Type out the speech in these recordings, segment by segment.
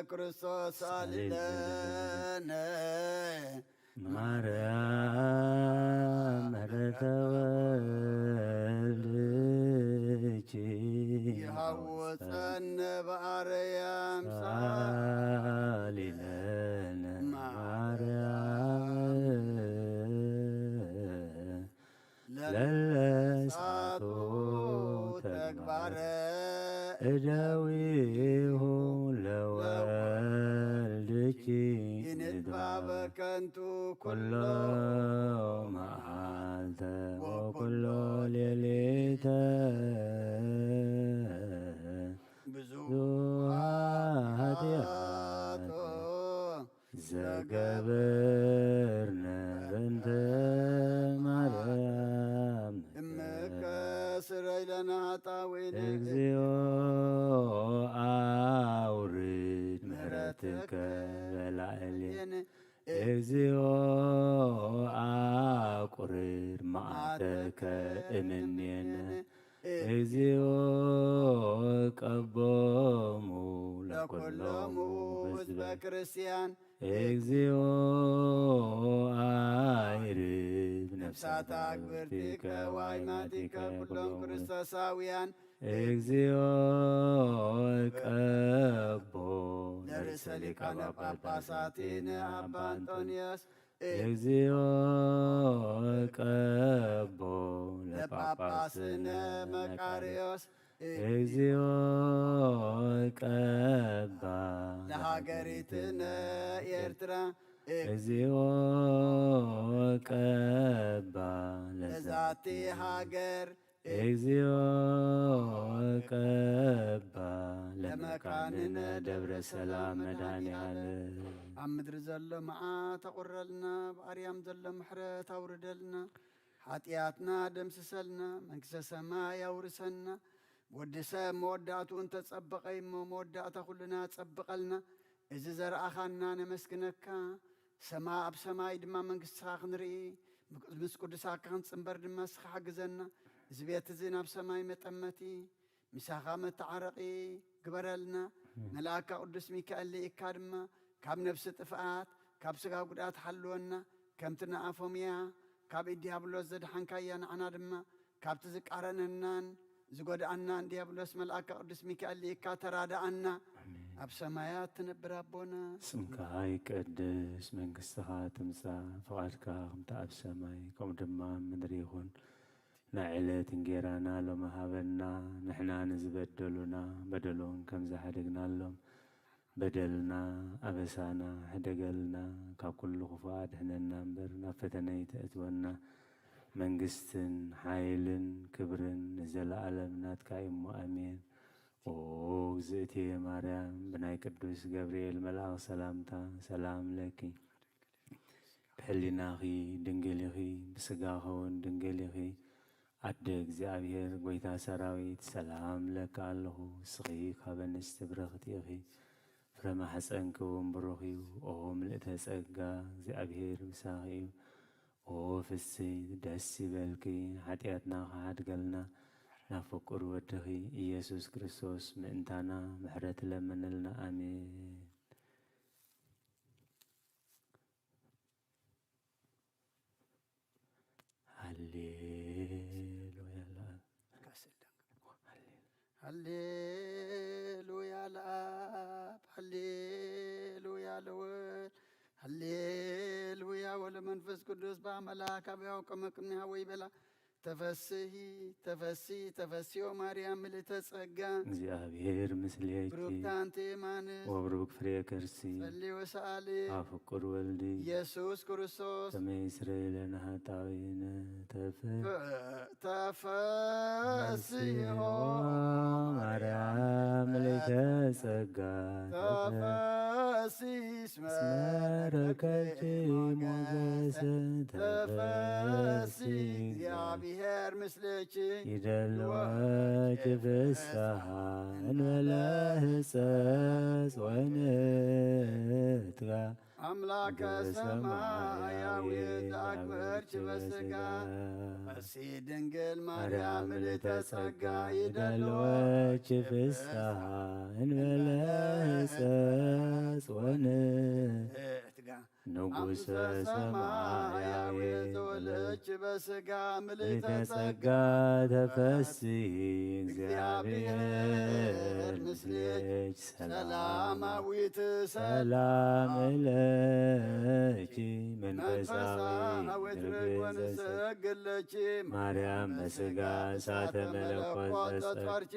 ክርስቶስ አልለነ ማርያም ምሕረተ ወልድኪ ይሃወፀነ በአርያም ሳሊለነ ማርያም ለለሳቶ ተግባረ እደዊሁ ለወልድኪ ይንጥፋ በከንቱ ኩሎ መዓልተ ወኩሎ ሌሊተ ብዙኃት ኃጢአት ዘገበርነ በእንተ ማርያም እምከ ስረይ ለነ ኃጣውኢነ እግዚኦ አውርድ ምሕረትከ በላዕሌነ እግዚኦ አቁርድ መዓተከ እምኔነ እግዚኦ ቀቦሙ ለኵሎሙ ሕዝበ ክርስቲያን እግዚኦ አይርብ ነፍሳተ አግብርቲከ ወአይማቲከ ኩሎም ክርስቶሳውያን እግዚኦ ቀቦ ለርእሰ ሊቃነ ጳጳሳቲነ አባ አንጦንዮስ እግዚኦ ቀቦ ለጳጳስነ መቃርዮስ እግዚኦ ቀባ ለሀገሪትነ ኤርትራ እግዚኦ ቀባ ለዛቲ ሃገር እግዚኦ ቀባ ለመካንነ ደብረ ሰላም መድኃኔዓለም ኣብ ምድሪ ዘሎ መዓት ተቑረልና ብኣርያም ዘሎ ምሕረት ኣውርደልና ሓጢኣትና ደምስሰልና መንግስተ ሰማይ ኣውርሰና ወዲ ሰብ መወዳእቱ እንተጸበቐ እሞ መወዳእታ ኩልና ጸብቐልና እዚ ዘረኣኻና ነመስግነካ ኣብ ሰማይ ድማ መንግስትኻ ክንርኢ ምስ ቅዱሳካ ክንጽምበር ድማ ስኻ ሓግዘና እዚ ቤት እዚ ናብ ሰማይ መጠመቲ ሚሳኻ መተዓረቒ ግበረልና መልኣካ ቅዱስ ሚካኤል ልኢካ ድማ ካብ ነፍሲ ጥፍኣት ካብ ስጋ ጉድኣት ሓልወና ከምቲ ንኣፎምያ ካብ ዲያብሎስ ዘድሓንካያ ንዓና ድማ ካብቲ ዝቃረነናን ዝጐድኣናን ዲያብሎስ መልኣካ ቅዱስ ሚካኤል ልኢካ ተራዳኣና ኣብ ሰማያት ትነብር ኣቦና ስምካ ይቅደስ መንግስትኻ ትምጻእ ፍቓድካ ከምቲ ኣብ ሰማይ ከምኡ ድማ ምድሪ ይኹን ናይ ዕለት እንጌራና ሎሚ ሃበና ንሕና ንዝበደሉና በደሎን ከም ዝሓደግናሎም በደልና ኣበሳና ሕደገልና ካብ ኩሉ ክፉእ ኣድሕነና እምበር ናብ ፈተነ ይተእትወና መንግስትን ሓይልን ክብርን ንዘለኣለም ናትካ እሞ ኣሜን። ኦ እግዝእትየ ማርያም ብናይ ቅዱስ ገብርኤል መልኣኽ ሰላምታ ሰላም ለኪ ብሕሊናኺ ድንግል ኢኺ ብስጋኸ እውን ድንግል ኢኺ ኣደ እግዚኣብሔር ጐይታ ሰራዊት ሰላም ለካ ኣለኹ ስኺ ካብ ኣንስቲ ብርኽቲ ኢኺ ፍረ ማሕፀንኪ እውን ብሩኽ እዩ። ኦ ምልእተ ጸጋ እግዚኣብሔር ምሳኺ እዩ። ኦ ፍስሕት ደስ ይበልኪ ሓጢኣትና ኸሓድገልና ናብ ፍቁር ወድኺ ኢየሱስ ክርስቶስ ምእንታና ምሕረት ለመነልና ኣሜን። ሃሌሉያ ለአብ ሃሌሉያ ለወልድ ሃሌሉያ ወለመንፈስ ቅዱስ በአምላክ አብያው ቅድሚያ ወይበላ ተፈስሒ ተፈስሒ ተፈስዮ ማርያም ምልዕተ ጸጋ እግዚአብሔር ምስሌኪ ብሩክት አንቲ የማንስ ወብሩክ ፍሬ ከርሲ ጸልይ ወሰአሊ አብ ፍቁር ወልድ ኢየሱስ ክርስቶስ ከመ ይስረይ ለነ ኃጣውኢነ ተፈስዮ ማርያም ምልዕተ ጸጋ ተፈስሒ እስመ ረከብኪ ሞገሰ ተፈስሒ እግዚአብሔር ምስሌኪ ይደልወኪ ፍስሓ እንበለ ሕፀፅ ወንትጋ አምላከ ሰማያዊ ዘአክበርኪ በሥጋ ፈስሒ ድንግል ማርያም ምልዕተ ጸጋ ይደልወኪ ፍስሓ እንበለ ሕፀፅ ወንትጋ ንጉሰ ሰማያዊ ዘወለድኪ በሥጋ ምልዕተ ምልዕተ ጸጋ ጸጋ ተፈስሒ እግዚአብሔር ምስሌኪ ሰላማዊት ሰላም ለኪ መንፈሳዊት ርግወን ሰግለኪ ማርያም በሥጋ እሳተ መለኮት ተጠርኪ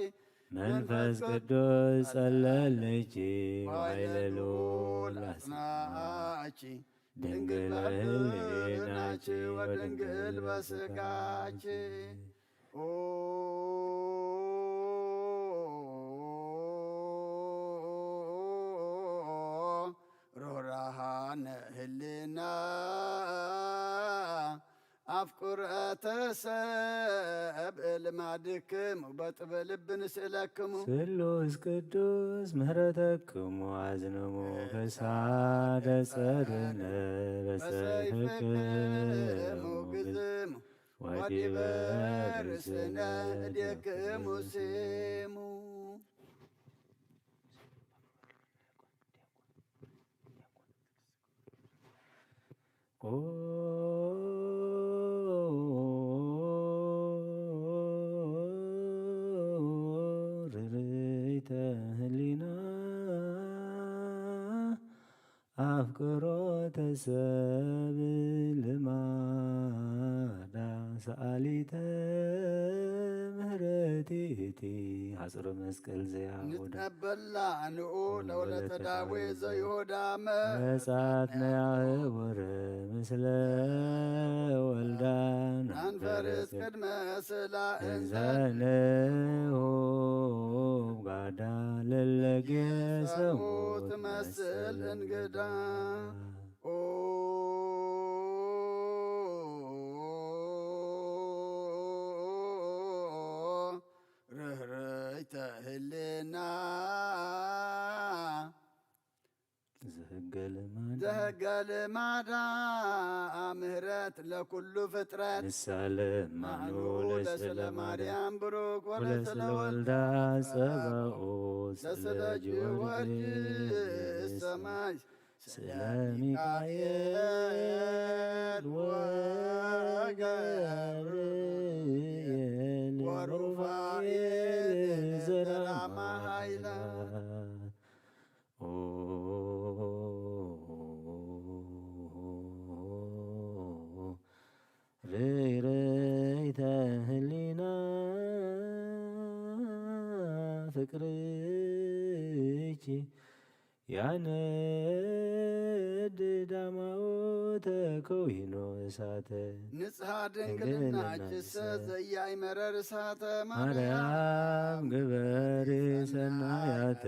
መንፈስ ቅዱስ ጸለለኪ ኃይለ ኃይለ ልዑል ልዑል አጽናዓኪ ድንግል በሕሊናች ወድንግል በሥጋች ሮራሃነ ህሊና አፍቁረተ ሰብእ ልማድክሙ በጥበ ልብ ንስእለክሙ ስሉስ ቅዱስ ምህረተክሙ አዝንሙ ፈሳደ ጸርነ በሰይፍክሙ ግዝሙ ወዲበ ርእስነ እዴክሙ ስሙ ርርይተ ህሊና አፍቅሮተ ሰብእ ልማዳ ሰአሊተ ምህረቲቲ ሐጽረ መስቀል ዘያሁዳ ንትቀበላ ንኡ ለወለተ ዳዌ ዘይሁዳ መጻት ነያህቡረ ምስለ ወልዳን አንፈርስ ቅድመ ስላ እንዘንሁ ጋዳ ለለጌሰሙ ትመስል እንግዳ ርህርይተ ህሊና ዘህገ ልማዳ ምህረት ለኩሉ ፍጥረት ምሳሌ ማኑ ለስለ ማርያም ብሩክ ወለስለ ወልዳ ጸባኦት ለስለ ጊዮርጊስ ሰማይ ስለ ሚካኤል ወገብርኤል ወሩፋኤል ዘራማ ኃይላ ርይርይተ ህሊና ፍቅርኪ ያነድ ዳማዎተ ከዊኖ እሳተ ንጽሐ ድንግልናችሰ ዘያይመረር እሳተ ማርያም ግበሪ ሰናያተ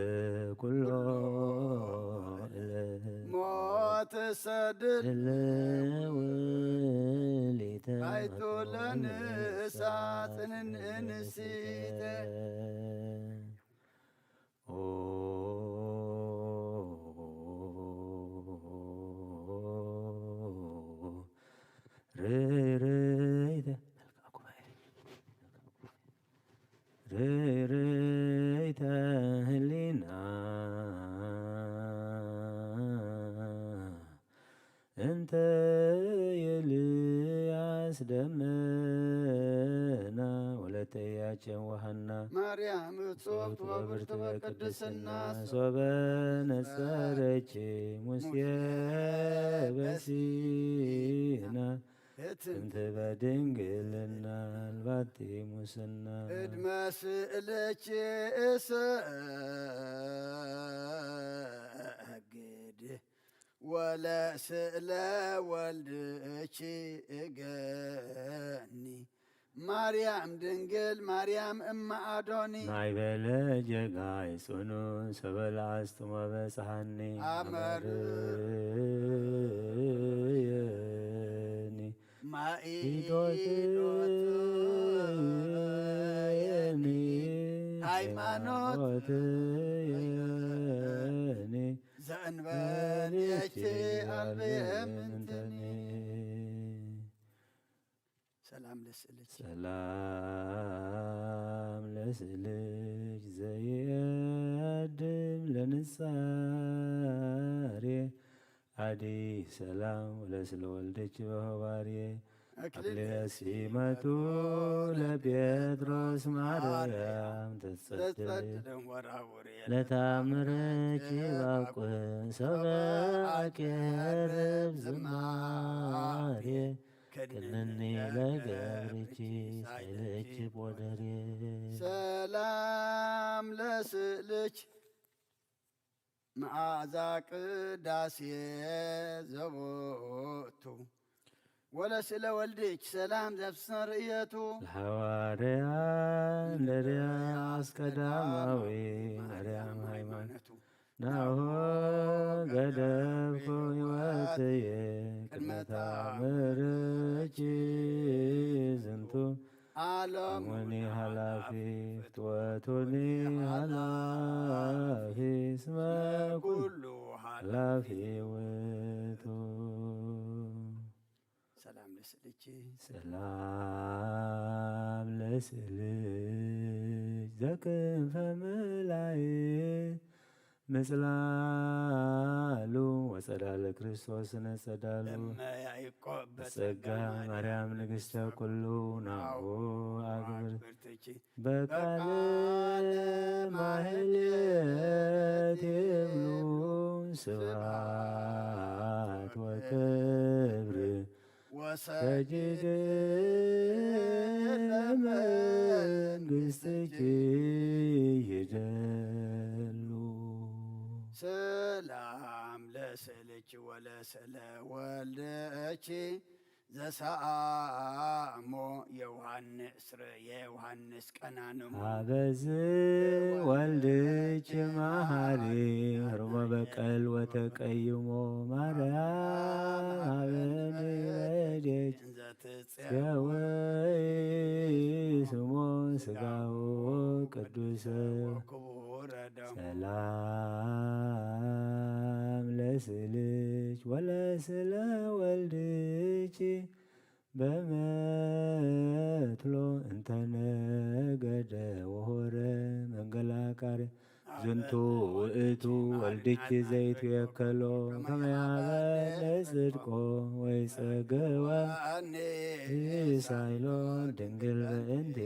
ኩሎ ሞት ሰድል ለውሊተ አይቶ ለንእሳት እንንሲተ ርይርይተ ህሊና እንተ የልያስ ደመና ወለተ ያጨን ወሃና ማርያም እጽብት ወብርት በቅድስና ሶበ ነጸረች ሙሴ በሲና እንተ በድንግልና አልባቲ ሙስና እድመ ስእለች እሰግድ ወለስእለ ወልድች እገኒ ማርያም ድንግል ማርያም እማ አዶኒ ናይበለ ጀጋይ ጽኑ ሰበላ አስጥሞ በፀሃኒ አመርየኒ ማኢዶትየኒ ሃይማኖትየኒ ዘእንበልየች አልበየምንትኒ ሰላም ለስእልች ሰላም ለስእልች ዘየድም ለንጻሬ አዲ ሰላም ወለስለ ወልደች በሆባርየ አክሊለ ሲመቱ ለጴጥሮስ ማርያም ተጸድም ለታምረች ባቁን ሰበ አቄርብ ዝማሬ ቅንኒ ለገብርኪ ሳይለች ቦደሬ ሰላም ለስእልች መዓዛ ቅዳሴ ዘቦቱ ወለስለ ወልድች ሰላም ዘፍስነ ርእየቱ ለሐዋርያ እንድርያስ ቀዳማዊ ማርያም ሃይማኖቱ ናሁ ገደብኩ ሕይወትየ ቅድመ ተአምርኪ ዝንቱ አሞኒ ኃላፊ ፍትወቱኒ ኃላፊ እስመ ኩሉ ኃላፊ ውእቱ። ሰላም ለስልኪ ሰላም ለስልክ ዘክንፈ ምልአይ ምጽላሉ ወጸዳለ ክርስቶስ ነጸዳሉ በጸጋ ማርያም ንግሥተ ኩሉ ናሁ አግብርት በቃለ ማህሌት ይብሉ ስብሐት ወክብር ወሰጅድ ለመንግሥትኪ ይደሉ። ሰላም ለስልኪ ወለስለ ወልደኪ ዘሰአሞ የዮሐንስ ቀናንሙ አበዝ ወልድኪ መሐሪ ህርሞ በቀል ወተቀይሞ ማርያም አበኒ በዴች ዘወይ ስሞ ስጋው ቅዱስ ሰላም ለስልች ወለስለ ወልድኪ በመትሎ እንተነገደ ወሆረ መንገላቃሪ ዝንቱ ውእቱ ወልድኪ ዘይቱ የከሎ ከመያበለ ጽድቆ ወይ ጸገዋ ሳይሎ ድንግል በእንቲ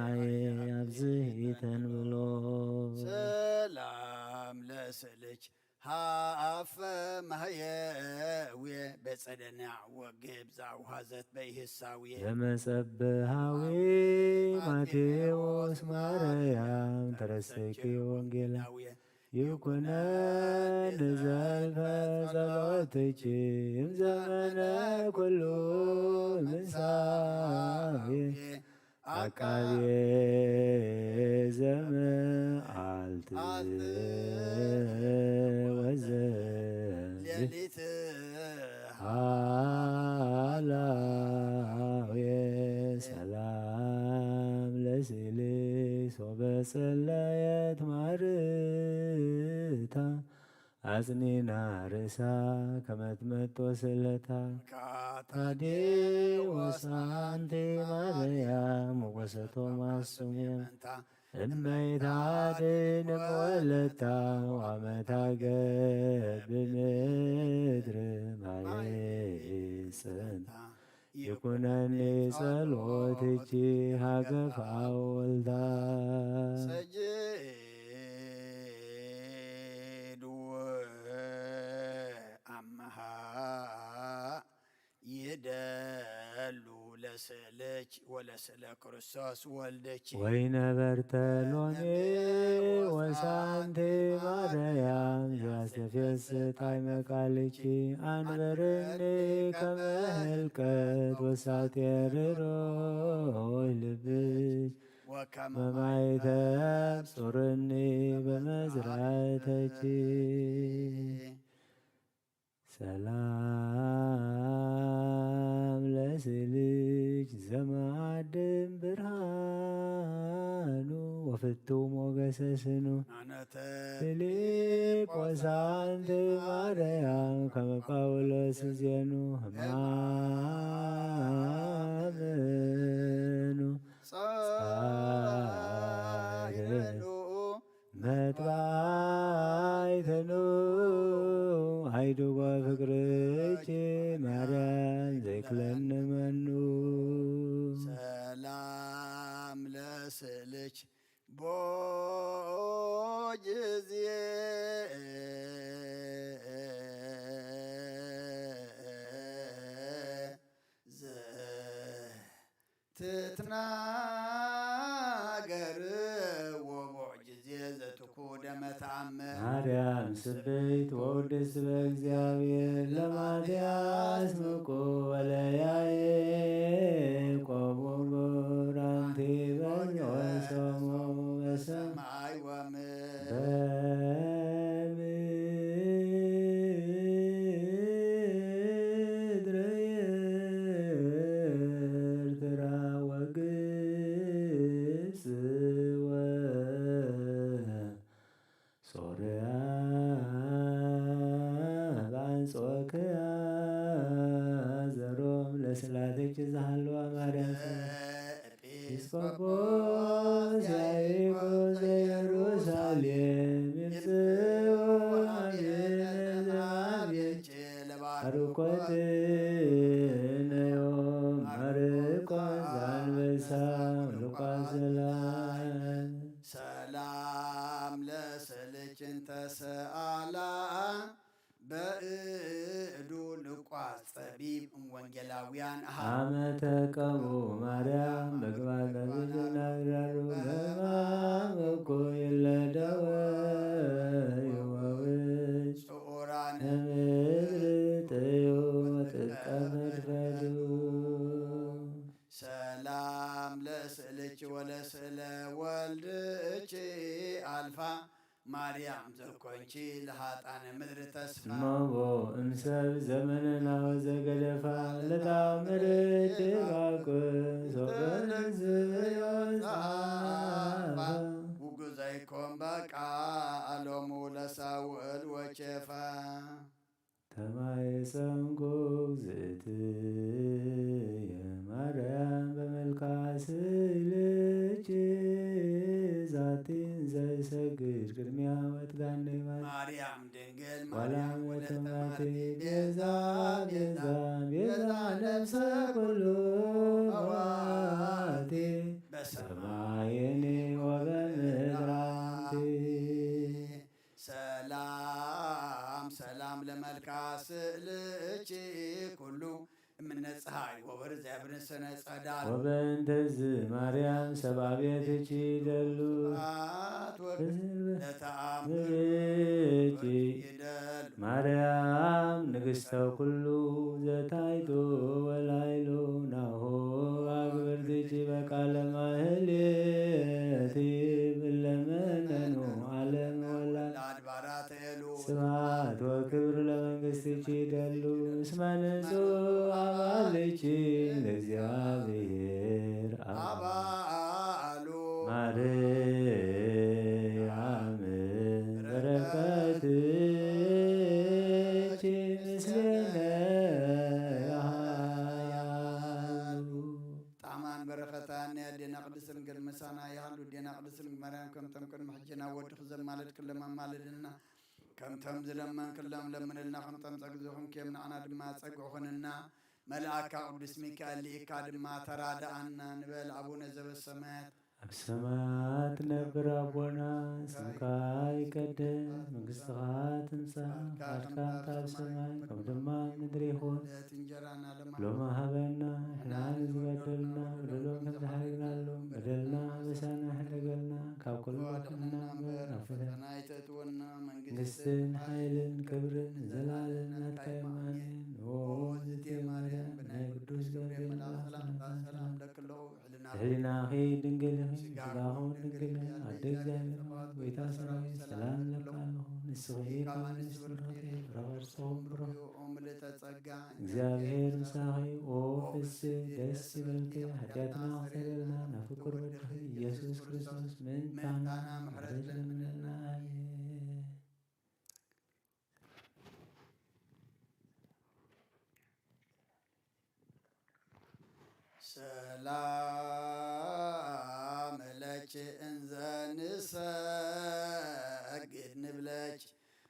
አየ አብዝሂተን ብሎ ሰላም ለስልች ሃፈ ማህየውየ በጸደናዕ ወግብ ዛውሃዘት በይህሳውየ በመጸብሃዊ ማቴዎስ ማርያም ተረሰኪ ወንጌላ ይኩነን ዘልፈ ጸሎትኪ እምዘመነ ኩሉ ምንሳየ አቃቤ ዘመዓልት ወዘሌሊት ሃላዌ ሰላም ለስልስ ወበጸለየት ማርታ አጽኒና ርእሳ ከመትመጦ ስለታ ካታዴ ወሳንቲ ማርያም ወሰቶ ማሱሜንታ እመይታድን ወለታ ወአመታ ገብ ምድር ማየጽንታ ይኩነኒ ጸሎትኪ ሀገፋ ወልዳ ይደሉ ለስልች ወለስለ ክርስቶስ ወልደኪ ወይነ በርተሎሜ ወሳንቲ ማርያም ያስተፌስት አይመቃልኪ አንበርኒ ከመህልቀት ወሳቴርሮይ ልብች መማይተብ ጹርኒ በመዝራተኪ ሰላም ለስልች ዘማድም ብርሃኑ ወፍቱ ሞገሰስኑ ፊልጶስ አንቲ ማርያም ከመ ጳውሎስ ዜኑ ህማምኑ ጻድኑ መጥባይተኑ አይዱጓ ፍቅርኪ ማርያም ዘይክለኒ መኑ ሰላም ለስልች ቦጊዜ ትትናገር ወቦጊዜ ዘትኩዳ መተአምር ማርያም ስብሕት ወውድስ በእግዚአብሔር ለማትያስ ምቁ ወለያዕቆብ ወቡራንቲ በወሰሙ በሰማይ ወምድር በምድር ኤርትራ ወግብፅ ወሶርያ በአንጾኪያ ዘሮም ለስላሴች ዘሃለዋ ማርያም ኤጲስቆጶስ ያዕቆብ ዘኢየሩሳሌም ይምጽኡ አብየነ ማርቆስነ ዮም ማርቆስ ዘአንበሳ ሉቃስ ዘላን ሰላም ለስልችን ተሰአላ በእዱ ልቋስ ጠቢብ ወንጌላውያን አመተ ቀሙ ማርያም ምግባረ ዝናግራሩ በማመኮ የለደወ ይወውጭ ጽዑራን ምድር ጥዩ ጥቀ ፈድፈዱ ሰላም ለስእልች ወለስእለ ወልድች አልፋ ማርያም ዘኮንቺ ለሃጣነ ምድር ተስፋ እመቦ እምሰብ ዘመንና ወዘገደፋ ለታምርት ባቁስ ወበንዝዮጻፋ ውጉዘይኮም በቃ አሎሙ ለሳውዕል ወቼፋ ተማየሰንጎ እግዝእትየ ማርያም በመልካ ስእልች ዛቲን ዘይሰግድ ቅድሚያ ወትጋነ ማርያም ድንግል ዋላም ማርያም ወለተ ወተማቴ ማርያም ቤዛ ቤዛ ቤዛ ነፍሰ ኩሉ አዋቴ በሰማየኔ ወበምድራንቲ ሰላም ሰላም ለመልካ ስእልች ኩሉ እምነ ፀሐይ ወወር ዘያብርን ሰነ ጸዳል ወበእንተዝ ማርያም ሰብአ ቤትኪ ይደሉ ለተአምርኪ ይደሉ ማርያም ንግሥተ ኩሉ ዘታይቶ ወላይሎ ናሆ አግብርትኪ በቃለ ማህሌት እለመነኑ ዓለም ወላድ ለአድባራት ሄሉ ስብሐት ወክብር ለመንግሥትኪ ይደሉ እስመ ንጹሕ አባልኪ ለእግዚአብሔር አባሉ ማርያም በረከትኪ ምስሌነ ያሃሉ ጣዕማን በረኸታን ያዴና ቅድስት ድንግል ምሳና ያህሉ ዴና ቅድስት ድንግል ማርያም ከምተም ቅድመ ሕጅና ወድኽ ዘማልድ ክለማ ማልድና ከምተም ዝለመን ክለም ለምንልና ከምተም ጸግዝኹም ኬም ንዓና ድማ ጸግዑኹንና መልአካ ቅዱስ ሚካኤል ሊኢካ ድማ ተራዳአና ንበል አቡነ ዘበሰማያት ኣብ ሰማያት ነብር አቦና ስምካ ይቀደስ መንግሥትኻ ትምጻእ ፈቃድካ ኣብ ሰማይ ከም ድማ ምድሪ ይኹን ዕለት እንጀራና ሎሚ ሃበና ንሕና ዝበደልና በደሎም ከም ዝሓረግናሎም በደልና በሳና ሕደገልና ካብ ኩሉ ወድቕና እምበር ናብ ፈተና ይተእትወና መንግሥትን ሓይልን ክብርን ዘላለም ናትካ የማንን ዝቴ ማርያም ብናይ ቅዱስ ገብርኤል መልአክ ሰላምታ ሰላም ለክለኹ ሕሊናኺ ድንግል ስጋኹን ድንግል ኣደ እግዚአብሔር ጎይታ ሰራዊት ሰላም ለካ ኣለኹ ንስኺ ካብ ኣንስቲ ብርክቲ ረኸርሶም ብሩኽ ምልዕተ ጸጋ እግዚአብሔር ምሳኺ ኦ ፍስሕ ደስ ይበልኪ ኃጢአትና ክሰረልና ናብ ፍቁር ወድኺ ኢየሱስ ክርስቶስ ምንታና ምሕረት ለምነና አሜን። ሰላም ለኪ እንዘ ንሰግድ ንብለኪ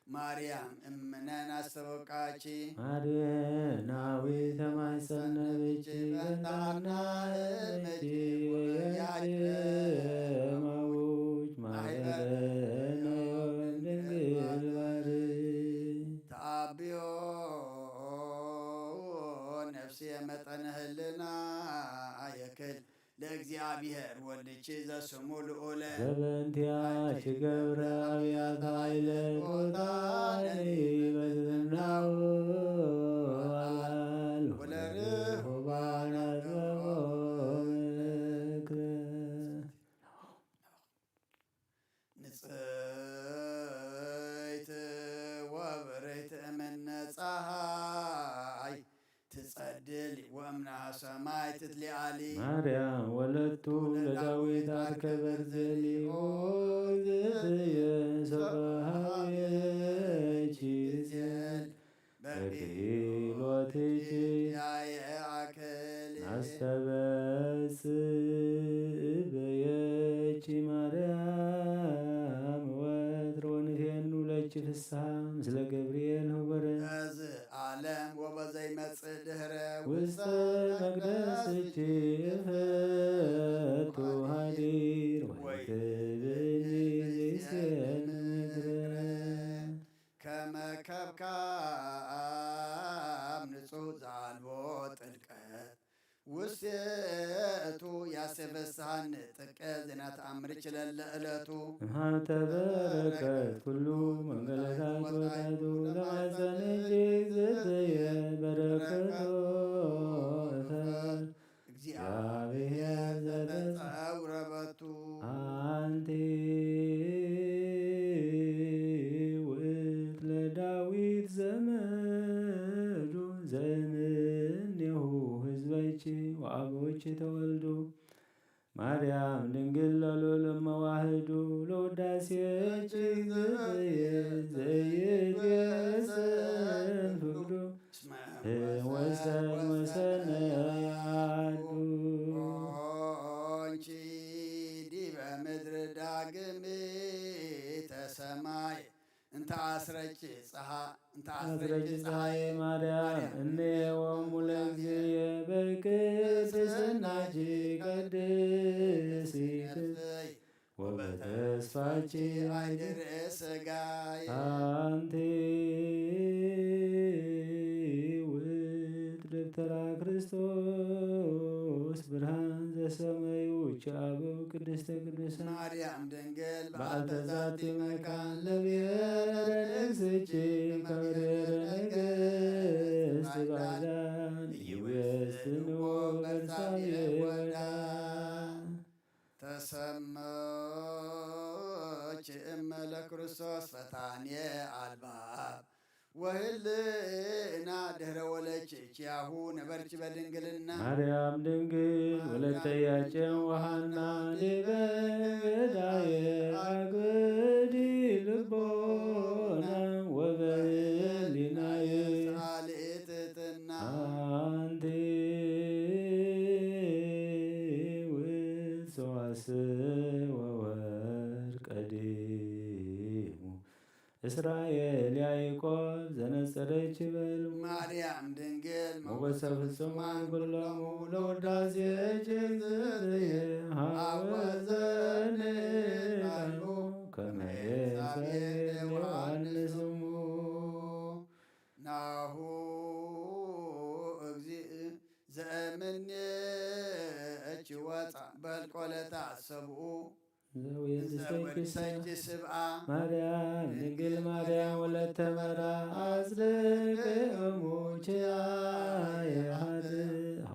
ማርያም እምነን አስተበቃቺ አድኅናዊ ተማጸነብኪ በንታና እምኪ ወያድማውች ማኅበረነ ድንግል ባርክ ተአብዮ ነፍሴ መጠነ ህልና የክል ለእግዚአብሔር ወልድች ዘስሙ ልዑለ ዘበንቲያች ገብረ አብያተ ኃይለ ቁጣኔ በዝናው አላል ወለርሁባን አጥበቦ ምክረ ንጽሕት ወብርህት እምነ ፀሐይ ትጸድል ወእምናሃ ሰማይ ትትሊዓሊ ማርያም ወለቱ ለዳዊት አርከበት ዘሊኦ ዝትየ ሰብሃየች ዝል በክህሎትች ያየአክል አስተበጽበየች ማርያም ወትር ወንፌኑ ለች ፍስሐ ምስለ ገብርኤል ኅቡረ እዝ ዓለም ወበዘይመጽእ ድኅረ ውስተ መቅደስች እፈቱ ሀዲር ወይትብኒ ዘይሴን ምክረ ከመ ከብካብ ንጹሕ ዘአልቦ ጥልቀት ውስቴቱ ያሴበስሐን ጥቀ ዜና ተአምር ይችለለ ዕለቱ እምሃብተ በረከት ኩሉ መንገለታት ወታቱ ለማፀን እጅግ ዘተየ በረከቶ እግዚአብሔር ዘተጸውረ በቱ አንቲ ውእት ለዳዊት ዘመዱ ዘእምኔሁ ሕዝበች ወአበዎች ተወልዱ ማርያም ድንግል ለሎለ መዋህዱ ለውዳሴች ዘይትየሰን ፍቅዱ ወሰን ወሰነ ያዱ ኦንቺ ዲበ ምድር ዳግሚተ ሰማይ እንተ አስረጭ ፀሐይ ማርያም እኔወሙ ለእግዚእየ በቅድስናች ቅድስት ወበተስፋች አይድር ሥጋይ አንቲ ውእት ደብተራ ክርስቶስ ብርሃን ዘሰመዩ አበው ቅድስተ ቅዱሳን ማርያም ድንግል በአልተ ዛቲ መካን ለብሔረ ንግሥች ከብሔረ ነገሥት ባዕዳን ኢይዌስንዎ በርሳቤ ወዳ ተሰመች እመለ ክርስቶስ ፈታንየ አልባብ ወህልና ድኅረ ወለች ኪያሁ ነበርች በድንግልና ማርያም ድንግል ወለተ ኢያቄም ወሐና ዲበ ገዳየ አግብዲ ልቦና ወበህሊናየ ሳልእትትና አንቲ ውእት ሰዋስው ወወርቀ ዲሙ እስራኤል ያዕቆብ ዘነጸረች በሉ ማርያም ድንግል ሞገሰ ፍጹማን ኩሎሙ ለውዳሴች እግዝእትየ ሀወዘን ቃሉ ከመ ኤልሳቤጥ ዮሐንስ እሙ ናሁ እግዚእ ዘእምኔች ወፃ በልቆለታ ሰብኡ ዘወድሰች ስብአ ማርያም ድንግል ማርያም ወለተ መራ አጽድቅሙ ችያየ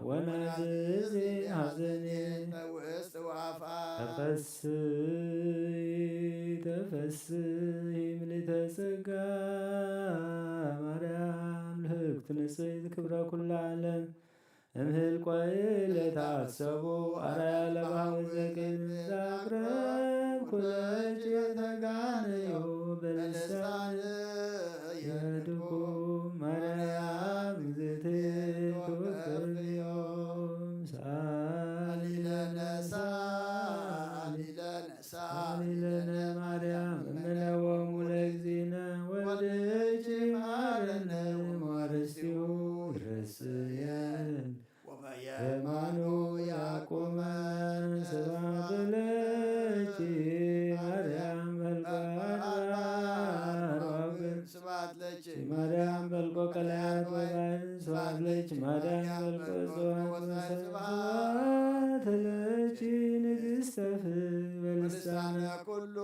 ወናዝዝ ሐዘኔ ውስጥ ወአፋ ተፈስሒ ምልዕተ ጸጋ ማርያም ልህቅት ንጽሕት ክብረ ኩሉ ዓለም እምህልቆ ለታሰቡ አርአያ ለባህው ዘቅን ዛቅረብ ኩለች የተጋነዮ በልሳን የድኩ ማርያም እግዝእትየ ተወከፍዮ ሳሊለነ ሳሊለነ ማርያም እምነወሙ ለእግዚእነ ወልድኪ መሐረነ ወአርሥቲሁ ይረስየን የማኑ ያቆመን ስብሐት ለኪ ማርያም ይሰፍ በልሳነ ኩሉ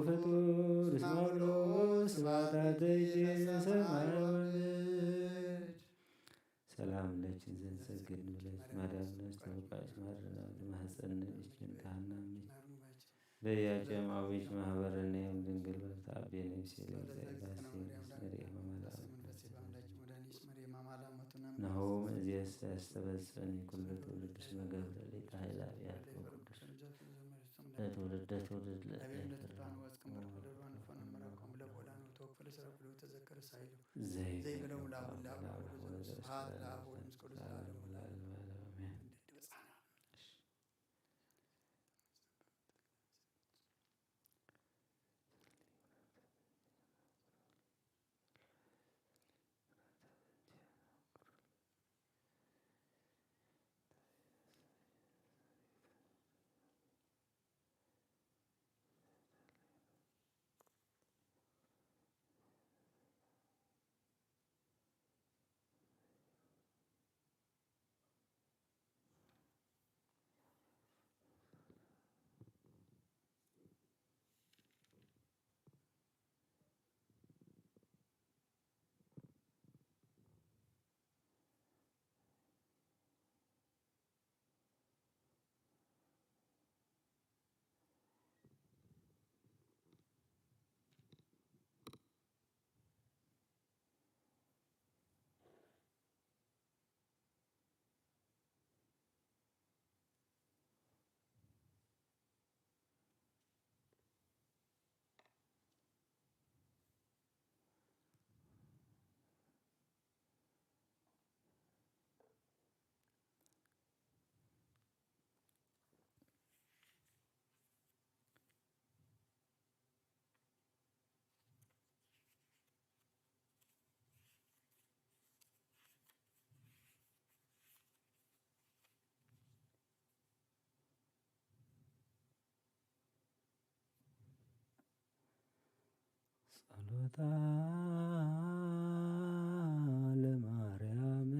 ፍጡር እስመ ኩሉ ስብሐተ ሰማይ ሰላም ለችን ዘንሰግድ ብለች ማርያም ነች ተወቃሽ ማህፀን እችን ታናምች በያጨማዊች ማህበረነ ድንግል በታቤ ነፍሴ ለእግዚአብሔር ነሆ እዚያስ ያስተበጽን ኩሉ ትውልድ እስመ ገብረ ሊቀ ኃይላብያት ወቅዱስ ለትውልደ ትውልድ ዘይብለው ጸሎታ ለማርያም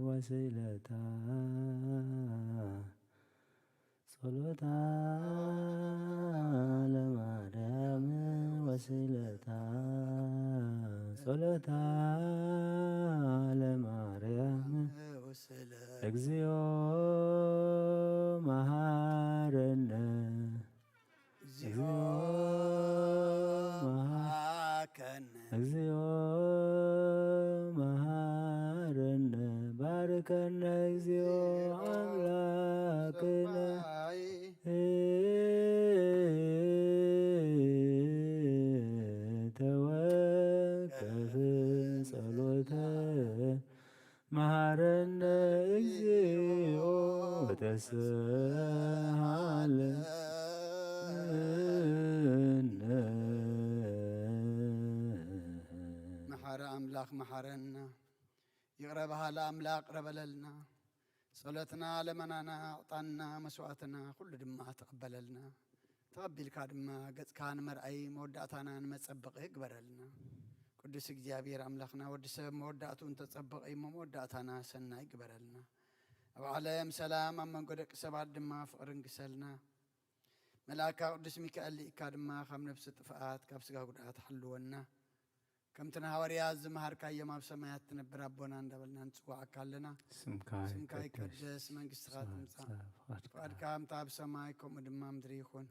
ወስለታ ጸሎታ ለማርያም ወስለታ ጸሎታ ለማርያም እግዚኦ መሐረነ እግዚኦ እግዚኦ መሐረነ ባርከነ እግዚኦ አምላክነ ተወከፍ ጸሎተ መሐረነ እግዚኦ ተስሃለ አምላክ መሐረና ይቅረብሃ ለአምላክ ረበለልና ጸሎትና ለመናና ዕጣንና መስዋዕትና ኩሉ ድማ ተቀበለልና ተቀቢልካ ድማ ገጽካን መርአይ መወዳእታና ንመጸበቂ ይግበረልና ቅዱስ እግዚአብሔር አምላክና ወዲ ሰብ መወዳእቱ እንተጸበቂ መወዳእታና ሰናይ ይግበረልና ኣብ ዓለም ሰላም ኣብ መንጎ ደቂ ሰባት ድማ ፍቅሪ ንግሰልና መልአካ ቅዱስ ሚካኤል ሊእካ ድማ ካብ ነፍሲ ጥፍኣት ካብ ስጋ ጉድኣት ሓልወና ከምትና ሐዋርያት ዝመሃርካዮም ኣብ ሰማያት ትነብር ኣቦና እንዳበልና ንጽዋዓካ ኣለና ስምካ ይቀደስ መንግስትኻ ትምጻእ ፈቃድካ ከምቲ ኣብ ሰማይ ከምኡ ድማ ምድሪ ይኹን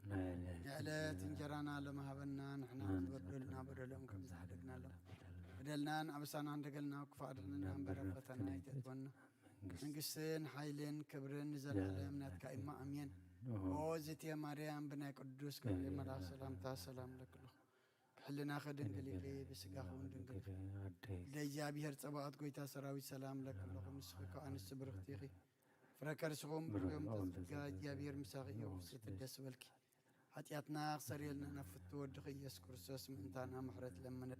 የዕለት እንጀራና ሎሚ ሃበና ንሕና ዝበደሉና በደሎም ከም ዝሓደግናሎም በደልናን ኣበሳና እንደገልና ክፋድና እምበር ኣብ ፈተና ኣይተእትወና መንግስትን ሓይልን ክብርን ንዘለዓለም ናትካ ኢማ ኣሜን ኦ እግዝእትየ ማርያም ብናይ ቅዱስ ገብርኤል መልአክ ሰላምታ ሰላም ለክልኹ حلنا خدن قليقي بسقاهم دنقل ديجا بيهر صباحت قويتا سراوي سلام لك اللهم نسخك عن السبر اختيقي فركرسهم يوم تسقا جابير مساقي وفسيت الدس والكي حتياتنا أخسر يلنا نفتو ودخي يسكر سوس من انتانا محرت لمن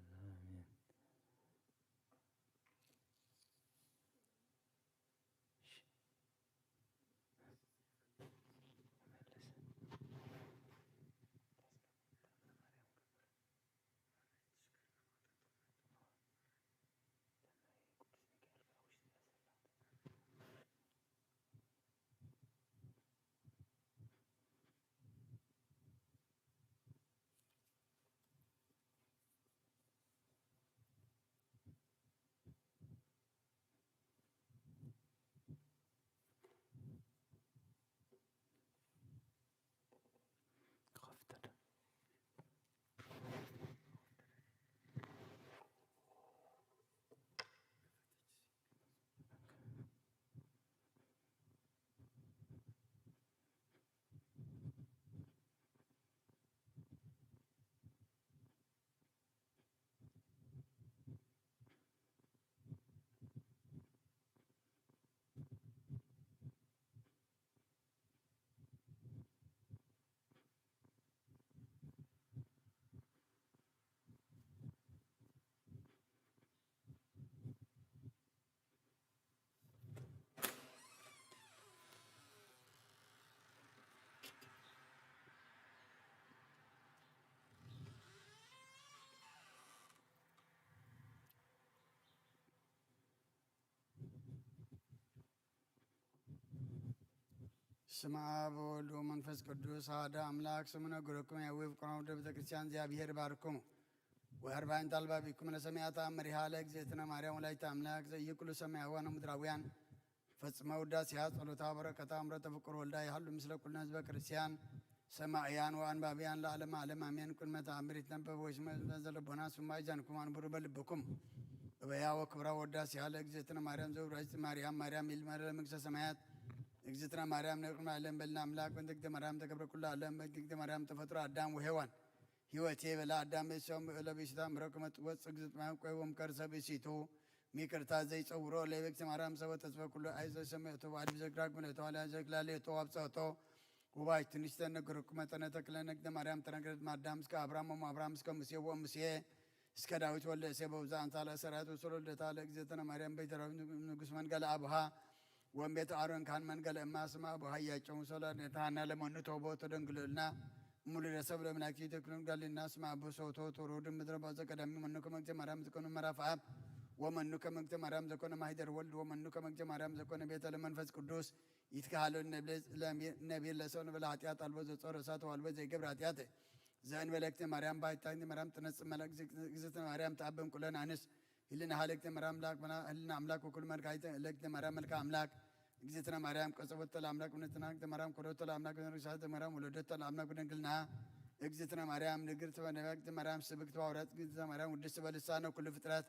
በስመ አብ ወወልድ ወመንፈስ ቅዱስ አሐዱ አምላክ ስሙነ ጉረኩም ያዌብ ቆናው ቤተ ክርስቲያን እግዚአብሔር ባርኩሙ ወአርባዕን ታልባቢኩም ለሰማያት አመሪሃ ለእግዝእትነ ማርያም ወላዲተ አምላክ ዘኢይኩሉ ሰማያውያን ወምድራውያን ፈጽመው ውዳሴሃ ጸሎታ በረከታ እምረተ ፍቁር ወልዳ ያህሉ ምስለ ኩልነ ህዝበ ክርስቲያን ሰማዕያን ወአንባቢያን ለዓለመ ዓለም አሜን። ቅድመ ተአምሪት ነበብ ወይስመ ዘለቦና ስማይ ጃንኩም አንብሩ በልብኩም በያ ወክብራ ወዳሴሃ ለእግዝእትነ ማርያም ዘውራጅ ማርያም ይልመረ ለመንግሥተ ሰማያት እግዝእትነ ማርያም ነቅማ ዓለም በልና አምላክ በእንተ ማርያም ተከብረ ኩሉ ዓለም በእንተ ማርያም ተፈጥሮ አዳም ወሔዋን ሕይወቴ በላ አዳም በሰም ለበሽታ ምረቅ መጥወጽ እግዝእት ማርያም ቆይወም ከርሰ በሲቶ ሚቅርታ ዘይጸውሮ ለቤተ ማርያም ሰበ ተስበ ኩሉ አይዘ ሰመቶ ባድ ዘግራግ ምነቶ አላ ዘግላለ ተዋብጸቶ ወባይ ትንሽ ተነገርኩ መጠነ ተክለ ነግደ ማርያም ተነገረት ማዳም እስከ አብርሃም እስከ ሙሴ ወሙሴ እስከ ዳዊት ወልደ እሴይ በውዛ አንሳለ ሰራቱ ወለደታ ለእግዝእትነ ማርያም በይተራው ንጉስ መንገለ አብሃ ወንቤት አሮን ካን መንገለ ማስማ በሃያቸው ሰላም ነታና ለመኑ ተውቦ ተደንግልና ሙሉ ለሰብ ለምናኪ ተክሉን ጋልና ስማ በሶቶ ተሮድ ምድረ ባዘ ቀዳሚ መኑ ከመግተ ማርያም ዘኮነ መራፍ አብ ወመኑ ከመግተ ማርያም ዘኮነ ማህደር ወልድ ወመኑ ከመግተ ማርያም ዘኮነ ቤተ ለመንፈስ ቅዱስ ይትካሃሉ ነብይ ለሰው ነብለ ኃጢአት አልቦ ዘጾረ እሳት ዋልቦ ዘይገብር ኃጢአት ዘእን በለክተ ማርያም ባይታኝ ማርያም ተነጽ መላክ እግዝእትነ ማርያም ተአበም ኩለን አንስ ህልና ሀለክተ ማርያም ላክ መና ህልና አምላክ ወኩል መልካይተ ለክተ ማርያም መልካ አምላክ እግዝእትነ ማርያም ቀጸበተ ለአምላክ ወነተና ማርያም ኮረተ ለአምላክ ወነርሳተ ማርያም ወለደተ ለአምላክ ወደንግልና እግዝእትነ ማርያም ንግርት በነቢያት ማርያም ስብክት ዋውራት እግዝእትነ ማርያም ውድስ በልሳነ ኩሉ ፍጥረት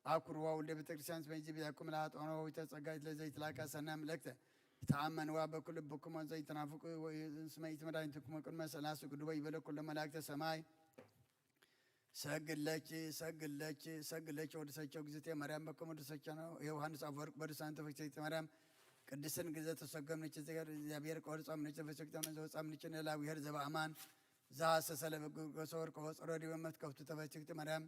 አኩርዋ ወልደ ቤተ ክርስቲያን በእንጂ ቢያኩም ለአጦኖ ወይተጸጋይት ለዘይት ላቃ ሰና ምልክተ ተአመንዋ በኩል ብኩም ዘይተናፍቁ ወይስመይት መድኃኒትኩም ቅድመ ሰላሱ ቅዱበ ይበለ ኩሉ መላእክተ ሰማይ ሰግለች ወደሰቸው እግዝእትየ ማርያም በከመ ወደሰቸው ነው ዮሐንስ አፈወርቅ በድርሳነ ተፈሥሕተ ማርያም ቅድስን ግዘት ተሰገምነች እግዚአብሔር ቆርጻም ነች ተፈሥሕተ ዘወጻም ነች ለላዊሄር ዘበአማን ዘሐሰሰለ በጎሶር ቆጽሮዲ በመትከፍቱ ተፈሥሕተ ማርያም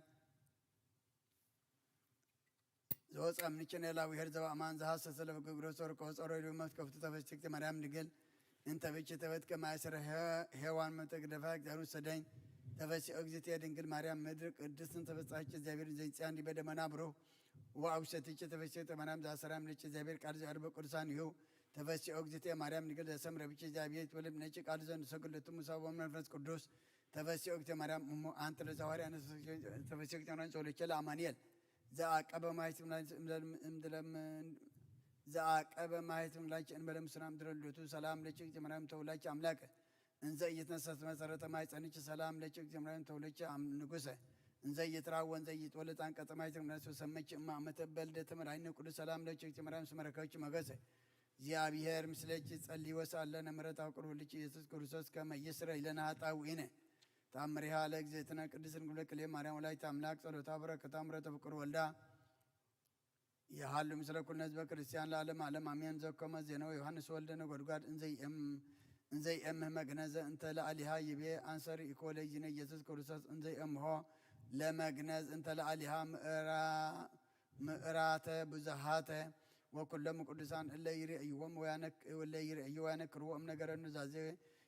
ዘወጻም ነች ለላዊሄር ዘበአማን ዘሐሰሰለ በጎሶር ቆጽሮዲ በመትከፍቱ ተፈሥሕተ ማርያም ንግል እንተ ብቻ ተበት ከማይሰረ ሔዋን መተግደፋ እግዚአብሔር ሰደኝ ተፈሥሒ እግዝእትየ ድንግል ማርያም ምድር ቅድስትን ተፈጻች እግዚአብሔር ዘይጽያን ዲበደመና ብሮ ወአውሰትች ተፈሥሕተ ማርያም ዘአሰራም ነች እግዚአብሔር ቃል ዘአርበ ቅዱሳን ይሁ ተፈሥሒ እግዝእትየ ማርያም ንግል ዘሰምረ ብቻ እግዚአብሔር ወለም ነጭ ቃል ዘንድ ሰግለቱ ሙሳ ወመንፈስ ቅዱስ ተፈሥሒ እግዝእትየ ማርያም አንተ ለዛዋሪ አነ ተፈሥሒ ማርያም ጾለቸ ለአማኑኤል ዘአቀበ ማኅተም ላች እንበለም ስናም ድረልዶቱ ሰላም ለች እግዝእትየ ማርያም ተውላች አምላክ እንዘ እየተነሳት መሰረተ ማኅፀንች ሰላም ለች እግዝእትየ ማርያም ተውለች ንጉሰ እንዘ እየትራወ እንዘ እየተወለጠ አንቀጸ ማኅተም ነሱ ሰመች እማ መተበልደ ተመላይነ ቅዱስ ሰላም ለች እግዝእትየ ማርያም ስመረከች መገሰ እግዚአብሔር ምስለች ጸልይ ወሳለነ ምሕረት አቅርቦልች ኢየሱስ ክርስቶስ ከመ ይስረይ ለነ ኃጣውኢነ ተአምሪሃ ለእግዝእትነ ቅድስት ድንግል ክልኤ ማርያም ወላዲተ አምላክ ጸሎታ በረከታ ምሕረተ ፍቁር ወልዳ የሃሉ ምስለ ኩልነ ህዝበ ክርስቲያን ለዓለመ ዓለም አሜን። ዘኮመ ዜናው ዮሐንስ ወልደ ነጎድጓድ እንዘይእምህ መግነዘ እንተ ለአሊሃ ይቤ አንሰር ኢኮለ ይነ ኢየሱስ ክርስቶስ እንዘይእምሆ ለመግነዝ እንተ ለአሊሃ ምዕራተ ብዙሃተ ወኩሎም ቅዱሳን እለ ይርእይዎም ወያነክርዎም ነገረ ኑዛዜ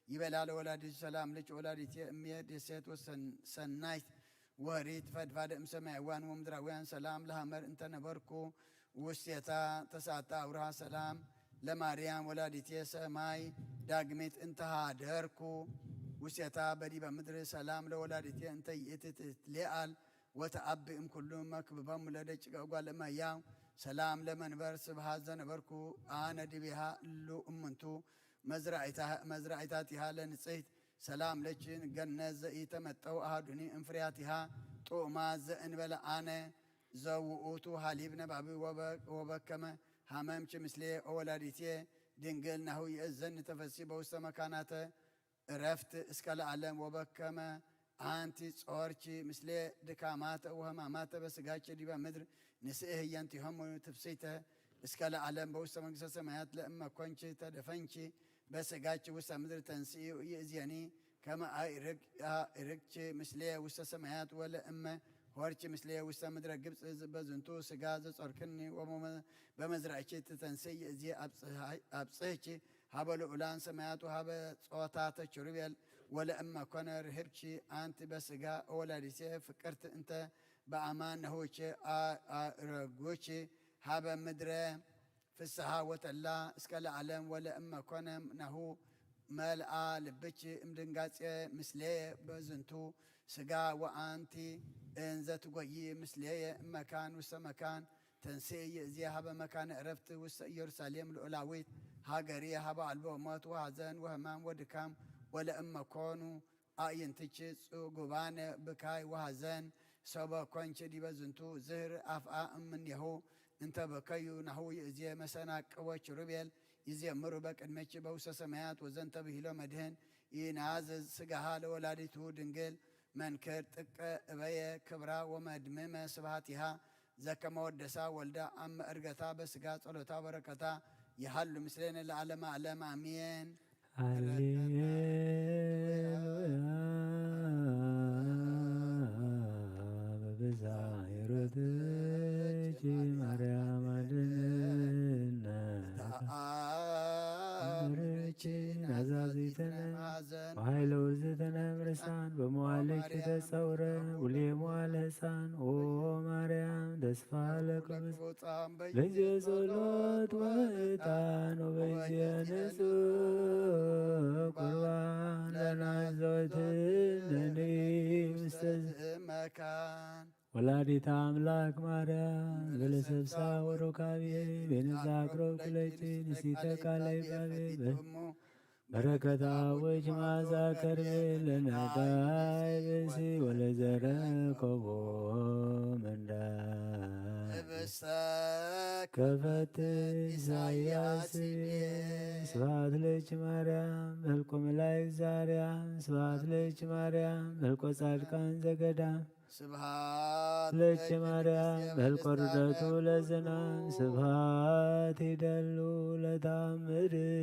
ይበላ ለወላዲቱ ሰላም ልጅ ወላዲት እምየ ደሴት ወሰናይት ወሪት ፈድፋደ እምሰማያውያን ወምድራውያን ሰላም ለሐመር እንተ ነበርኩ ውስቴታ ተሳታ አውርሃ ሰላም ለማርያም ወላዲቴ ሰማይ ዳግሜት እንተ ሃደርኩ ውስቴታ በዲበ ምድር ሰላም ለወላዲቴ እንተ ይእትትሌአል ወተአብእ እምኩሉ መክብቦሙ ለደቂቀ እጓለ እመሕያው ሰላም ለመንበር ስብሐት ዘነበርኩ አነ ዲቤሃ እሉ እሙንቱ መዝራእታቲሃ ለንጽሕት ሰላም ለችን ገነት ዘኢተመጠው አሐዱኒ እምፍሬያቲሃ ጡዑማት ዘእንበለ አነ ዘውኡቱ ሀሊብ ነባቢ ወበከመ ሐመምች ምስሌ ወላዲቴ ድንግል ናሁ ይእዘኒ ተፈሥሒ በውስተ መካናተ እረፍት እስከ ለዓለም ወበከመ አንቲ ጾርቺ ምስሌ ድካማተ ወሕማማተ በሥጋች ዲበ ምድር ንስእህ እየንቲሆሙ ትፍሥሕተ እስከ ለዓለም በውስተ መንግሥተ ሰማያት ለእመ ኮንቺ ተደፈንቺ በሥጋች ውስተ ምድር ተንሥኢ ይእዜኒ ከመ አዕርግቺ ምስሌ ውስተ ሰማያት ወለእመ ሆርቺ ምስሌ ውስተ ምድረ ግብፅ በዝንቱ ሥጋ ዘጾርክኒ በመዝራእቺ ትተንሥኢ ይእዜ አብጽሕቺ ሀበ ልዑላን ሰማያት ሀበ ጾታተ ኪሩቤል ወለእመ ኮነ ርህብቺ አንቲ በሥጋ ወላዲቴ ፍቅርት እንተ በአማን ነሆቼ አረጎቼ ሀበ ምድረ فسها وتلا اسكال عالم ولا اما كونم نهو ملأ لبتش امدنقاس مسلي بزنتو سقا وانتي انزت قوي مسلي مكان وسمكان تنسي زيها بمكان عرفت وس يرساليم الأولاويت هاجرية هبا البومات وهزان وهمام ودكام ولا اما كونوا آين تشيس وقبان بكاي وهزان سوبا كونش دي بزنتو زهر افعا من يهو انت بكيو نهو يزي مسانا قوش ربيل يزي مربك المشي بوسا سمايات وزنت به له مدهن ينعزز سقها لولادته دنقل منكر تك بيا كبرا ومدممة سبهاتها زكا مودسا ولدا أم أرقتا بسقا صلوتا بركتا يحل مسلين العالم أعلم أمين وهايل وزدنا مرسان بموالك تسورة ولي موالسان ومريم دسفالك بزي صلوت وإتان وبزي نسو قربان لنا زوتنني مستزمكان ولاديت أملاك مريم بلسبسا وركابي بنزاكرو كلتي نسيتك علي بابي بركة وجمع ذاكر لنا دايبسي ولزركو من داي كفت إساياس سبات لك مريم بلكو ملايك زاريم سبات لك مريم بلكو صادقان زقدام سبحات لك مريم بالقردة لزنان سبحات يدلو لتامرك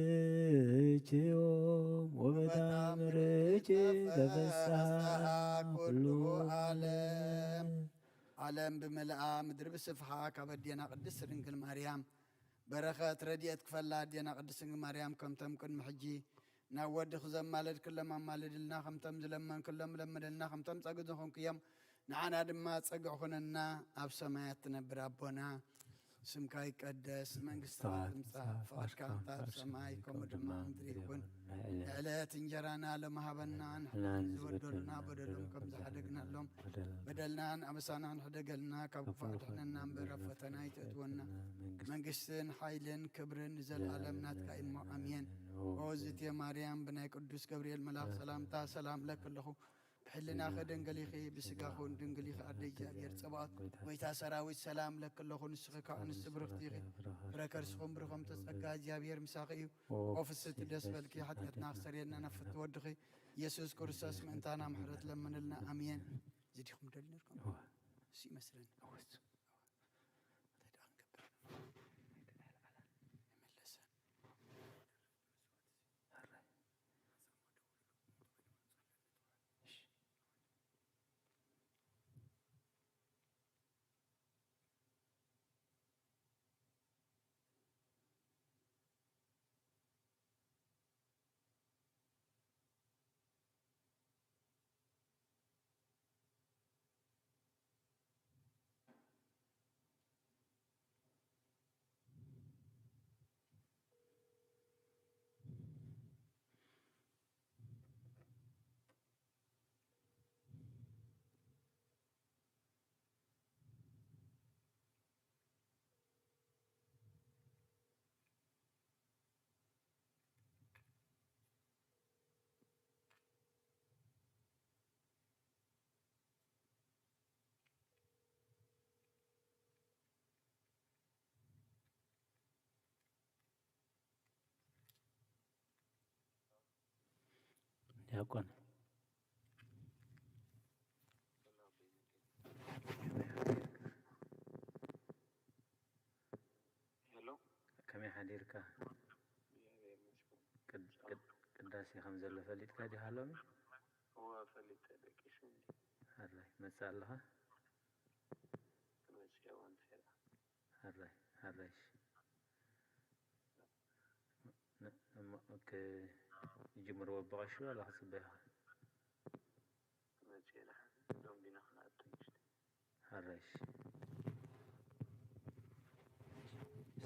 يوم وبتامرك تفسح كل عالم بملأ مدر بسفحة كبدينا قدس رنقل مريم بركة رديت كفلا دينا قدس رنقل مريم كم تمكن محجي نود خزم مالد كل ما مالد لنا خم تمزلمان كل ما لمد لنا خم تمسقدهم قيام نعنا دما تصقعوننا أب سماياتنا بربنا سمكاي قدس منقستات مصاف فاشكا طاب سمايكم دما مدريكون علات انجرانا لمهبنا نحن زودلنا بدلهم زحدقنا لهم بدلنا أمسانا حدقلنا كفاتنا برفتنا يتأتونا منقستن حيلن كبرن نزل عالمنا تكاين أمين ووزت يا مريم بناي قدس جبريل ملاك سلامتا سلام لك الله بحلنا خدن قليخي بسقاخون دن قليخ أرديجا يرتباط ويتا سراوي السلام لك اللهون السخكا عن السبرختيخي بركر سخون برخم تسقا جابير مساقي وفست دسفل كي حتى تناخسر ينا نفت ودخي يسوس كرساس من تانا محرت لمن لنا أمين زيدكم دلنركم سي مسرن يكون كم يحديرك قداسي خمسة اللي فليت كادي حالومي هو فليت هذاك شنو هراي مسالها ماشي وانت هراي اوكي يجمر وبغشوا ولا حسب بها ماشي لا دوم بينا خلاص هراي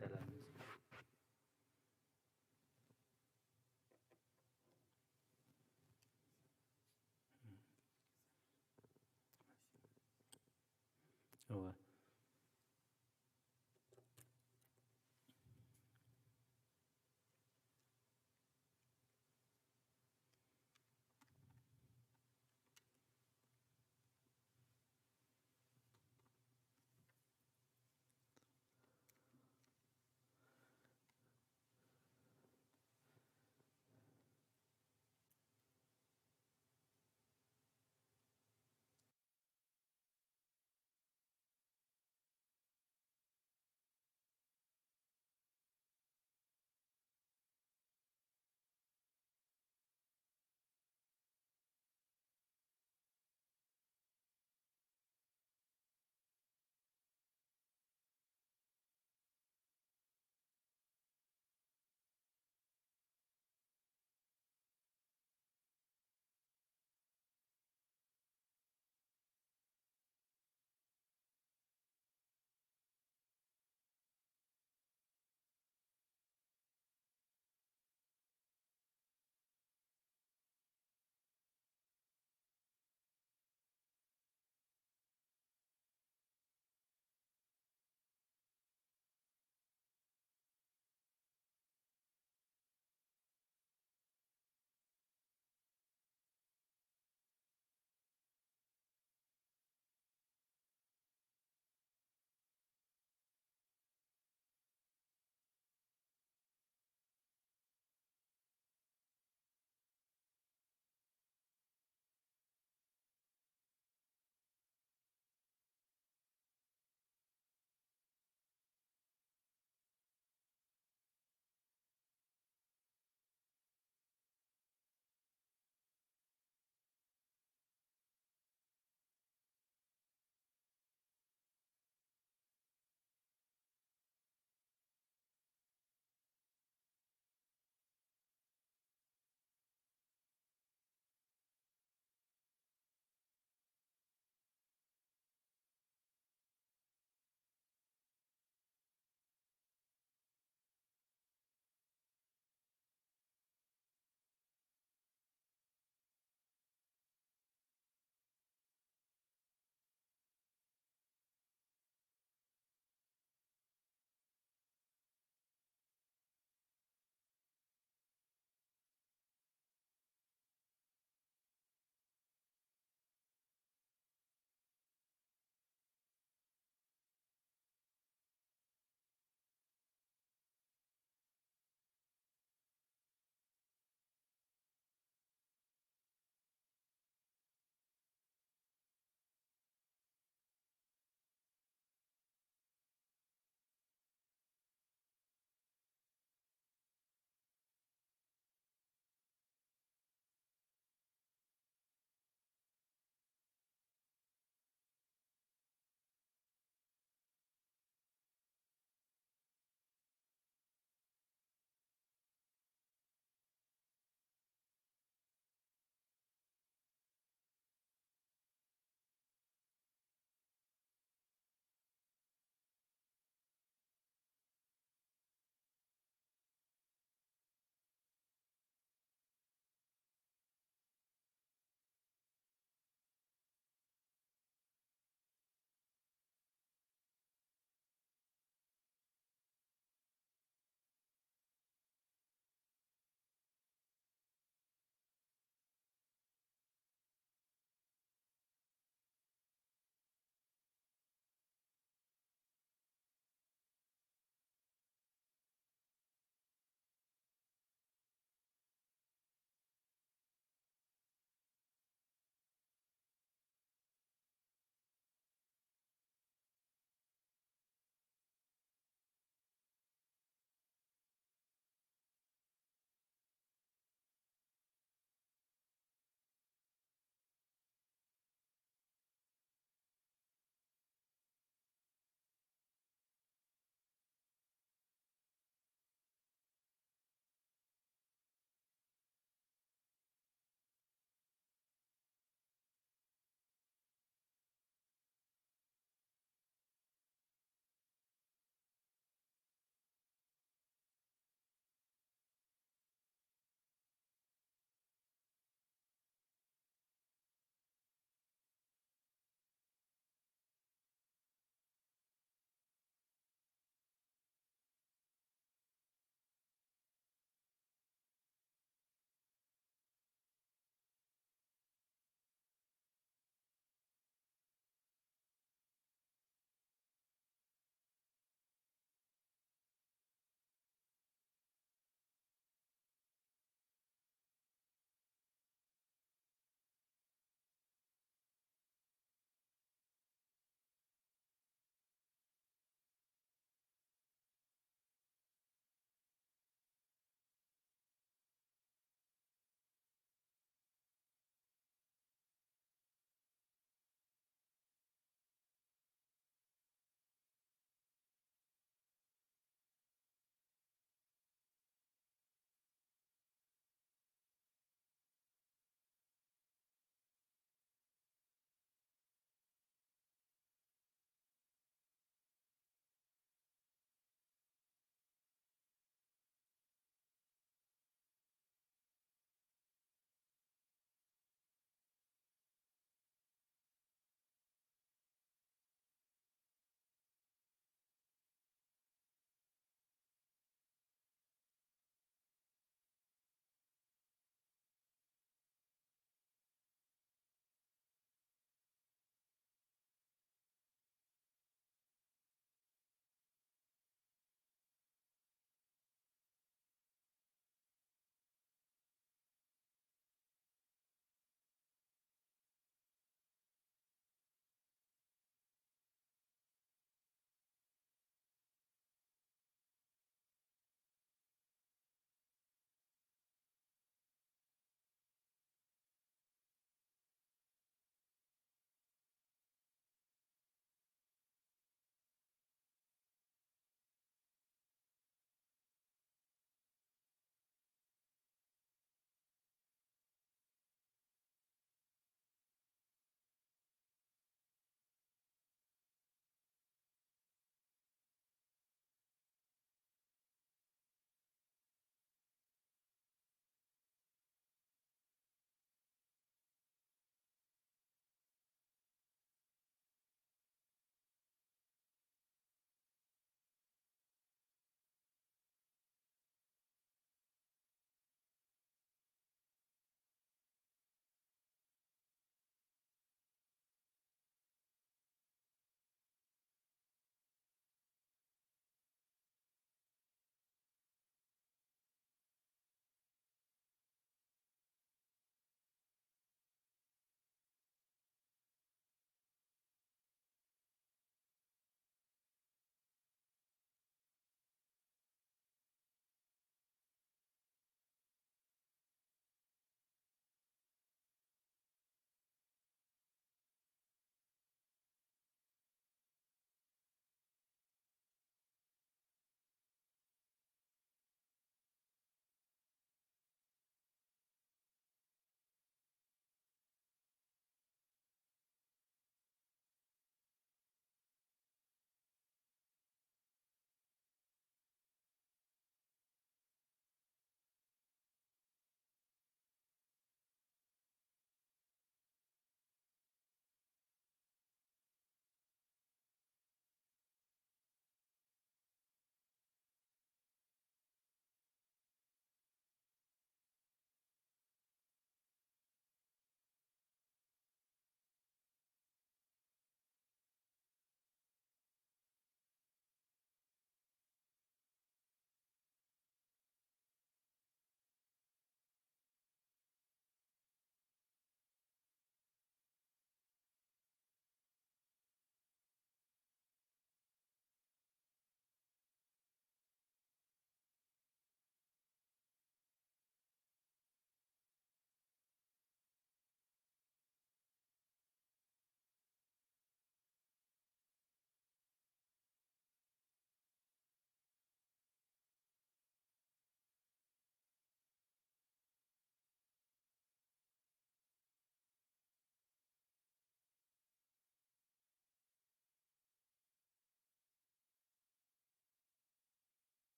سلام هو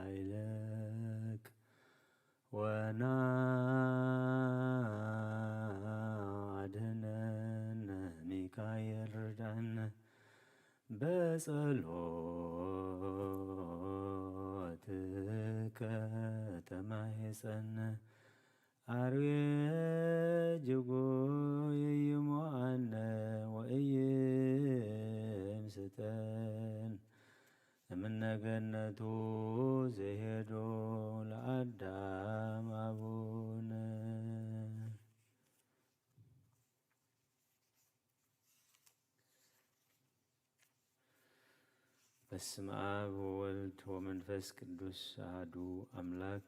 ኃይለክ ወናድህነነ ሚካኤል ርዳነ በጸሎትከ ተማሂፀነ አርዌ ጅጎይ ይሞአነ ወኢይምስጠን እምነገነቱ ዘሄዶ ለአዳም አቡነ። በስመ አብ ወወልድ ወመንፈስ ቅዱስ አሐዱ አምላክ።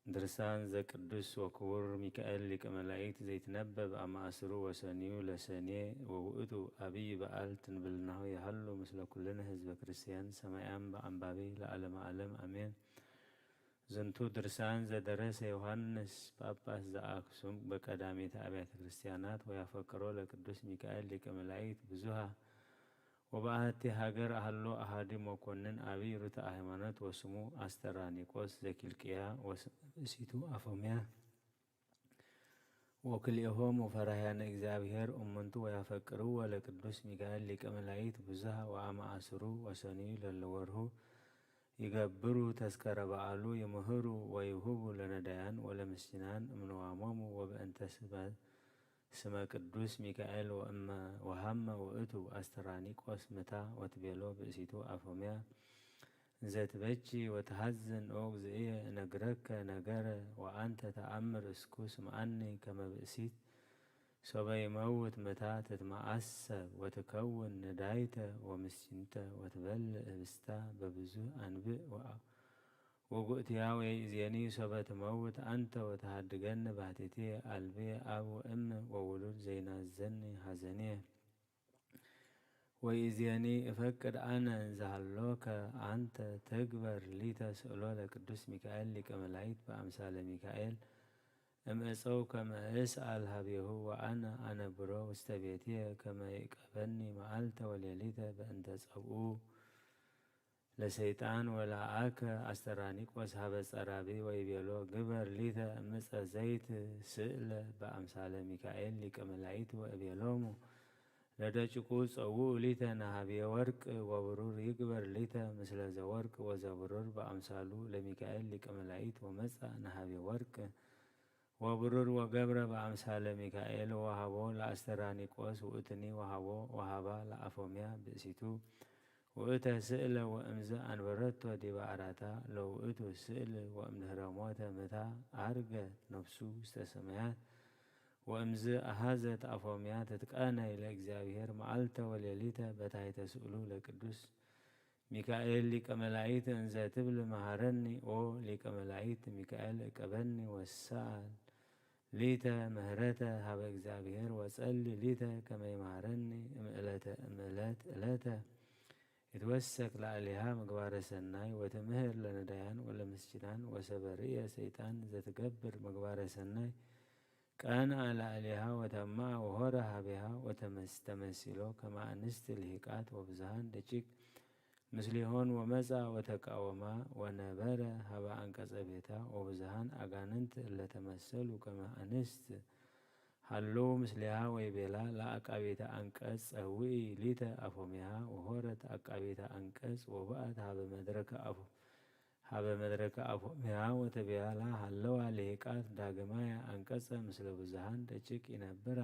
ድርሳን ዘቅዱስ ወክቡር ሚካኤል ሊቀ መላእክት ዘይትነበብ አማእስሩ ወሰኒዩ ለሰኔ ወውእቱ አብይ በዓል ትንብልናሁ ያህሉ ምስለ ኩልነ ህዝበ ክርስቲያን ሰማያም በአንባቢ ለዓለመ ዓለም አሜን። ዝንቱ ድርሳን ዘደረሰ ዮሐንስ ጳጳስ ዘአክሱም በቀዳሜተ አብያተ ክርስቲያናት ወያፈቅሮ ለቅዱስ ሚካኤል ሊቀ መላእክት ብዙሃ ወበአሐቲ ሀገር አህሎ አሐዲ መኮንን አብይ ርቱዐ ሃይማኖት ወስሙ አስተራኒቆስ ዘኪልቅያ ወስእሲቱ አፎምያ ወክልኤሆሙ ፈራህያነ እግዚአብሔር እሙንቱ ወያፈቅርዎ ለቅዱስ ሚካኤል ሊቀ መላእክት ብዙሃ ወአማእስሩ ወሰኒዩ ለለወርሁ ይገብሩ ተዝከረ በዓሉ ይምህሩ ወይሁቡ ለነዳያን ወለምስኪናን እምንዋሞሙ ወበእንተ ስመ ቅዱስ ሚካኤል ወሃመ ውእቱ አስተራኒቆስ ምታ ወትቤሎ ብእሲቱ አፎምያ ዘትበጂ ወተሐዝን ኦ እግዚእየ እነግረከ ነገረ ወአንተ ተአምር እስኩ ስምዐኒ ከመ ብእሲት ሶበ ይመውት ምታ ትትመዓሰብ ወትከውን ንዳይተ ወምስኪንተ ወትበልዕ ህብስታ በብዙሕ አንብዕ ወጉእትያ ወይእዜኒ ሶበ ትመውት አንተ ወተሃድገኒ ባሕቲትየ አልብየ አብ ወእም ወውሉድ ዘይናዘኒ ሐዘንየ ወይእዜኒ እፈቅድ አነ እንዘሃሎከ አንተ ትግበር ሊተ ስእሎ ለቅዱስ ሚካኤል ሊቀ መላእክት በአምሳለ ሚካኤል እምዕፀው ከመ እስአል ሀቤሁ ወአነ አነብሮ ውስተ ቤትየ ከመ ይዕቀበኒ መዓልተ ወሌሊተ በእንተ ጸብኡ ለሰይጣን ወለአከ አስተራኒቆስ ሀበ ጸራቢ ወይቤሎ ግበር ሊተ እምፀ ዘይት ስእለ በአምሳለ ሚካኤል ሊቀ መላእክት ወእቤሎሙ ለደጭቁ ጸውኡ ሊተ ነሃብየ ወርቅ ወብሩር ይግበር ሊተ ምስለ ዘወርቅ ወዘብሩር በአምሳሉ ለሚካኤል ሊቀ መላእክት ወመጻ ነሃብየ ወርቅ ወብሩር ወገብረ በአምሳለ ሚካኤል ወሃቦ ለአስተራኒቆስ ውእትኒ ወሃባ ለአፎምያ ብእሲቱ ውእተ ስእለ ወእምዘ አንበረቶ ዲበ አራታ ለውእቱ ስእል ወእምድኅረ ሞተ ምታ አርገ ነፍሱ ውስተ ሰማያት ወእምዝ አሐዘት አፎምያ ትትቃነይ ለእግዚአብሔር መዓልተ ወሌሊተ በታሕተ ስእሉ ለቅዱስ ሚካኤል ሊቀ መላእክት እንዘ ትብል መሃረኒ ኦ ሊቀ መላእክት ሚካኤል እቀበኒ ወሳል ሊተ ምህረተ ሀበ እግዚአብሔር ወጸሊ ሊተ ከመ ይመሃረኒ እምዕለት ዕለተ ይትወሰክ ላዕሌሃ ምግባረ ሰናይ ወትምህር ለነዳያን ወለምስኪናን ወሰበርየ ሰይጣን ዘትገብር ምግባረ ሰናይ ቀንዐ ላዕሌሃ ወተማ ወሆረ ሀቤሃ ወተመሲሎ ከመ አንስት ልሂቃት ወብዝሃን ደቂቅ ምስሊሆን ወመጻ ወተቃወማ ወነበረ ሀበ አንቀጸ ቤታ ወብዝሃን አጋንንት እለተመሰሉ ከመ አንስት ሀሎ ምስሊሃ ወይቤላ ለአቃቤተ አንቀጽ ጸውኢ ሊተ አፎምያ ወሆረት አቃቤተ አንቀጽ ወበአት ሀበ መድረከ አፎምያ ወተቤላ ሀለዋ ልሂቃት ዳግማያ አንቀጸ ምስለ ብዙሃን ደቂቅ ይነብራ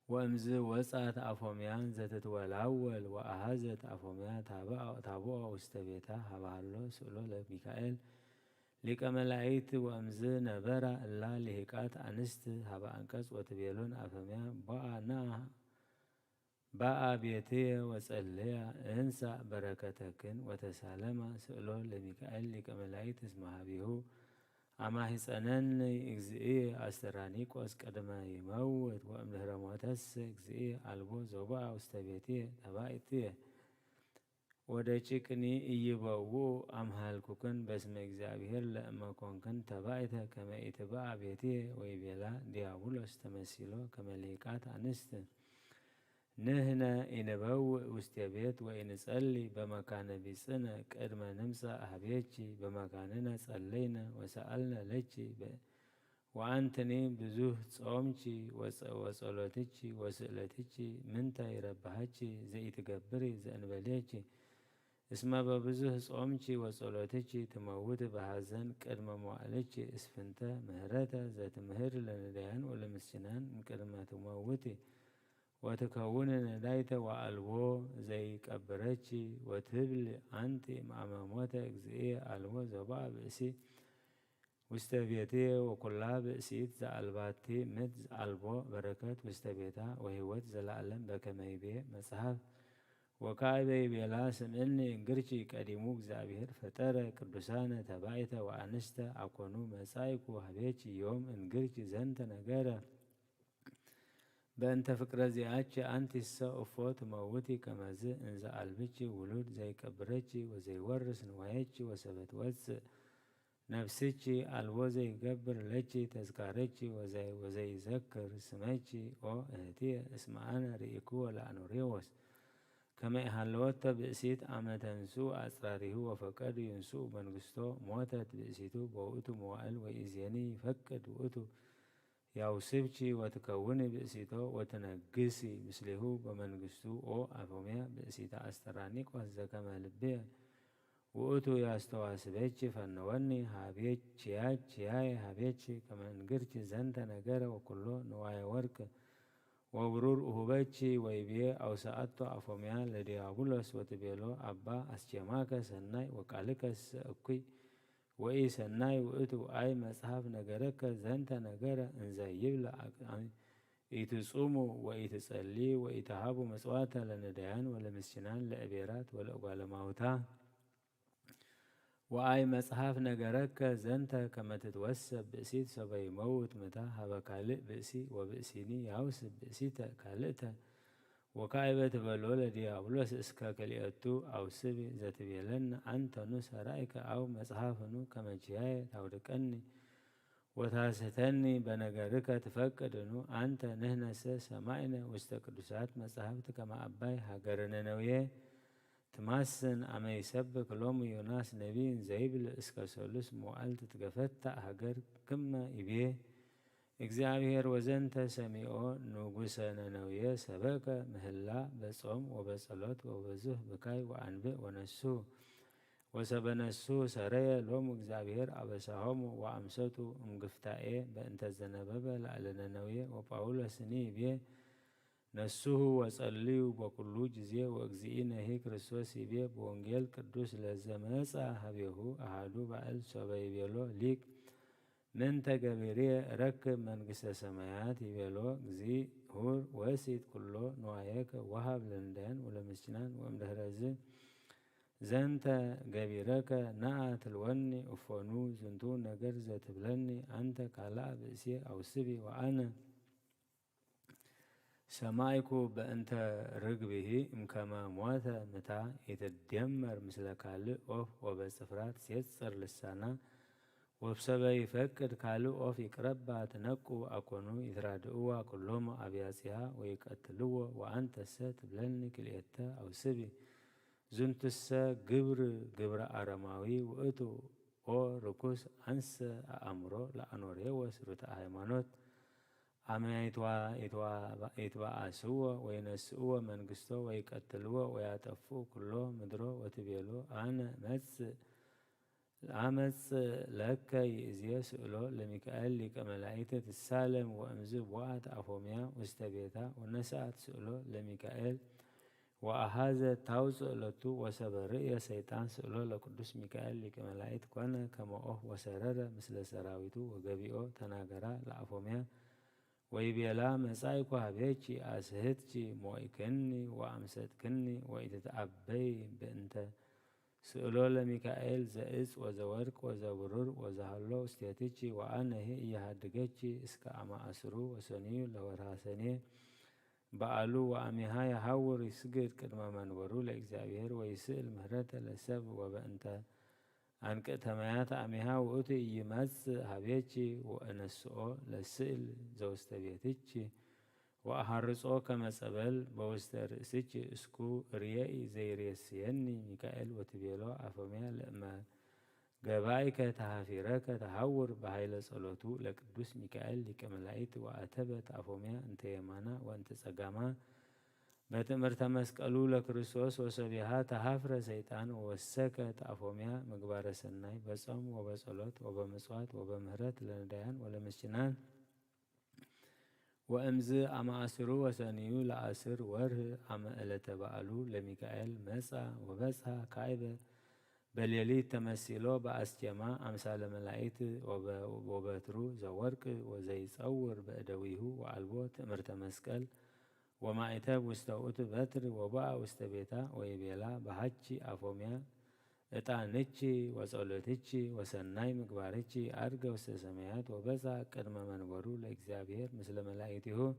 ወእምዝ ወጻት አፎምያን ዘትትወላወል ወአሐዘት አፎምያ ታብኦ ውስተ ቤታ ሀበ ሀሎ ስእሎ ለሚካኤል ሊቀ መላእክት ወእምዝ ነበራ እላ ልሂቃት አንስት ሀበ አንቀጽ ወትቤሎን አፎምያ ባአ ቤትየ ወጸለያ እንሳ በረከተክን ወተሳለማ ስእሎ ለሚካኤል ሊቀ መላእክት እስመ ሀቤሁ አማሂፀነኒ እግዚእየ አስተራኒቆስ ቀድመ ይመውት ወእምድኅረ ሞተሰ እግዚእየ አልቦ ዘቦአ ውስተ ቤትየ ተባእትየ ودجكني إيبوو أمهالكوكن باسم إግዚአብሔር لأمكونكن تبعته كما إتباع بيتي ويبيلا ديابولوس تمثيلو كمليكات أنست نهنا إنبو وستيبيت وإنصلي بمكان بيصنا قدم نمسا أحبيتي بمكاننا صلينا وسألنا لتي وأنتني بزوه صومتي وصلاتي وسألتي منتا يربحتي زي تقبري زي أنبليتي اسما ببزوه صومتي وصلاتي تموت بحزن قدم موالتي اسفنتا مهرتا ذات مهر لنديان ولا مسجنان قدم تموتي وتكوننا دايتا وألوو زي كبرتي وتبل أنتي مع موتا إجزئية ألوو زبا بأسي وستبيتي وكلها بأسيت زالباتي مت زالبو بركات وستبيتا وهيوت زلعلم بكميبي مصحف وكايبي بيلا سمعني انقرشي كريموك زابير فترى قدسانة تبايتا وأنستا أكونو مسايكو هبيتي يوم انقرشي زنتا نقارا بأنت فكرة زياتشي أنتي السقفوت موتي كما زي انزا قلبتشي ولود زي كبرتشي وزي ورس نوايتشي وسبت وز نفسيتشي الوزي يقبر لتشي تذكارتشي وزي يذكر سميتشي أو اهتي اسمعنا ريكو لأنو ريوس كما إحلوتا بأسيت أما تنسو أسراره وفكر ينسو بنغستو موتت بأسيتو بوؤتو موائل وإزياني فكد وؤتو يوسفشي وتكوني بأسيتو وتنقسي مثله بمنغستو أو أفوميا بأسيتا أسترانيك وهزا مالبيا وأتو ياستواسبيتشي فنوني هابيتشي هابيتشي كما نقرتشي زنتا نقرا وكله نوايا ورك وورور أهوبيتشي ويبيه أو سأتو أفوميا لديابولوس وتبيلو أبا أسجماكا سناي وكالكس أكوي وإي سناي وأتو أي مصحف نقركا زنتا نقرا انزايبلا إيتصومو وإيتصلي وإيتهابو مسواتا لنديان ولا مسجنان لأبيرات ولا أقوال موتا وآي مصحف نقركا زنتا كما تتوسب بأسيت سبا يموت متى هبا كالئ بأسي وبأسيني يوسب بأسيتا كالئتا وكايبة بلولة ديابولوس اسكا كاليأتو أو سبي ذات بيلن أنت نس رأيك أو مصحفنو كما جاي توركني وتاستني بنقركا تفكدنو أنت نهنا سمعنا واستقدسات مصحفتك مع أباي هاقرنا نويه تماسن أما يسبك لوم يوناس نبي زيبل اسكاسولوس موالت تقفتا هاقر كما إبيه إግዚአብሔር وزنت سميعو نوغوسنا نويه سبك مهلا بصوم وبصلوت وبزه بكاي وأنبئ ونسو وسبنسو سريا لوم إግዚአብሔር أبساهم وأمسطو مقفتائي بأنت الزنبب لعلنا نويه وباولوس نيبيه نسوه وصليو بكلو جزيه وأجزئنا هي كريستوس يبيه بونجيل قدوس لزماسا هبيهو أحدو بعل سبا يبيلو ليك من تقبيريه ركب منقس السمايات يبيلو جزي هور واسيد كله نواياك وهب لندان ولا مسجنان وامدهرازي زنتا قبيرك نعت الوني أفونو زنتو نقرزة تبلني أنت كالا بأسي أو سبي وأنا سمايكو بأنت رقبه إمكما موتا متى يتدمر مثل كالو أوف وبالسفرات سيتصر للسنة وبسبب يفكر كالو أوف يقربها تنقو أكونو يترادقوا كلهم أبياسها ويقتلوا وأنت ستبلني كليتا أو سبي زنتسا قبر أرماوي وأتو أو ركوس أنس أمرو لأنوريو وسرطة هيمانوت أما يتوا أسوا وينسوا منقستو ويقتلوا ويعتفوا كله مدرو وتبيلو أنا أمس لك يزيا سؤلو لميكائيل لك ملائكة السالم وأمزب وعد أفوميا واستبيتا ونسأت سؤلو لميكائيل وأهذا تاوز لتو وسبرية سيطان سؤلو لقدس ميكائيل لك ملائكة كوانا كما وسرر مثل سراويتو وقبيئو تناقرا لأفوميا ويبيلا مسايكو هبيتشي أسهتشي موئكني وأمسدكني وإتتعبي بأنت سؤلو لميكائيل زائز وزورك وزورور وزهلو استياتيتشي وأنا هي يهدقتشي اسكا أما أسرو وسنيو لورهاسني بقالو وأميها يهور يسجد قدم منبرو لإግዚአብሔር ويسأل ምህረተ ለሰብ وبأنت أنك تميات أميها وأتي يمز هبيتي وأنسؤ لسئل زوست بيتيتي وأحرصو كما سبل بوست رئسيتي اسكو ريائي زي ريسيني ميكائيل وتبيلو أفميا لما جبايك تهافيرك تهور بهايل صلوتو لقدوس ميكائيل لكملايت وأتبت أفميا أنت يمانا وأنت سقاما بتمرت مسكالو لكريستوس وسبيها تهافر سيطان ووسكت أفوميا مقبار سناي بصم وبصلوت وبمصوات وبمهرت لنديان ولمسجنان وأمز أما أسرو وسنيو لأسر وره أما ألتبعلو لميكائيل مسا وبسها كايبة بليلي تمثيلو بأسجما أمثال ملايت وبترو زورك وزي صور بأدويه وعلبو تمرت مسكال وما إتاب وستوت بتر وباء وستبيتا ويبيلا بحجي أفوميا إطانتشي وصولتشي وسناي مقبارتشي أرقى وستسميات وبزا قدم منبرو لإግዚአብሔር مثل ملائته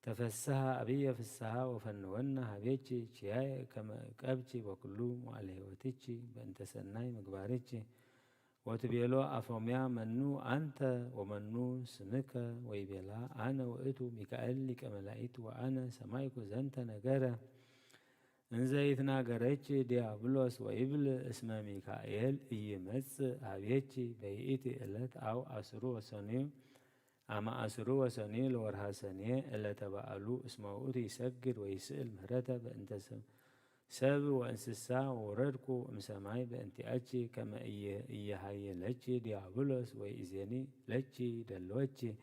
تفسها أبي فسها وفنونا هبيتشي شياي كما قبتشي وكلو معلهوتشي بأنت سناي مقبارتشي وتبيلو أفوميا منو أنت ومنو سمك ويبيلا أنا وإتو ميكائيل لك ملائت وأنا سمايكو زنت نجرة انزيتنا جريتشي ديابلوس وإبل اسم ميكائيل إيمس هبيتشي بيئتي إلت أو أسرو وسنيو أما أسرو وسنيو لورها سنية إلا تبعلو اسمه أوتي يسجر ويسأل مهرته بأنت سب وانسسا وردكو مسامعي بأنتي أتشي كما هاي لتشي ديابلوس وإزيني لتشي دلوتشي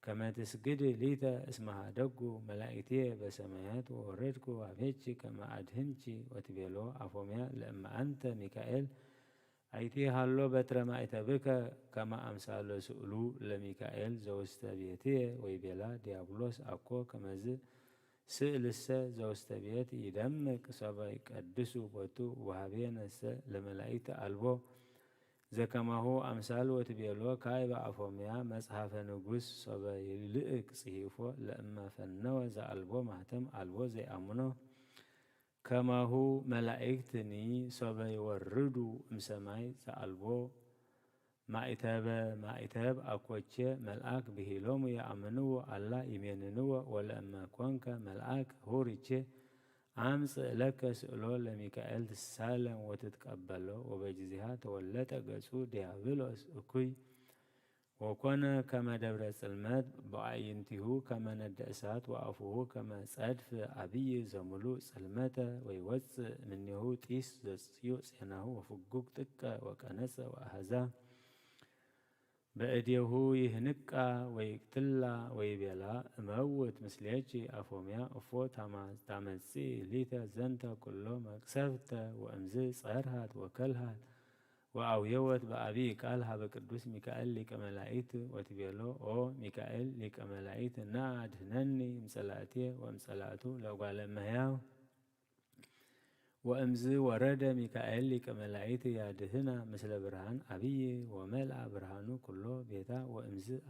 كما تسجدي ليتا اسمها دقو ملائكتي بسمايات وردكو عبيتشي كما أدهنشي وتبيلو أفوميا لأما أنت ميكائيل أيتي هالو بترما إتبك كما أمثال سؤلو لميكائيل زوستبيتي ويبيلا ديابلوس أكو كما سئل السا زوستبيت يدمك صبا يقدسو بوتو وهابين السا لملائكة ألبو زكما هو أمثال وتبيلو كايبا أفوميا مصحف نقوس صبا يلئك صحيفو لأما فنو زا ألبو مهتم ألبو زي أمنو كما هو ملائكتني صبا يوردو مسماي زا ألبو ما إتاب أكوتشي ملأك بهلوم يأمنو الله يميننو ولما كونك ملأك هوريتشي عامس لك سؤلو لميكائيل تسالم وتتقبلو وبجزيها تولت قصو ديابلوس أكوي وكون كما دبر سلمات بعينته كما ندأسات وأفوه كما صدف أبي زملو سلمته ويوز منه تيس زيو سينه وفقوك تكا وكنسة وأهزا بأديه يهنكا ويقتلا ويبيلا موت مسليتي أفوميا أفو تامسي ليتا زنتا كله مكسفتا وأمزي صيرهات وكلهات وأويوت بأبي قالها بقدوس ميكائيل لك ملائت وتبيلو أو ميكائيل لك ملائت ناد هنني مسلاتي ومسلاتو لو قال مهياو وأمزي ورد ميكائيل لك ملائت يادهنا مثل برهان أبي وملأ برهانو كله بيتا وأمزي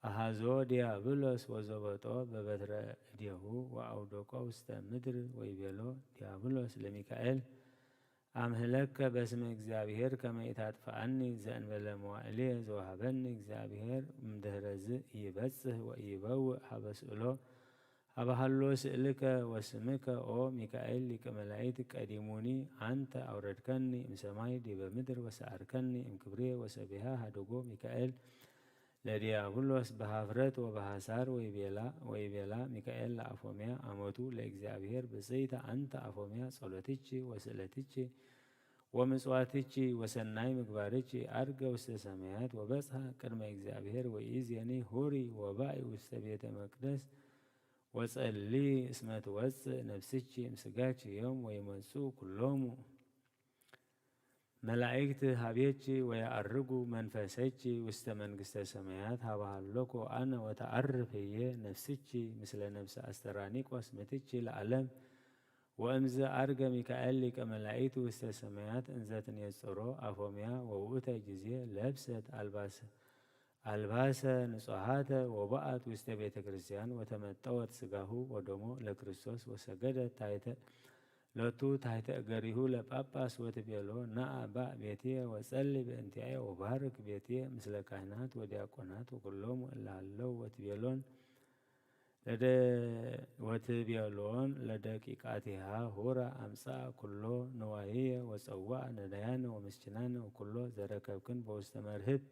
أهازو ديابلوس وزبطو ببتر ديهو وأودوكو استمدر ويبيلو ديابلوس لميكائيل أمهلك باسم እግዚአብሔር كما يتعطفعني زأن بلا موائلي زوهبني እግዚአብሔር مدهرز يبصه ويبوء حبسؤلو أبهلو سئلك واسمك أو ميكائيل لك ملائكة قديموني أنت أوردكني مسماي دي بمدر وسأركني كبرية وسبيها هدوغو ميكائيل لديابلوس بهافرت وبهاسار ويبيلا ميكائيل لأفوميا أموتو لإግዚአብሔር بسيطة أنت أفوميا صلوتيتشي وسئلتيتشي ومصواتيتشي وسناي مقباريتشي أرقى وستسميات وبسها كرم እግዚአብሔር وإيزيني هوري وبائي وستبيت مقدس وصلي اسمت وص نفسيتشي مسقاتشي يوم ويمنسو كلهم ملائكة هابيتشي ويأرقو منفسيتشي وست منقست سميات هابهالوكو أنا وتعرف هي نفسيتشي مثل نفس أسترانيك واسمتيتشي لعلم وأمزا أرقى ميكائيل لك ملائكة وست سميات انزاتن يسرو أفوميا ووؤتا جزية لبست ألباس አልባሰ ንጹሃተ ወበአት ውስተ ቤተ ክርስቲያን ወተመጠወት ስጋሁ ወደሞ ለክርስቶስ ወሰገደት ታሕተ ሎቱ ታሕተ እገሪሁ ለጳጳስ ወትቤሎ ናአ ባእ ቤትየ ወጸሊ በእንቲአየ ወባርክ ቤትየ ምስለ ካህናት ወዲያቆናት ወኩሎሙ እለ ሃለው ወትቤሎን ለደቂቃቲሃ ሁራ አምጽአ ኩሎ ንዋይየ ወጸዋዕ ነዳያነ ወመስኪናነ ወኩሎ ዘረከብክን በውስተ መርህብ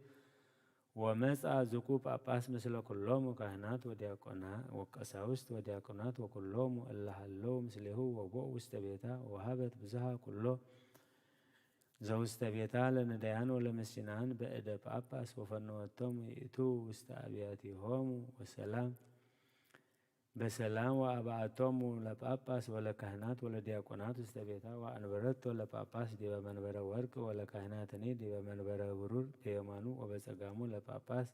ወመጻ ዝኩ ጳጳስ ምስለ ኩሎሙ ካህናት ወቀሳውስት ወዲያቆናት ወኩሎሙ እለ ሃለው ምስሌሁ ወቦኡ ውስተ ቤታ ወሃበት ብዙሃ ኩሎ ዘውስተ ቤታ ለነዳያን ወለመስኪናን በእደ ጳጳስ ወፈነወቶሙ ይእቱ ውስተ አብያቲሆሙ በሰላም ወአብአቶሙ ለጳጳስ ወለካህናት ወለዲያቆናት ውስተ ቤታ ወአንበረቶ ለጳጳስ ዲበ መንበረ ወርቅ ወለካህናትኒ ዲበ መንበረ ብሩር በየማኑ ወበጸጋሙ ለጳጳስ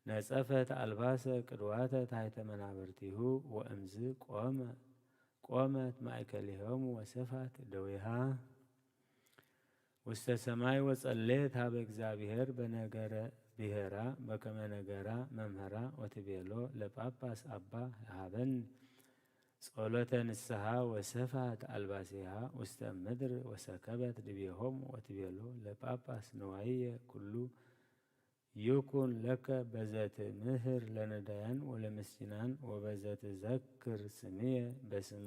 ነጸፈት አልባሰ ቅድዋተ ታሕተ መናብርቲሁ ወእምዝ ቆመት ማእከሊሆሙ ወሰፋት ደዊሃ ውስተ ሰማይ ወጸሌት ሀበ እግዚአብሔር በነገረ ብሔራ በከመ ነገራ መምህራ ወትቤሎ ለጳጳስ አባ ሀበን ጸሎተ ንስሐ ወሰፋት አልባሲሃ ውስተ ምድር ወሰከበት ድቤሆሙ ወትቤሎ ለጳጳስ ንዋይየ ኩሉ ይኩን ለከ በዘትምህር ለነዳያን ወለመስኪናን ወበዘትዘክር ስምየ በስመ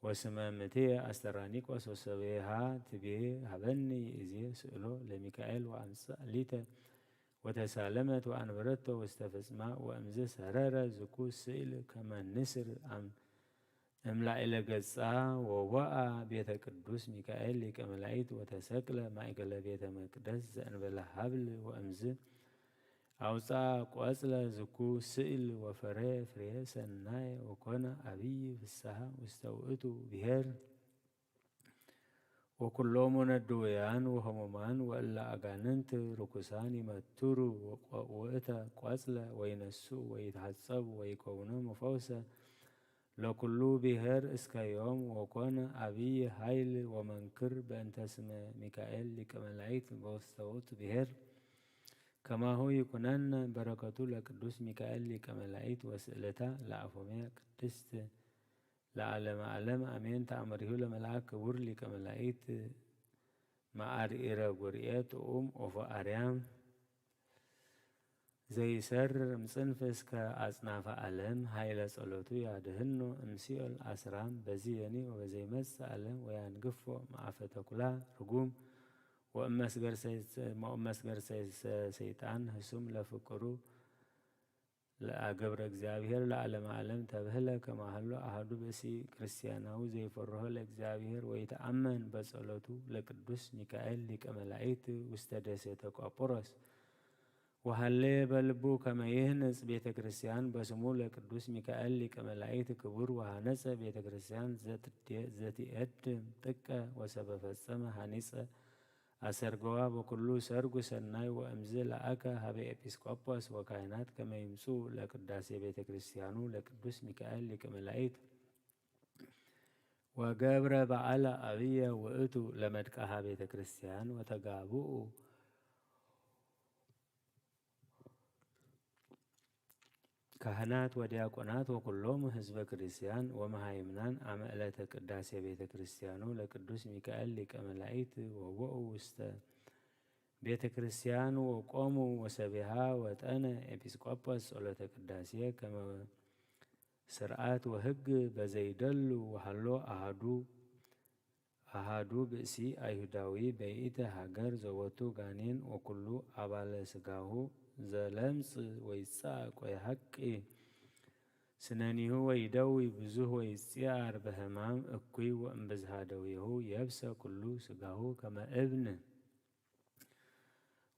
ወስመ ምትየ አስተራኒቆስ ወሰቤሃ ትቤ ሀበኒ ይእዜ ስእሎ ለሚካኤል ወአምጽእ ሊተ ወተሳለመት ወአንበረቶ ውስተ ፍጽማ ወእምዝ ሰረረ ዝኩ ስእል ከመ ንስር እምላዕለ ገጻ ወወአ ቤተ ቅዱስ ሚካኤል ሊቀ መላእክት ወተሰቅለ ማእከለ ቤተ መቅደስ ዘእንበለ ሀብል ወእምዝ አውፃ ቆጽለ ዝኩ ስእል ወፈሬ ፍሬ ሰናይ ወኮነ አብይ ፍስሐ ውስተ ውእቱ ብሔር ወኩሎሙ ነድውያን ወህሙማን ወእለ አጋንንት ርኩሳን ይመትሩ ውእተ ቆጽለ ወይነሱ ወይትሐጸቡ ወይከውኖሙ ፈውሰ ለኩሉ ብሔር እስከ ዮም ወኮነ አብይ ኃይል ወመንክር በእንተ ስመ ሚካኤል ሊቀ መላእክት በውስተ ውእቱ ብሔር ከማሁ ይኩነነ በረከቱ ለቅዱስ ሚካኤል ሊቀ መላእክት ወስእለታ ለአፎምያ ቅድስት ለዓለመ ዓለም አሜን። ተአምሪሁ ለመልአክ ክቡር ሊቀ መላእክት ማዕርኢረ ጉርኤ ጥዑም ኦፈ አርያም ዘይሰርር እምጽንፍ እስከ አጽናፈ ዓለም ኃይለ ጸሎቱ ያድህኖ እምሲኦል አስራም በዚየኒ ወበዘይመጽእ ዓለም ወያንግፎ መዓፈ ተኩላ ርጉም ወእመስገር ሰይጣን ህሱም ለፍቅሩ ለገብረ እግዚአብሔር ለዓለመ ዓለም ተብህለ ከማህሎ አሐዱ ብእሲ ክርስቲያናዊ ዘይፈርሆ ለእግዚአብሔር ወይተአመን በጸሎቱ ለቅዱስ ሚካኤል ሊቀ መላእክት ውስተ ደሴተ ቆጵሮስ ወሃሌ በልቡ ከመ ይህንጽ ቤተ ክርስቲያን በስሙ ለቅዱስ ሚካኤል ሊቀ መላእክት ክቡር ወሃነጸ ቤተ ክርስቲያን ዘትኤድም ጥቀ ወሰበ ፈጸመ ሃኒጸ አሰርገዋ በኩሉ ሰርጉ ሰናይ ወእምዝ ለአከ ሀበ ኤጲስቆጶስ ወካህናት ከመ ይምጽኡ ለቅዳሴ ቤተ ክርስቲያኑ ለቅዱስ ሚካኤል ሊቀ መላእክት ወገብረ በዓለ አብየ ውእቱ ለመድቃሃ ቤተ ክርስቲያን ወተጋብኡ ካህናት ወዲያቆናት ወኩሎሙ ህዝበ ክርስቲያን ወመሃይምናን አመ ዕለተ ቅዳሴ ቤተ ክርስቲያኑ ለቅዱስ ሚካኤል ሊቀ መላእክት ወወኡ ውስተ ቤተ ክርስቲያኑ ወቆሙ ወሰቢሃ ወጠነ ኤጲስቆጶስ ጸሎተ ቅዳሴ ከመ ስርዓት ወህግ በዘይደሉ ወሃሎ አሃዱ ብእሲ አይሁዳዊ በይእተ ሀገር ዘወቱ ጋኔን ወኩሉ አባለ ስጋሁ ዘለምጽ ወይጻቅ ወይሐቂ ስነኒሁ ወይደዊ ብዙህ ወይጽያር በህማም እኩይ ወእምብዝሃ ደዊሁ የብሰ ኩሉ ስጋሁ ከመ እብን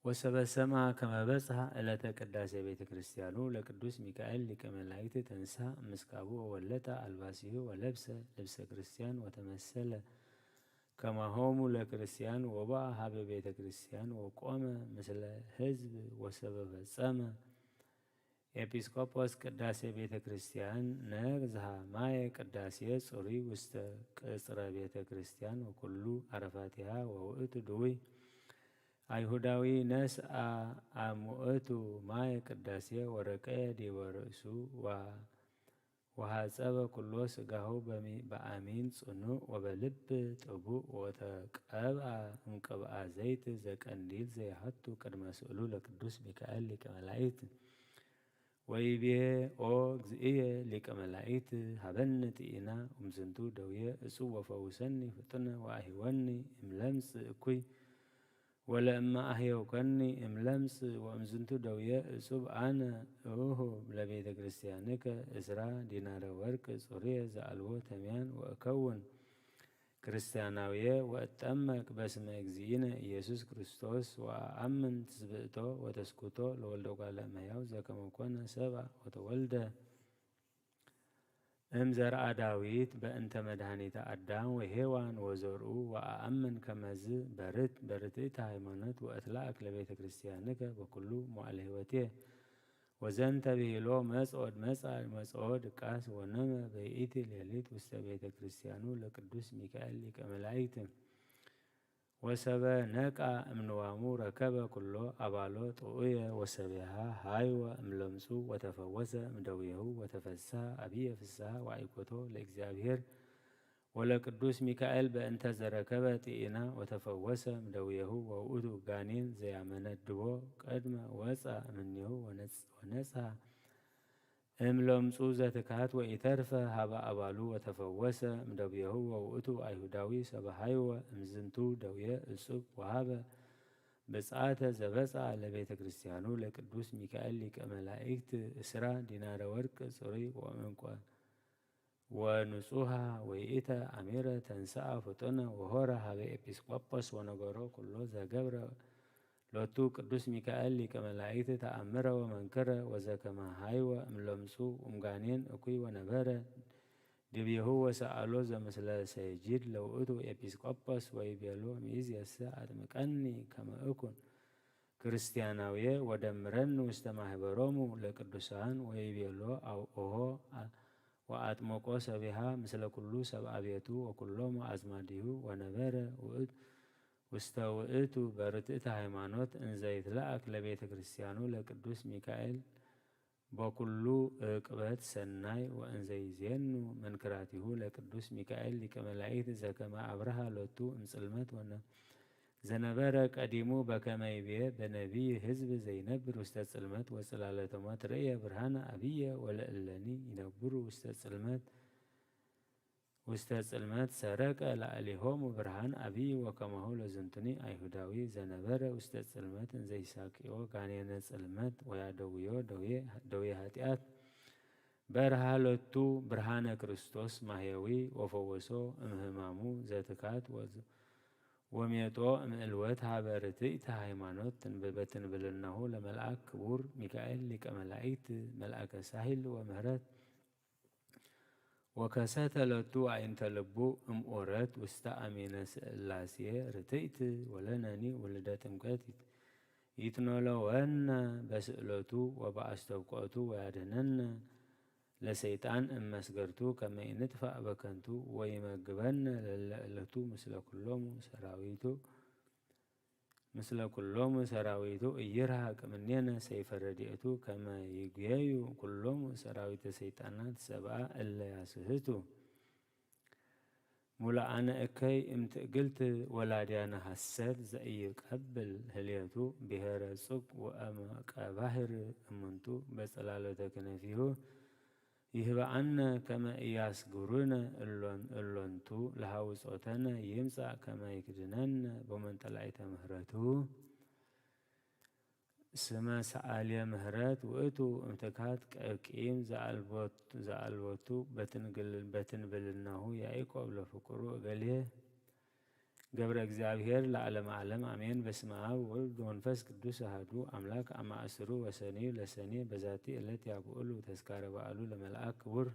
ወሰበሰማ ከመ በጽሐ ዕለተ ቅዳሴ ቤተ ክርስቲያኑ ለቅዱስ ሚካኤል ሊቀ መላእክት ተንሳ ምስካቡ ወወለጠ አልባሲሁ ወለብሰ ልብሰ ክርስቲያን ወተመሰለ ከማሆሙ ለክርስቲያን ወባአ ሀበ ቤተ ክርስቲያን ወቆመ ምስለ ህዝብ ወሰበ ፈጸመ ኤጲስቆጶስ ቅዳሴ ቤተ ክርስቲያን ነግዝሃ ማየ ቅዳሴ ጽሩይ ውስተ ቅጽረ ቤተ ክርስቲያን ወኩሉ አረፋቲሃ ወውእቱ ድውይ አይሁዳዊ ነስአ አሙእቱ ማይ ቅዳሴ ወረቀየ ዲበ ርእሱ ወሃጸበ ኩሎ ስጋሁ በአሚን ጽኑዕ ወበልብ ጥቡእ ወተቀብአ እምቅብአ ዘይት ዘቀንዲል ዘይሃቱ ቅድመ ስእሉ ለቅዱስ ሚካኤል ሊቀ መላእክት ወይቤ ኦ እግዚእየ ሊቀ መላእክት ሀበነ ጢኢና እምዝንቱ ደውየ እጹብ ወፈውሰኒ ፍጥነ ወአሂወኒ እምለምጽ እኩይ ወለእማ አህየውከኒ እምለምጽ ወእምዝንቱ ደውየ እጹብ አነ እሁብ ለቤተ ክርስቲያንከ እስራ ዲናረ ወርቅ ጹርየ ዘአልቦ ተምያን ወእከውን ክርስቲያናውየ ወእጠመቅ በስመ እግዚእነ ኢየሱስ ክርስቶስ ወአምን ትስብእቶ ወተስኩቶ ለወልደ እጓለ እመሕያው ዘከመ ኮነ ሰብአ ወተወልደ እምዘርአ ዳዊት በእንተ መድኃኒተ አዳም ወሔዋን ወዘርኡ ወአአምን ከመዝ በርትዕተ ሃይማኖት ወእትላእክ ለቤተ ክርስቲያንከ በኩሉ መዋዕለ ሕይወትየ ወዘንተ ብሂሎ መጽኦድ መጽኦድ ቃስ ወነመ በይእቲ ሌሊት ውስተ ቤተ ክርስቲያኑ ለቅዱስ ሚካኤል ሊቀ መላእክት ወሰበ ነቃ እምንዋሙ ረከበ ኩሎ አባሎ ጥዑየ ወሰቢሃ ሃይወ እምለምጹ ወተፈወሰ እምደዌሁ ወተፈስሐ አብየ ፍስሐ ወአይኮቶ ለእግዚአብሔር ወለቅዱስ ሚካኤል በእንተ ዘረከበ ጢኢና ወተፈወሰ እምደዌሁ ወውእቱ ጋኔን ዘያመነድቦ ቀድመ ወፃ እምኔሁ ወነጽሐ እምለምጹ ዘትካት ወኢተርፈ ሀበ አባሉ ወተፈወሰ እምደዌሁ ወውእቱ አይሁዳዊ ሰብሃይወ እምዝንቱ ደዌ እጹብ ወሀበ ብጽዓተ ዘበጽአ ለቤተ ክርስቲያኑ ለቅዱስ ሚካኤል ሊቀ መላእክት እስራ ዲናረ ወርቅ ጽሩይ ወዕንቈ ወንጹሃ ወይእተ አሜረ ተንሥአ ፍጡነ ወሆረ ሀበ ኤጲስቆጶስ ወነገሮ ኩሎ ዘገብረ ሎቱ ቅዱስ ሚካኤል ሊቀ መላእክት ተአምረ ወመንክረ ወዘከመ ሃይወ እምለምጹ እምጋኔን እኩይ ወነበረ ድቤሁ ወሰአሎ ዘምስለ ሰይጂድ ለውእቱ ኤጲስቆጶስ ወይቤሎ ሚእዜሰ አጥምቀኒ ከመ እኩን ክርስቲያናውየ ወደምረኒ ውስተ ማህበሮሙ ለቅዱሳን ወይቤሎ ኦሆ ወአጥመቆ ሰቢሃ ምስለ ኩሉ ሰብአ ቤቱ ወኩሎሙ አዝማዲሁ ወነበረ ውስተ ውእቱ በርትዕተ ሃይማኖት እንዘ ይትለአክ ለቤተ ክርስቲያኑ ለቅዱስ ሚካኤል በኩሉ ዕቅበት ሰናይ ወእንዘ ይዜኑ መንክራቲሁ ለቅዱስ ሚካኤል ሊቀ መላእክት ዘከመ አብርሃ ሎቱ እምጽልመት ዘነበረ ቀዲሙ በከመ ይቤ በነቢይ ሕዝብ ዘይነብር ውስተ ጽልመት ወጽላለተ ሞት ርእየ ብርሃነ አብየ ወለእለኒ ይነብሩ ውስተ ጽልመት ሰረቀ ላዕሌሆሙ ብርሃን አብይ ወከማሁ ለዝንቱኒ አይሁዳዊ ዘነበረ ውስተ ጽልመት እንዘ ይሳቅዮ ጋኔነ ጽልመት ወያደውዮ ደዌ ኃጢአት በርሃ ሎቱ ብርሃነ ክርስቶስ ማህየዊ ወፈወሶ እምህማሙ ዘትካት ወሜጦ እምዕልወት ሀበ ርትዕተ ሃይማኖት በትንብልናሁ ለመልአክ ክቡር ሚካኤል ሊቀ መላእክት መልአከ ሳሂል ወምህረት ወከሰተ ሎቱ አዕይንተ ልቡ እምኦረት ውስተ አሜነ ስላሴ ርትዕት ወለነኒ ውልደ ጥምቀት ይትኖለወነ በስእለቱ ወበአስተብቆቱ ወያድኅነነ ለሰይጣን እመስገርቱ ከመ ይንጥፋእ በከንቱ ወይመግበነ ለለዕለቱ ምስለ ኩሎሙ ሰራዊቱ ኢይርሐቅ እምኔነ ሰይፈ ረድኤቱ ከመ ይጉየዩ ኩሎሙ ሰራዊተ ሰይጣናት ሰብአ እለ ያስሕቱ ሙላአነ እከይ እምትእግልት ወላድያነ ሐሰት ዘኢይቀብል ህልየቱ ብሔረ ጹቅ ወአመቀ ባሕር እሙንቱ በጸላለተ ክነፊሁ ይህበአነ ከመ ኢያስግሩነ እሎንቱ ለሃውጾተነ ይምጻእ ከመ ይክድነነ በመንጠላዕተ ምህረቱ ስመ ሰአልየ ምህረት ውእቱ እምትካት ቀቂም ዘአልቦቱ በትንብልናሁ ያዕቆብ ለፍቁሩ እገሌ ገብረ እግዚአብሔር ለዓለመ ዓለም አሜን። በስመ አብ ወወልድ ወመንፈስ ቅዱስ አሐዱ አምላክ አማእስሩ ወሰኔ ለሰኔ በዛቲ ዕለት ያብዕሉ ተስካረ በዓሉ ለመልአክ ክቡር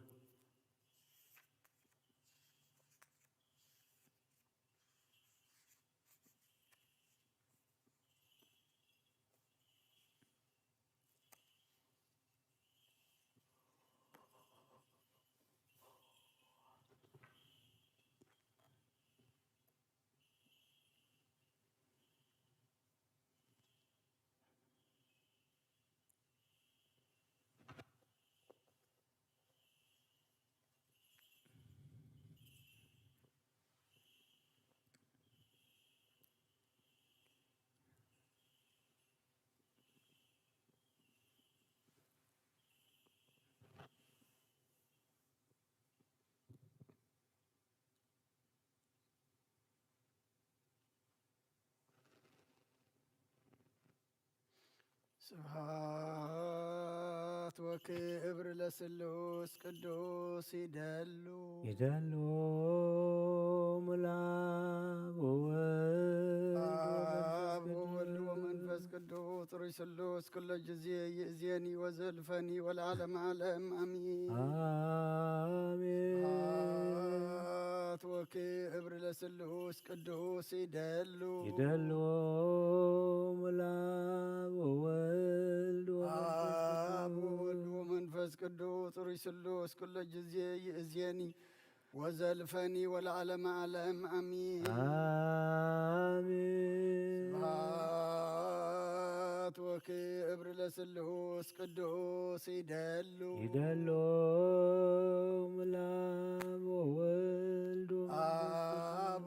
ስብሐት ወክብር ለስሉስ ቅዱስ ይደሉ ምልአብ ወወልድ ወመንፈስ ቅዱስ ሩይ ስሉስ ኩሎ ጊዜ ይእዜኒ ወዘልፈኒ ወለዓለመ ዓለም አሚን። ስብሐት ወክብር ለስሉስ ቅዱስ ይደሉ ምልአብ ወወልድ ወመንፈስ ቅዱስ ሩይ ስሉስ ኩሎ ጊዜ ይእዜኒ ወዘልፈኒ ወለዓለመ ዓለም አሚን። ስብሐት ወክብር ለስሉስ ቅዱስ ይደሉ ምልአብ ወወልድ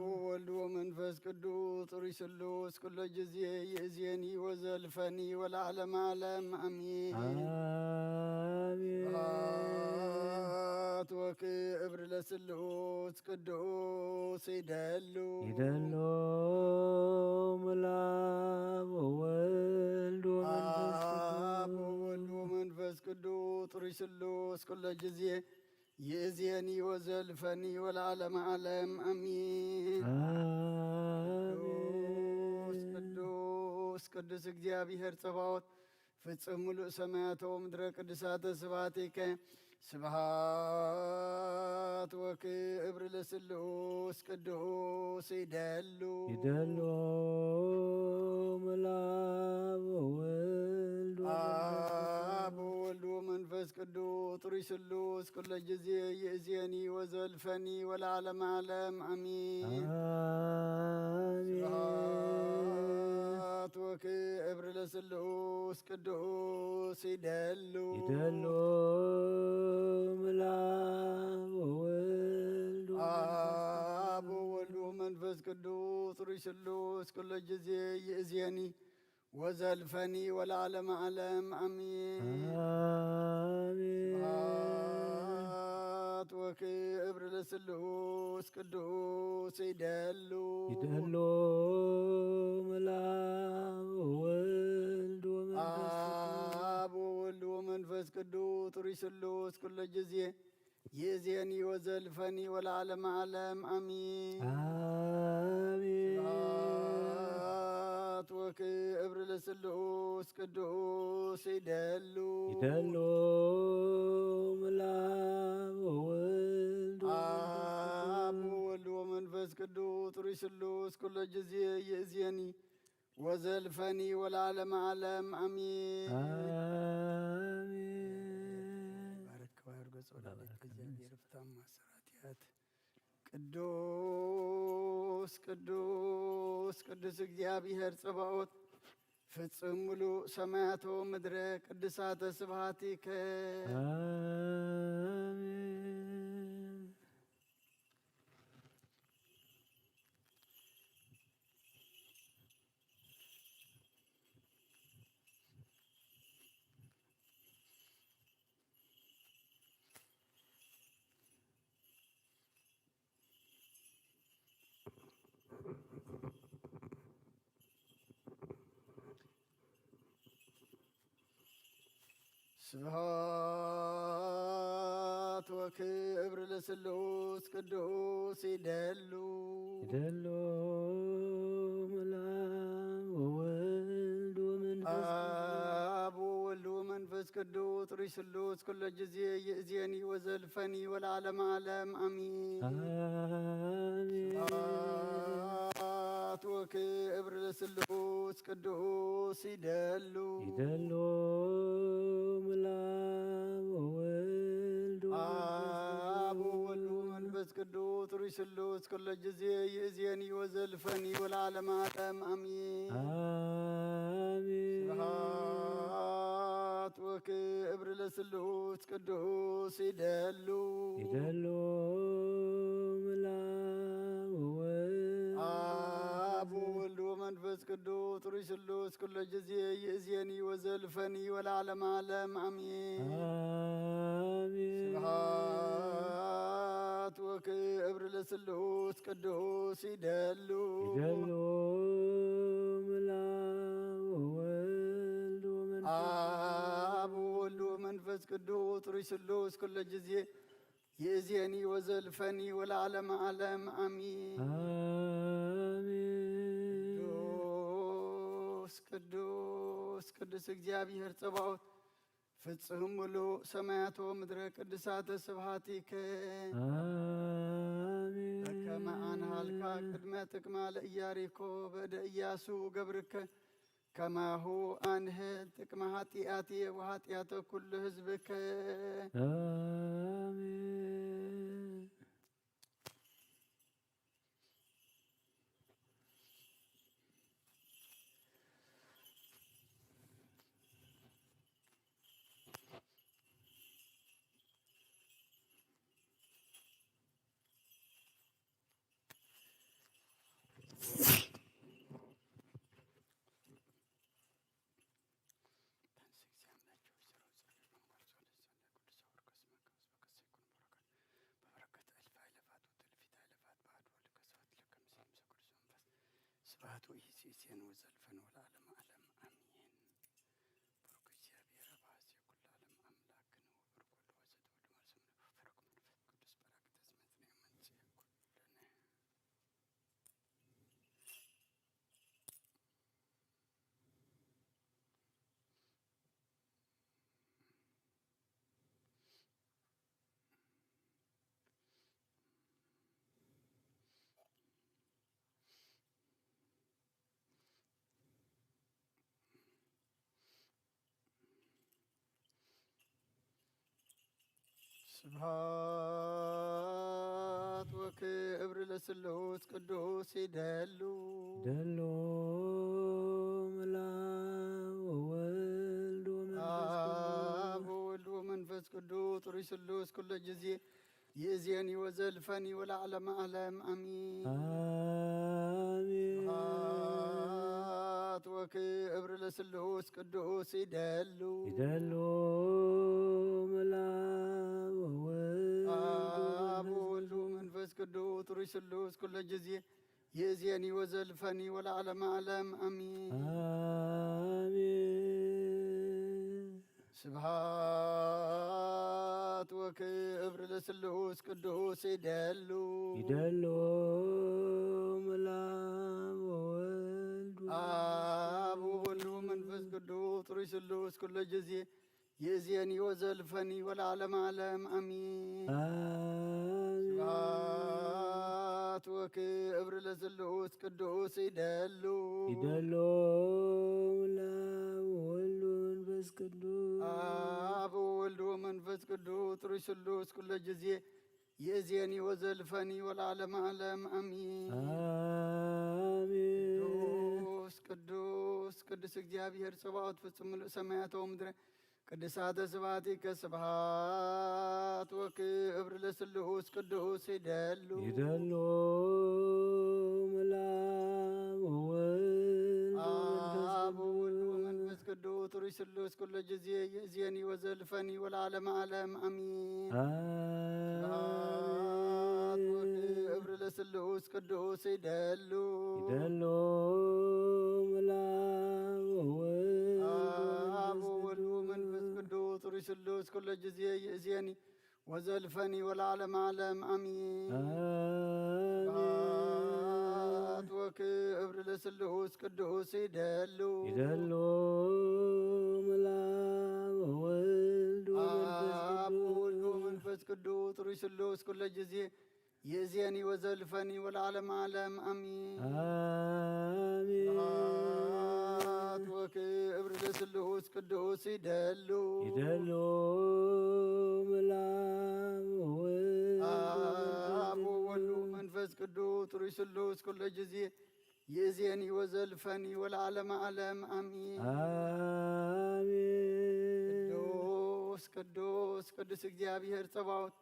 ወወልድ ወመንፈስ ቅዱስ ሩይ ስሉስ ኩሎ ጊዜ ይእዜኒ ወዘልፈኒ ወለዓለመ ዓለም አሚን። ስብሐት ወክብር ለስሉስ ቅዱስ ይደሉ ምልአብ ወወልድ ወመንፈስ ቅዱስ ሩይ ስሉስ ኩሎ ጊዜ ይእዜኒ ወዘልፈኒ ወለዓለመ ዓለም አሚን። ቅዱስ እግዚአብሔር ጸባዖት ፍጽም ሙሉእ ሰማያተ ወምድረ ቅዱሳተ ስብሐቲከ ስብሐት ወክብር ለስሉስ ቅዱስ ይደሉ ምልአብ ወወልድ ወወልድ ወመንፈስ ቅዱስ ሩይ ስሉስ ኩሎ ጊዜ ይእዜኒ ወዘልፈኒ ወለዓለመ ዓለም አሚን። ስብሐት ወክብር ለስሉስ ቅዱስ ይደሉ ምልአብ ወወልድ ወወልድ ወመንፈስ ቅዱስ ሩይ ስሉስ ኩሎ ጊዜ ይእዜኒ ወዘልፈኒ ወለዓለመ ዓለም አሚን። ስብሐት ወክብር ለስሉስ ቅዱስ ይደሉ ምልአብ ወወልድ ወወልድ ወመንፈስ ቅዱስ ሩይ ስሉስ ኩሎ ጊዜ ይእዜኒ ወዘልፈኒ ወለዓለመ ዓለም አሚን። ስብሐት ወክብር ለስሉስ ቅዱስ ይደሉ ምልአብ ወወልድ ወወልድ ወመንፈስ ቅዱስ ሩይ ስሉስ ኩሎ ጊዜ ይእዜኒ ወዘልፈኒ ወለዓለመ ዓለም አሚን። ባረክ ባርጎ ጸሎት እግዚአብሔር ፍታም ማሰራትያት ቅዱስ ቅዱስ ቅዱስ እግዚአብሔር ጸባዖት ፍጽም ሙሉእ ሰማያተ ወምድረ ቅዱሳተ ስብሐቲከ ስብሐት ወክብር ለስሉስ ቅዱስ ይደሉ ምልአብ ወወልድ ወወልድ ወመንፈስ ቅዱስ ሩይ ስሉስ ኩሎ ጊዜ ይእዜኒ ወዘልፈኒ ወለዓለመ ዓለም አሚን። ስብሐት ወክብር ለስሉስ ቅዱስ ይደሉ ምልአብ ወወልድ ወወልድ ወመንፈስ ቅዱስ ሩይ ስሉስ ኩሎ ጊዜ ይእዜኒ ወዘልፈኒ ወለዓለመ ዓለም አሚን። ስብሐት ወክብር ለስሉስ ቅዱስ ይደሉ ምልአብ ወወልድ ወወልድ ወመንፈስ ቅዱስ ሩይ ስሉስ ኩሎ ጊዜ ይእዜኒ ወዘልፈኒ ወለዓለመ ዓለም አሚን። ስብሐት ወክብር ለስሉስ ቅዱስ ይደሉ ምልአብ ወወልድ طري سلوس كل جزية يأذيني وزلفني والعالم عالم آمين قدوس قدس እግዚአብሔር ጸባኦት ፍጹም ሙሉእ ሰማያት ወምድረ ቅድሳተ ስብሐቲከ آمين በከመ አንሃልካ ቅድመ ጥቅማ ለኢያሪኮ በእደ ኢያሱ ገብርከ ከማሁ አንህል ጥቅመ ኃጢአቴ ወኃጢአተ ኩሉ ሕዝብከ آمين ስብሐት ወኢይእዜሰ ወዘልፈን ወለዓለመ ዓለም አሜን። ብሩክ እግዚአብሔር አብ ኀዜ ኩሉ ዓለም አምላክነ ወብሩክ ወልድ ወዘተወልደ ወመንፈስ ቅዱስ ጰራቅሊጦስ መጽንዕ መንጽሔ ኩልነ ስብሐት ወክብር ለስሉስ ቅዱስ ይደሉ ደሎ ምላእ ወወልድ አብ ወወልድ ወመንፈስ ቅዱስ ሩይ ስሉስ ኩለ ጊዜ ይእዜኒ ወዘልፈኒ ወለዓለመ ዓለም አሜን። آمين ስብሐት ወክብር ለስሉስ ቅዱስ ይደሉ ይደሎ ምላእ ወወልድ አብ ወወልድ ወመንፈስ ቅዱስ ሩይ ስሉስ ኩለ ጊዜ ይእዜኒ ወዘልፈኒ ወለዓለመ ዓለም አሜን። آمين ስብሐት ወክብር ለስሉስ ቅዱስ ይደሉ ይደሎ ምላእ ወወልድ አብ ወወልድ ወመንፈስ ቅዱስ ሩይ ስሉስ ኩለ ጊዜ ይእዜኒ ወዘልፈኒ ወለዓለመ ዓለም አሜን። آمين ስብሐት ወክብር ለስሉስ ቅዱስ ይደሉ ይደሎ ምላእ ወወልድ ወመንፈስ ቅዱስ አብ ወወልድ ወመንፈስ ቅዱስ ሩይ ስሉስ ኩለ ጊዜ ይእዜኒ ወዘልፈኒ ወለዓለመ ዓለም አሜን። آمين ቅዱስ ቅዱስ ቅዱስ እግዚአብሔር ጸባኦት ፍጹም ምሉእ ሰማያተ ወምድረ ቅድሳተ ስብሐቲከ ስብሐት ወክብር ለስሉስ ቅዱስ ይደሉ ይደሎ ምላእ ወወልድ አብ ወወልድ ወመንፈስ ቅዱስ ሩይ ስሉስ ኩለ ጊዜ ይእዜኒ ወዘልፈኒ ወለዓለመ ዓለም አሜን። ስብሐት ወክብር ለስሉስ ቅዱስ ይደሉ ይደሎ ምላእ ወወልድ አብ ወወልድ ወመንፈስ ቅዱስ ሩይ ስሉስ ኩለ ጊዜ ይእዜኒ ወዘልፈኒ ወለዓለመ ዓለም አሜን። ስብሐት ወክብር ለስሉስ ቅዱስ ይደሉ ይደሎ ምላእ ወወልድ አብ ወወልድ ወመንፈስ ቅዱስ ሩይ ስሉስ ኩለ ጊዜ ይእዜኒ ወዘልፈኒ ወለዓለመ ዓለም አሜን። آمين ስብሐት ወክብር ለስሉስ ቅዱስ ይደሉ ይደሎ ምላእ ወወልድ አብ ወወልድ ወመንፈስ ቅዱስ ሩይ ስሉስ ኩለ ጊዜ ይእዜኒ ወዘልፈኒ ወለዓለመ ዓለም አሜን። آمين ቅዱስ ቅዱስ ቅዱስ እግዚአብሔር ጸባኦት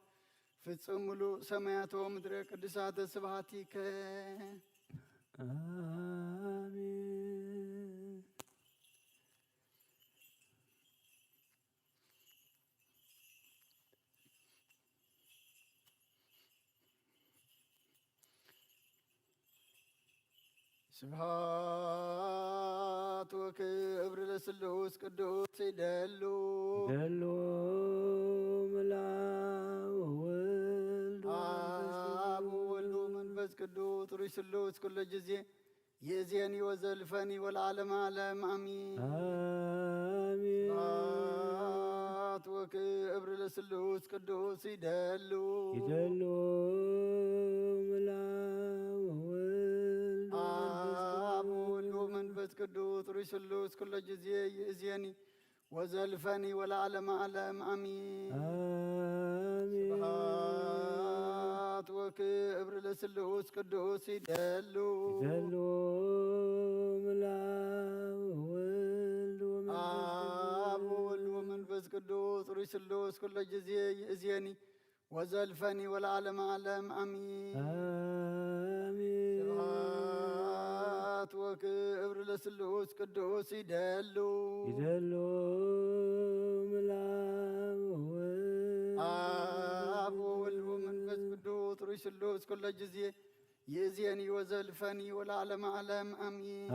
ፍጹም ሙሉእ ሰማያተ ወምድረ ቅድሳተ ስብሐቲከ آمين ስብሐት ወክብር ለስሉስ ቅዱስ ይደሉ ይደሎ ጥሩይ ስሉስ ኩሉ ጊዜ የዚያኒ ወዘልፈኒ ወለዓለመ ዓለም አሚን። ስብሐት ወክብር ለስሉስ ቅዱስ ይደሉ አብ ወወልድ ወመንፈስ ቅዱስ ጥሩይ ስሉስ ኩሉ ጊዜ የዚያኒ ወዘልፈኒ ወለዓለመ ዓለም አሚን። ስብሐት ወክብር ለስሉስ ቅዱስ ይደሉ አብ ወወልድ ወመንፈስ ቅዱስ ጥሩይ ስሉስ ኩሉ ጊዜ ይእዜኒ ወዘልፈኒ ወለዓለመ ዓለም አሚን። ስብሐት ወክብር ለስሉስ ቅዱስ ይደሉ አብ ወወልድ ወመንፈስ ቅዱስ ጥሩይ ስሉስ ኩሉ ጊዜ ይእዜኒ ወዘልፈኒ ወለዓለመ ዓለም አሚን።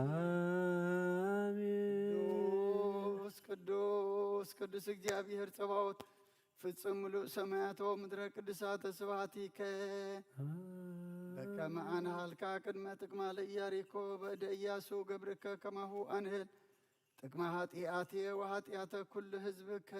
ቅዱስ ቅዱስ እግዚአብሔር ጸባዖት ፍጹም ምሉእ ሰማያቶ ምድረ ቅዱሳተ ስብሐቲከ በከመ አንሃልካ ቅድመ ጥቅማ ለኢያሪኮ በእደ ኢያሱ ገብርከ ከማሁ አንህል ጥቅመ ኃጢአትየ ወኃጢአተ ኩሉ ሕዝብከ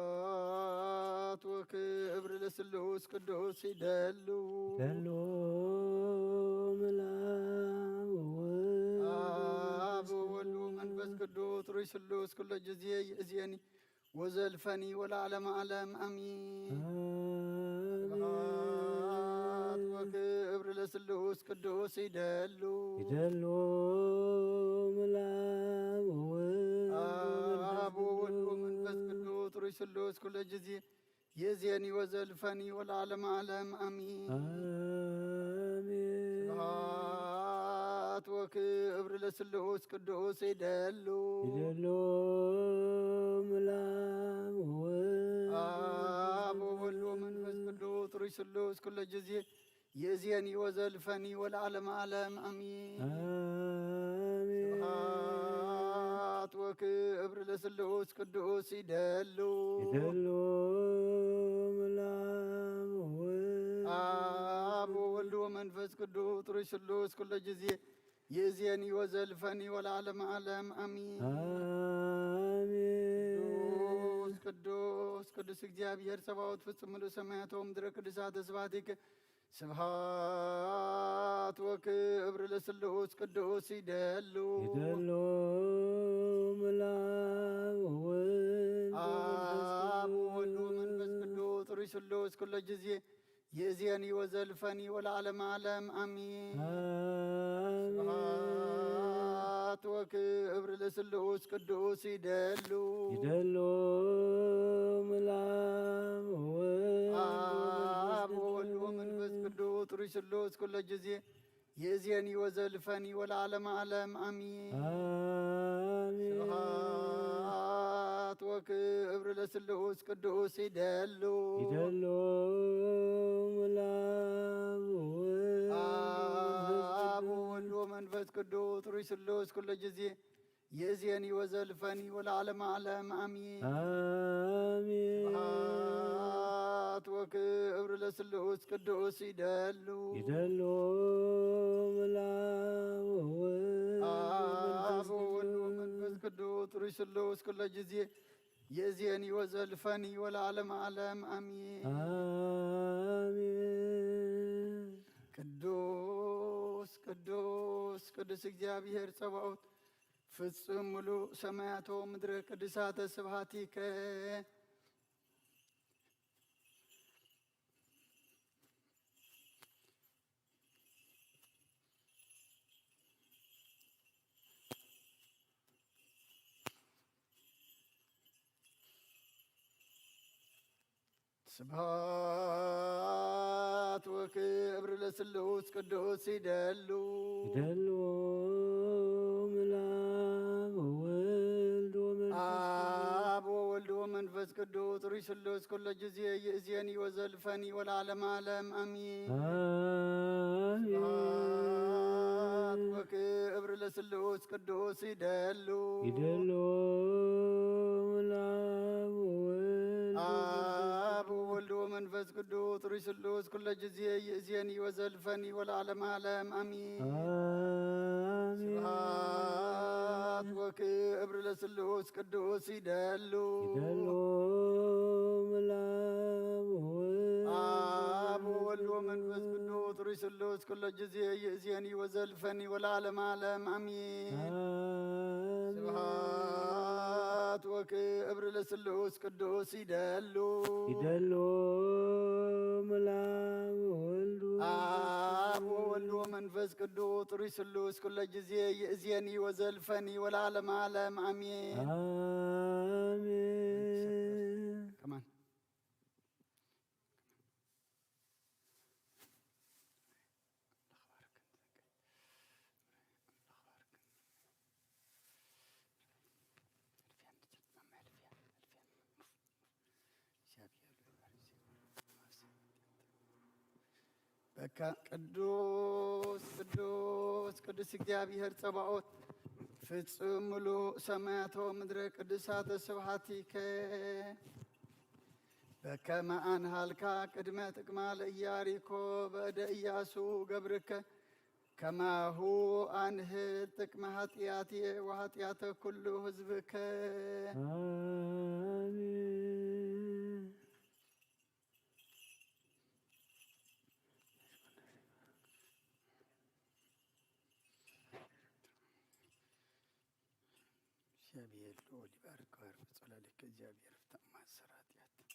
ስብሐት ወክብር ለስሉስ ቅዱስ ይደሉ አብ ወወልድ ወመንፈስ ቅዱስ ጥሩይ ስሉስ ኩሉ ጊዜ ይእዜኒ ወዘልፈኒ ወለዓለመ ዓለም አሚን። ስብሐት ወክብር ለስሉስ ቅዱስ ይደሉ አብ ወወልድ ወመንፈስ ቅዱስ ጥሩይ ስሉስ ኩሉ ጊዜ ይእዜኒ ወዘልፈኒ ወለዓለመ ዓለም አሚን። ስብሐት ወክብር ለስሉስ ቅዱስ ይደሉ አብ ወወልድ ወመንፈስ ቅዱስ ጥሩይ ስሉስ ኩሉ ጊዜ ይእዜኒ ወዘልፈኒ ወለዓለመ ዓለም አሚን። ስብሐት ወክብር ለስሉስ ቅዱስ ይደሉ አብ ወወልድ ወመንፈስ ቅዱስ ጥሩይ ስሉስ ኩሉ ጊዜ ይእዜኒ ወዘልፈኒ ወለዓለመ ዓለም አሚን። ቅዱስ ቅዱስ እግዚአብሔር ጸባዖት ፍጹም ምሉእ ሰማያቶ ምድረ ቅዱሳተ ስብሐቲከ ስብሐት ወክብር ለስሉስ ቅዱስ ይደሉ አብ ወወልድ ወመንፈስ ቅዱስ ጥሩይ ስሉስ ኩሉ ጊዜ ይእዜኒ ወዘልፈኒ ወለዓለመ ዓለም አሚን። ስብሐት ወክብር ለስሉስ ቅዱስ ይደሉ አብ ወወልድ ወመንፈስ ቅዱስ ጥሩይ ስሉስ ኩሉ ጊዜ ይእዜኒ ወዘልፈኒ ወለዓለመ ዓለም አሚን። ስብሐት ወክብር ለስሉስ ቅዱስ ይደሉ አብ ወወልድ ወመንፈስ ቅዱስ ጥሩይ ስሉስ ኩሉ ጊዜ يزيني وزلفني والعالم أعلم آمين آمين سبحات وكبر لسلوس قدوس يدلو يدلو ملام آب ومنفس قدوس رسلوس كل جزية يزيني وزلفني والعالم أعلم آمين آمين ቅዱስ ቅዱስ ቅዱስ እግዚአብሔር ጸባኦት ፍጹም ሙሉ ሰማያቶ ምድረ ቅዱሳተ ስብሐቲከ ስብሐት ወክብር ለስሉስ ቅዱስ ይደሉ يدلو ملام وولد አብ ወወልድ ወመንፈስ ቅዱስ ሩይ ስሉስ ኩለ ጊዜ ይእዜኒ ወዘልፈኒ ወለዓለመ ዓለም አሚን آمين ስብሐት ወክብር ለስሉስ ቅዱስ ይደሉ يدلو ملام وولد አብ ወወልድ ወመንፈስ ቅዱስ ሩይ ስሉስ ኩለ ጊዜ ይእዜኒ ወዘልፈኒ ወለዓለመ ዓለም አሚን آمين ስብሐት ወክብር ለስሉስ ቅዱስ ይደሉ يدلو ملام وولد አብ ወወልድ ወመንፈስ ቅዱስ ሩይ ስሉስ ኩለ ጊዜ ይእዜኒ ወዘልፈኒ ወለዓለመ ዓለም አሚን آمين ስብሐት ወክብር ለስሉስ ቅዱስ ይደሉ يدلو ملام وولد አብ ወወልድ ወመንፈስ ቅዱስ ሩይ ስሉስ ኩለ ጊዜ ይእዜኒ ወዘልፈኒ ወለዓለመ ዓለም አሚን آمين ከማን በቃ ቅዱስ ቅዱስ ቅዱስ እግዚአብሔር ጸባኦት ፍጹም ሙሉ ሰማያቶ ምድረ ቅዱሳተ ስብሐቲከ በከመ አንሃልካ ቅድመ ጥቅማ ለኢያሪኮ በእደ ኢያሱ ገብርከ ከማሁ አንህል ጥቅመ ኃጢአትየ ወኃጢአተ ኩሉ ህዝብከ آمين እግዚአብሔር ልዑል ይባርከው ያርፍጽ ለልክ እግዚአብሔር ፍታ ማሰራት ያት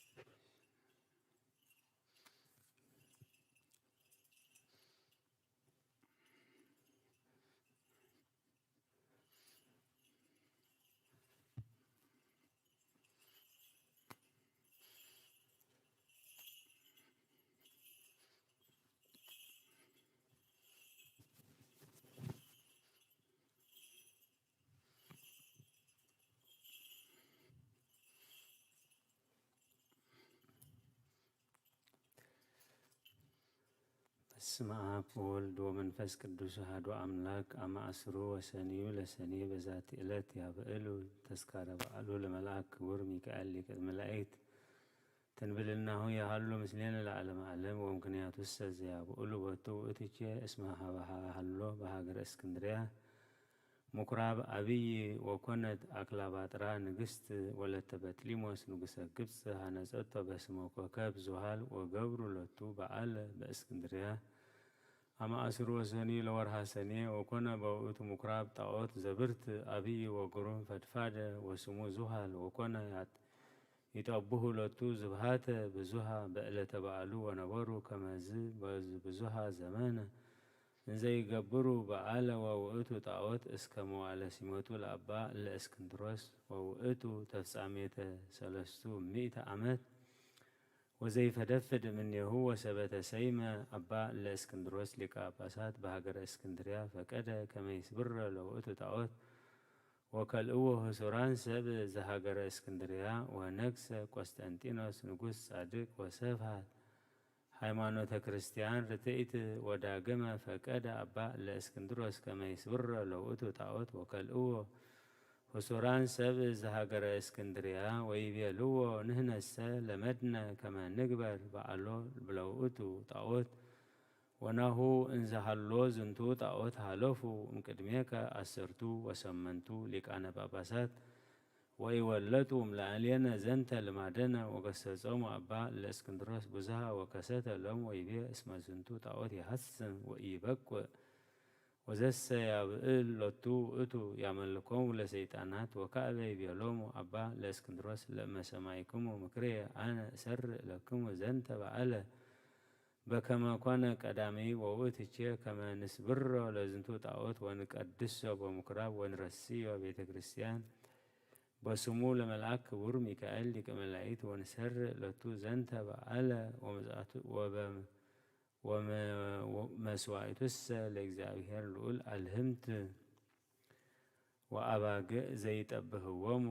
በስመ አብ ወወልድ ወመንፈስ ቅዱስ አሐዱ አምላክ አመ ዐሥሩ ወሰንዩ ለሰኔ በዛቲ ዕለት ያብዕሉ ተስካረ በዓሉ ለመልአክ ክቡር ሚካኤል ሊቀ መላእክት ተንብልናሁ ያሃሉ ምስሌነ ለዓለመ ዓለም ወምክንያቱሰ ዘያብዕሉ ቦቱ ውእትቼ እስመ ሀበሃ ሃሎ በሀገረ እስክንድርያ ምኵራብ አብይ ወኮነት አክላባጥራ ንግሥት ወለተ በጥሊሞስ ንጉሠ ግብፅ ሃነጸቶ በስመ ኮከብ ዙሃል ወገብሩ ሎቱ በዓለ በእስክንድርያ አመ ዐሥሩ ወሰኒ ለወርሃ ሰኔ ወኮነ በውእቱ ምኵራብ ጣዖት ዘብርት አብይ ወግሩም ፈድፋደ ወስሙ ዙሃል ወኮነ ይጠብሑ ሎቱ ዝብሃተ ብዙሃ በዕለተ በዓሉ ወነበሩ ከመዝ ብዙሃ ዘመነ እንዘይገብሩ በዓለ ወውእቱ ጣዖት እስከ መዋዕለ ሲመቱ ለአባ ለእስክንድሮስ ወውእቱ ተፍጻሜተ 300 ዓመት ወዘይፈደፍድ እምኔሁ ወሰበተ ሰይመ አባ ለእስክንድሮስ ሊቀ ጳጳሳት በሀገረ እስክንድርያ ፈቀደ ከመ ይስብረ ለውእቱ ጣዖት ወከልእዎ ህሱራን ሰብ ዘሀገረ እስክንድርያ ወነግሰ ቆስጠንጢኖስ ንጉሥ ጻድቅ ወሰብሃት ሃይማኖተ ክርስቲያን ርትዕት ወዳግመ ፈቀደ አባ ለእስክንድሮስ ከመ ይስብረ ለውእቱ ጣዖት ወከልእዎ وسوران سب زهاجر اسكندريا ويبيلو نهنسا لمدنا كما نقبر بعلو بلوؤتو طاوت ونهو انزهالو زنتو طاوت هالوفو مقدميكا أسرتو وسمنتو لك أنا باباسات ويولتو ملالينا زنتا لمادنا وقصصوم أبا الاسكندروس بزها وكساتا لهم ويبيا اسم زنتو طاوت يحسن ويبكو وزس يابئل لطو اتو يعملكم لسيطانات وكأبي بيلوم أبا لاسكندروس لما سمايكم ومكرية أنا سر لكم زنت بعلا بكما كان قدامي ووتشي كما نسبر لزنتو طاوت ونقدسه بمكراب ونرسيه بيت كريستيان بسمو لملعك كبور ميكائيل لك ملايت ونسر لطو زنت بعلا ومسوائتس لإجزابير الأول ألهمت وأباق زي تبهوهم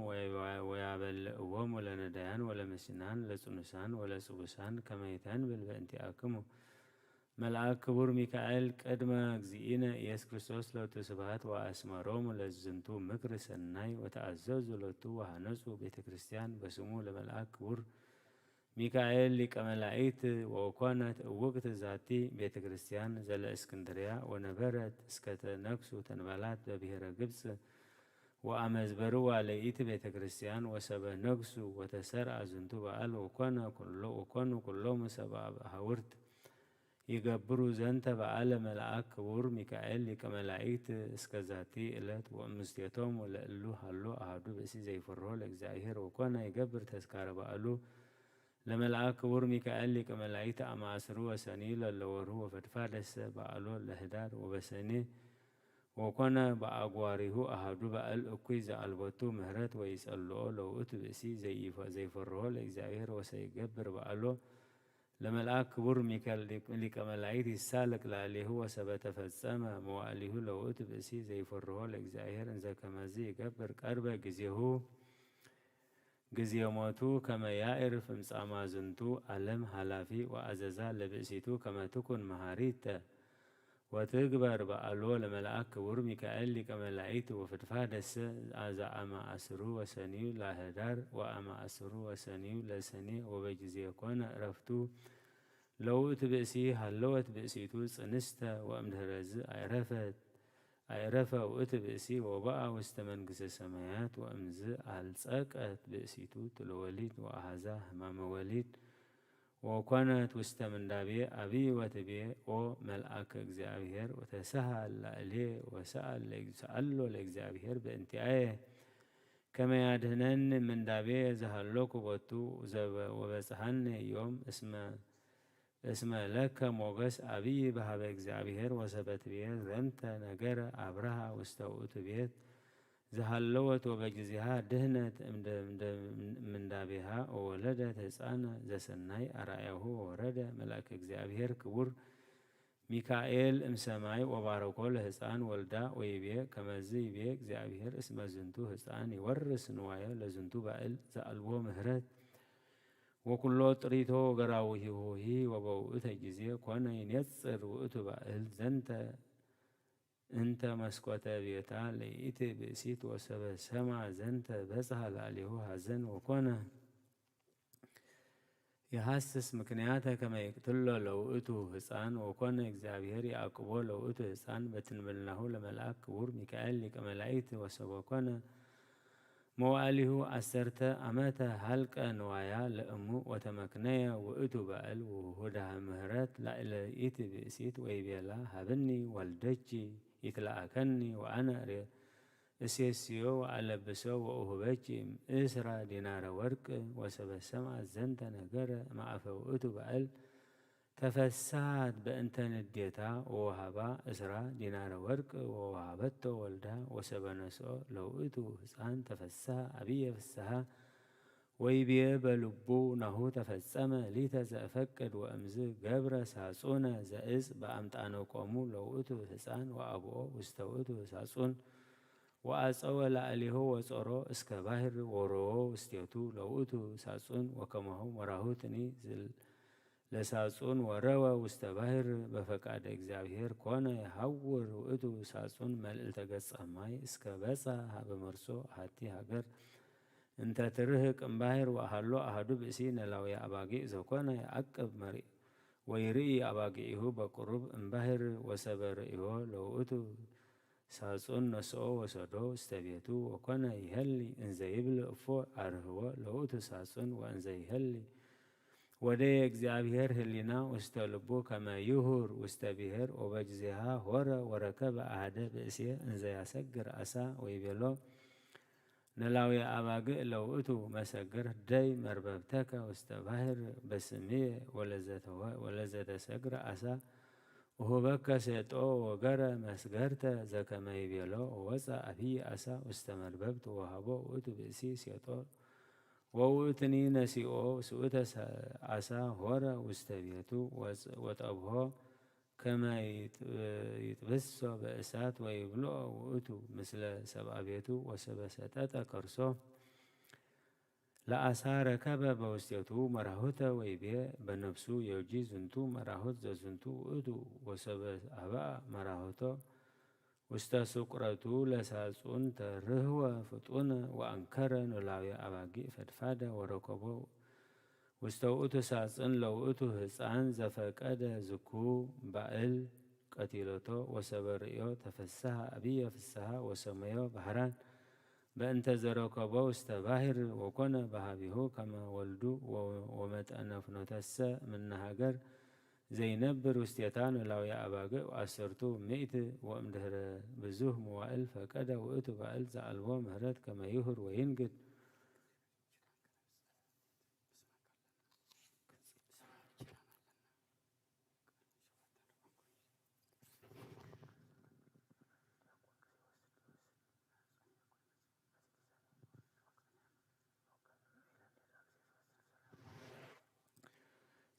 ويعبلوهم ولا نديان ولا مسنان ولا سنسان ولا سبسان كما يتان بالبنتياكم ملعك كبور ميكائيل قدم أجزئين يس كريستوس لو تسبهات وأسمارهم لزنتو مكر سناي وتعززوا لتو وهنسوا بيت كريستيان بسمو لملعك كبور ميكائيل لك ملايت وكانت وقت ذاتي بيت كريستيان زل اسكندريا ونبرت اسكت نكسو تنبالات ببهر قبس وأمزبروا عليت بيت كريستيان وسبا نكسو وتسرع زنتو بقال وكانوا كلهم سبا هورت يقبروا زنت بقال ملعك كبور ميكائيل لك ملايت اسكزاتي إلت ومستيتهم ولقلو هلو أهدو بسي زي فرهو لك زاهر وكان يقبر تذكار بقالو لما العاك كبور ميكائيل لك ملايت أما أسروا وسنيل اللورو وفتفادس بقالو لهدار وبسني وكان بأقواره أهدو بقال أكويز ألبطو مهرات ويسألو لو أتبسي زي فرهو لك زاهر وسيقبر بقالو لما العاك كبور ميكائيل لك ملايت السالك لعليه وسبت فالسما مواليه لو أتبسي زي فرهو لك زاهر انزا كما زي يقبر قربا جزيهو جزيوماتو كما يعرف مسامع زنتو علم حلافي وعززا لبئسيتو كما تكون مهاريتا وتكبر بقالو لملعك كبور ميكائيل كما لعيتو وفتفادس عزا أما أسرو وسنيو لاهدار وأما أسرو وسنيو لسني وبجزيكوان رفتو لو تبئسي هلوت بئسيتو سنستا وأمدهرز عرفة وأتبئسي وبقى واستمنقس السمايات وأمز ألساقت بئسيتو تلوليد وأهزا همام وليد وكانت واستمن دابي أبي وتبي وملأك إجزابير وتسهل عليه سأله لإجزابير بانتعايه كما يدهنن من دابي زهلوك وبطو وبسهن يوم اسم لك موغس أبي بها بإجزابير وسبت بيت زنت نجر أبرها واستوؤت بيت زهلوت وبجزها دهنت من دابها وولدت هسانا زسناي أرأيه ورد ملك إجزابير كبور ميكائيل امسماي وباركو لهسان ولدا ويبيه كما زي بيه إجزابير اسم زنتو هسان يورس نوايا لزنتو بقل زألبو مهرت وكله طريتو غراوه هي وبوؤت جزيه كون ينصر وؤت بقل زنت انت مسكوت بيتا ليت بسيت وسب سمع زنت بسهل عليه هزن وكون يحسس مكنياته كما يقتل لو اتو حصان وكون اغزابير يعقبو لو اتو حصان بتنبلناه لملأك كبور ميكائيل كما لعيت وسب وكون مواليه أسرت أماتا هلك نوايا لأمو وتمكنيا وإتو بقل وهدها مهرات لا إلا إيتي بإسيت ويبيلا هبني والدجي يتلاكني وأنا اسيسيو وألبسو وأهبجي إسرا دينار ورق وسب السمع الزنت نقر مع فوئتو بقل تفساد بأنت نديتا ووهبا إسرا دينار ورق ووهبتو ولدا وسبنسو لو إتو حسان تفسها أبي فسها ويبيه بلبو نهو تفسما ليتزأفكد وأمزي قبر ساسونا زائز بأمتانو قومو لو إتو حسان وأبوه واستوئتو ساسون وأسأول عليه وصرو اسكباهر ورو استيوتو لو إتو ساسون وكمهو مراهوتني زل ለሳጹን ወረወ ውስተ ባሕር በፈቃደ እግዚአብሔር ኮነ የሐውር ውእቱ ሳጹን መልዕልተ ገጸ ማይ እስከ በጻ ሀበ መርሶ አሐቲ ሀገር እንተ ትርህቅ እምባሕር ወአሃሎ አሐዱ ብእሲ ነላዊ አባጊዕ ዘኮነ የዐቅብ መሪእ ወይርኢ አባጊዒሁ በቁሩብ እምባሕር ወሰበ ርእዮ ለውእቱ ሳጹን ነስኦ ወሰዶ ውስተ ቤቱ ወኮነ ይሄሊ እንዘ ይብል እፎ አርህዎ ለውእቱ ሳጹን ወእንዘ ይሄሊ ወደየ እግዚአብሔር ህሊና ውስተ ልቡ ከመ ይሁር ውስተ ብሔር ወበጊዜሃ ሆረ ወረከበ አሐደ ብእሴ እንዘ ያሰግር ዓሣ ወይቤሎ ነላዊ አባግዕ ለውእቱ መሰግር ደይ መርበብተከ ውስተ ባሕር በስምየ ወለዘተሰግረ ዓሣ ወሁበከ ሴጦ ወገረ መስገርተ ዘከመ ይቤሎ ወወፃ አብይ ዓሣ ውስተ መርበብት ወሃቦ ውእቱ ብእሲ ሴጦ ወውእትኒ ነሲኦ ስኡተ ዓሣ ሆረ ውስተ ቤቱ ወጠብሖ ከመ ይጥብሶ በእሳት ወይብልዖ ውእቱ ምስለ ሰብአ ቤቱ ወሰበ ሰጠጠ ከርሶ ለዓሣ ረከበ በውስቴቱ መራሁተ ወይቤ በነፍሱ የውጂ ዝንቱ መራሁት ዘዝንቱ ውእቱ ወሰበ አብአ መራሁቶ ውስተ ስቁረቱ ለሳጹን ተርህወ ፍጡነ ወአንከረ ኖላዊ አባጊዕ ፈድፋደ ወረከቦ ውስተ ውእቱ ሳጽን ለውእቱ ህፃን ዘፈቀደ ዝኩ ባእል ቀቲለቶ ወሰበ ርእዮ ተፈስሐ አብየ ፍስሐ ወሰመዮ ባህራን በእንተ ዘረከቦ ውስተ ባሕር ወኮነ ባህቢሁ ከመ ወልዱ ወመጠነ ፍኖተሰ እምነ ሀገር ዘይነብር ውስቴታ ኖላዊ አባግዕ ወአሰርቱ ምእት ወእምድኅረ ብዙኅ መዋዕል ፈቀደ ውእቱ ባእል ዘአልቦ ምህረት ከመ ይሁር ወይንግድ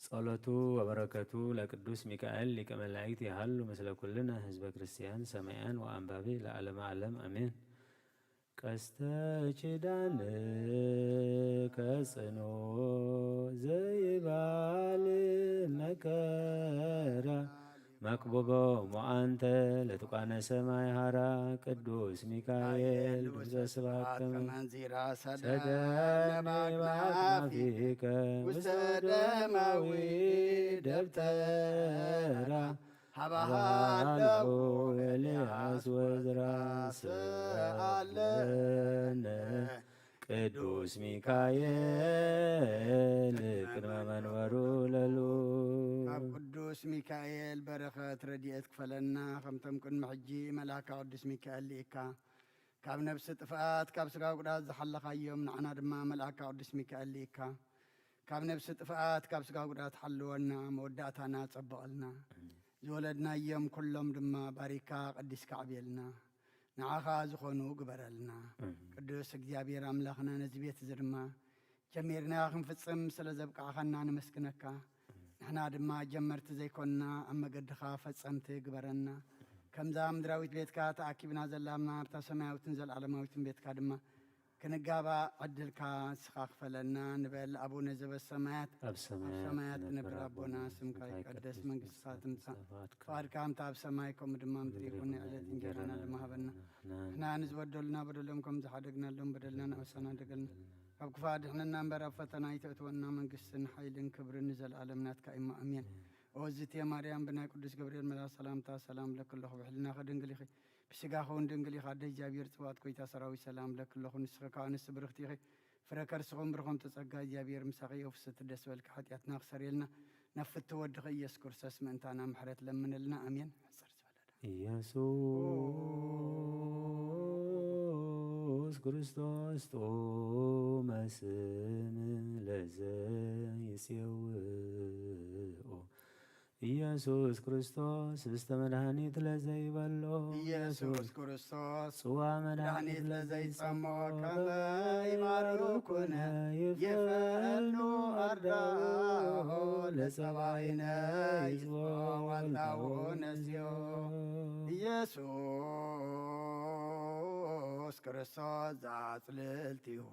ጸሎቱ ወበረከቱ ለቅዱስ ሚካኤል ሊቀ መላእክት ያሃሉ ምስለ ኩልነ ህዝበ ክርስቲያን ሰማያን ወአንባቢ ለዓለመ ዓለም አሜን። ቀስተ ኪዳን ከጽኖ ዘይባል መከራ መክቡቦ ሞአንተ ለትቋነ ሰማይ ሃራ ቅዱስ ሚካኤል ድምፀ ስብሐት መንዚራ ሰደነ በአክናፊከ ውስተ ደማዊ ደብተራ ሀባሃለው ኤልያስ ወዕዝራ ሰአለነ ቅዱስ ሚካኤል ቅድመ መንበሩ ለሉ ኣብ ቅዱስ ሚካኤል በረኸት ረድኤት ክፈለና ከምቶም ቅድሚ ሕጂ መልአካ ቅዱስ ሚካኤል ልኢካ ካብ ነብሲ ጥፍኣት ካብ ስጋ ጉዳት ዝሓለኻዮም ንዓና ድማ መልአካ ቅዱስ ሚካኤል ልኢካ ካብ ነብሲ ጥፍኣት ካብ ስጋ ጉዳት ሓልወና መወዳእታና ፀብቐልና ዝወለድናዮም ኩሎም ድማ ባሪካ ቀዲስካ ዕብየልና ንዓኻ ዝኾኑ ግበረልና ቅዱስ እግዚአብሔር ኣምላኽና ነዚ ቤት እዚ ድማ ጀሚርና ክንፍፅም ስለ ዘብቃዕኸና ንመስግነካ ንሕና ድማ ጀመርቲ ዘይኮንና ኣብ መገድኻ ፈፀምቲ ግበረና ከምዛ ምድራዊት ቤትካ ተኣኪብና ዘላምና ኣብታ ሰማያዊትን ዘለዓለማዊትን ቤትካ ድማ ክንጋባእ ዕድልካ ንስኻ ክፈለና ንበል ኣቡነ ዘበሰማያት ኣብ ሰማያት ንብር ኣቦና ስምካ ይቀደስ መንግስትካ ትምጻእ ፈቃድካ ከምታ ኣብ ሰማይ ከምኡ ድማ ምድሪ ይኩን ዕለት እንጀራና ድማ ሃበና ንሕና ንዝበደሉና በደሎም ከም ዝሓደግናሎም በደልና ንዕሰና ደገልና ካብ ክፉእ ድሕነና እምበር ኣብ ፈተና ይተእትወና መንግስትን ሓይልን ክብርን ንዘለኣለም ናትካ ኢማ ኣሜን ወዝትየ ማርያም ብናይ ቅዱስ ገብርኤል መልአክ ሰላምታ ሰላም ለክለኹ ብሕልና ከድንግል ኢኺ ብስጋ ኸውን ድንግል ኢኻ ኣደ እግዚኣብሔር ጽባኦት ኮይታ ሰራዊት ሰላም ለክለኹ ንስኺ ካብ ኣንስቲ ብርኽቲ ኢኺ ፍረ ከርስኹም ብርኾም ተጸጋ እግዚኣብሔር ምሳኺ የውፍስቲ ደስ በልካ ሓጢኣትና ክሰረየልና ነፍቲ ወድኺ ኢየሱስ ክርስቶስ ምእንታና ምሕረት ለምንልና ኣሜን ሕፅር ዝበለዳ ኢየሱስ ክርስቶስ ጡመ ስም ለዘይጼውኦ ኢየሱስ ክርስቶስ ህብስተ መድኃኒት ለዘይበሎ ኢየሱስ ክርስቶስ ጽዋ መድኃኒት ለዘይጸምዖ ከመ ይባርኩነ ይፈኑ ኣርዳኦ ለጸባይነ ይጽቦ ዋልታዎ ነዚዮ ኢየሱስ ክርስቶስ ዘአጽልልቲሁ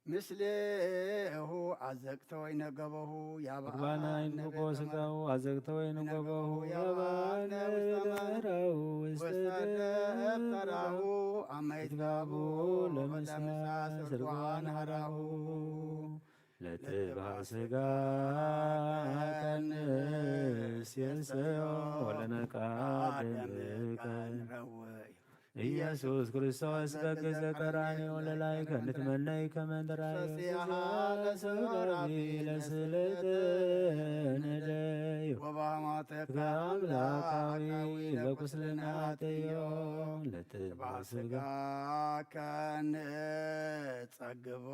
ምስሌሁ አዘቅተ ወይነ ገበሁ ቁርባና ይንቆ ስጋው አዘግተ ወይን ገበሁ ያባነ ለመራው ውስተ ደብተራሁ አመይትጋቡ ለምሳ ስርጓን ሀራሁ ለጥብሃ ስጋ ቀንስ የሰዮ ወለነቃ ደምቀን ኢየሱስ ክርስቶስ በገዘ ቀራንዮ ለላይ ከንትመነይ ከመንደራይ ለሰብራቢ ለስልጥ ነደዩ ከአምላካዊ ለቁስልና ተዮ ለጥባ ስጋ ከንጸግቦ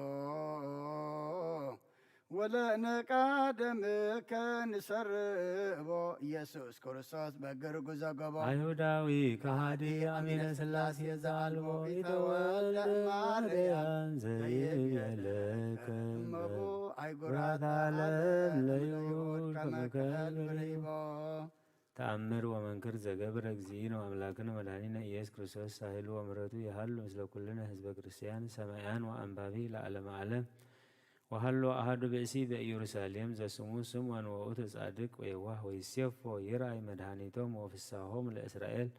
ወለነቃ ደምከ ንሰርቦ ኢየሱስ ክርስቶስ በግር ጉዞ ገቦ አይሁዳዊ ከሃዲ አሚነ ሥላሴ ዘአልቦ ይተወልደ ማርያም ዘይቤለከ አይጉራት ዓለም ለይሁድ ከመከልብሪቦ ተአምር ወመንክር ዘገብረ እግዚእነ አምላክነ መድኃኒነ ኢየሱስ ክርስቶስ ሳህሉ ወምሕረቱ የሃሉ ምስለ ኩልነ ህዝበ ክርስቲያን ሰማያን ወአንባቢ ለዓለመ ዓለም ወሃሎ አሐዱ ብእሲ በኢየሩሳሌም ዘስሙ ስምዖን ወውእቱ ጻድቅ ወየዋህ ወይሴፎ ይርአይ መድኃኒቶም ወፍስሓሆም ለእስራኤል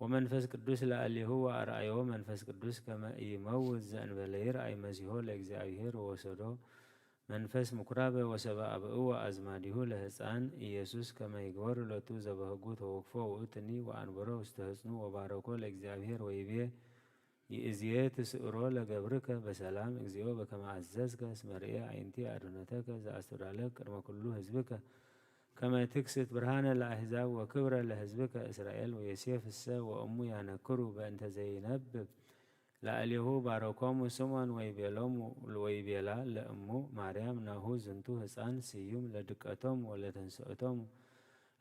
ወመንፈስ ቅዱስ ለአሌሁ ወአርአዮ መንፈስ ቅዱስ ከመ ኢይመውት ዘእንበለ ይርአይ መሲሖ ለእግዚአብሔር ወወሰዶ መንፈስ ምኵራበ ወሰብአ አብኡ ወአዝማዲሁ ለሕፃን ኢየሱስ ከመ ይግበር ሎቱ ዘበህጉ ተወክፎ ውእትኒ ወአንበሮ ውስተ ሕፅኑ ወባረኮ ለእግዚአብሔር ወይቤ ይእዝየ ትስዕሮ ለገብርከ በሰላም እግዚኦ በከመ አዘዝከ እስመ ርኤ ዓይንቲ አድኅኖተከ ዘአስተዳለወ ቅድመ ኩሉ ህዝብከ ከመ ትክስት ብርሃነ ለአሕዛብ ወክብረ ለህዝብከ እስራኤል ወዮሴፍሰ ወእሙ ያነክሩ በእንተ ዘይነብብ ለአሌሁ ባረኮሙ ስምዖን ወይቤላ ለእሙ ማርያም ናሁ ዝንቱ ሕፃን ስዩም ለድቀቶሙ ወለተንስኦቶሙ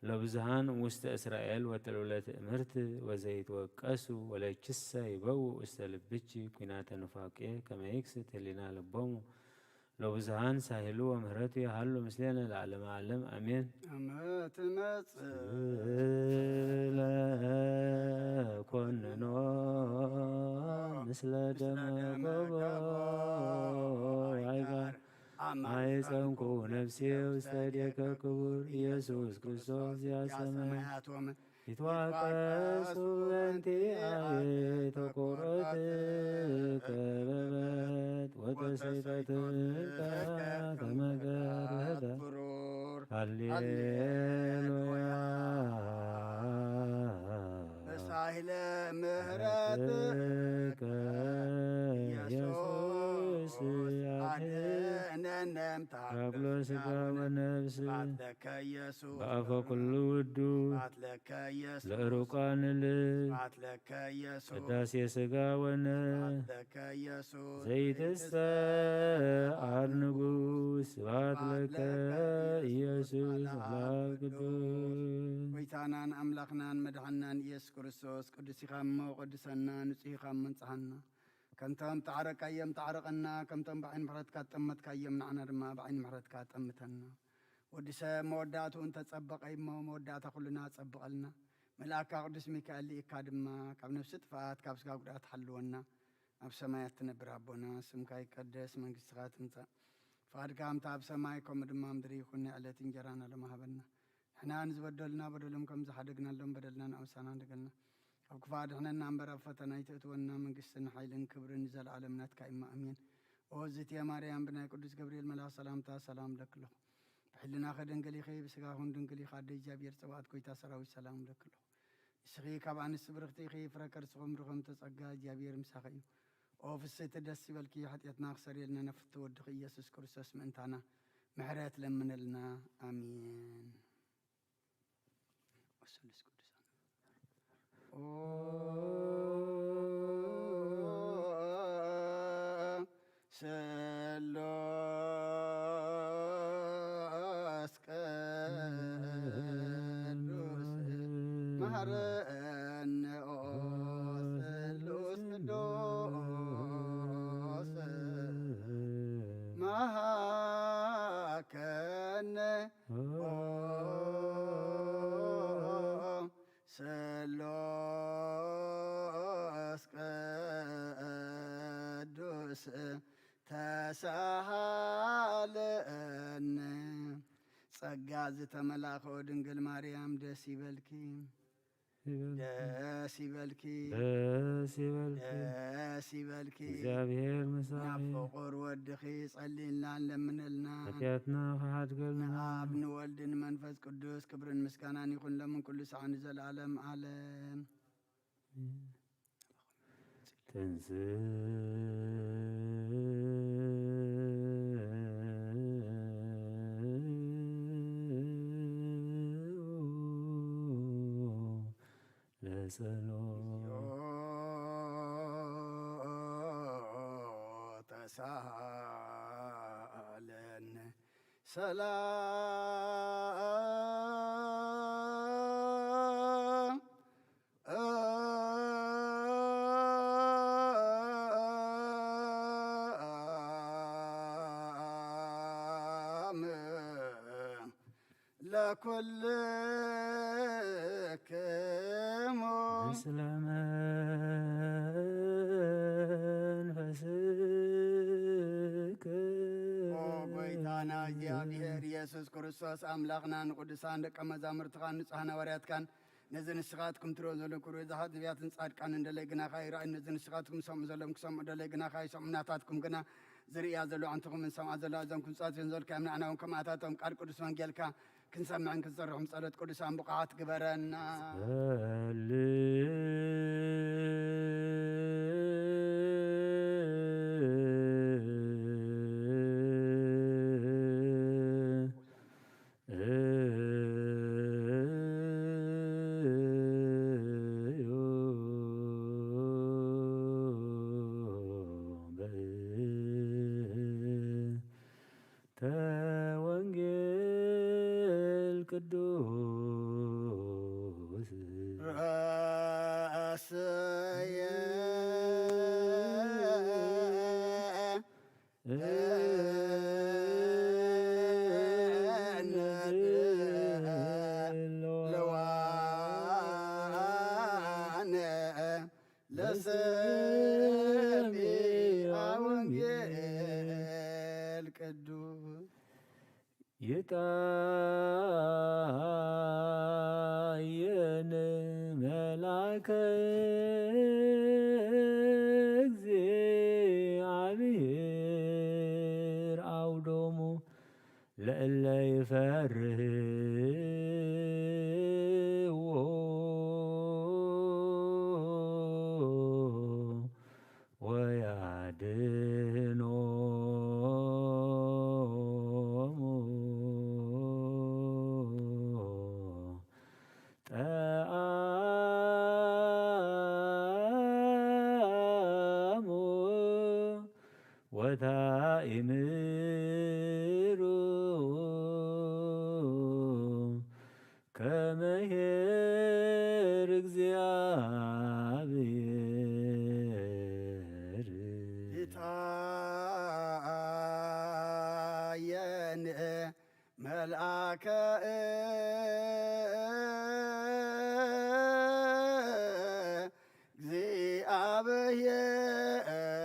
ለብዙሃን ውስተ እስራኤል ወጥሉለ ትእምርት ወዘይትወቀሱ ወለይችሰ ይበው ውስተ ልብች ኩናተ ኑፋቄ ከመ ይክስት ህሊና ልቦሙ ለብዙሃን ሳህሉ ወምህረቱ ያሃሉ ምስሌነ ለዓለመ ዓለም አሜን። ትመጽእ ለኮንኖ ምስለ ደመ ገቦ አይጋር አይጸንኩ ነፍሴ ውስተ እዴከ ክቡር ኢየሱስ ክርስቶስ ያሰማያት ይትዋቀሱ በእንቲአየ ተኰረትከ በበት ወተሰይጠትከ ከመ ገረደ ሃሌሉያ በሳህለ ምህረትከ ኢየሱስ አድኅነነ ካብሎ ሥጋ ወነፍስ ባትለከ ኢየሱስ በአፈ ኩሉ ውዱስ ባትለከ ኢየሱስ ለዕሩቃን ልብ ባትለከ ኢየሱስ ቅዳሴ ሥጋ ወነፍስ ባትለከ ኢየሱስ ዘይትሰዓር ንጉሥ ስብሐት ለከ ኢየሱስ አብ ቅዱስ ጎይታናን አምላኽናን መድኃኒናን ኢየሱስ ክርስቶስ ቅዱስ ኢኻ እሞ ቅድሰና ንጹሕ ኢኻ እሞ ንጽሐና ከምቶም ተዓረቃዮም ተዓረቐና ከምቶም ብዓይኒ ምሕረትካ ጠመትካዮም ንዓና ድማ ብዓይኒ ምሕረትካ ጠምተና ወዲ ሰብ መወዳእቱ እንተጸበቐ እሞ መወዳእታ ኩልና ጸብቐልና መልአካ ቅዱስ ሚካኤል ልኢካ ድማ ካብ ነፍሲ ጥፋት ካብ ስጋ ጉድኣት ሓልወና ኣብ ሰማያት ትነብር ኣቦና ስምካ ይቀደስ መንግስትኻ ትምጻእ ፍቃድካ ከምታ ኣብ ሰማይ ከምኡ ድማ ምድሪ ይኹን ዕለት እንጀራና ለማሃበና ንሕና ንዝበደሉና በደሎም ከም ዝሓደግናሎም በደልና ንኣውሳና ንደገልና ኣብ ክፋ ድሕነና እምበር ኣብ ፈተና ይትእትወና መንግስትን ሓይልን ክብርን ዘለዓለም ናትካ ኢማ ኣሜን። ኦዝእትየ ማርያም ብናይ ቅዱስ ገብርኤል መልኣክ ሰላምታ ሰላም ለክለኹ ብሕልናኸ ድንግል ኢኺ ብስጋኹን ድንግል ኢኻ ኣደ እግዚኣብሔር ፀባኣት ጎይታ ሰራዊት ሰላም ለክለኹ ንስኺ ካብ ኣንስቲ ብርኽቲ ኢኺ ፍረ ከርስኹም ርኹም ተጸጋ እግዚኣብሔር ምሳኺ እዩ። ኦ ፍስሕቲ ደስ ይበልኪ ሓጢአትና ክሰርየልና ነፍቲ ወድኺ ኢየሱስ ክርስቶስ ምእንታና ምሕረት ለምነልና ኣሜን። ስሉስ ቅዱስ መሐረነ ኦ ስሉስ ቅዱስ መሃከነ ስሉስ ቅዱስ ተሳሃለነ ጸጋ ዝተመላኸወ ድንግል ማርያም ደስ ይበልኪ ደስ ይበልኪ ደስ ይበልኪ ደስ ይበልኪ እግዚአብሔር ምሳሌ ናብ ፍቁር ወድኺ ጸሊልና ለምንልና ኃጢአትና ከሓድገልና ንአብ ንወልድ ንመንፈስ ቅዱስ ክብርን ምስጋናን ይኹን ለምን ኩሉ ሰዓን ዘለዓለም ዓለም ተሳሃለነ ሰላም ለኩልክሙ ምስለ መንፈስከ ጎይታና እግዚአብሔር ኢየሱስ ክርስቶስ አምላኽና ንቅዱሳን ደቀ መዛሙርትኻን ንጹሓን ሐዋርያትካን ነዚ ንስኻትኩም ትሪኦ ዘለኹም ክሪኡ ዝሓት ነቢያትን ጻድቃን እንደለይ ግናኻ ይረኣዩ ነዚ ንስኻትኩም ሰምዑ ዘለኹም ክሰምዑ ደለይ ግናኻ ይሰምዑ ናታትኩም ግና ዝርእያ ዘሎ ኣንትኹም እንሰምዓ ዘለዋ እዞም ክንጻትዮም ዘልካ እምናዕና እውን ከማዕታቶም ቃል ቅዱስ ወንጌልካ ክንሰምዕን ክንሰርሖም ጸሎት ቅዱሳን ብቕዓት ግበረና ተወንጌል ቅዱስ ራስየ ለዋነ ለሰሚዐ ወንጌል ቅዱስ ይጣየን መላከ እግዚአብሔር አውዶሙ ለእለ ይፈርህዎ ወያድኅኖሙ ጠአሙ ወታእምሩ ከመ ኄር እግዚአብሔር ይታየን መልአከ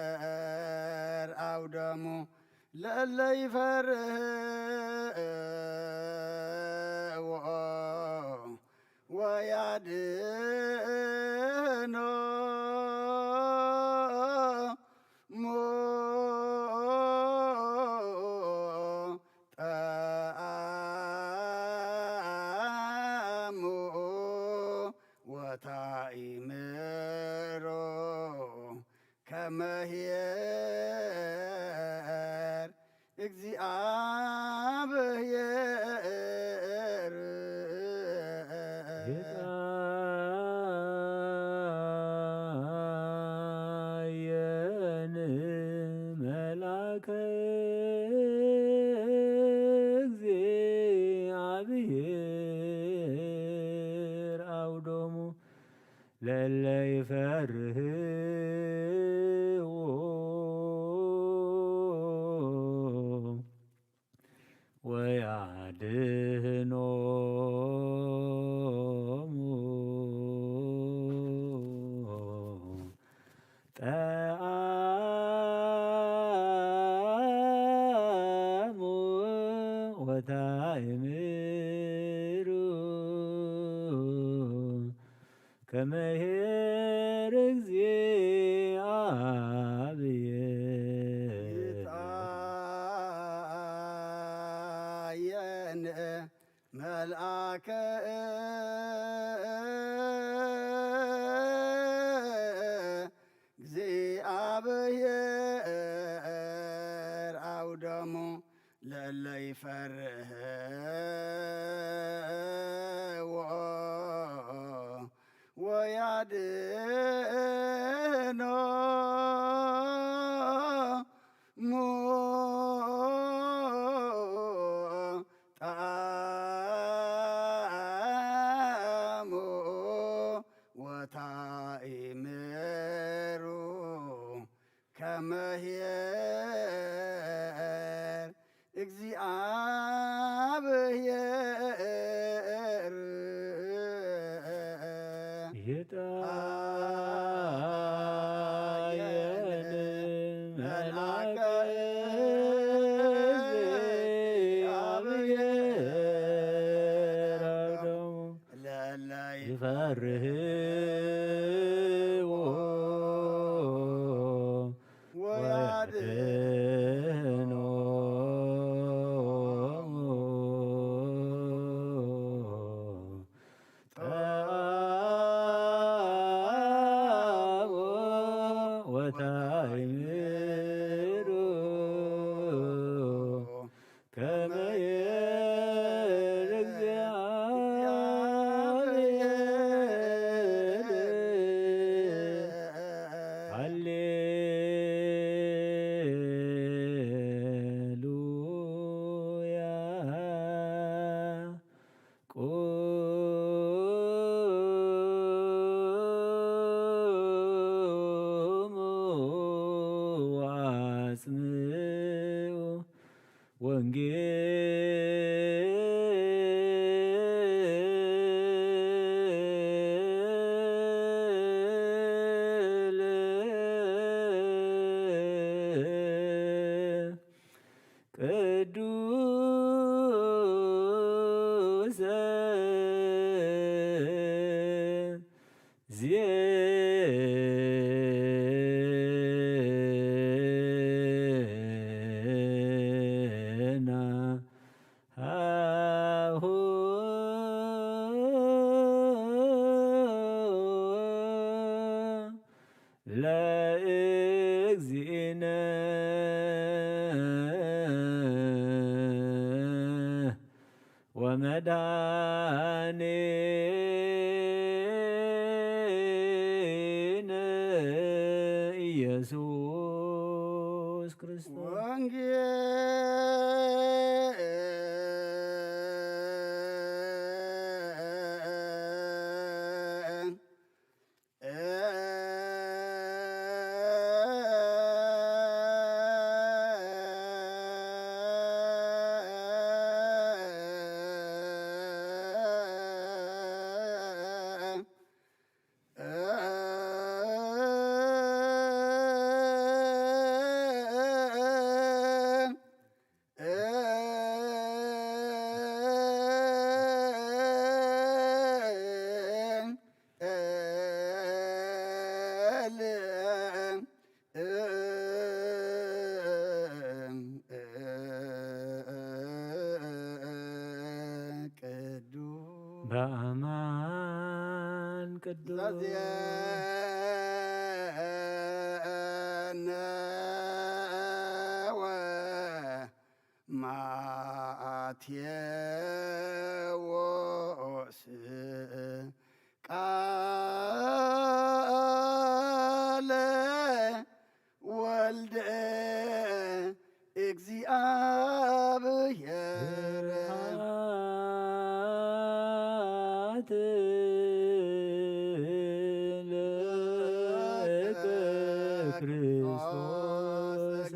እግዚአብሔር አውደሙ ለእለ ይፈርህዎ ወያድኅኖሙ ጠአሙ ወታእምሩ ከመ ኄር እግዚአብሔር ይታየን መልአከ እግዚአብሔር አውዶሙ ለእለ ይፈርህዎ ወያድኅኖሙ ጠአሙ ታይምሩ ከመሄር እግዚአብሔር ይታየን መልአከ እግዚአብሔር አውደሙ ለእለ ይፈርህዎ ወያድኅኖ ጣዕሙ ወታእምሩ ከመሄር እግዚአብሔር ይታየን መልአከ እግዚአብሔር አውደሙ ለእለ ይፈርህዎ ወያድኅኖ ጣዕሙ ወታእምሩ ከመሄር እግዚአብሔር ሃሌሉያ ቁሙ ወአጽምዑ ወንጌል ቅዱሰ ዜና ሃሁ ለእግዚእነ ወመድኃኒነ ኢየሱስ ክርስቶስ በአማን ቅዱስ ማቴዎስ ቃለ ወልደ እግዚአብሔር ለከ ክርስቶስ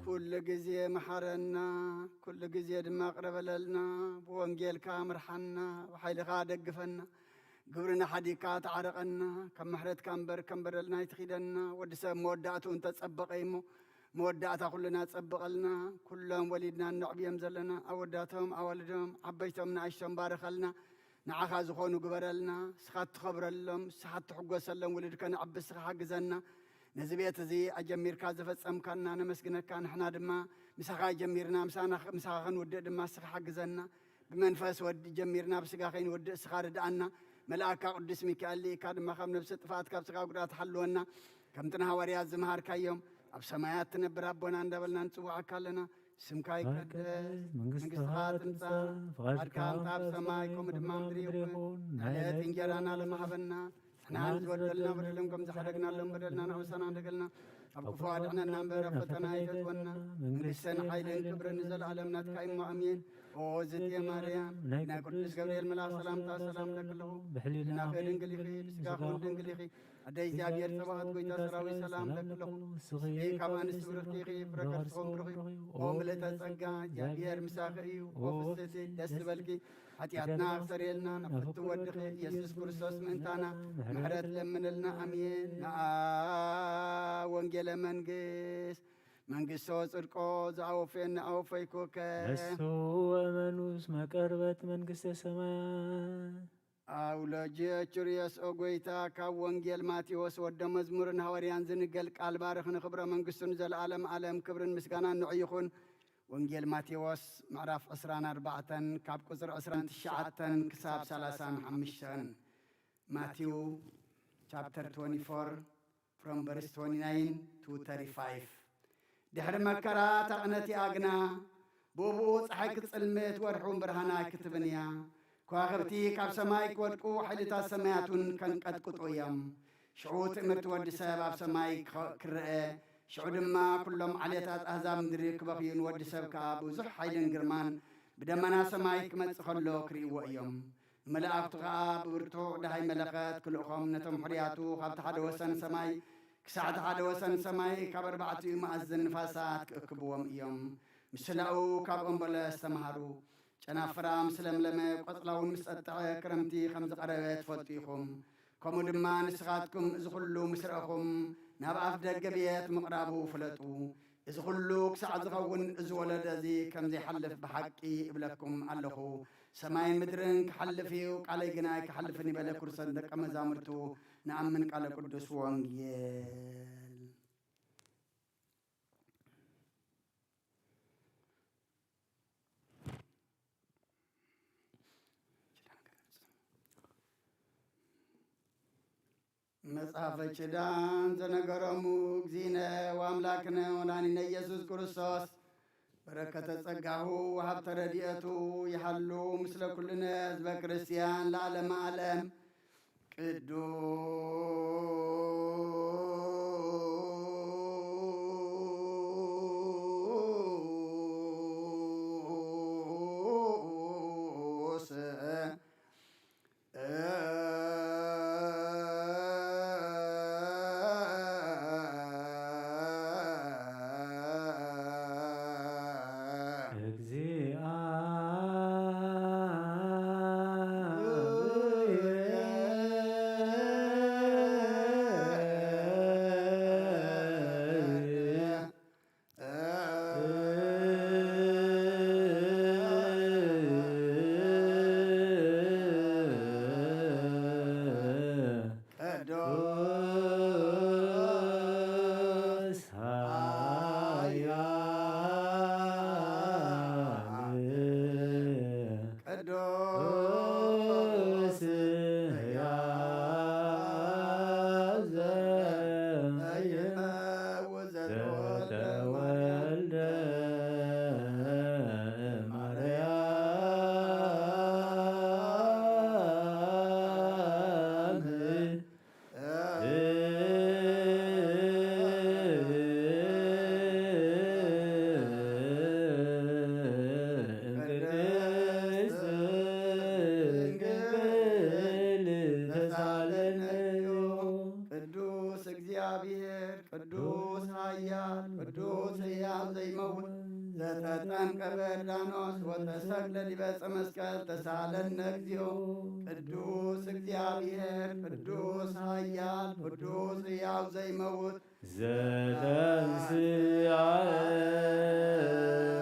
ሁል ጊዜ ጊዜ መሐረና ኩሉ ጊዜ ድማ ቅረበለልና ብወንጌልካ ምርሐና ብሓይልኻ ደግፈና ግብርና ሓዲካ ተዓረቐና ከም ምሕረትካ እምበር ከንበረልና ይትኺደና ወዲ ሰብ መወዳእቱ እንተጸበቐ እሞ መወዳእታ ኩልና ጸብቐልና ኩሎም ወሊድና ንዕብዮም ዘለና ኣወዳቶም ኣዋልዶም ዓበይቶም ንኣሽቶም ባረኸልና ንዓኻ ዝኾኑ ግበረልና ስኻ ትኸብረሎም ስኻ ትሕጐሰሎም ውልድከ ንዕብስ ስኻ ሓግዘና ነዚ ቤት እዚ ኣጀሚርካ ዘፈጸምካና ነመስግነካ ንሕና ድማ ምሳኻ ጀሚርና ምሳኻ ክንውድእ ድማ ስኻ ሓግዘና ብመንፈስ ወዲ ጀሚርና ብስጋ ከይንውድእ ስኻ ርድኣና መልኣካ ቅዱስ ሚካኤል ሊኢካ ድማ ካብ ነብሲ ጥፋት ካብ ስጋ ጉዳት ሓልወና ከምቲ ንሃዋርያት ዝመሃርካዮም ኣብ ሰማያት ትነብር ኣቦና እንዳበልና ንጽዋዓካ ኣለና ስምካ ይቀደስ መንግሥትኻ ትምጻእ ፈቃድካ ኣብ ሰማይ ከምኡ ድማ ምድሪ ይኹን ዕለት እንጀራና ለማሃበና ንሕና ዝበደልና በደሎም ከም ዝሓደግናሎም በደልና ንዕውሰና እንደገልና ኣብ ክፉ ኣድሕነና እምበር ኣብ ፈተና ይፈትወና መንግሥትን ሓይልን ክብርን ንዘለዓለም ናትካ እሞ ኣሜን ኦ ዝትየ ማርያም ናይ ቅዱስ ገብርኤል መልኣክ ሰላምታ ሰላም ለክለኹ ብሕሊናኸ ድንግል ኢኺ ብስጋኹን ድንግል ኢኺ ኣደይ እግዚኣብሔር ፀባቐት ጎይታ ሰራዊት ሰላም ለክለኹ ስኺ ካብ ኣንስቲ ብርኽቲ ኢኺ ፍረከርትኹም ብርኺ ኦ ምልእተ ጸጋ እግዚኣብሔር ምሳኺ እዩ ኦ ፍስቲ ደስ ዝበልኪ ኃጢአትና ክሰሪየልና ናፍቲ ወድኺ ኢየሱስ ክርስቶስ ምእንታና ምሕረት ለምንልና ኣሜን ንኣ ወንጌለ መንግሥቶ ጽድቆ ዝኣወፈየና ኣወፈይኩከ እሱ ወመኑስ መቀርበት መንግሥተ ሰማያት አውለጀቹርየስ ኦጎይታ ካብ ወንጌል ማቴዎስ ወደ መዝሙርን ሐዋርያን ዝንገል ቃል ባርኽ ንኽብረ መንግሥቱን ዘለዓለም ዓለም ክብርን ምስጋናን ንዕይኹን ወንጌል ማቴዎስ ምዕራፍ 24 ካብ ቁፅር 29 ክሳብ 35 ማቴው ቻፕተር 24 from verse 29 to 35 ድሕሪ መከራ ተቕነቲ ኣግና ብብኡ ፀሓይ ክትጽልምት ወርሑን ብርሃና ክትብን እያ ከዋኽብቲ ካብ ሰማይ ክወድቁ ሓይልታት ሰማያቱን ከንቀጥቅጡ እዮም ሽዑ ትእምርቲ ወዲ ሰብ ኣብ ሰማይ ክርአ ሽዑ ድማ ኩሎም ዓልየታት ኣሕዛብ ምድሪ ክበኽዩን ወዲ ሰብ ከዓ ብዙሕ ሓይልን ግርማን ብደመና ሰማይ ክመጽእ ከሎ ክርእይዎ እዮም መላእኽቱ ከዓ ብብርቱዕ ዳሃይ መለኸት ክልእኾም ነቶም ሕርያቱ ካብቲ ሓደ ወሰን ሰማይ ክሳዕቲ ሓደ ወሰን ሰማይ ካብ ኣርባዕቲኡ መኣዝን ንፋሳት ክእክብዎም እዮም ምስላኡ ካብኦም በለስ ተምሃሩ ጨናፍራ ምስ ለምለመ ቆጽላውን ምስ ጸጥዐ ክረምቲ ከም ዝቐረበ ትፈልጡ ኢኹም ከምኡ ድማ ንስኻትኩም እዚ ኩሉ ምስ ረአኹም ናብ ኣፍ ደገ ቤት ምቕራቡ ፍለጡ እዚ ኩሉ ክሳዕ ዝኸውን እዚ ወለደ እዚ ከም ዘይሓልፍ ብሓቂ እብለኩም ኣለኹ ሰማይን ምድርን ክሓልፍ እዩ ቃለይ ግና ክሓልፍን ይበለ ኩርሰን ደቀ መዛሙርቱ ንኣምን ቃለ ቅዱስ ወንጌል መጽሐፈ ኪዳን ዘነገሮሙ እግዚእነ ወአምላክነ ወናኒነ ኢየሱስ ክርስቶስ በረከተ ጸጋሁ ወሀብተ ረድኤቱ ይሃሉ ምስለ ኩልነ ሕዝበ ክርስቲያን ለዓለመ ዓለም ቅዱስ ዘተጠምቀ በዮርዳኖስ ወተሰቅለ ዲበ ዕፀ መስቀል ተሳለነ እግዚኦ። ቅዱስ እግዚአብሔር ቅዱስ ኃያል ቅዱስ ሕያው ዘይመውት ዘተንሥአ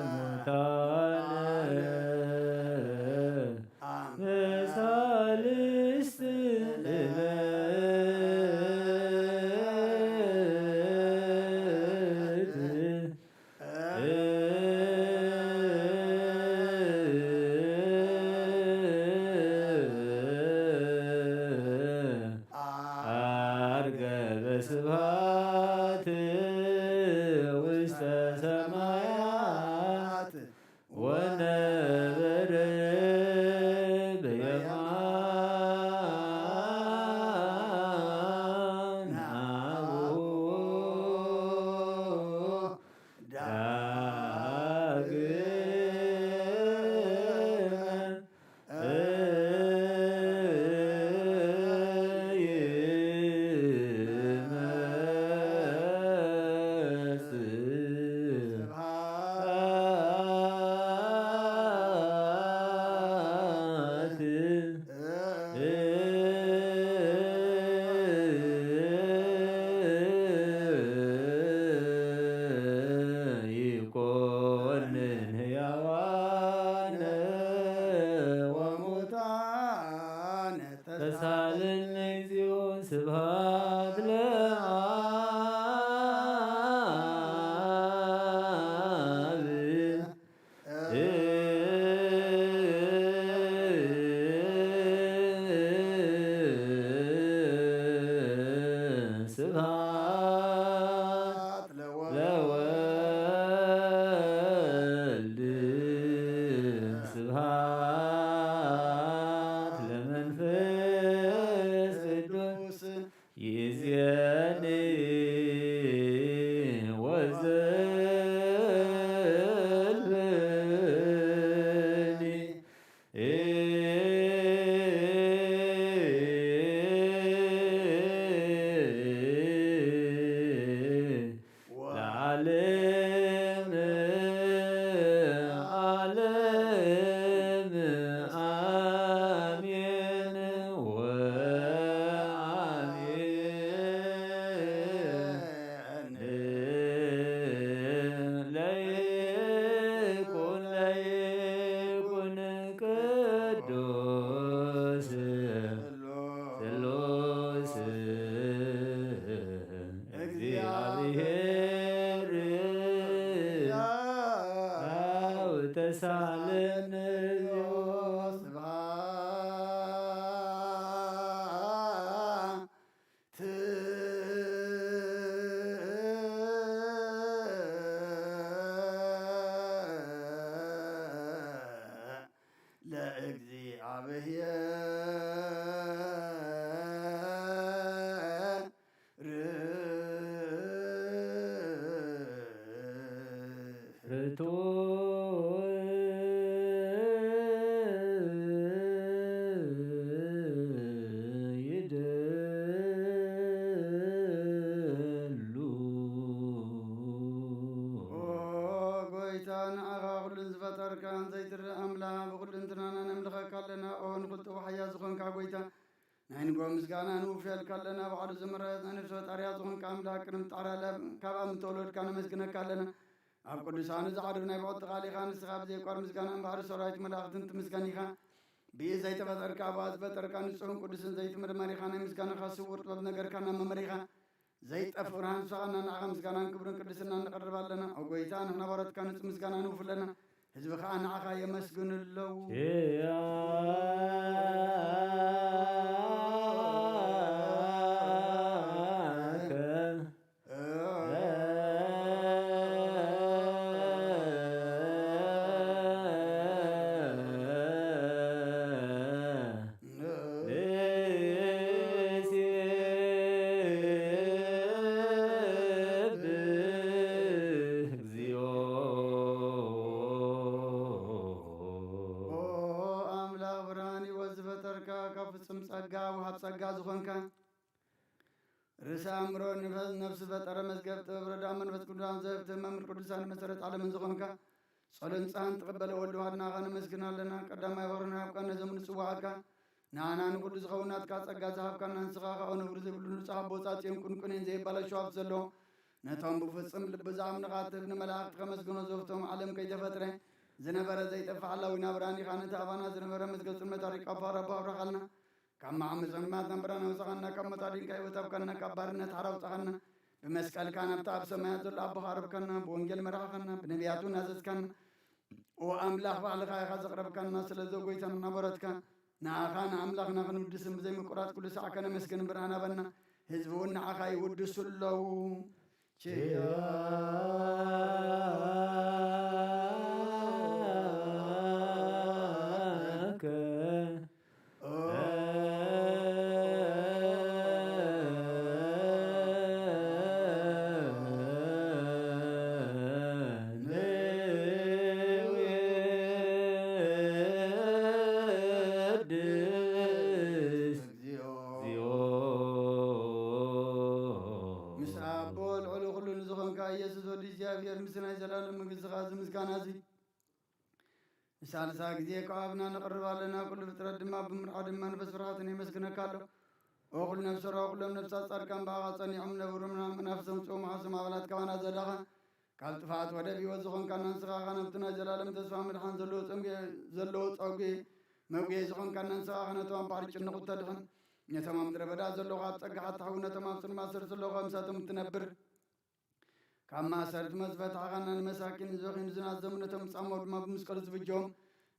እሙታነ በሳልስት አርገ በስብሐት ውስተ ሰማያት ወነበረ በየማነ አቡሁ ዳግመ ይኮንን ሕያዋነ ወሙታነ ተሳለነ እግዚኦ ስብሐት ለአብ ስብሐት ለወልድ ስብሐት ለመንፈስ ቅዱስ ይእዜኒ ወዘልፈኒ ለዓለመ ዓለም አሜን ወአሜን። ለይኩን ቅዱስ ስሉስ እግዚአብሔር አብ ተሳለነ ስብሐት ለእግዚአብሔር ርቱ ይደሉ ጎይታ ንዓኻ ኩሉን ዝፈጠርካ ዘይትርኢ ኣምላኽ ብኩሉ እንትናና ነምልኸካ ኣለና ኦ ንኽልጡ ሓያል ዝኾንካ ጎይታ ናይ ንጎ ምስጋና ንውፍየልካ ኣለና ባዕሉ ዝምረት ናይ ነፍሲ ፈጣርያ ዝኾንካ ኣምላክ ቅድሚ ጣርያ ካብ ኣብ ምተወለድካ ነመስግነካ ኣለና ኣብ ቅዱሳኑ ዝዓድብ ናይ ብቕቲ ቃሊኻ ንስኻ ብዘይቋር ምስጋናን ባሕሪ ሰራዊት መላእኽትን ትምስገን ኢኻ ብኢድ ዘይተፈጠርካ ኣብኣ ዝፈጠርካ ንጹርን ቅዱስን ዘይትምርመር ኢኻ ናይ ምስጋናኻ ስውር ጥበብ ነገርካ እናመመር ኢኻ ዘይጠፍ ብርሃን ንስኻና ንዓኻ ምስጋናን ክብርን ቅድስና ንቐርብ ኣለና ኣብ ጎይታ ንሕና ባሮትካ ንጹህ ምስጋና ንውፍ ኣለና ህዝቢ ከዓ ንዓኻ የመስግኑ ኣለዉ ጸጋ ዝኾንካ ርእሰ አእምሮ ነፍስ ፈጠረ መዝገብ ጥበብ ረዳ መንፈስ ቅዱሳን ዘብት መምህር ቅዱሳን መሰረት ዓለምን ዝኾንካ صلن صان تقبل ولوهنا غن مسكنا لنا قدام يورنا يبقى زمن سواك نانا نقول زغونات كاس أجازها كان نسخة أو نقول زبلون صاحب بوسات يمكن كونين زي بلا شواب زلو نتهم بفصم لبزام نقاط ابن ملاك خمس جنود زوجتهم علم كي دفتره زنبر زي تفعل ونبراني خانة أبانا زنبر مسجد سمة تاريخ كفارة بابر خلنا كم عم زمان نبرنا وسخنا كم تاريخ كي وتبكنا كبرنا تحرو سخنا بمسكال كان بتاب سماء زل أبو حرب كنا بونجل مراخنا بنبياتون نزز كنا وأملاح بعد خاي خزق رب كنا سلزوجي تنا نبرت كنا نعخان أملاح نخن ودسم زي مقرات كل ساعة كنا مسكن برانا بنا حزبون نعخاي ودسل له سالسا ጊዜ ከአብና ነቀርባለና ኩሉ ፍጥረት ድማ ብምርዓድ መንፈስ ፍርሃትን ይመስግነካለሁ ወኩሉ ነፍስ ወኩሉ ነፍሳት ጻድቃን ባዋጸን ይሁን ነብሩና መናፍስም ጾም አስማ አባላት ካዋና ዘዳኸ ካብ ጥፋት ወደ ቢወዝ ዝኾን ካናን ስኻ ካነብትና ዘላለም ተስፋ ምድሓን ዘለዎ ጸጉ መጉየ ዝኾን ካናን ስኻ ካነተዋን ባሕሪ ጭንቁ ተድኽን ነተማ ምድረ በዳ ዘለኹ ኣብ ጸጋሓት ተሓው ነተማ ኣብፅን ማሰር ዘለኹ ከምሳቶም ትነብር كما سرت مزفت عنا المساكين زوخين زنا زمنتهم صامود ما بمسكر زبجهم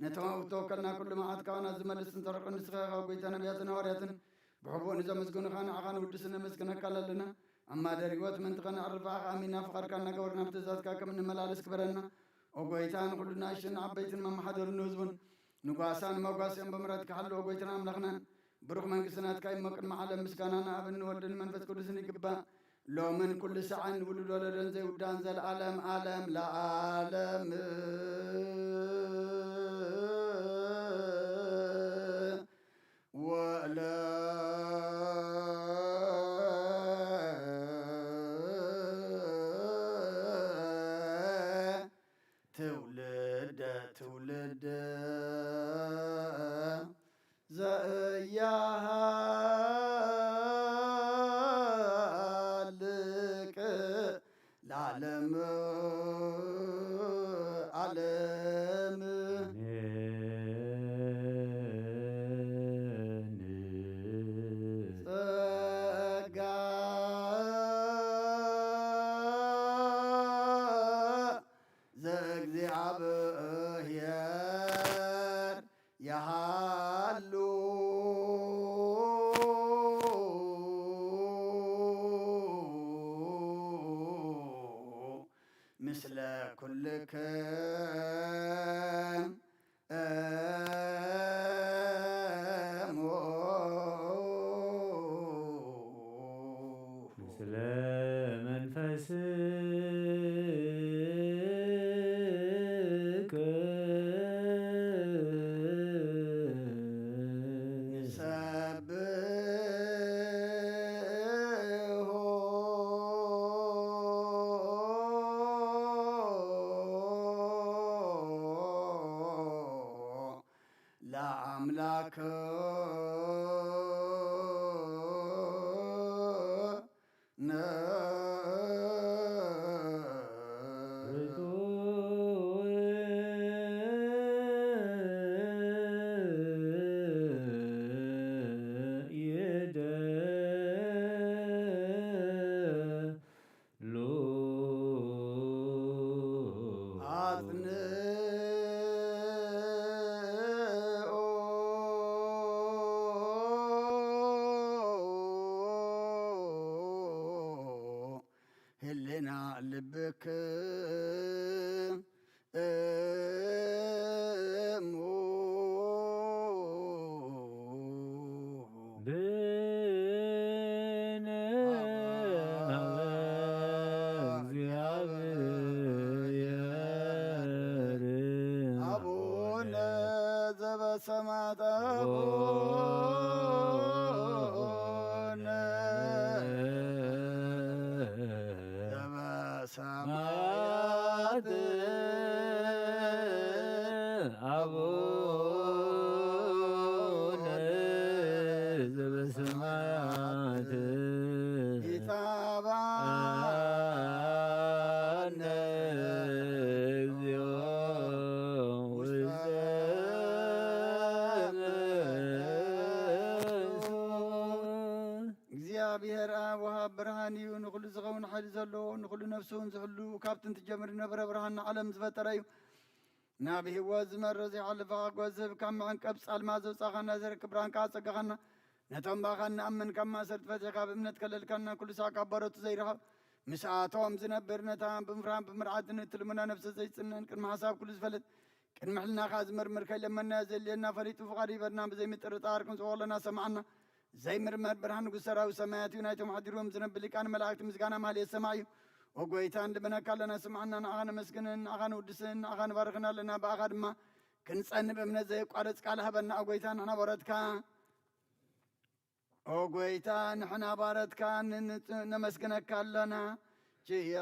نتما توكلنا كل ما عاد كان زمل سنترق نسخه وقيتنا بياتنا ورياتنا بحبون اذا مسكون خان عقان ودسنا مسكنا كللنا اما دريوت من تقنا اربع امينا فقر كان قورنا بتزاز كم من ملالس كبرنا وقيتان كلنا شن عبيتنا ما حضر نوزبن نقاسان موقاسين بمرات كحل وقيتنا املخنا بروح من قسنات كاي مكن معلم مسكاننا ابن ولد منفس كل سنه كبا لو من كل ساعة ولد ولدن زي ودان زي العالم عالم لا عالم ولا تولد زيها العالم عالم زغزي عبهير يحلو مثل كل كان مثل منفسك لأملاك هلنا لبك أبونا ذب سمات سماوات አቡነ ዘበሰማያት ይትባረክ እግዚኦ ውስተ እግዚአብሔር አብ ወሃብ ብርሃን እዩ ንኩሉ ዝኸውን ሓይሊ ዘለዎ ንኩሉ ነፍሱን ዝሕሉ ካብቲ እንትጀምር ነበረ ብርሃን ዓለም ዝፈጠረ እዩ ናብ ህይወት ዝመርህ ዘይሓልፈ ጎዝብ ካብ መዕንቀብ ጻልማ ዘውፃኻና ዘርክብ ብርሃንካ ፀጋኻና ነቶም ባኻ ንኣምን ካብ ማእሰርቲ ፈቲሕካ ብእምነት ከለልካና ኩሉ ሳዕ ካብ በረቱ ዘይረኸብ ምስኣቶም ዝነብር ነታ ብምፍራን ብምርዓትን እትልሙና ነፍሲ ዘይፅንን ቅድሚ ሓሳብ ኩሉ ዝፈልጥ ቅድሚ ሕልናኻ ዝምርምር ከይለመና ዘልየና ፈሊጡ ፍቓዱ ይበርና ብዘይምጥርጣር ክንፅወለና ሰማዓና ዘይምርመር ብርሃን ንጉሥ ሰራዊት ሰማያት እዩ ናይቶም ሓዲሮም ዝነብል ሊቃነ መላእክቲ ምስጋና ማህሌት ሰማዕ እዩ ወጎይታ እንድመነካ ኣለና ስምዓና ንኣኻ ነመስግንን ንኣኻ ንውድስን ንኣኻ ንባርኽና ኣለና ብኣኻ ድማ ክንፀንብ እምነት ዘይቋረፅ ቃል ሃበና ጎይታ ንሕና ባረትካ ጎይታ ንሕና ባረትካ ነመስግነካ ኣለና ችያ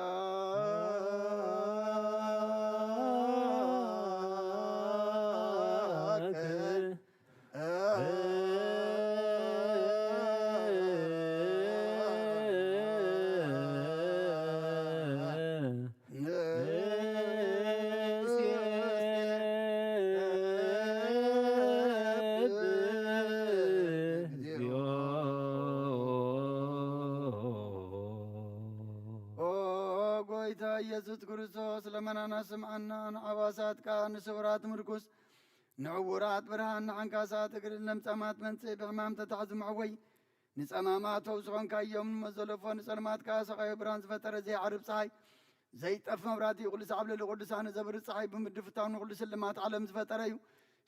ኢየሱስ ክርስቶስ ለመናና ስምዓና ንዓባሳትካ ንስውራት ምርኩስ ንዕውራት ብርሃን ንሓንካሳት እግሪ ለምፀማት መንፅእ ብሕማም ተታሕዚ መዕወይ ንፀማማተው ዝኾንካ እዮም ንመዘለፎ ንፀልማትካ ሰቃዮ ብርሃን ዝፈጠረ ዘይዓርብ ፀሓይ ዘይጠፍ መብራቲ ኩሉ ሰዓብለሊ ቅዱሳን ዘብሪ ፀሓይ ብምድፍታው ንኩሉ ስልማት ዓለም ዝፈጠረ እዩ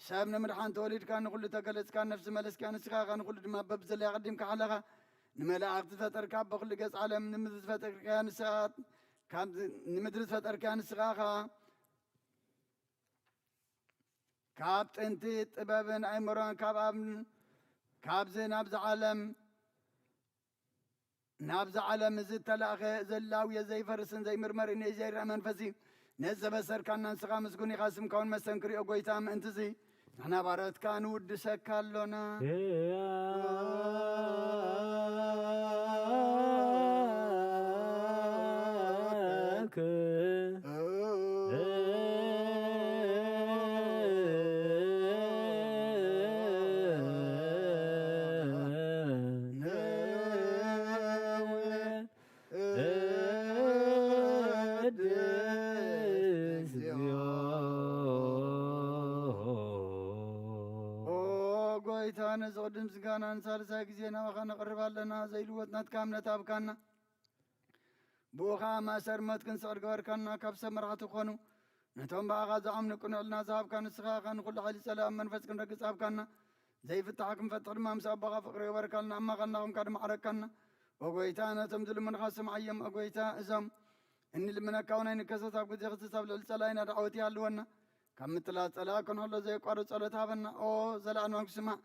ሰብ ንምድሓን ተወሊድካ ንኩሉ ተገለፅካ ነፍሲ መለስካ ንስኻኻ ንኩሉ ድማ በብ ዘለያ ቀዲምካ ሓለኻ ንመላእክቲ ዝፈጠርካ በኩሉ ገፅ ዓለም ንምድሪ ዝፈጠርካ ንስኻት ንምድሪ ዝፈጠርካ ንስኻኻ ካብ ጥንቲ ጥበብን ኣይምሮን ካብዚ ናብዚ ዓለም እዚ ተላእኸ ዘላውየ ዘይፈርስን ዘይምርመርን ዘይርአ መንፈሲ ነዘበሰርካና ንስኻ ምስጉን ኢኻ ስምካውን መስተንክሪኦ ጎይታ ምእንቲ እዚ ንሕና ባረትካ ንውድሰካ ኣሎና ጎይታ ነዝቅድም ምስጋና ንሳልሳይ ጊዜ ናባኻ ነቕርብ ኣለና ዘይልወጥ ናትካ እምነት ኣብካና ብኡኻ ማእሰር ሞት ክንስዕር ገበርካና ካብ ሰብ መራሕቲ ኮኑ ነቶም ብኣኻ ዝኣምኑ ቅንዕልና ዝሃብካ ንስኻኻ ንኩሉ ሓይሊ ፀላም መንፈስ ክንረግፅ ኣብካና ዘይፍታሕ ክንፈትሕ ድማ ምስ ኣቦኻ ፍቅሪ ገበርካልና ኣማኸልናኹምካ ድማ ዓረካና ወጎይታ ነቶም ዝልምንኻ ስምዓዮም ጎይታ እዞም እንልምነካ ውናይ ንከሰት ኣብ ግዜ ክስስ ኣብ ልዕሊ ፀላይና ዳዕወት ይሃልወና ካብ ምጥላት ፀላ ክንህሎ ዘይቋርፅ ጸሎት ሃበና ዘለኣንዋን ክስማዕ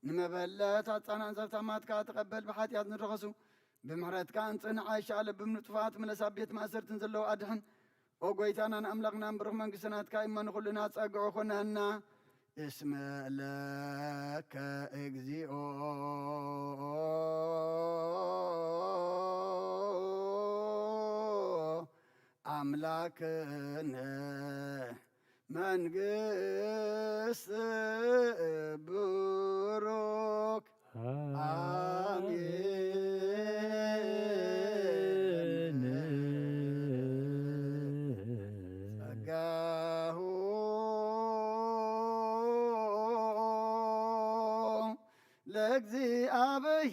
ንመበለት ኣፃናን ሰብታማትካ ተቐበል ብሓጢኣት ንረኸሱ ብምሕረትካ እንፅንዓይ ሻለ ብምንጥፋት መለሳ ቤት ማእሰርትን ዘለዎ ኣድሕን ጎይታና ንኣምላኽና ብሩኽ መንግስትናትካ እመን ኩሉና ፀግዑ ኩነህና እስመ ለከ እግዚኦ አምላክነ መንግስት ብሩክ አሜን ጸጋሁ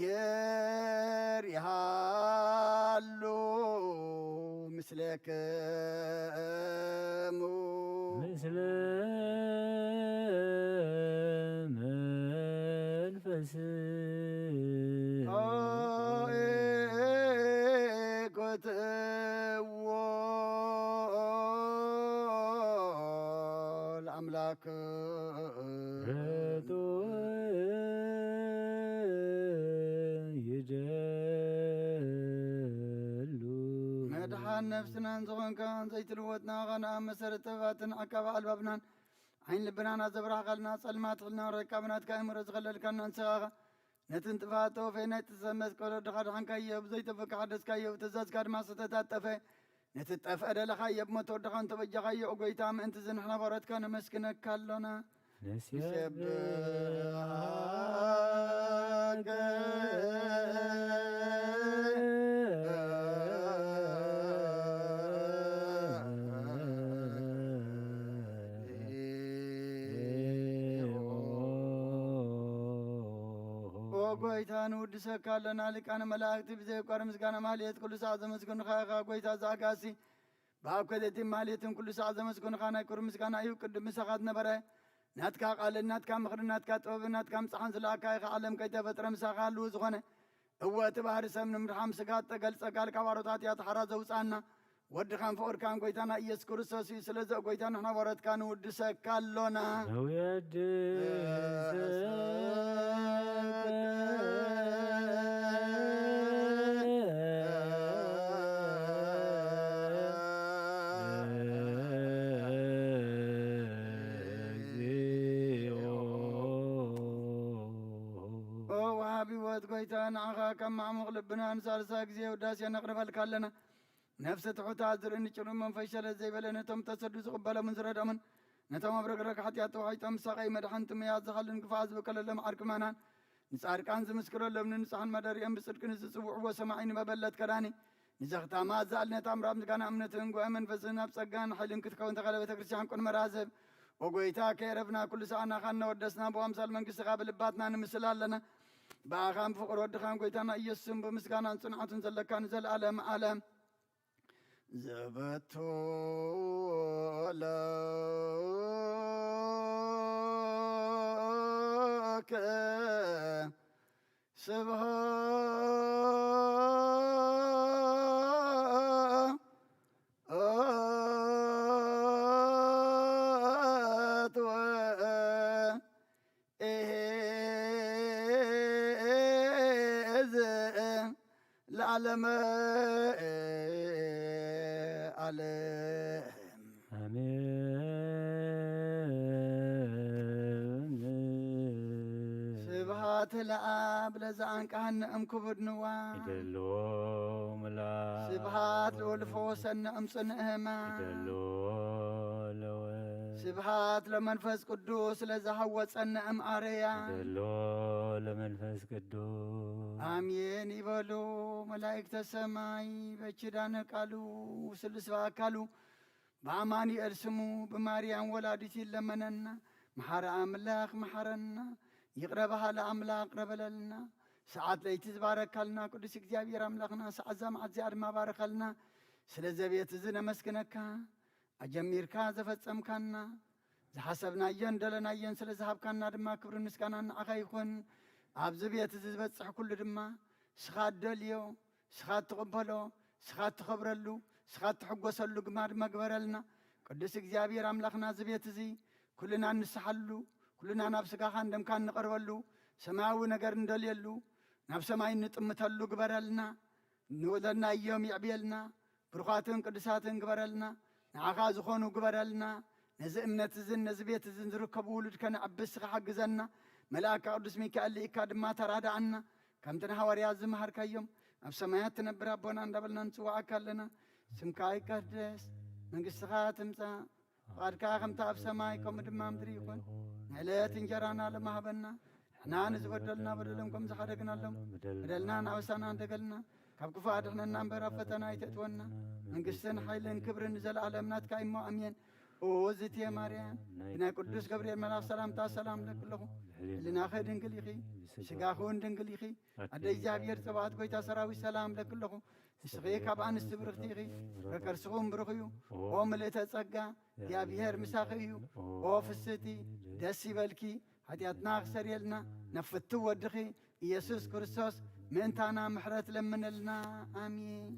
ለእግዚአብሔር ይሃሉ ምስለክሙ ምስለ መንፈስ ኮትዎ ለአምላክ ረቶ ይደሉ መድሓን ነፍስናን ዝኾንካ ዘይትልወጥና ኸና መሰረተ ጥበባትን ዓቀባ ኣልባብናን عين لبنانا زبرها قلنا صلمات قلنا وركبنا تكايم رزغلل كنا نساغا نتنتفاتو في نت تسمس كل دخل عن كيب زي تفك حدث كيب تزاز كاد ما ستتفه نتتفقد لخيب ما تود خان تبجى خيب وقيتام انت زنحنا برد كان مسكنك كلنا نسيب وقويتان ودسك لنا لك أنا ملاكتي بزي قرمز كان ماليت كل ساعة زمسكن خاقا قويتا زاقاسي باب كدتي ماليتم كل ساعة زمسكن خانا كرمز كان أيو قدم مساقات نبره ناتكا قال ناتكا مخر ناتكا طوب ناتكا مسحان زلاكا يخعلم كيتا فتر مساقا لوز غنه هو تبهر سمن مرحام سقات تقل سقال كواروتات ياتحرا زوصانا ود خان فور كان قويتانا إيس كرسوسي سلزا قويتان احنا ورد كان ودسك كالونا ويد قويتان عخا كم مع مغلبنا انسال ساكزي وداسي نقرب الكالنا نفس تحوتا زرن چرم من فشل زي بلنا تم تسدس قبل من زرد امن نتم برك حتى توحيتم ساقي مدحنتم يا زخلن كفاز بكللم عركمانان نصار كان زمسكر لمن نصحن مدريم بصدق نسصبح وسمعين ببلت كراني نزغتا ما زالنا تامرام كان امنتن ومن فسنا بصقان حلن كتكون تغلب تكرشان كن مرازب وقويتا كيرفنا كل ساعه خنا ودسنا بوامسال منكس قابل باتنا نمسلالنا باخام فقر ودخام قويتانا يسم بمسكانا صنعة زلكان زل عالم عالم زبتو لك العالم سبحات العاب لزعن كهن ام كبد نوا يدلو ملا سبحات الولفوس ان ام صنهما يدلو لو سبحات لمنفس قدوس لزهوت ان ام اريا يدلو لمنفس قدوس امين يبلو ملائكة السماي بچدان قالو سلسوا قالو باماني ارسمو بماريام ولادتي لمننا محر املاك محرنا يقربها لاملاك قربلنا ساعات لي تبارك لنا قدس እግዚአብሔር አምላክና ሰዓት ዘማዓት ዚያድ ማባረክ ለና ስለዚህ ቤት ዝነ መስከነካ አጀሚርካ ዘፈጸምካና ዘሐሰብና የንደለና የን ስለዚህ ሀብካና ድማ ክብር ምስጋናና አኻ ይኹን ኣብዚ ቤት ዝበጽሕ ኩሉ ድማ ስኻደልዮ ስኻት ተቀበሎ ስኻት ተኸብረሉ ስኻት ተሐጎሰሉ ግማድ መግበረልና ቅዱስ እግዚአብሔር አምላክና ዝቤት እዚ ኩልና እንስሐሉ ኩልና ናብ ስጋኻ እንደምካ እንቀርበሉ ሰማያዊ ነገር እንደልየሉ ናብ ሰማይ እንጥምተሉ ግበረልና ንወለና እዮም ይዕብየልና ብሩኻትን ቅዱሳትን ግበረልና ንዓኻ ዝኾኑ ግበረልና ነዚ እምነት እዝን ነዚ ቤት እዝን ዝርከቡ ውሉድ ከነዕብስ ክሓግዘና መልአከ ቅዱስ ሚካኤል ልኢካ ድማ ተራዳዓና ከምቲ ንሐዋርያት ዝመሃርካዮም ኣብ ሰማያት ትነብር ኣቦና እንዳበልና ንፅዋዓካ ኣለና ስምካ ይቀደስ መንግሥትኻ ትምጻእ ፈቃድካ ከምቲ ኣብ ሰማይ ከምኡ ድማ ምድሪ ይኹን ንዕለት እንጀራና ለማሃበና ንሕና ንዝበደልና በደሎም ከም ዝሓደግናሎም በደልና ናበሳና እንደገልና ካብ ክፉእ ኣድሕነና እምበር ኣብ ፈተና ይተእትወና መንግሥትን ሓይልን ክብርን ዘለዓለም ናትካ እሞ ኣሜን ኦዝትየ ማርያም ብናይ ቅዱስ ገብርኤል መልኣክ ሰላምታ ሰላም ለክለኹ ህሊናኸ ድንግል ኢኺ ስጋኽውን ድንግል ኢኺ ኣደ እግዚኣብሔር ፀባዖት ጐይታ ሰራዊት ሰላም ለክለኹ ንስኺ ካብ ኣንስቲ ብርኽቲ ኢኺ ረከርስኹም ብሩኽ እዩ ኦ ምልእተ ጸጋ እግዚኣብሔር ምሳኺ እዩ ኦ ፍስቲ ደስ ይበልኪ ኃጢአትና ክሰርየልና ነፍቲ ወድኺ ኢየሱስ ክርስቶስ ምእንታና ምሕረት ለምነልና ኣሜን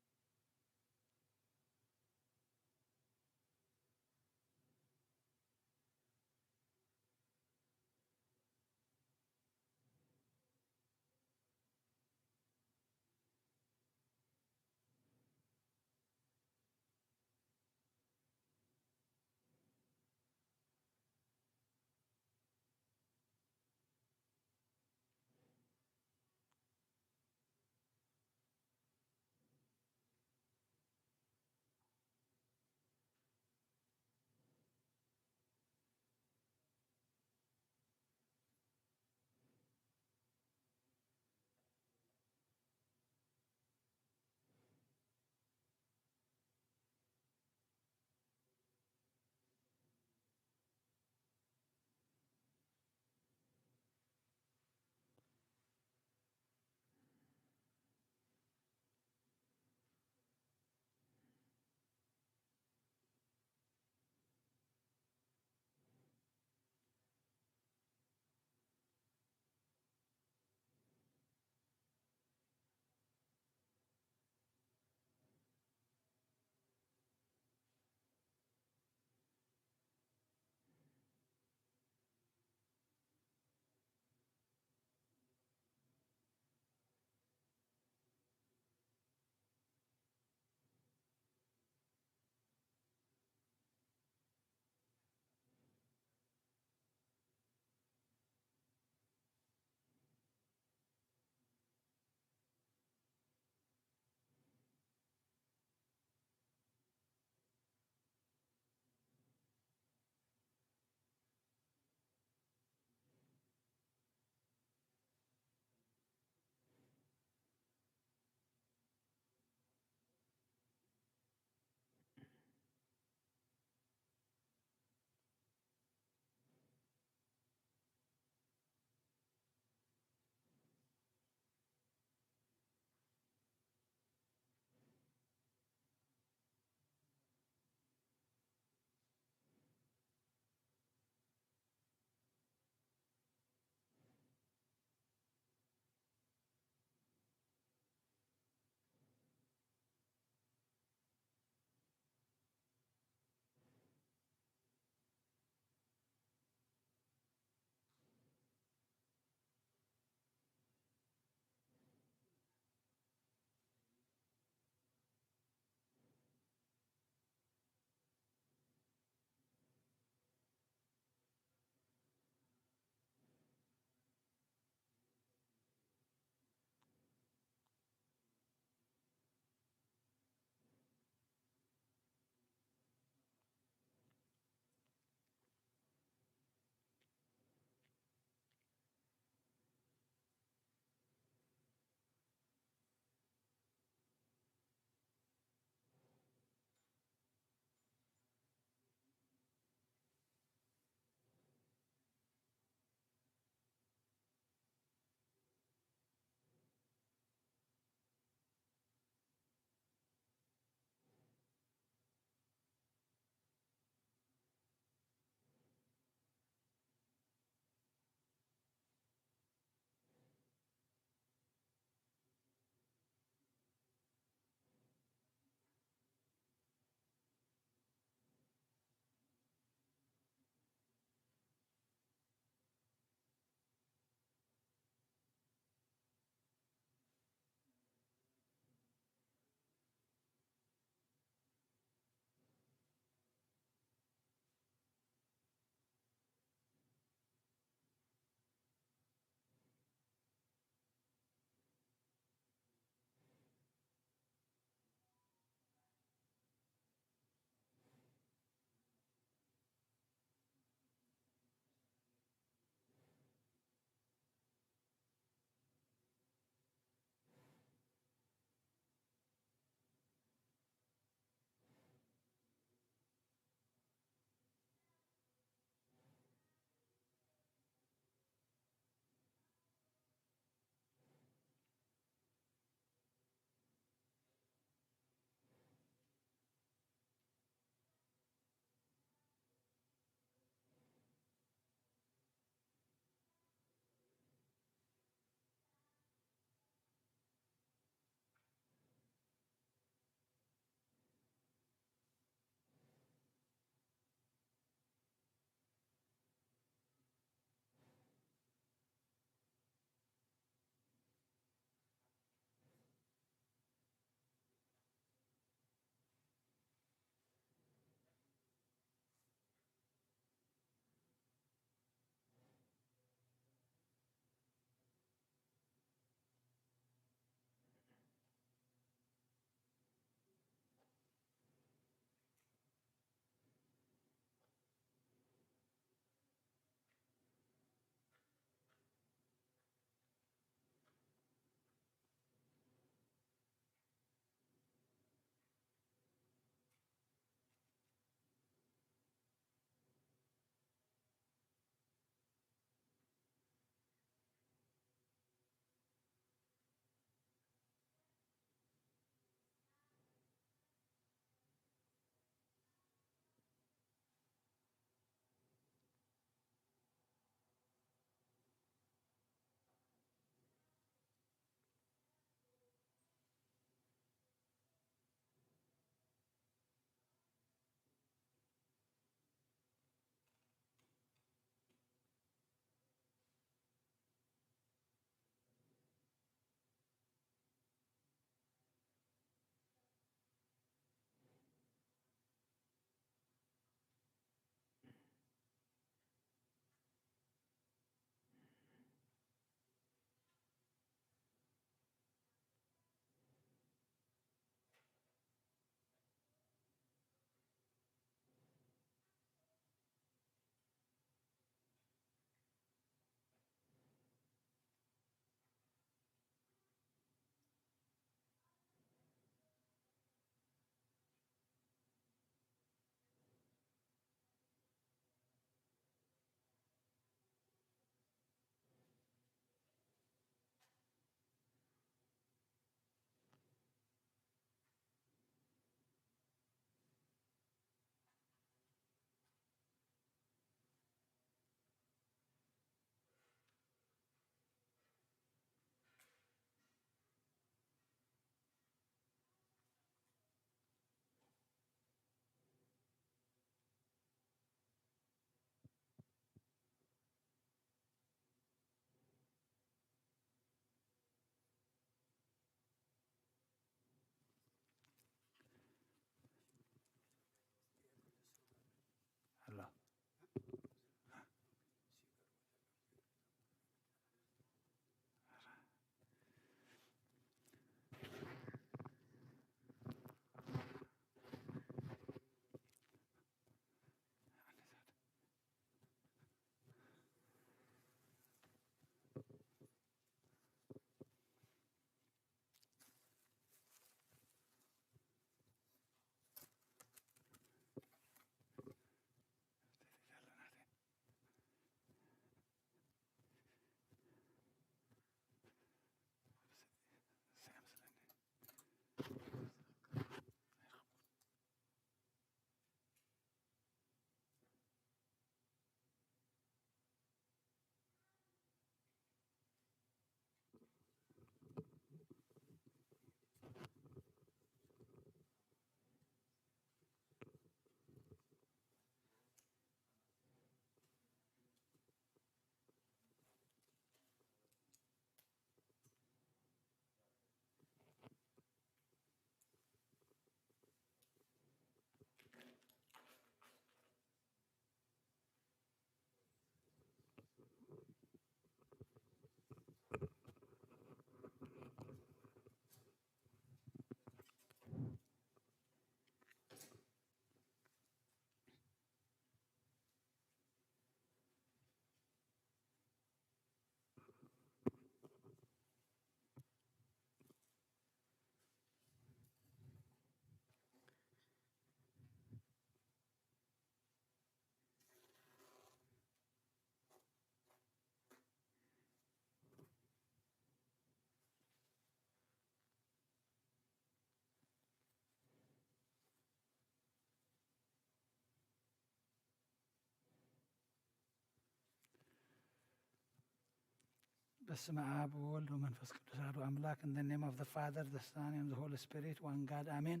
በስመ አብ ወወልድ ወመንፈስ ቅዱስ አሐዱ አምላክ in the name of the Father, the Son, and the Holy Spirit, one God, Amen.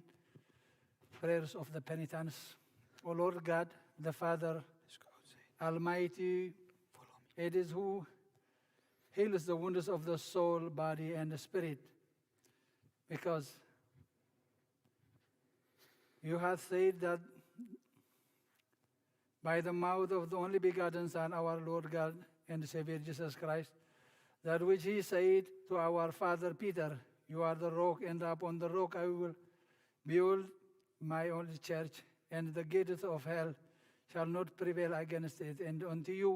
Prayers of the penitents. O Lord God, the Father, Almighty, it is who heals the wounds of the soul, body, and the spirit, because you have said that by the mouth of the only begotten Son, our Lord God and Savior Jesus Christ, that which he said to our father Peter, you are the rock, and upon the rock I will build my own church, and the gates of hell shall not prevail against it. And unto you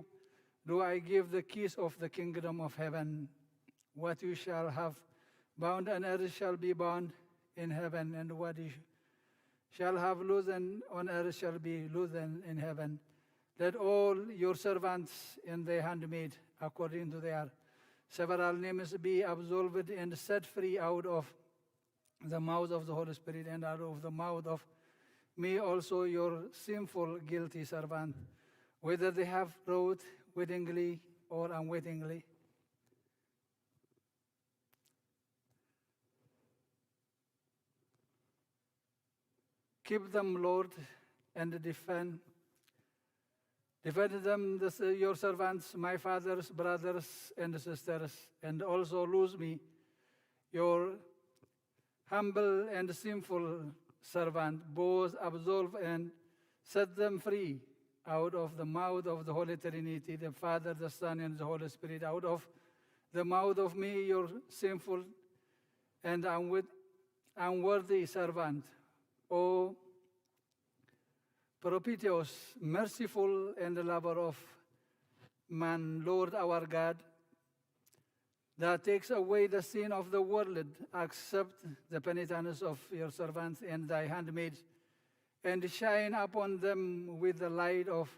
do I give the keys of the kingdom of heaven. What you shall have bound on earth shall be bound in heaven, and what you shall have loosened on earth shall be loosened in heaven. Let all your servants and their handmaid, according to their several names, be absolved and set free out of the mouth of the Holy Spirit and out of the mouth of me also, your sinful, guilty servant, whether they have wrought wittingly or unwittingly. Keep them, Lord, and defend them, your servants, my fathers, brothers, and sisters, and also lose me, your humble and sinful servant, both absolve and set them free out of the mouth of the Holy Trinity, the Father, the Son, and the Holy Spirit, out of the mouth of me, your sinful and unworthy servant. O propitious, merciful, and lover of man, Lord our God, that takes away the sin of the world, accept the penitence of your servants and thy handmaids, and shine upon them with the light of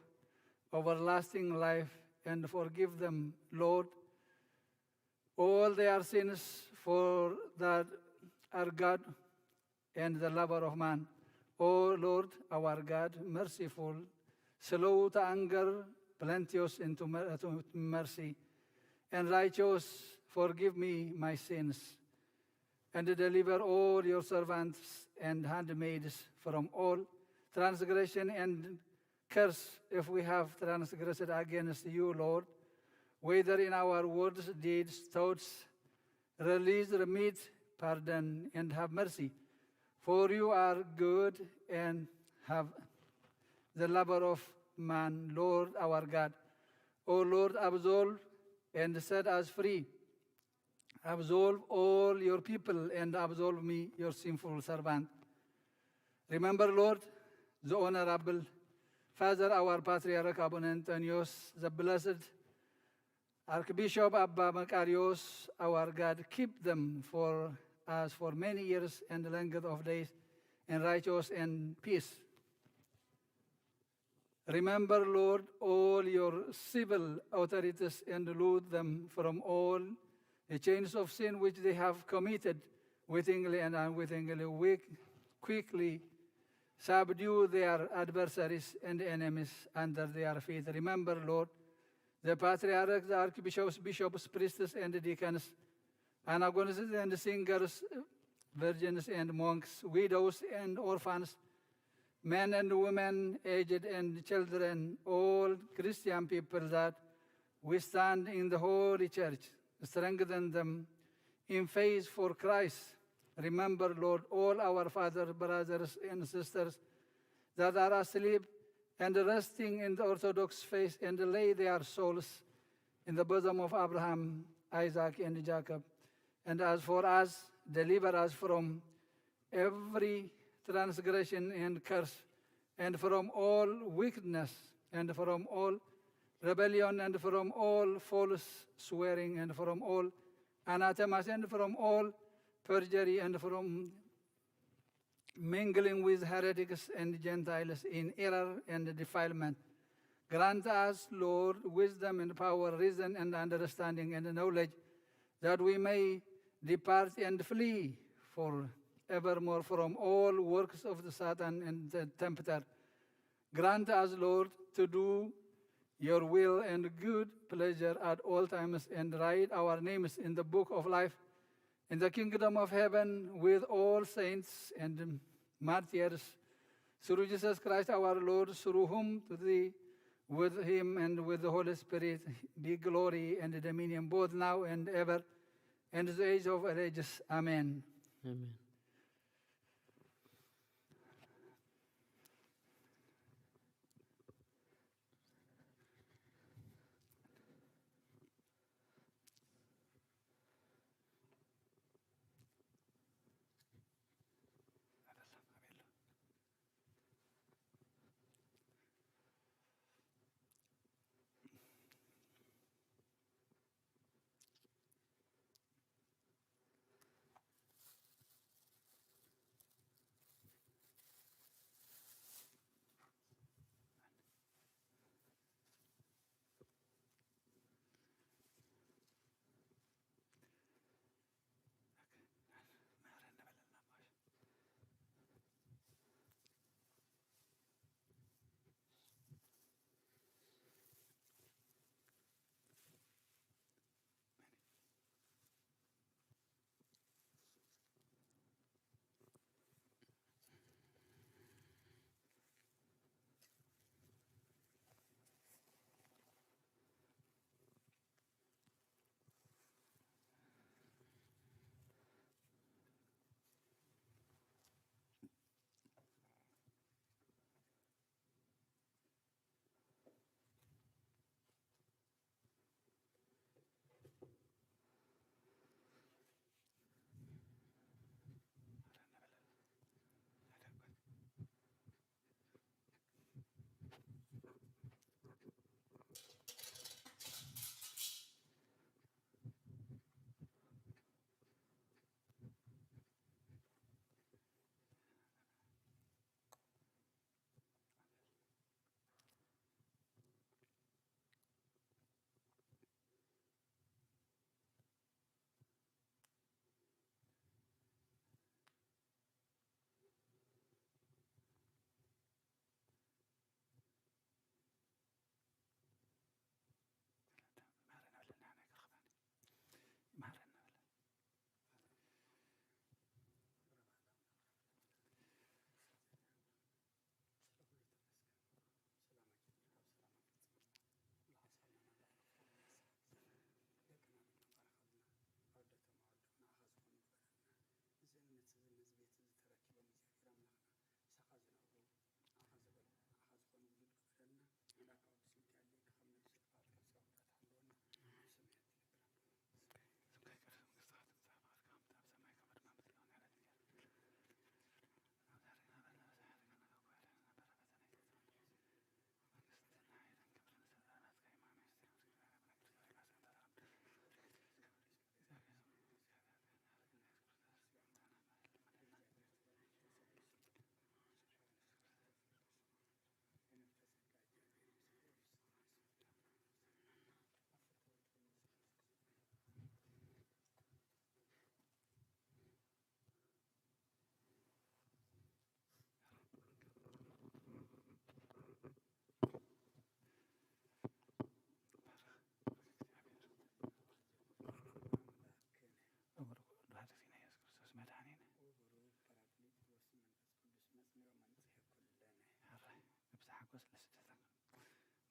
everlasting life, and forgive them, Lord, all their sins, for that are God and the lover of man. O Lord, our God, merciful, slow to anger, plenteous into mercy, and righteous, forgive me my sins, and deliver all your servants and handmaids from all transgression and curse if we have transgressed against you, Lord, whether in our words, deeds, thoughts. Release, remit, pardon, and have mercy. For you are good and have the lover of man, Lord our God. O Lord, absolve and set us free. Absolve all your people and absolve me, your sinful servant. Remember, Lord, the Honorable Father, our Patriarch Abuna Antonios, the Blessed Archbishop Abba Macarios, our God, keep them for us for many years and the length of days in righteousness and peace. Remember, Lord, all your civil authorities and loose them from all the chains of sin which they have committed wittingly and unwittingly. Quickly subdue their adversaries and enemies under their feet. Remember, Lord, the patriarchs, the archbishops, bishops, priests, and deacons, anagonists and singers, virgins and monks, widows and orphans, men and women, aged and children, all Christian people that we stand in the Holy Church. Strengthen them in faith for Christ. Remember, Lord, all our fathers, brothers, and sisters that are asleep and resting in the Orthodox faith, and lay their souls in the bosom of Abraham, Isaac, and Jacob. And as for us, deliver us from every transgression and curse, and from all wickedness, and from all rebellion, and from all false swearing, and from all anathemas, and from all perjury, and from mingling with heretics and Gentiles in error and defilement. Grant us, Lord, wisdom and power, reason and understanding and knowledge, that we may depart and flee forevermore from all works of the Satan and the tempter. Grant us, Lord, to do your will and good pleasure at all times, and write our names in the book of life in the kingdom of heaven with all saints and martyrs, through Jesus Christ our Lord, through whom to thee, with him and with the Holy Spirit, be glory and dominion both now and ever, and to the age of all ages. Amen. Amen.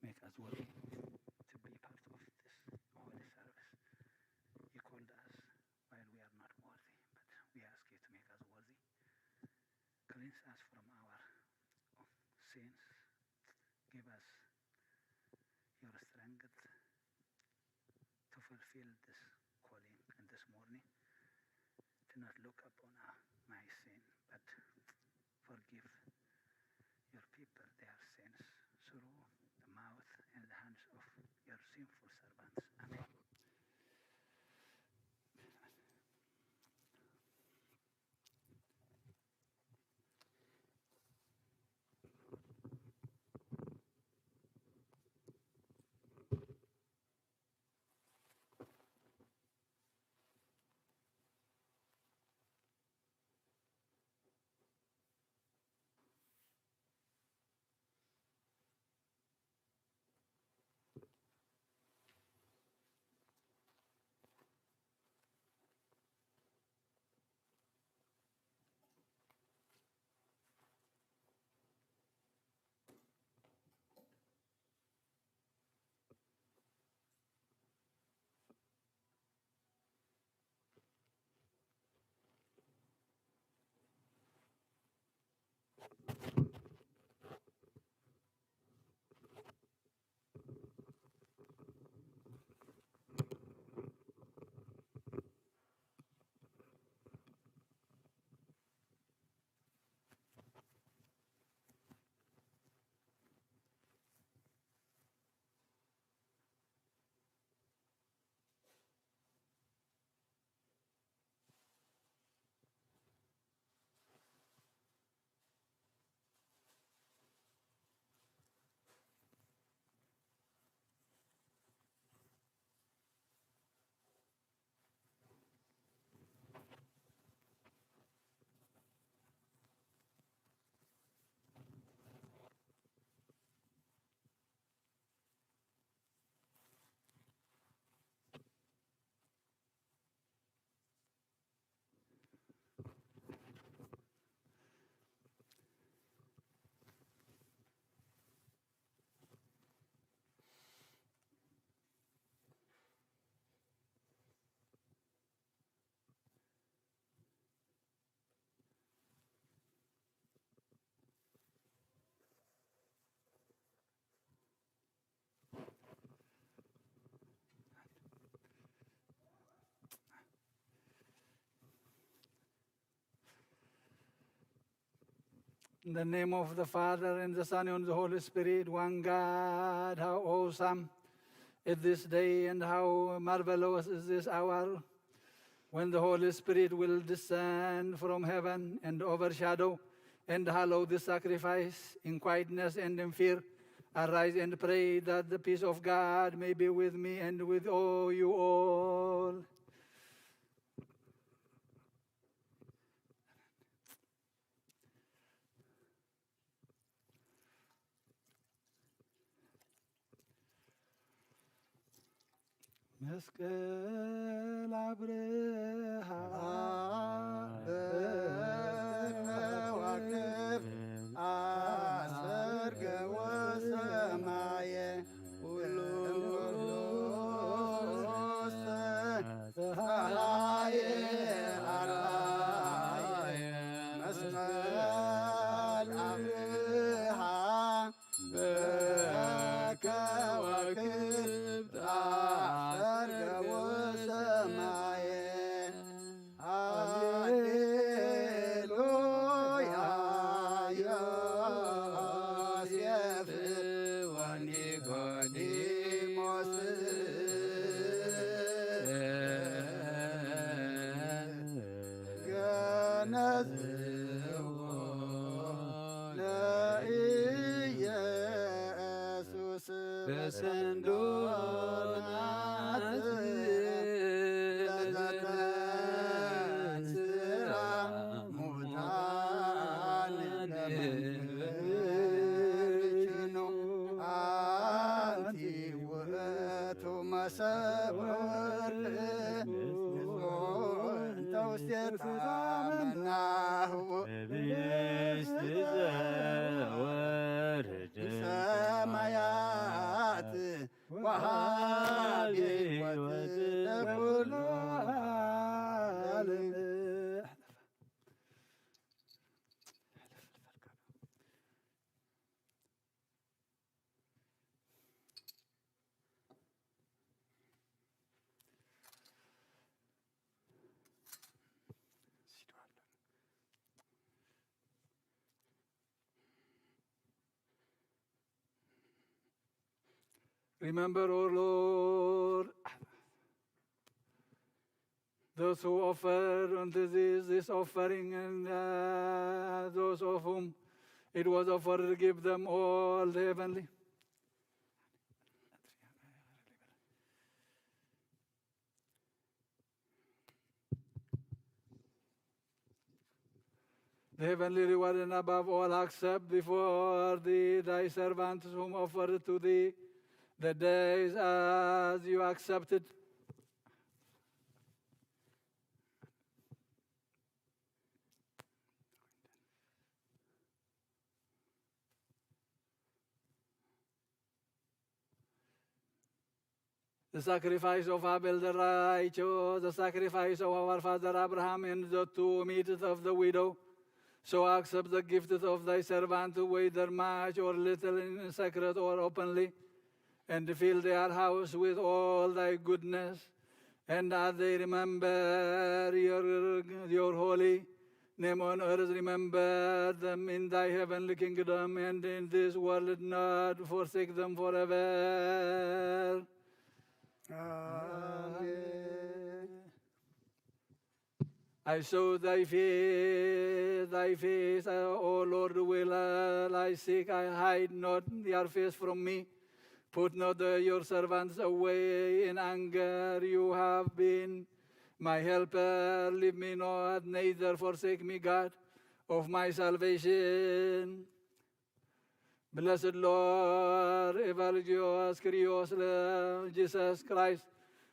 Make us worthy to be part of this holy service. You called us while we are not worthy, but we ask you to make us worthy. Cleanse us from our sins. Give us your strength to fulfill this calling in this morning. Do not look upon my sin, but forgive your people their sins through the mouth and the hands of your sinful servants. Amen. In the name of the Father, and the Son, and the Holy Spirit, one God, how awesome is this day, and how marvelous is this hour, when the Holy Spirit will descend from heaven and overshadow and hallow the sacrifice in quietness and in fear. Arise and pray that the peace of God may be with me and with all you all. መስቀል አብርሃ በከዋክብት አሰርገወ ሰማየ ፀሐየ አርአየ መስቀል አብርሃ በከዋክብት አሰርገወ ሰማየ ሃሌሉያ ዮሴፍ ወኒቆዲሞስ ገነዝዎ ለኢየሱስ በሰንዶናት ለዘተንሥአ ሙታን ለመንበርችኑ አንቲ ውእቱ መሰብ ወርቅ ንጹሕ ተውስቴታ መናህቡ ህብስት ዘወረደ ሰማያት ወሃቢ ሕይወት ለኩሉ ዓለም Remember, O Lord, those who offer unto this offering, and those of whom it was offered, to give them all the heavenly. The heavenly reward, and above all, accept before thee thy servants whom offered to thee the days as you accepted. The sacrifice of Abel the righteous, the sacrifice of our father Abraham, and the two meats of the widow. So accept the gift of thy servant, whether much or little, in secret or openly, and fill their house with all thy goodness. And as they remember your holy name on earth, remember them in thy heavenly kingdom, and in this world not forsake them forever. አሜን። I saw thy face, O Lord, will I seek, I hide not your face from me. Put not your servants away in anger. You have been my helper. Leave me not, neither forsake me, God of my salvation. Blessed Lord, Evangelios Kyrios, Jesus Christ,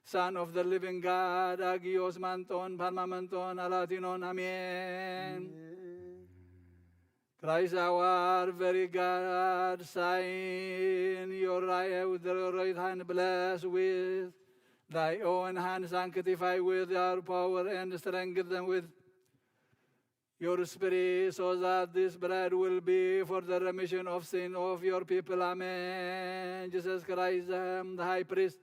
Son of the living God, Agios Manton, Parmamenton, Alatinon, Amen. Christ our very God, sign your right hand, bless with thy own hand, sanctify with your power, and strengthen with your Spirit, so that this bread will be for the remission of sin of your people. Amen. Jesus Christ, the high priest,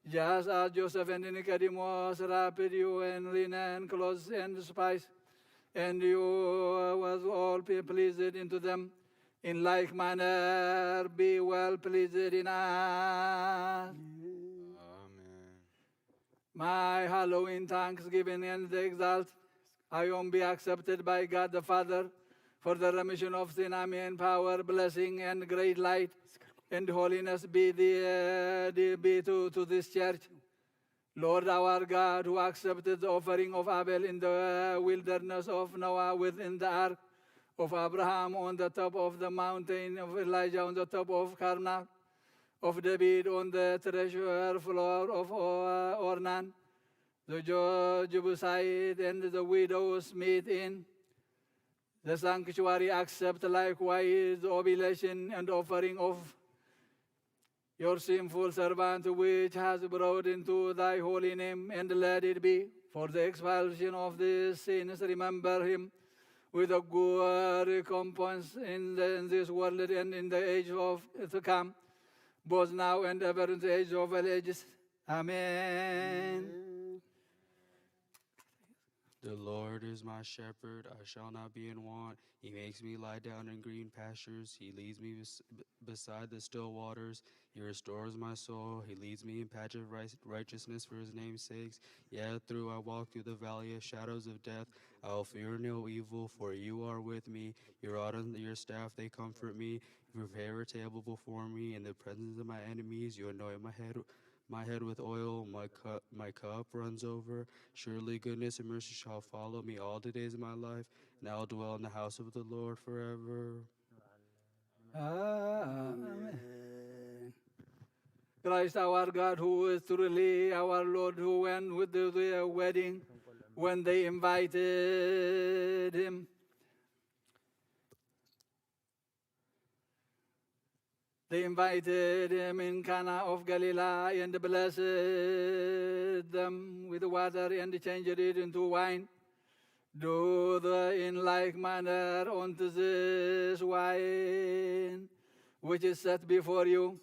just as Joseph and Nicodemus wrapped you in linen clothes and spice, and you was all pleased into them. In like manner, be well pleased in us. Amen. My hallowing thanksgiving and exalt, I am be accepted by God the Father for the remission of sin. Amen. Power, blessing, and great light and holiness be to this church. Lord our God, who accepted the offering of Abel in the wilderness, of Noah within the ark, of Abraham on the top of the mountain, of Elijah on the top of Carmel, of David on the treasure floor of Ornan, the Jebusite and the widows meet in the sanctuary, accept likewise the oblation and offering of your sinful servant, which has brought into thy holy name, and let it be for the expulsion of these sins. Remember him with a good recompense in this world and in the age of to come, both now and ever in the age of all ages. Amen. The Lord is my shepherd, I shall not be in want. He makes me lie down in green pastures. He leads me beside the still waters. He restores my soul. He leads me in paths of righteousness for his name's sake. Yet though I walk through the valley of shadows of death, I will fear no evil, for you are with me. Your rod and your staff, they comfort me. You prepare a table before me in the presence of my enemies. You anoint my head with oil, my cup runs over. Surely goodness and mercy shall follow me all the days of my life, and I will dwell in the house of the Lord forever. Amen. Christ our God, who is truly our Lord, who went with the wedding when they invited him. They invited him in Cana of Galilee and blessed them with water and changed it into wine. Do in like manner unto this wine which is set before you.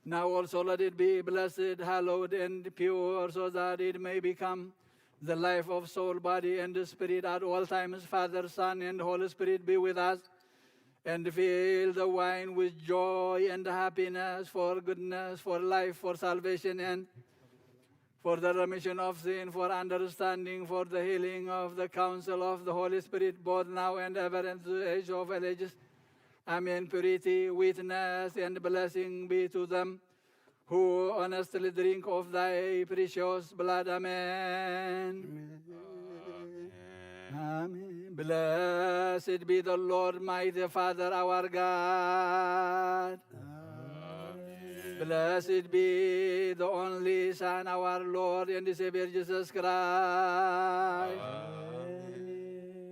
Now also let it be blessed, hallowed, and pure, so that it may become the life of soul, body, and spirit at all times. Father, Son, and Holy Spirit be with us, and fill the wine with joy and happiness, for goodness, for life, for salvation, and for the remission of sin, for understanding, for the healing of the counsel of the Holy Spirit, both now and ever, and to the age of all ages. Amen. Purity, witness, and blessing be to them who honestly drink of thy precious blood. Amen. Amen. Blessed be the Lord, mighty Father, our God. Amen. Blessed be the only Son, our Lord and Savior, Jesus Christ.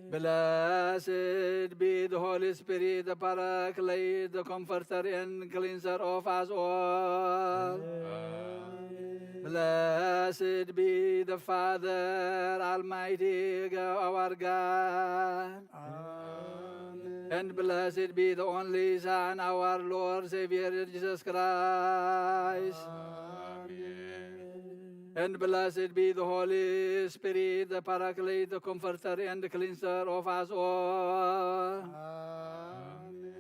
Blessed be the Holy Spirit, the Paraclete, the Comforter and Cleanser of us all. Amen. Blessed be the Father Almighty, our God. Amen. And blessed be the only Son, our Lord, Savior, Jesus Christ. And blessed be the Holy Spirit, the Paraclete, the Comforter, and the Cleanser of us all. Amen.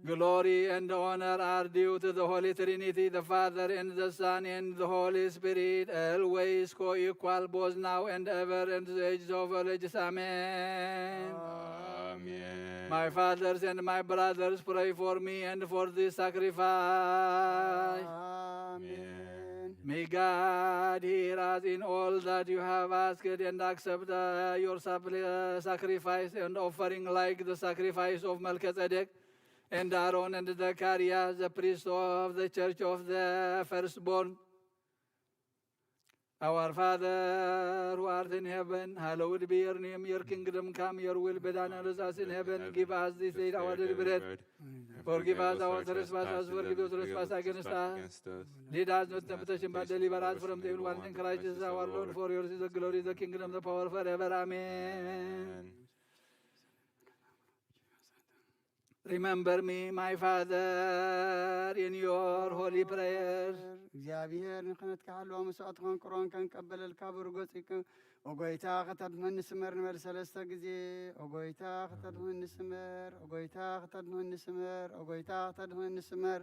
Glory and honor are due to the Holy Trinity, the Father, and the Son, and the Holy Spirit, always co-equal, both now and ever, and to the ages of all ages. Amen. Amen. My fathers and my brothers, pray for me and for this sacrifice. Amen. May God hear us in all that you have asked and accept your sacrifice and offering, like the sacrifice of Melchizedek and Aaron and Zacharias, the priest of the church of the firstborn. Our Father who art in heaven, hallowed be your name. Your kingdom come, your will be done on earth as in heaven. Give us this day our daily bread. Forgive us our trespasses, forgive those who trespass against us. Lead us not into temptation, but deliver us from the evil one. In Christ Jesus our Lord, for yours is the glory, the kingdom, the power forever. Amen. Remember me, my Father, in your holy prayers. እግዚአብሔር ንክነት ካህልዋ መስዋዕትኾን ቁርባን ከንቀበለልካ ብርጎፂክ ኦጎይታ ኸተድመን ንስመር ንበል ሰለስተ ጊዜ ኦጎይታ ኸተድመን ንስመር ኦጎይታ ኸተድመን ንስመር ኦጎይታ ኸተድመን ንስመር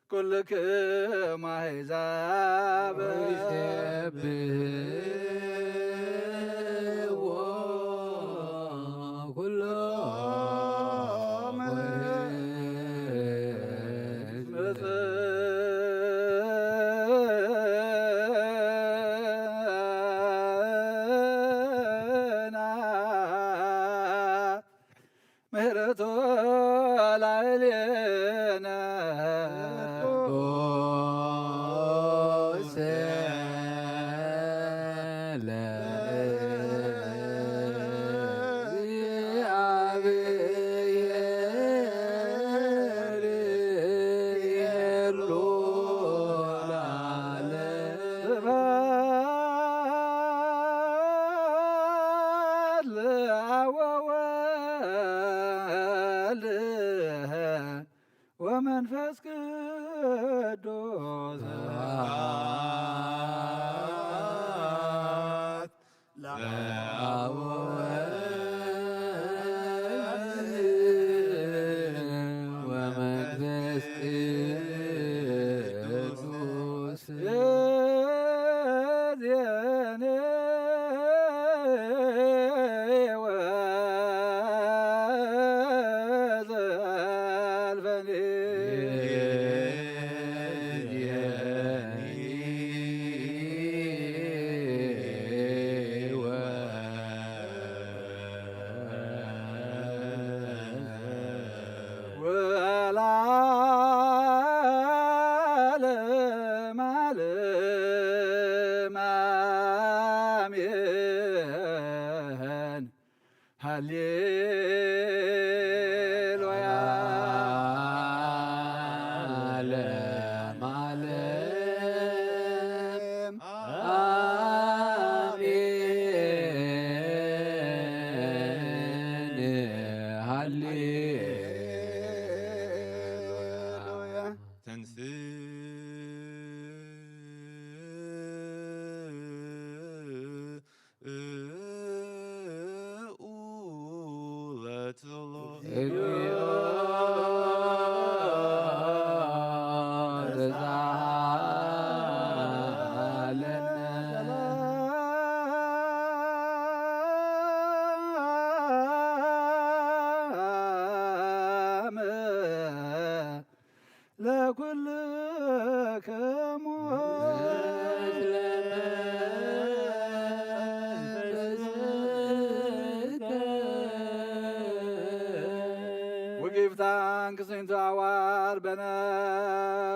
كلكم أحزاب ومنفس قدوس ومنفس قدوس هللويا Let the Lord لكلكم We give thanks into our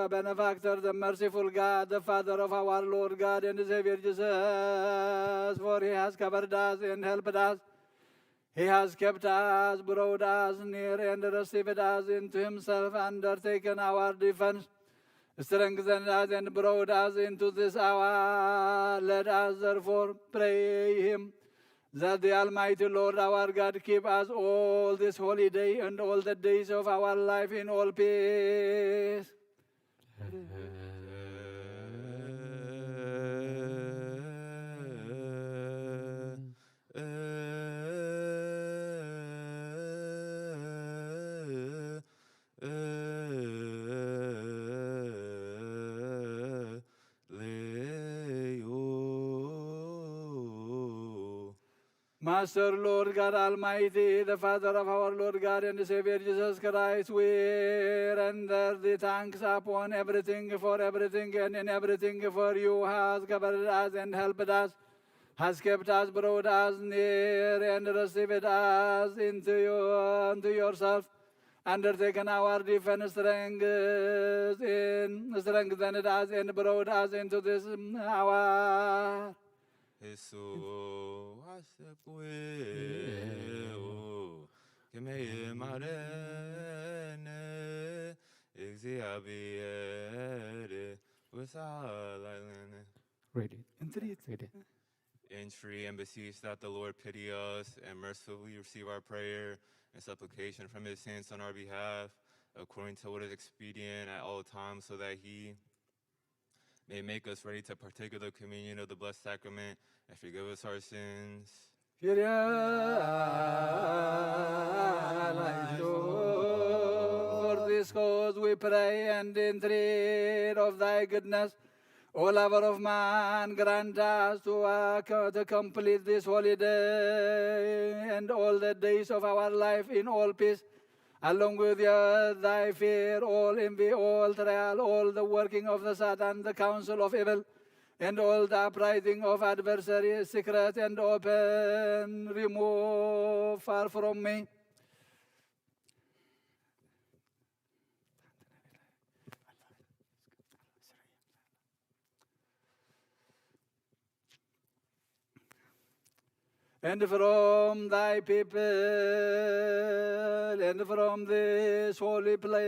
benefactor, the merciful God, the Father of our Lord God and Savior Jesus, for He has covered us and helped us. He has kept us, brought us near, and received us into Himself, undertaken our defense, strengthened us, and brought us into this hour. Let us therefore pray Him that the Almighty Lord our God keep us all this holy day and all the days of our life in all peace. Master, Lord God Almighty, the Father of our Lord God and Savior Jesus Christ, we render the thanks upon everything, for everything, and in everything, for you has covered us and helped us, has kept us, brought us near, and received us into yourself, undertaken our defense, strengthened us, and brought us into this hour. Jesús hace puedo que me marene exhibiere without Read it. Entreat. Read it. Entreat and beseech that the Lord pity us and mercifully receive our prayer and supplication from His saints on our behalf, according to what is expedient at all times, so that He may make us ready to partake of the communion of the blessed sacrament and forgive us our sins. Kyrie eleison. For this cause we pray and entreat of thy goodness, O lover of man, grant us to complete this holy day and all the days of our life in all peace, along with thy fear, all envy, all trial, all the working of the Satan, the counsel of evil, and all the uprising of adversaries, secret and open, remove far from me. And from thy people, and from this holy place,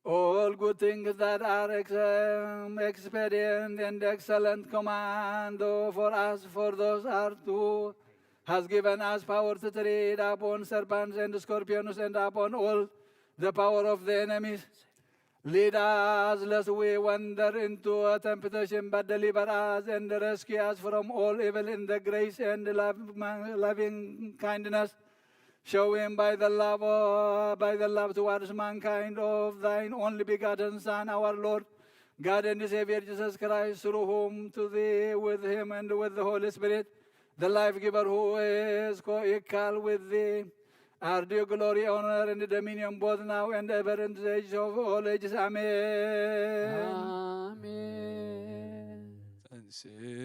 all good things that are expedient and excellent command for us, for those are to, has given us power to tread upon serpents and scorpions and upon all the power of the enemies. Lead us lest we wander into a temptation, but deliver us and rescue us from all evil in the grace and loving kindness, showing by the love towards mankind of thine only begotten Son, our Lord, God and Savior Jesus Christ, through whom to thee, with him, and with the Holy Spirit, the life-giver, who is co-equal with thee, are due glory, honor, and dominion, both now and ever, in the age of all ages. Amen. Amen. Let's all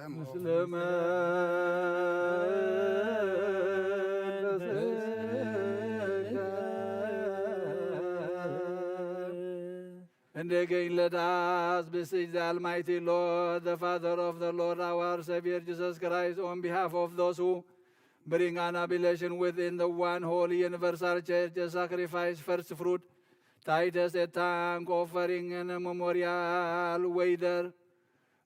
And again, let us beseech the Almighty Lord, the Father of the Lord, our Savior Jesus Christ, on behalf of those who bring an oblation within the one holy universal church, a sacrifice, first fruit, Titus, a thank offering, and a memorial, whether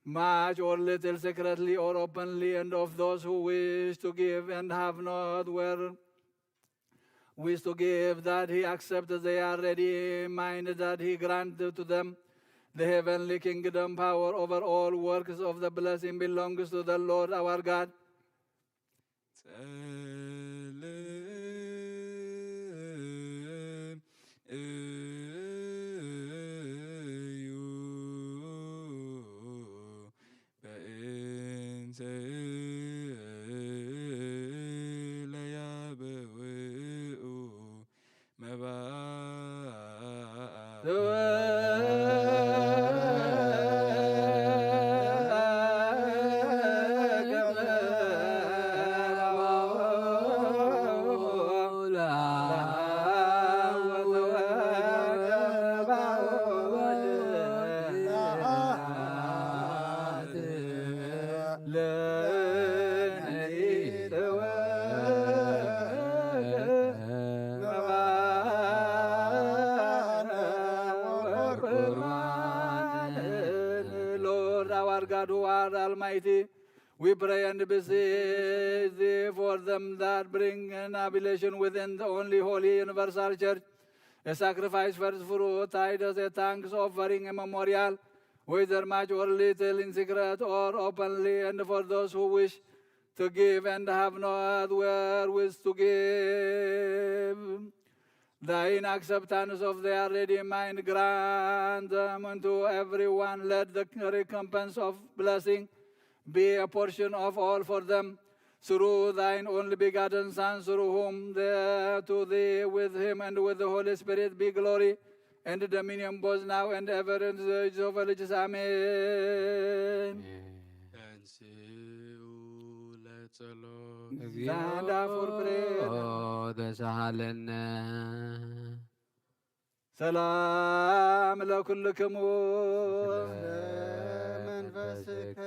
much or little, secretly or openly, and of those who wish to give and have not where wish to give, that he accepts they are ready minded, that he grant to them the heavenly kingdom. Power over all works of the blessing belongs to the Lord our God. Lord our God, who art almighty, we pray and beseech thee for them that bring an oblation within the only holy universal church, a sacrifice, first fruit, Titus, a thanks offering, a memorial, whether much or little, in secret or openly, and for those who wish to give and have not wherewith to give. Thine acceptance of their ready mind grant them unto everyone. Let the recompense of blessing be a portion of all for them, through thine only begotten Son, through whom to thee, with him and with the Holy Spirit, be glory and dominion both now and ever in the age of ages. Amen. And so let's alone. Stand up for prayer. ተሳሃለነ ሰላም ለኩልክሙ መንፈስከ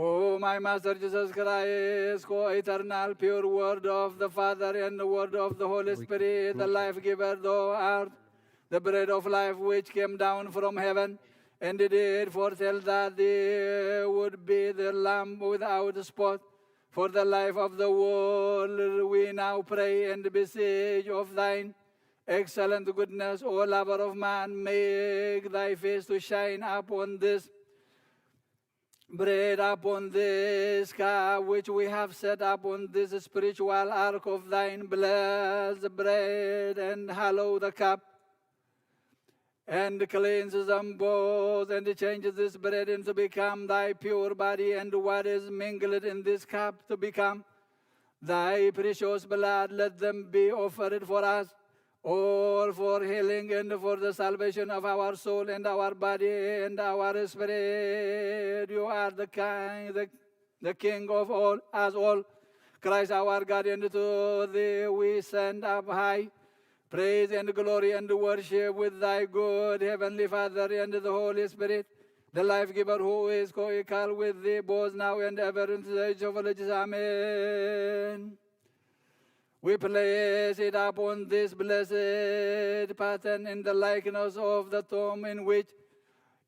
O my Master Jesus Christ, co-eternal, pure Word of the Father and the Word of the Holy Spirit, the life giver, thou art the bread of life which came down from heaven, and did foretell that there would be the Lamb without spot for the life of the world. We now pray and beseech of thine excellent goodness, O lover of man, make thy face to shine upon this bread, upon this cup which we have set upon this spiritual ark of thine. Bless the bread and hallow the cup, and cleanses them both, and changes this bread into become thy pure body, and what is mingled in this cup to become thy precious blood. Let them be offered for us, all for healing and for the salvation of our soul and our body and our spirit. You are the King of all, us all, Christ our God, and to thee we send up high praise and glory and worship with thy good heavenly Father and the Holy Spirit, the life giver, who is co-equal with thee both now and ever into the age of ages. Amen. We place it upon this blessed pattern in the likeness of the tomb in which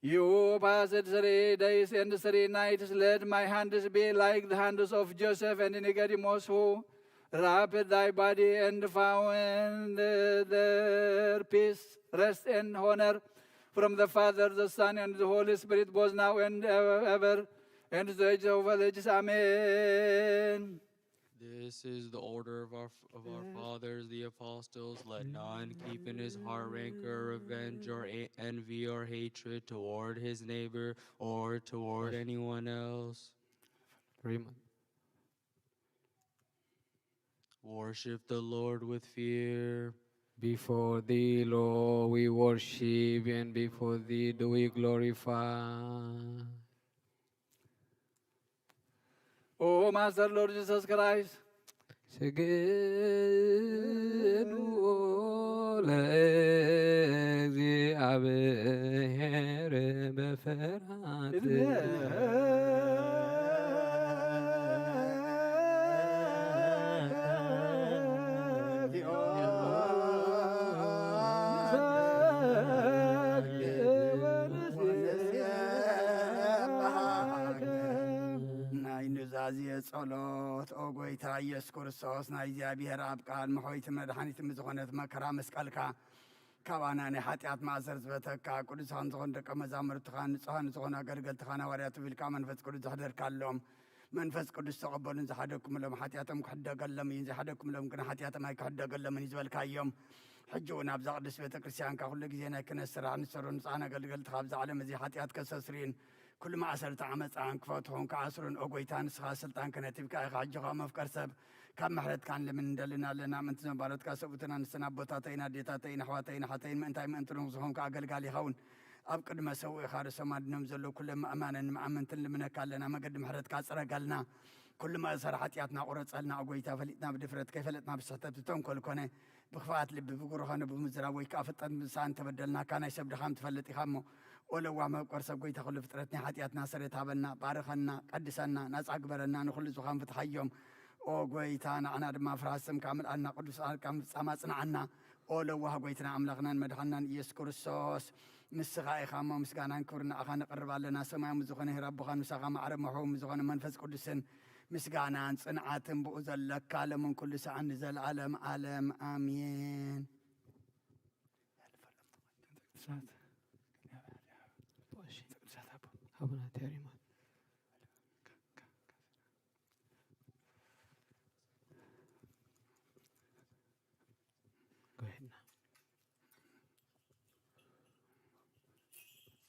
you passed 3 days and 3 nights. Let my hands be like the hands of Joseph and Nicodemus, who wrapped thy body and found their peace, rest, and honor from the Father, the Son, and the Holy Spirit, both now and ever, and to the age of all ages. Amen. This is the order of our fathers, the apostles. Let none keep in his heart rancor, revenge, or envy, or hatred toward his neighbor or toward anyone else. Worship the Lord with fear. Before thee, Lord, we worship, and before thee do we glorify. O Master Lord Jesus Christ, ስግዱ ለእግዚአብሔር በፍርሃት ናይ ኑዛዜ ጸሎት ኦ ጎይታ ኢየሱስ ክርስቶስ ናይ እግዚኣብሔር ኣብ ቃል መሖይቲ መድሓኒት ዝኾነት መከራ መስቀልካ ካባና ናይ ሓጢኣት ማእሰር ዝበተካ ቅዱሳን ዝኾኑ ደቀ መዛሙርትኻ ንጹሃን ዝኾኑ ኣገልገልትኻ ናዋርያት ብልካ መንፈስ ቅዱስ ዘሕደርካሎም መንፈስ ቅዱስ ተቐበሉን ዝሓደግኩምሎም ሓጢኣቶም ክሕደገሎም እዩ ዘይሓደግኩምሎም ግን ሓጢኣቶም ኣይክሕደገሎምን እዩ ዝበልካዮም ሕጂ እውን ኣብዛ ቅዱስ ቤተ ክርስቲያንካ ኩሉ ግዜ ናይ ክነት ስራሕ ንሰሩ ንጹሃን ኣገልገልትኻ ኣብዛ ዓለም እዚ ሓጢኣት ከሰስርዩን ኩሉ ማእሰርቲ ዓመፃን ክፈትሑን ክኣስሩን ኦ ጎይታ ንስኻ ስልጣን ከነቲብካ ኢኻ ሕጂ ኸ መፍቀር ሰብ ካብ ምሕረትካ ንልምን እንደልና ኣለና ምንቲ ዘንባረትካ ሰብኡትና ንስና ኣቦታተይና ኣዴታተይና ኣሕዋተይና ሓተይን ምእንታይ ምእንቲ ዝኾንካ ኣገልጋሊ ይኸውን ኣብ ቅድመ ሰው ኢኻ ርእሶም ኣድኖም ዘሎ ኩሎም ምእማንን ምኣመንትን ልምነካ ኣለና መገዲ ምሕረትካ ፅረጋልና ኩሉ መእሰር ሓጢኣትና ቁረፀልና ኦ ጎይታ ፈሊጥና ብድፍረት ከይፈለጥና ብስሕተት ብተንኰል ኮነ ብኽፍኣት ልቢ ብጉሩ ኾነ ብምዝራብ ወይ ከዓ ፍጠት ምሳን ተበደልናካ ናይ ሰብ ድኻም ትፈልጥ ኢኻ እሞ ወለዋ መብቆር ሰብ ጎይታ ኩሉ ፍጥረት ናይ ሓጢኣትና ሰሬት ሃበና ባርኸና ቀድሰና ናፃ ግበረና ንኩሉ ዝኻን ፍትሓዮም ኦ ጎይታ ንዓና ድማ ፍርሃት ስምካ ምልኣልና ቅዱሳንካ ምፍፃማ ፅንዓና ኦ ለዋህ ጎይትና ኣምላኽናን መድሓናን ኢየሱስ ክርስቶስ ንስኻ ኢኻ እሞ ምስጋናን ክብሪ ንኣኻ ነቕርብ ኣለና ሰማያዊ ዝኾነ ረቦኻ ንሳኻ ማዕረ መሖም ዝኾነ መንፈስ ቅዱስን ምስጋናን ፅንዓትን ብኡ ዘለካ ለምን ኩሉ ሰዓት ንዘለኣለም ዓለም ኣሜን አቡነ ተሪማ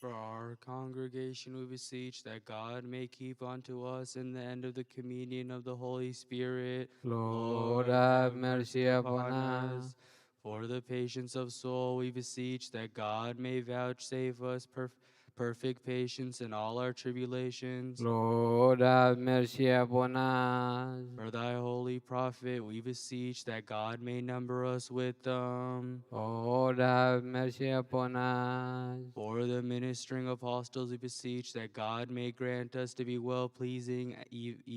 For our congregation, we beseech that God may keep unto us in the end of the communion of the Holy Spirit. Lord, have mercy upon us. For the patience of soul, we beseech that God may vouchsafe us perfect patience in all our tribulations. Lord, have mercy upon us. For thy holy prophet, we beseech that God may number us with them. Lord, have mercy upon us. For the ministering apostles, we beseech that God may grant us to be well-pleasing,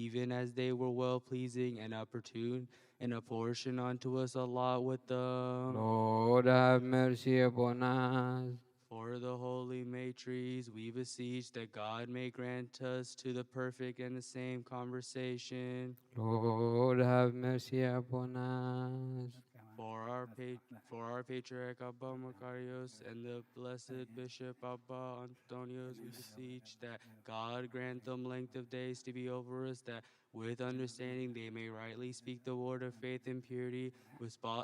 even as they were well-pleasing and opportune, and apportion unto us a lot with them. Lord, have mercy upon us. For the holy matres, we beseech that God may grant us to the perfect and the same conversation. Lord, have mercy upon us. For our patriarch Abba Macarius and the blessed Bishop Abba Antonius, we beseech that God grant them length of days to be over us, that with understanding they may rightly speak the word of faith and purity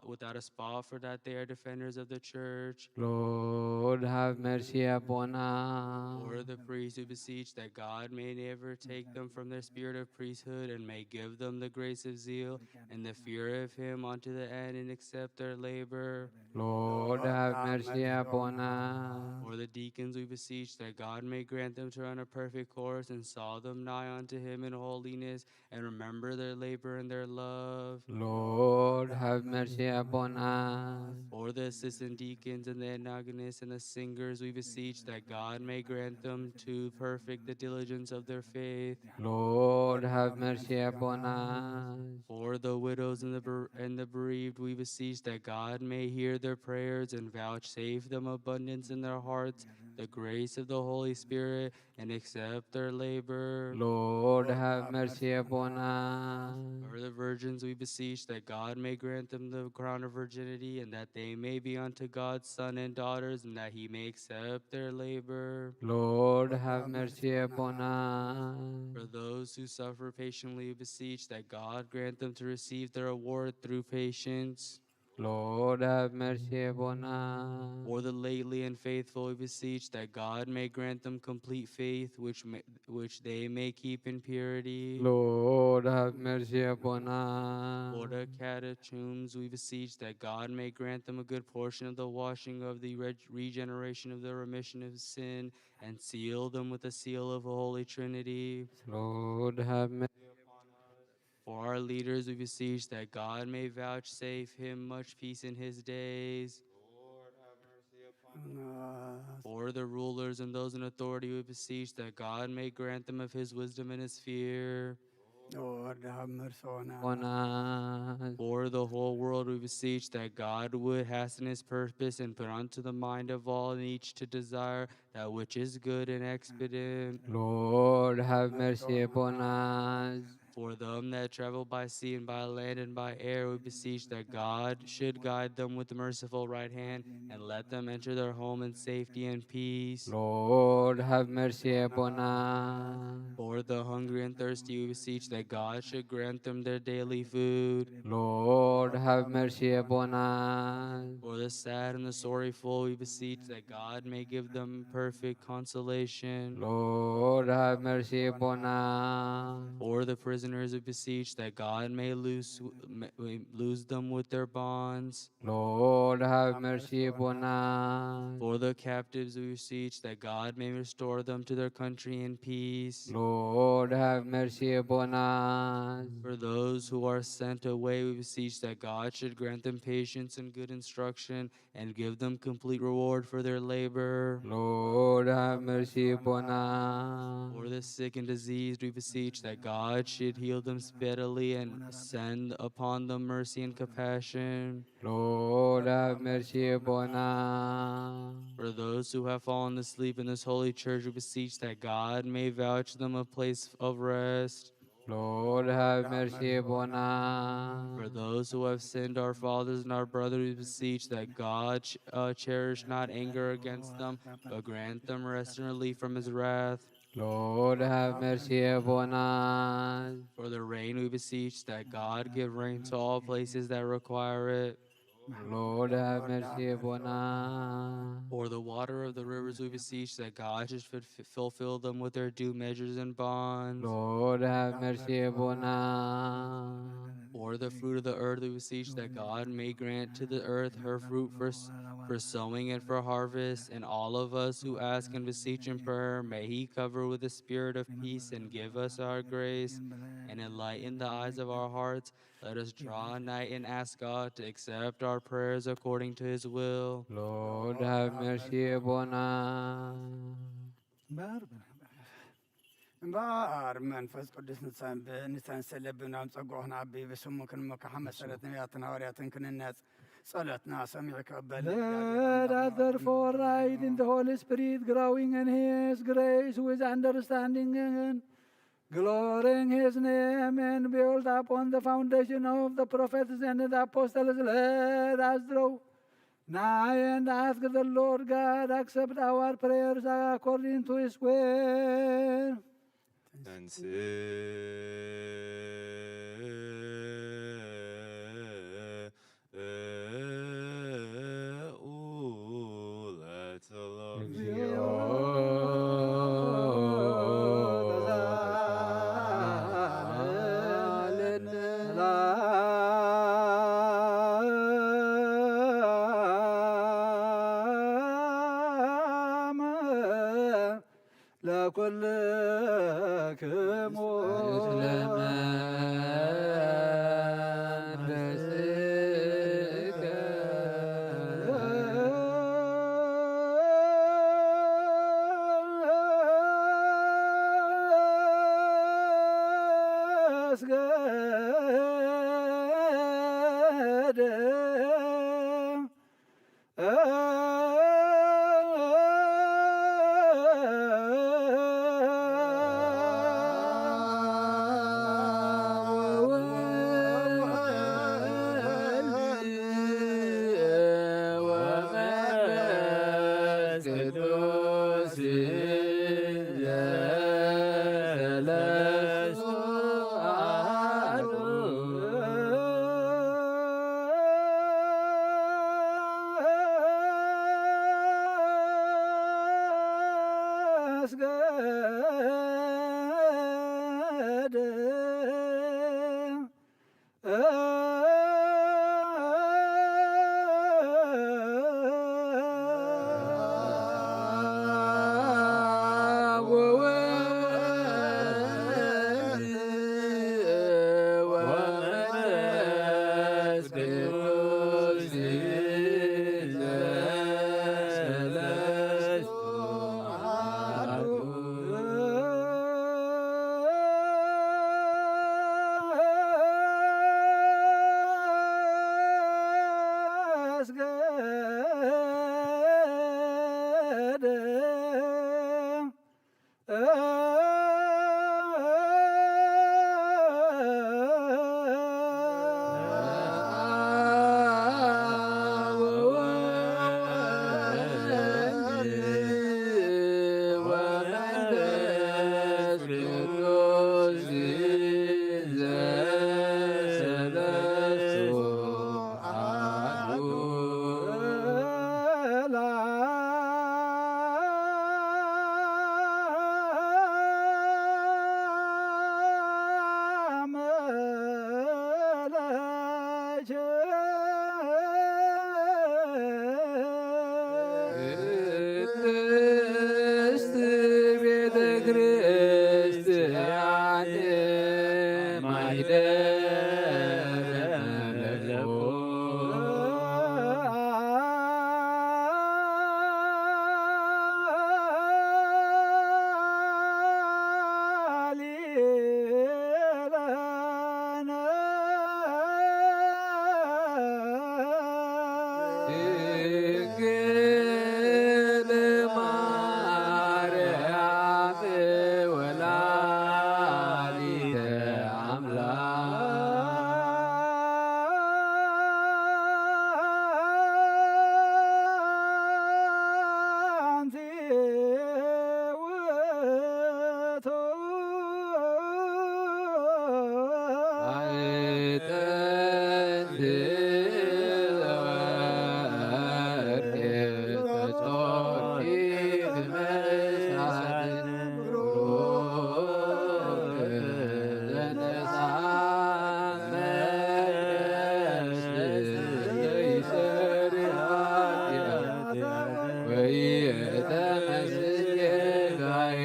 without a spot, for that they are defenders of the church. Lord, have mercy upon us. For the priests, we beseech that God may never take them from their spirit of priesthood, and may give them the grace of zeal and the fear of him unto the end, and accept their labor. Lord, have mercy upon us. For the deacons, we beseech that God may grant them to run a perfect course, and saw them nigh unto him in holiness, and remember their labor and their love. Lord, have mercy upon us. For the assistant deacons and the anagonists and the singers, we beseech that God may grant them to perfect the diligence of their faith. Lord, have mercy upon us. For the widows and the bereaved, we beseech that God may hear their prayers and vouchsafe them abundance in their hearts, the grace of the Holy Spirit, and accept their labor. Lord, have mercy upon us. For the virgins, we beseech that God may grant them the crown of virginity, and that they may be unto God's sons and daughters, and that he may accept their labor. Lord, have mercy upon us. For those who suffer patiently, we beseech that God grant them to receive their reward through patience. Lord, have mercy upon us. For the lately unfaithful, we beseech that God may grant them complete faith, which they may keep in purity. Lord, have mercy upon us. For the catechumens, we beseech that God may grant them a good portion of the washing of the regeneration of the remission of sin, and seal them with the seal of the Holy Trinity. Lord, have mercy. For our leaders, we beseech that God may vouchsafe him much peace in his days. For the rulers and those in authority, we beseech that God may grant them of his wisdom and his fear. Lord, have mercy on us. Upon us. For the whole world, we beseech that God would hasten his purpose and put unto the mind of all and each to desire that which is good and expedient. Lord, have mercy upon us. For them that travel by sea and by land and by air, we beseech that God should guide them with the merciful right hand and let them enter their home in safety and peace. Lord, have mercy upon us. For the hungry and thirsty, we beseech that God should grant them their daily food. Lord, have mercy upon us. For the sad and the sorrowful, we beseech that God may give them perfect consolation. Lord, have mercy upon us. For the prisoners, we beseech that God may loose them with their bonds. Lord, have mercy upon us. For the captives, we beseech that God may restore them to their country in peace. Lord, have mercy upon us. For those who are sent away, we beseech that God should grant them patience and good instruction and give them complete reward for their labor. Lord, have mercy upon us. For the sick and diseased, we beseech that God should heal them speedily and send upon them mercy and compassion. Lord, have mercy upon us. For those who have fallen asleep in this holy church, we beseech that God may vouch them a place of rest. Lord, have mercy upon us. For those who have sinned, our fathers and our brothers, we beseech that God cherish not anger against them, but grant them rest and relief from his wrath. Lord, have mercy upon us. For the rain, we beseech that God give rain to all places that require it. Lord, have mercy upon us. For the water of the rivers, we beseech that God should fulfill them with their due measures and bonds. Lord, have mercy upon us. For the fruit of the earth, we beseech that God may grant to the earth her fruit for sowing and for harvest. And all of us who ask and beseech in prayer, may he cover with the spirit of peace and give us our grace and enlighten the eyes of our hearts. Let us draw nigh and ask God to accept our prayers according to his will. Lord, have mercy upon us. እምበር መንፈስ ቅዱስ ንሰንሰለብና ፀጉዕና ዓቢ ብስሙ ክንመካሓ መሰረት ነቢያትን ሐዋርያትን ክንነጽ ጸሎትና ሰሚዕ ክቕበል Let us therefore ride in the Holy Spirit, growing in His grace with understanding and glorying His name, and build upon the foundation of the prophets and the apostles. Let us draw nigh and ask the Lord God accept our prayers according to His will. Let the Lord ቅድስት ቤተ ክርስቲያን ማኅደረ ድንግል ማርያም ወላዲተ አንቲ ውእቱ ማኅፀንት ዘወርቅ ተጾኪት መሳት ብሩክ ዘተሳመስ ዘይሰሪ ኃጢአት ወኢተመስል ጌጋዬ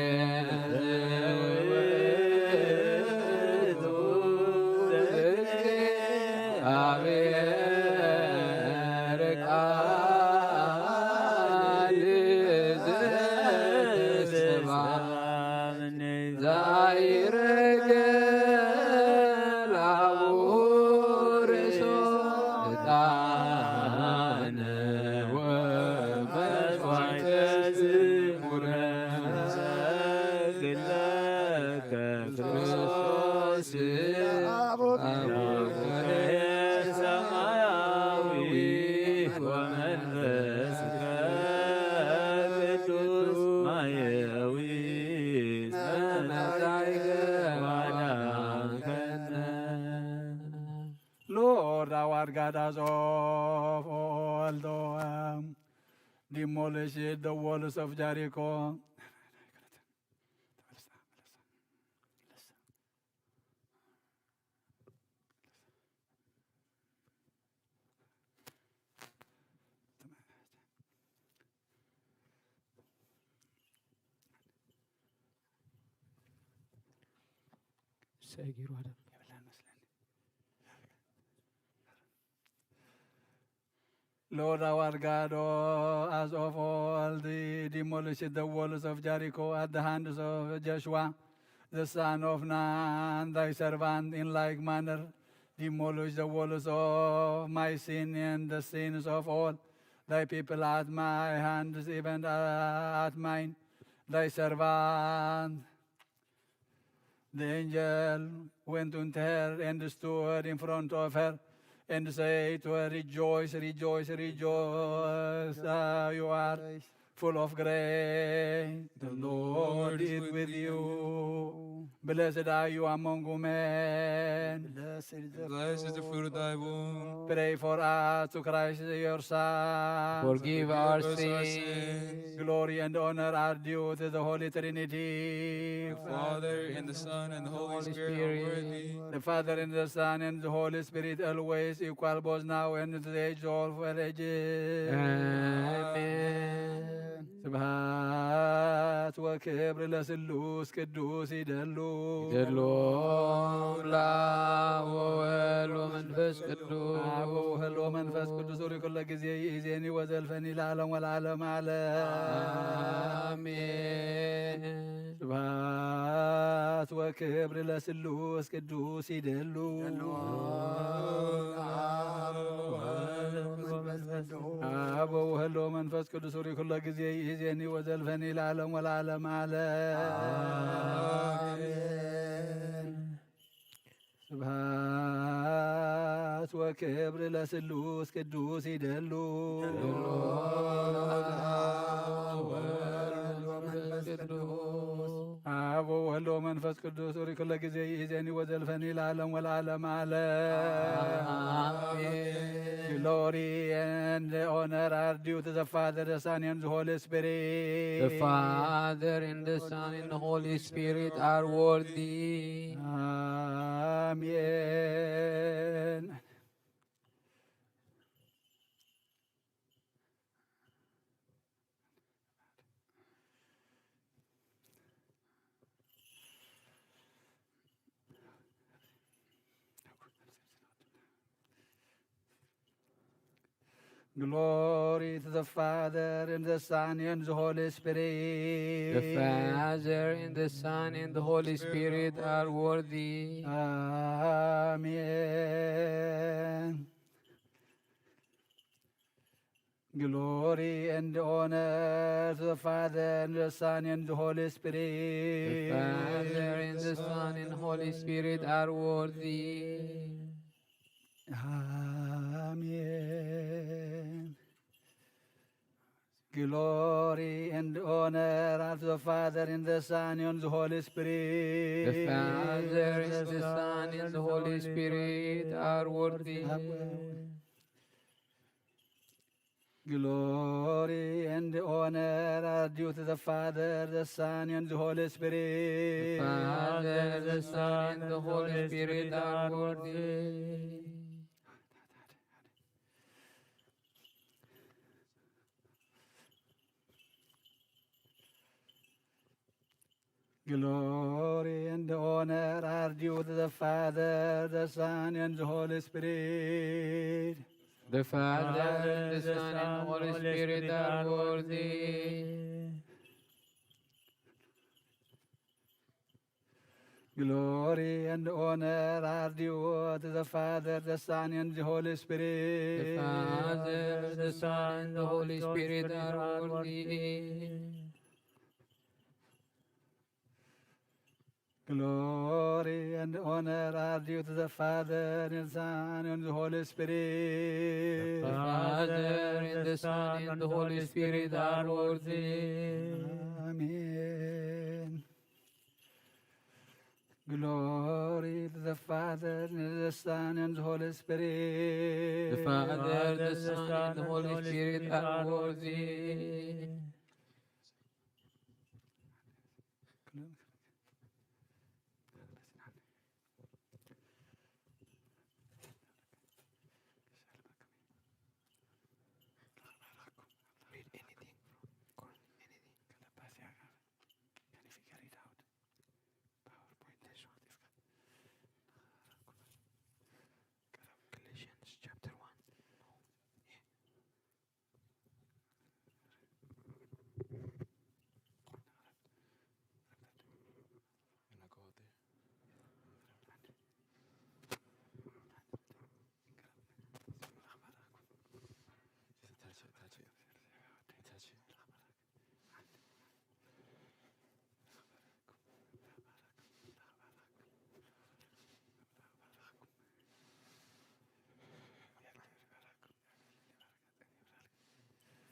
እግዚአብሔር ቃል ዘተሰብአ ዛይረገ ላቡርሶ ዕጣነ ወመሥዋዕተ ዝሙረ ክርስቶስ አቡነ ሰማያዊ ወመንፈስከ ቅዱስ ማየዊ መጻእከ ዋዳንከነ Lord, our God has of all demolished the walls of Jericho. Lord our God, as of all the demolished the walls of Jericho at the hands of Joshua, the son of Nun, thy servant, in like manner, demolish the walls of my sin and the sins of all thy people at my hands, even at mine, thy servant. The angel went unto her and stood in front of her and said to her, Rejoice, rejoice, rejoice, you are full of grace. The Lord is with you. Blessed are you among women. Blessed is the Blessed is the fruit of thy womb. Pray for us to Christ your Son. Forgive our us our sins. sins. Glory and honor are due to the Holy Trinity. The Father, and the Son, and the Holy Holy Spirit are Spirit. worthy. The Father and the Son and the Holy Spirit always equal both now and to the age of all ages. Amen. ስብሐት ወክብር ለስሉስ ቅዱስ ይደሉ ይደሉ ለአብ ወወልድ ወመንፈስ ቅዱስ አብ ወወልድ ወመንፈስ ቅዱስ ኩለ ጊዜ ይእዜኒ ወዘልፈኒ ለዓለም ወለዓለመ ዓለም አሜን። ስብሐት ወክብር ለስሉስ ቅዱስ ይደሉ አብ ወወልድ ወመንፈስ ቅዱስ ኩለ ጊዜ ይእዜኒ ወዘልፈኒ ለዓለም ወለዓለመ ዓለም ስብሐት ወክብር ለስሉስ ቅዱስ ይደሉ አብ ወወልድ ወመንፈስ ቅዱስ ኩለ ጊዜ ይእዜኒ ወዘልፈኒ ለዓለም ወለዓለመ ዓለም Glory and honor are due to the Father, the Son, and the Holy Spirit. The Father and the Son and the Holy Spirit are worthy. Amen. Glory to the Father and the Son and the Holy Spirit. The Father and the Son and the Holy Spirit are worthy. Amen. Glory and honor to the Father and the Son and the Holy Spirit. The Father and the Son and the Holy Spirit are worthy. Amen. Glory and honor unto the Father and the Son and the Holy Spirit. The Father and the Son and the Holy Spirit are worthy. Glory and honor are due to the Father, the Son, and the Holy Spirit. The Father, the Son, and the Holy Spirit are worthy. Glory and honor are due to the Father, the Son, and the Holy Spirit. The Father, the Son, and the Holy Spirit are worthy. Glory and honor are due to the Father, the Son, and the Holy Spirit. The Father, the Son, and the Holy Spirit are worthy. Glory and honor are due to the Father, and the Son, and the Holy Spirit. The Father, and the Son, and the Holy Spirit are worthy. Amen. Glory to the Father, and the Son, and the Holy Spirit. The Father, the Son, and the Holy Spirit are worthy.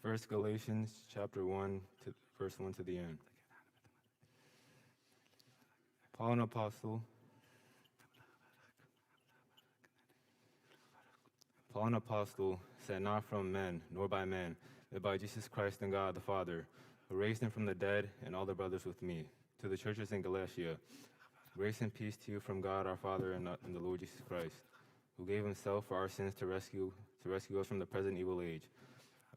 First Galatians chapter 1 to verse 1 to the end. Paul, an apostle. Paul, an apostle, sent not from men, nor by men, but by Jesus Christ and God the Father, who raised him from the dead, and all the brothers with me, to the churches in Galatia. Grace and peace to you from God our Father and the Lord Jesus Christ, who gave himself for our sins to rescue us from the present evil age,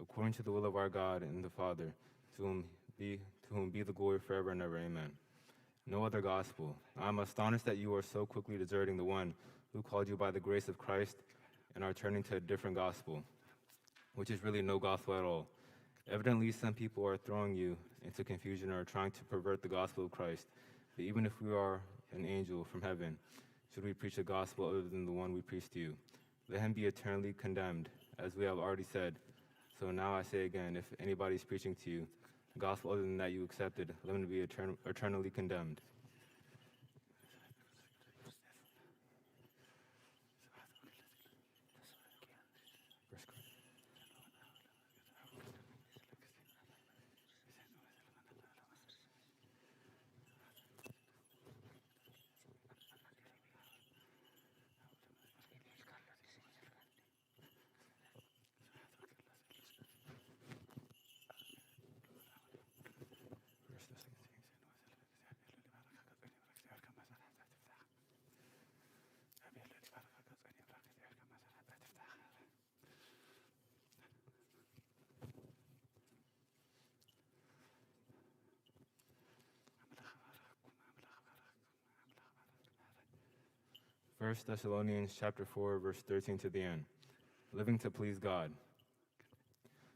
according to the will of our God and the Father, to whom be the glory forever and ever. Amen. No other gospel. I am astonished that you are so quickly deserting the one who called you by the grace of Christ and are turning to a different gospel, which is really no gospel at all. Evidently, some people are throwing you into confusion or are trying to pervert the gospel of Christ. But even if we are an angel from heaven, should we preach a gospel other than the one we preach to you? Let him be eternally condemned, as we have already said. So now I say again, if anybody is preaching to you a gospel other than that you accepted, let him be eternally condemned. First Thessalonians chapter 4, verse 13 to the end. Living to please God.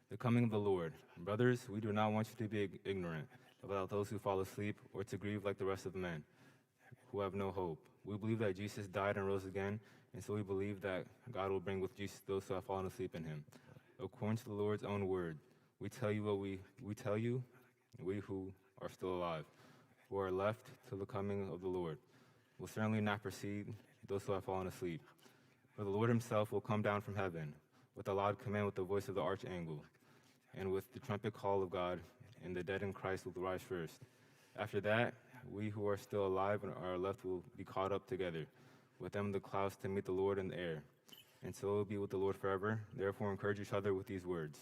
The coming of the Lord. Brothers, we do not want you to be ignorant about those who fall asleep or to grieve like the rest of men who have no hope. We believe that Jesus died and rose again, and so we believe that God will bring with Jesus those who have fallen asleep in him. According to the Lord's own word, we tell you what we tell you, we who are still alive, who are left till the coming of the Lord, will certainly not precede those who have fallen asleep. For the Lord himself will come down from heaven with a loud command, with the voice of the archangel, and with the trumpet call of God, and the dead in Christ will rise first. After that, we who are still alive and are left will be caught up together with them in the clouds to meet the Lord in the air. And so it will be with the Lord forever. Therefore, encourage each other with these words.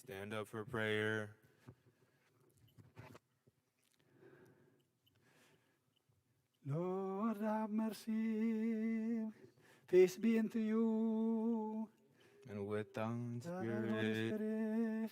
Stand up for prayer. Lord, have mercy. Peace be unto you. And with thy Holy spirit. Spirit.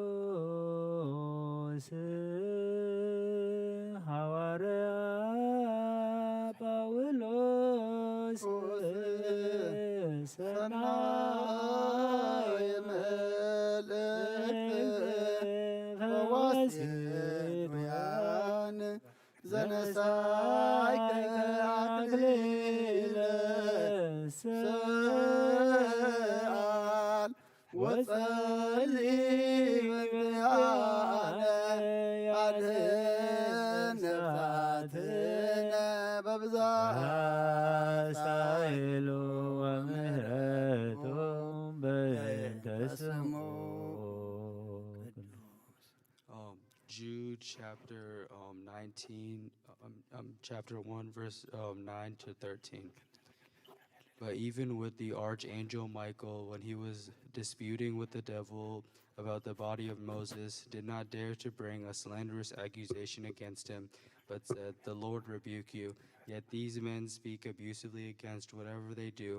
ቅዱስ ሐዋርያ ጳውሎስ ሰናይ መልእክት ፈዋስያን ዘነሳይከ አክሊለ ሰአል ወጸልይ በግያነ ያድኅን ነፍሳትነ በብዛት ሳይሉ ወምህረቱ በእንተ ስሙ Jude chapter 19, chapter 1, verse 9 to 13. But even with the archangel Michael, when he was disputing with the devil about the body of Moses, did not dare to bring a slanderous accusation against him, but said, "The Lord rebuke you." Yet these men speak abusively against whatever they do.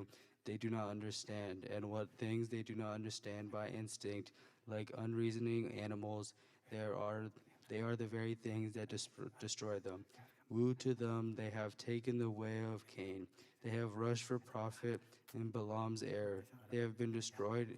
they do not understand, and what things they do not understand by instinct, like unreasoning animals, they are the very things that destroy them. Woe to them, they have taken the way of Cain. They have rushed for profit in Balaam's error. They have been destroyed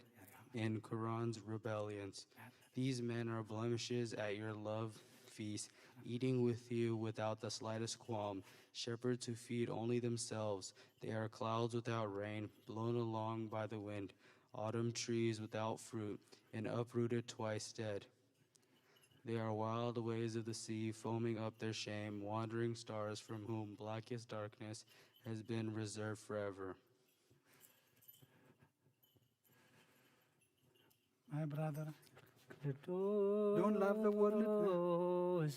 in Korah's rebellions. These men are blemishes at your love feast, eating with you without the slightest qualm. Shepherds who feed only themselves. They are clouds without rain, blown along by the wind. Autumn trees without fruit, and uprooted twice dead. They are wild waves of the sea, foaming up their shame, wandering stars from whom blackest darkness has been reserved forever. My brother, don't love the world.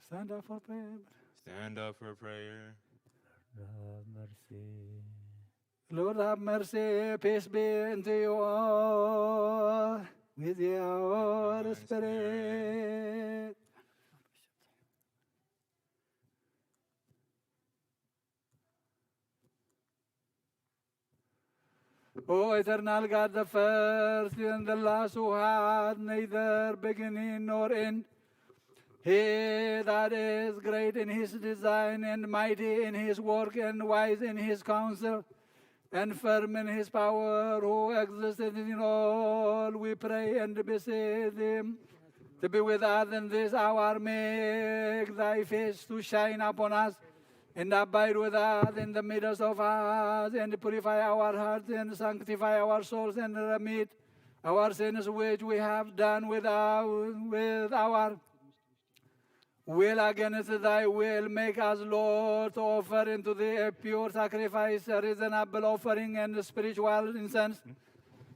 Stand up for prayer. Stand up for prayer. Lord have mercy, peace be unto you all, with your spirit. O eternal God, the first and the last, who had neither beginning nor end, He that is great in his design and mighty in his work and wise in his counsel and firm in his power, who existed in all, we pray and beseech him to be with us in this hour. Make thy face to shine upon us and abide with us in the midst of us, and purify our hearts and sanctify our souls, and remit our sins which we have done with our will against thy will. Make us, Lord, to offer into thee a pure sacrifice, a reasonable offering, and spiritual incense.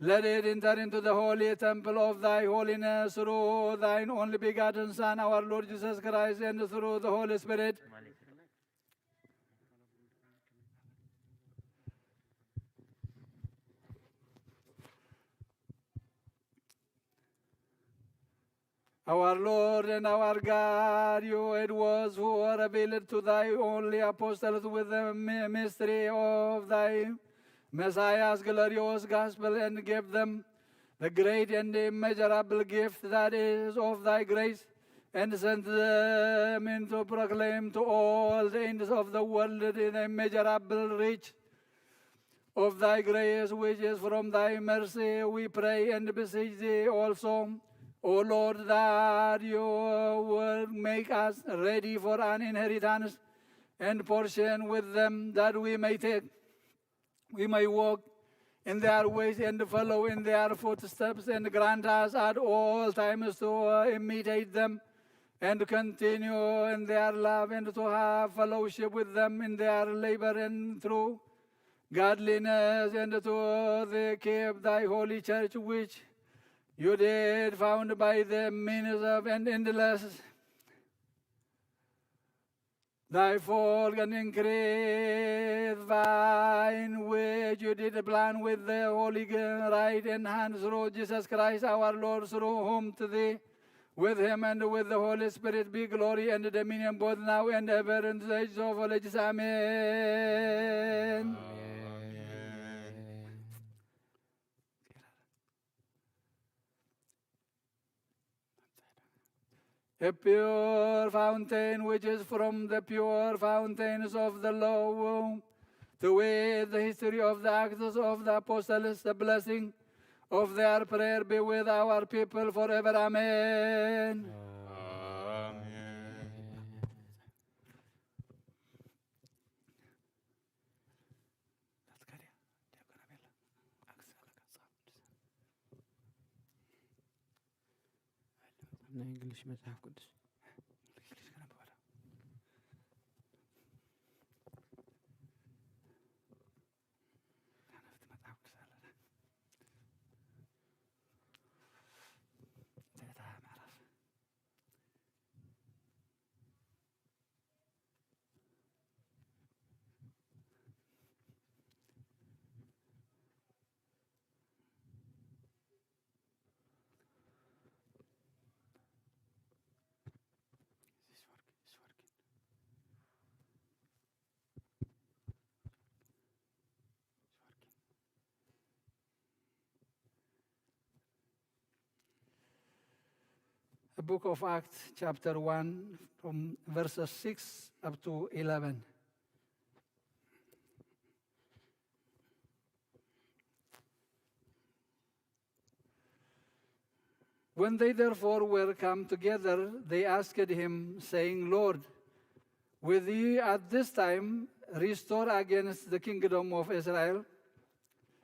Let it enter into the holy temple of thy holiness through thine only begotten Son, our Lord Jesus Christ, and through the Holy Spirit. Our Lord and our God, you it was who revealed to thy only apostles with the mystery of thy Messiah's glorious gospel, and gave them the great and immeasurable gift that is of thy grace, and sent them in to proclaim to all the ends of the world the immeasurable reach of thy grace, which is from thy mercy. We pray and beseech thee also, O Lord, that you will make us ready for an inheritance and portion with them, that we may walk in their ways and follow in their footsteps, and grant us at all times to imitate them and continue in their love, and to have fellowship with them in their labor and through godliness, and to keep thy holy church, which you did found by the means of an endless thy folk and increase vine, which you did plan with the holy right in hand through Jesus Christ our Lord, through whom to thee, with him and with the Holy Spirit, be glory and dominion both now and ever in the age of all ages. Amen. A pure fountain, which is from the pure fountains of the law, to wit, the history of the acts of the apostles, the blessing of their prayer be with our people forever. Amen. English መጽሐፍ ቅዱስ the book of Acts, chapter 1, from verses 6 up to 11. When they therefore were come together, they asked him, saying, Lord, will you at this time restore against the kingdom of Israel?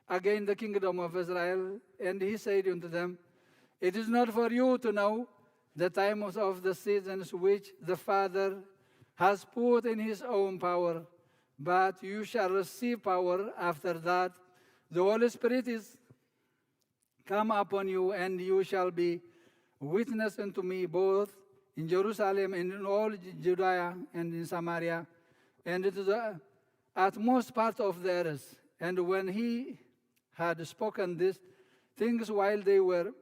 Again the kingdom of Israel. And he said unto them, it is not for you to know the times of the seasons which the Father has put in his own power, but you shall receive power after that the Holy Spirit is come upon you, and you shall be witness unto me both in Jerusalem and in all Judea and in Samaria, and to the utmost part of the earth. And when he had spoken these things while they were,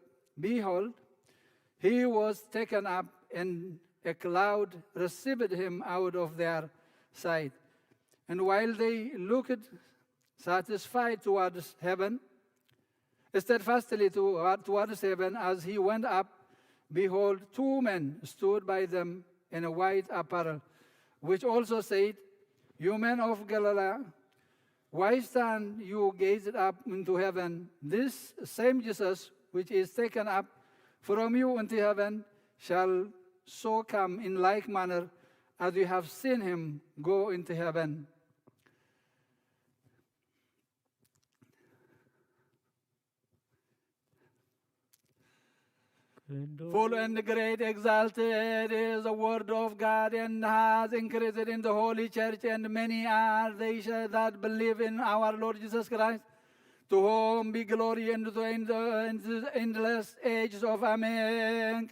behold, he was taken up, and a cloud received him out of their sight. And while they looked satisfied towards heaven, steadfastly towards heaven, as he went up, behold, two men stood by them in a white apparel, which also said, you men of Galilee, why stand you gazed up into heaven? This same Jesus, which is taken up from you into heaven, shall so come in like manner as you have seen him go into heaven. Full and great exalted is the word of God, and has increased in the holy church, and many are they that believe in our Lord Jesus Christ, to whom be glory and to the endless ages of Amen.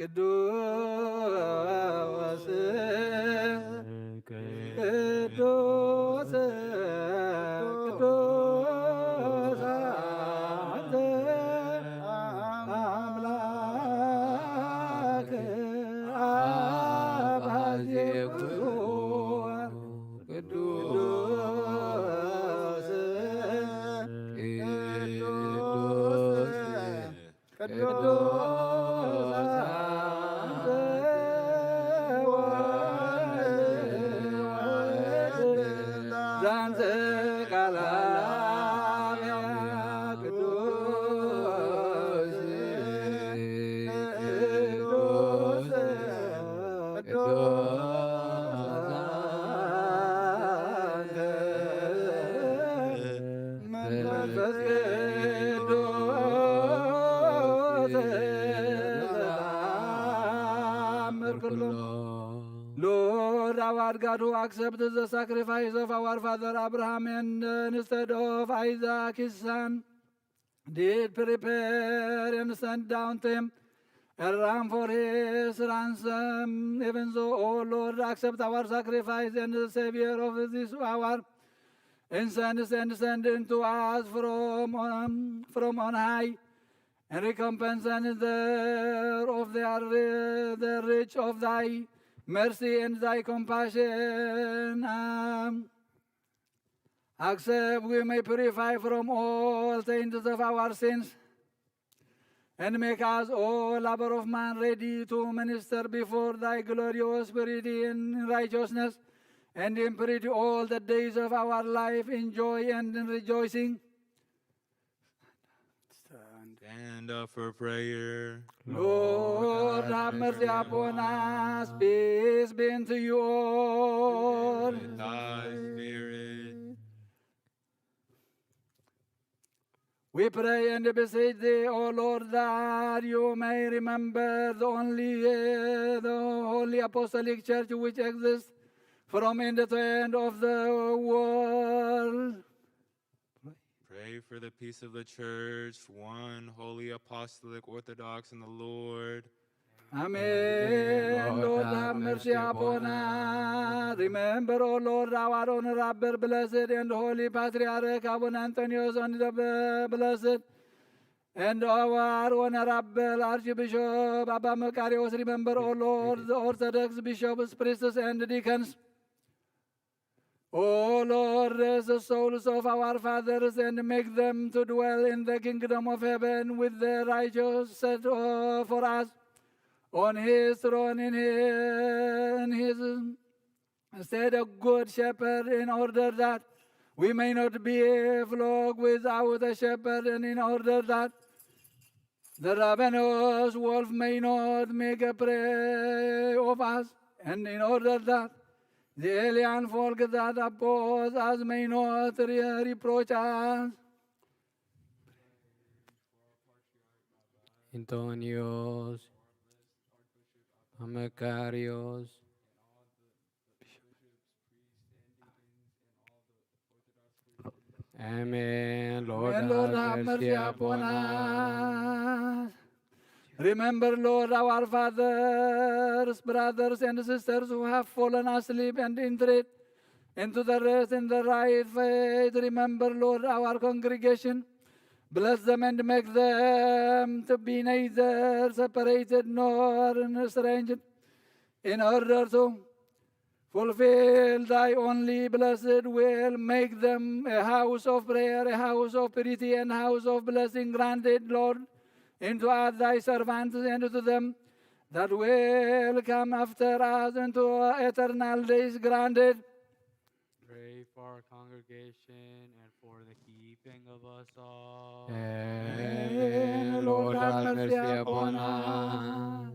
Lord our God, who accepted the sacrifice of our father Abraham, and instead of Isaac his son, did prepare and send down to him a ram for his ransom. Even so, O Lord, accept our sacrifice and the Savior of this hour, and send into us from on high, and recompense and the rich of thy mercy and thy compassion. Accept we may purify from all taints of our sins, and make us, O lover of man, ready to minister before thy glorious spirit in righteousness and in purity all the days of our life, in joy and in rejoicing. Stand up for prayer. Lord, have mercy upon us. Peace be unto you all. With thy spirit. We pray and beseech thee, O Lord, that you may remember the Holy Apostolic Church which exists from end to end of the world. Pray for the peace of the church, one holy, apostolic, orthodox in the Lord. Amen. Lord, have mercy upon us. Remember, O Lord, our honorable, blessed, and holy Patriarch Abba Antonius, and the blessed, and our honorable Archbishop Abba Macarius. Remember, O Lord, the Orthodox bishops, priests, and deacons. O Lord, raise the souls of our fathers and make them to dwell in the kingdom of heaven with the righteous set for us. on his throne in his stead a good shepherd, in order that we may not be a flock without a shepherd, and in order that the ravenous wolf may not make a prey of us, and in order that the alien folk that oppose us may not reproach us. Antonios, Macarios, Amen. Lord, And Lord, have mercy upon us. Remember, Lord, our fathers, brothers, and sisters who have fallen asleep and entered into the rest in the right faith. Remember, Lord, our congregation. Bless them and make them to be neither separated nor estranged, in order to fulfill thy only blessed will. Make them a house of prayer, a house of purity, and house of blessing granted, Lord, into us thy servants, and to them that will come after us into eternal days granted. Pray for our congregation and for the keeping of us all. Amen. Lord, have mercy upon us.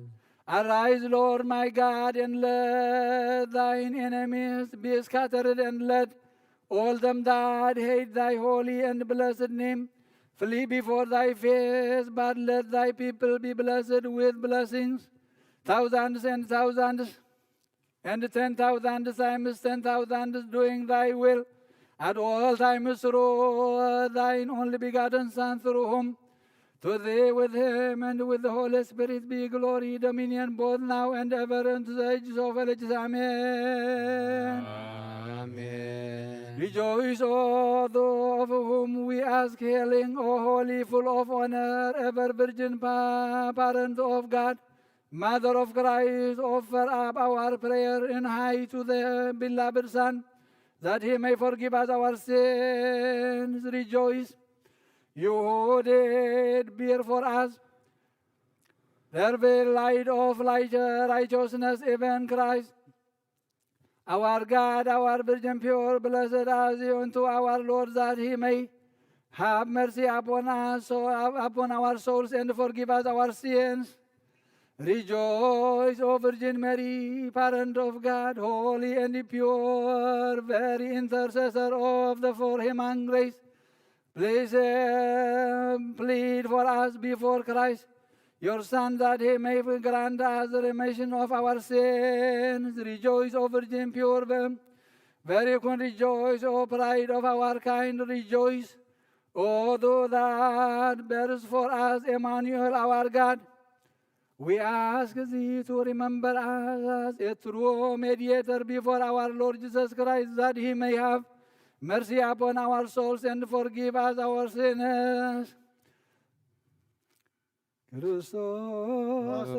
Arise, Lord my God, and let thine enemies be scattered, and let all them that hate thy holy and blessed name flee before thy face. But let thy people be blessed with blessings, thousands and thousands, and 10,000 times 10,000, doing thy will at all times through thine only begotten Son, through whom to thee with him and with the Holy Spirit be glory, dominion, both now and ever, into the ages of ages. Amen. Amen. Rejoice, O thou of whom we ask healing, O holy, full of honor, ever virgin parent of God, Mother of Christ, offer up our prayer in high to the beloved Son, that he may forgive us our sins. Rejoice, you who did bear for us the very light of righteousness, even Christ, our God, our Virgin pure, blessed as unto our Lord, that he may have mercy upon us, upon our souls, and forgive us our sins. Rejoice, O Virgin Mary, parent of God, holy and pure, very intercessor of the four human grace. Please plead for us before Christ, your Son, that he may grant us the remission of our sins. Rejoice, O Virgin pure, very con rejoice, O pride of our kind, rejoice. O thou that bearest for us Emmanuel, our God, we ask thee to remember us as a true mediator before our Lord Jesus Christ, that he may have mercy upon our souls and forgive us our sins. Christos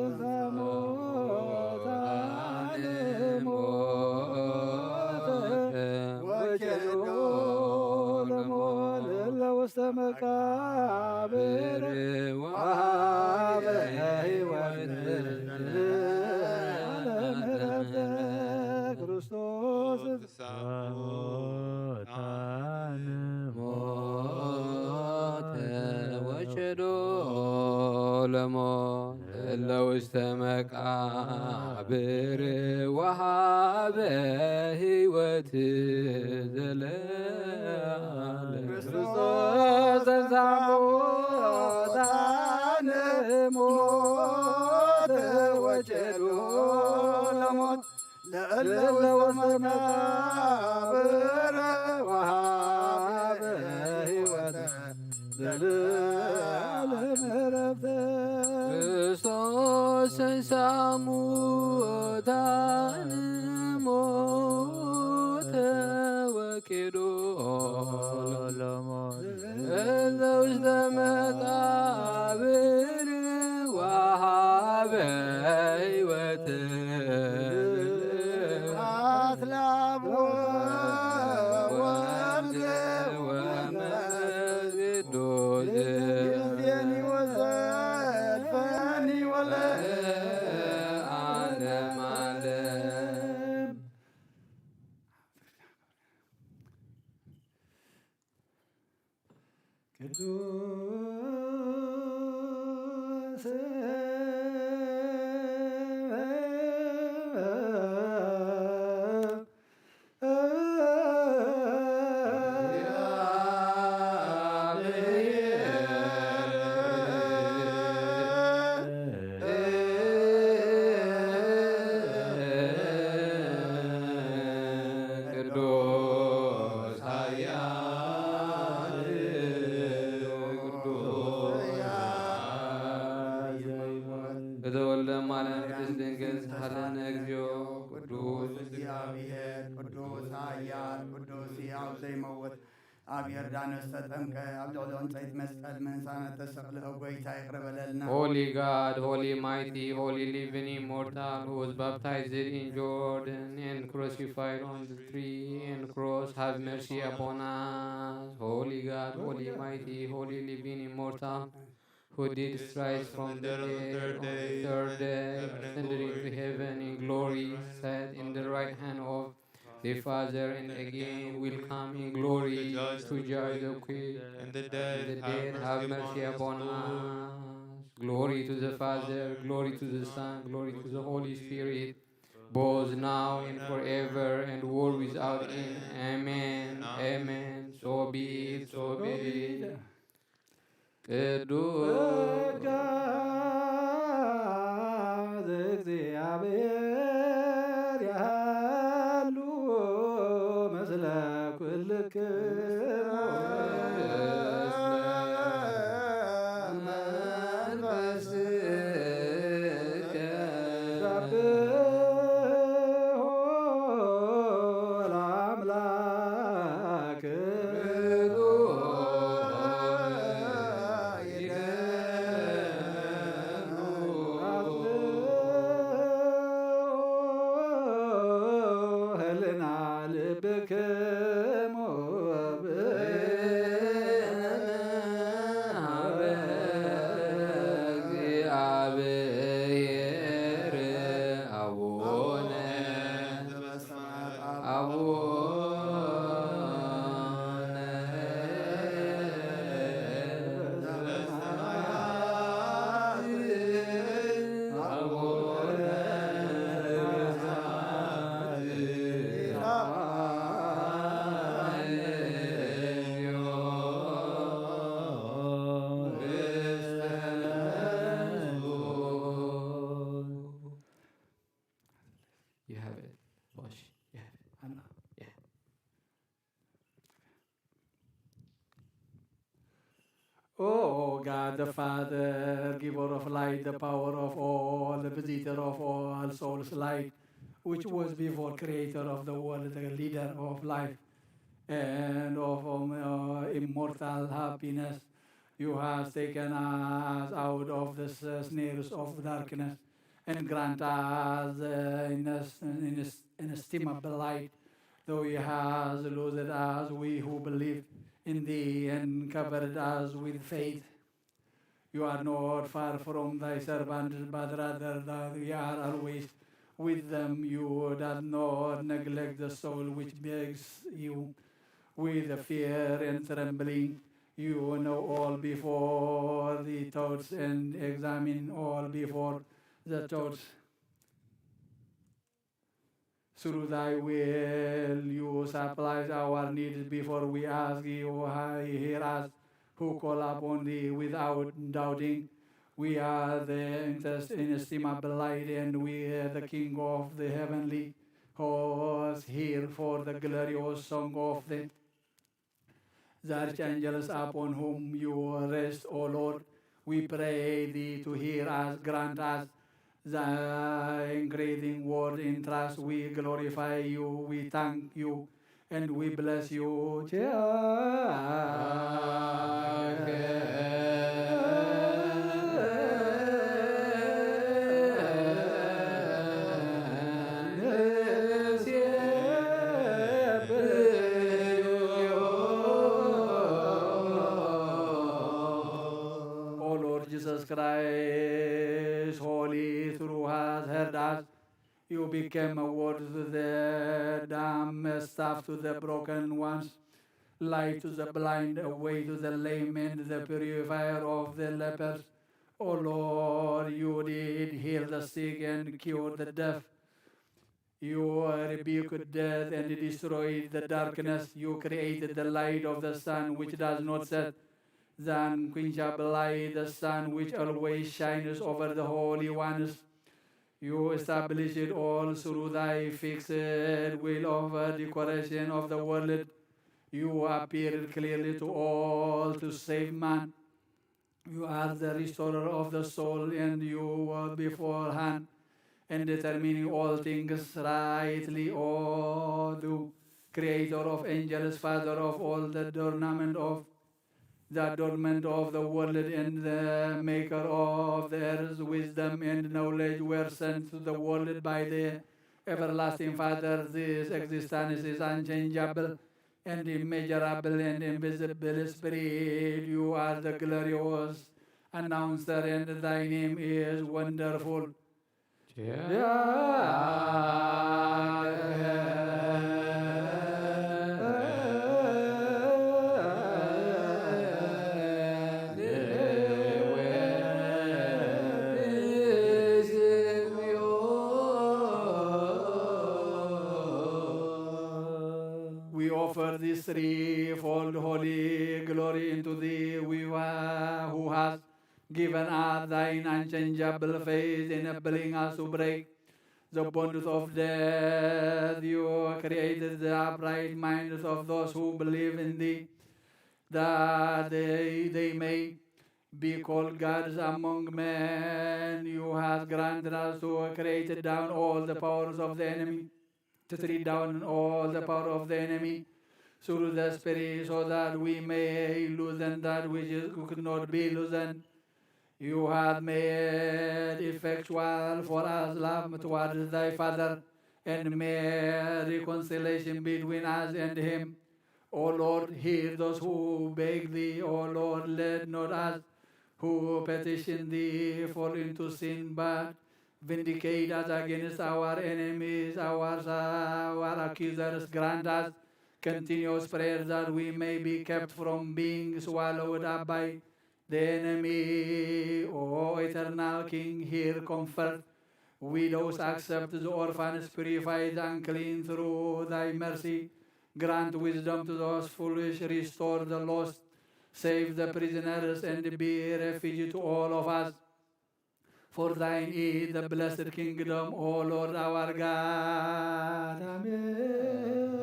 لوست مقابر وهاب هيوت زلال ክርስቶስ ተንሥአ እሙታን ወጨዶ ለሞት ለእለ ውስተ መቃብር ወሀበ ሕይወተ ዘለዓለም ዕረፍተ። ክርስቶስ ተንሥአ እሙታን ሞተ ወኬዶ ለሞት እለ ውስተ መቃብር ወሀበ ሕይወተ አትላብ ወወልድ ወመንፈስ ቅዱስ ይእዜኒ ወዘልፈኒ ወለዓለመ ቅዱስ በተወልደ ማርያም ቅድስት ድንግል ሳህለነ እግዚኦ ቅዱስ እግዚአብሔር ቅዱስ ኃያል ቅዱስ ሕያው ዘይመውት ኣብ ዮርዳኖስ ተጠምቀ ኣብ ልዕሊ ዕንፀይቲ መስቀል ምንሳነ ተሰቕለ ጎይታ ይቅር በለልና። Holy God, Holy Mighty, Holy Living Immortal, who was baptized in Jordan and crucified on the tree and cross, have mercy upon us. Holy God, Holy Mighty, Holy Living Immortal, who did rise from the dead on the third day, ascended into heaven in glory, sat in the right hand of the Father, and again will come in glory to judge the quick and the dead. have mercy upon us. Glory to the Father, glory to the Son, glory to the Holy Spirit, both now and forever, and world without end. Amen. Amen. So be it, so be it. ቅዱስ እግዚአብሔር ያሉ መስለ ኩልክሙ You have it, Bosch. You have it. Yeah. Oh God, the Father, giver of light, the power of all, the visitor of all souls, light, which was before creator of the world, the leader of life and of immortal happiness. You have taken us out of the snares of darkness and grant us inestimable light. Though you have loosed us, we who believe in thee, and covered us with faith. You are not far from thy servants, but rather that we are always with them. You does not neglect the soul which begs you with fear and trembling. You know all before the thoughts, and examine all before the thoughts. Through thy will, you supply our needs before we ask. You hear us who call upon thee without doubting. We are the inestimable light, and we are the King of the heavenly hosts, here for the glorious song of the archangels upon whom you rest, O Lord. We pray thee to hear us, grant us thy encouraging word in trust. We glorify you, we thank you, and we bless you. O Lord Jesus Christ, holy, through has heard us. You became a word to the dumb, staff to the broken ones. light to the blind, a way to the lame, and the purifier of the lepers. O Lord, you did heal the sick and cure the deaf. You rebuked death and destroyed the darkness. You created the light of the sun which does not set, the unquenchable light, the sun which always shines over the holy ones. You established it all through thy fixed will of the decoration of the world. You appeared clearly to all to save man. You are the restorer of the soul, and you were beforehand and determining all things rightly. O thou creator of angels, father of all the adornment of the world, and the maker of the earth, wisdom and knowledge were sent to the world by the everlasting Father. This existence is unchangeable and immeasurable and invisible Spirit. You are the glorious announcer, and thy name is wonderful. We offer this threefold holy glory into thee, who has given us thine unchangeable faith, enabling us to break the bonds of death. You created the upright minds of those who believe in thee, that they may be called gods among men. You have granted us to create down all the powers of the enemy, to tread down all the power of the enemy through the Spirit, so that we may loosen that which could not be loosened. You have made effectual for us love towards thy Father, and made reconciliation between us and him. O Lord, hear those who beg thee. O Lord, let not us who petition thee fall into sin, but vindicate us against our enemies, our accusers. Grant us continuous prayers, that we may be kept from being swallowed up by the enemy. O eternal King, hear, comfort widows, accept the orphans, purify the unclean through thy mercy. Grant wisdom to those foolish, restore the lost, save the prisoners, and be a refuge to all of us. For thine is the blessed kingdom, O Lord our God. Amen.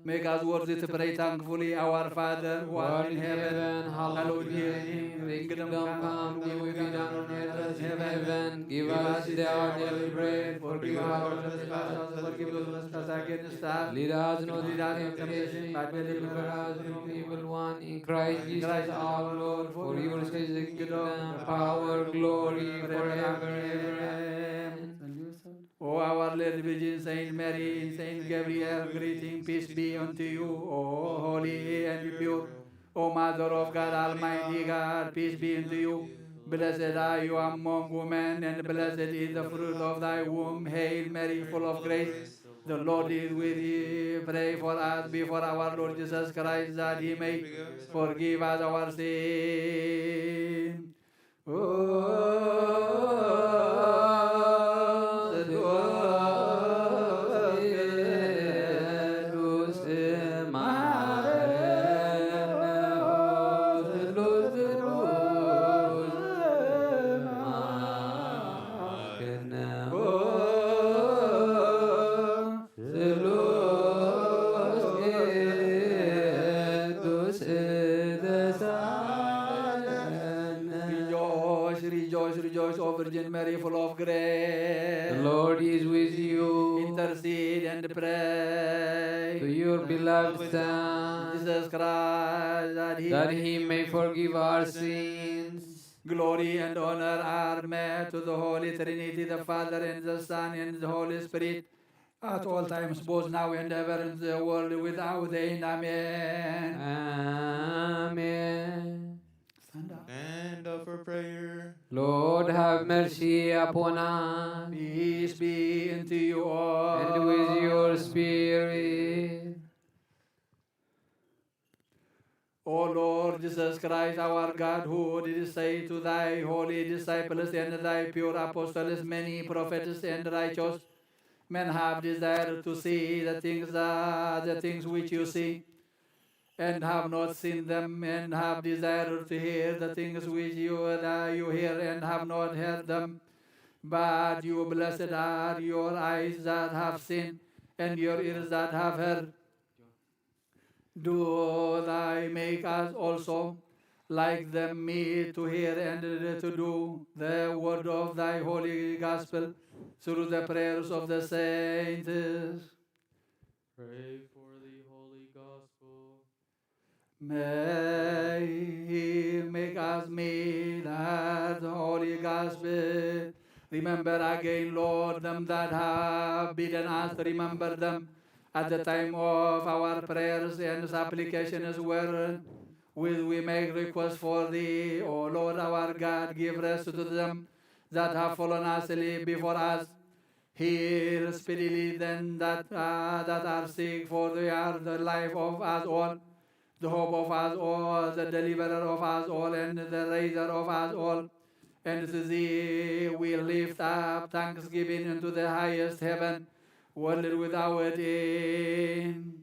Make us worthy to pray thankfully, our Father who art in heaven, hallowed be thy name. Thy kingdom come, thy will be done on earth as in heaven. Give us this day our daily bread. Forgive our trespasses, forgive us trespasses against us. Lead us not into temptation, but deliver us from the evil one. In Christ Jesus our Lord, for yours is the kingdom, power, glory, forever and ever. O our Lady Virgin Saint Mary, and Saint Gabriel, greeting, peace be unto you, O holy and pure. O Mother of God, Almighty God, peace be unto you. Blessed are you among women, and blessed is the fruit of thy womb. Hail Mary, full of grace, the Lord is with thee. Pray for us before our Lord Jesus Christ, that he may forgive us our sins. Rejoice, O Virgin Mary, full of grace. The Lord is with you. Intercede and pray To your beloved Son, Jesus Christ, that he may forgive our sins. Glory and honor are made to the Holy Trinity, the Father and the Son and the Holy Spirit, at all times, both now and ever, in the world without end. Amen. Amen. Stand up. Stand up for prayer. Lord, have mercy upon us. Peace be unto you all. And with your spirit. O Lord Jesus Christ, our God, who did say to thy holy disciples and thy pure apostles, many prophets and righteous men have desired to see the things which you see, and have not seen them, and have desired to hear the things which you hear, and have not heard them. But you blessed are your eyes that have seen, and your ears that have heard. Do thy make us also like them meet to hear and to do the word of thy holy gospel through the prayers of the saints. Pray for the holy gospel. May he make us meet at the holy gospel. Remember again, Lord, them that have bidden us, remember them at the time of our prayers and supplications where we make request for thee, O Lord our God. Give rest to them that have fallen asleep before us. Heal speedily them that are sick, for they are the life of us all, the hope of us all, the deliverer of us all, and the raiser of us all. And to thee we lift up thanksgiving into the highest heaven, world without end.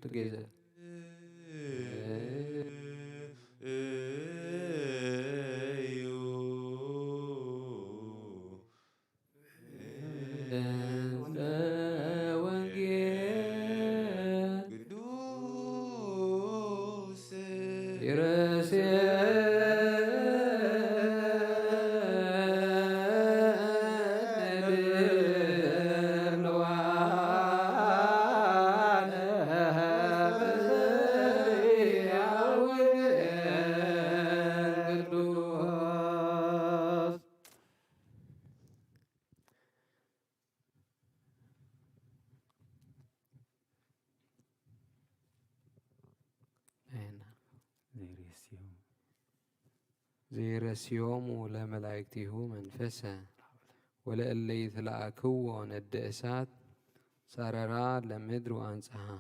Together. زيرسيوم لملائكته منفسا ولألي يتلأكو ند إسات ساررا لمدرو أنسها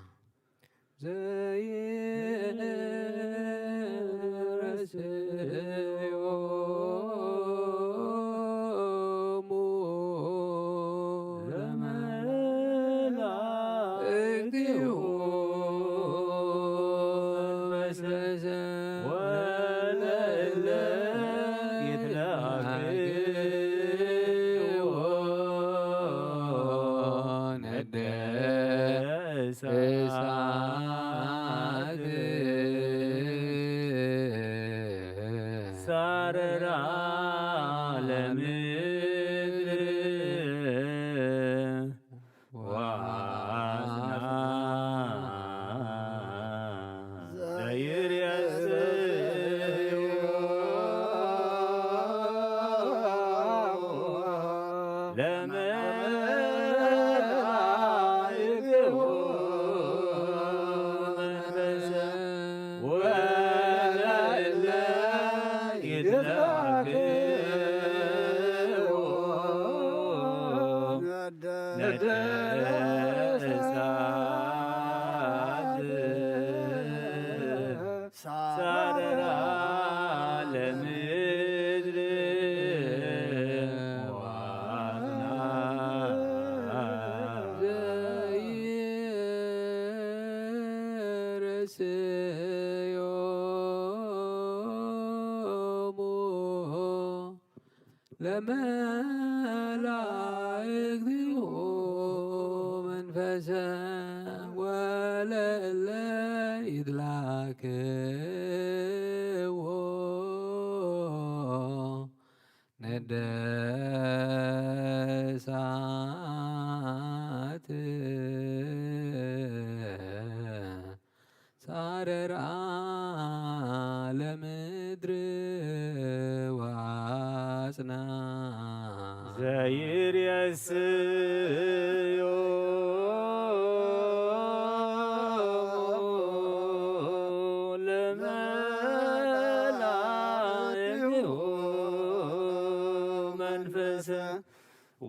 መንፈሰ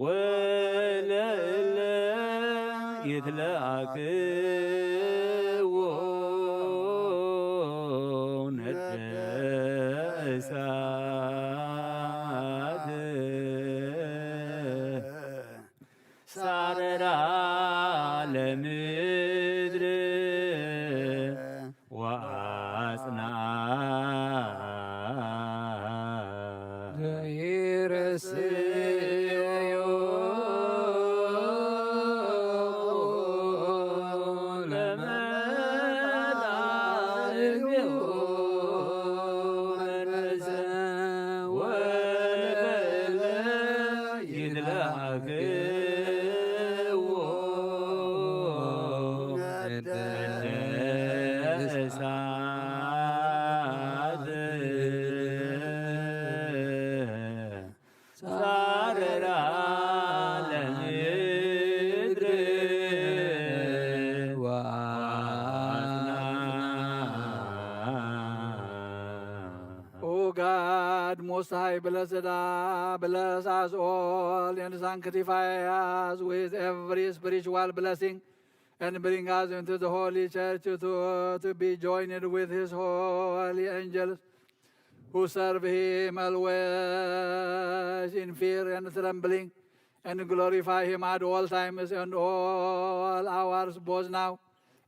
ወለለ ይትለአክዎ ነደ እሳት ሳረራ ለምድር ወአጽና ይረስዮ ለመላእክቲሁ መንፈሰ ወለለ ይትለአክዎ ነደ እሳት ሳረራ ለምድር O God, Most High, blessed bless us all and sanctify us with every spiritual blessing, and bring us into the holy church to be joined with his holy angels, who serve him always in fear and trembling, and glorify him at all times and all hours, both now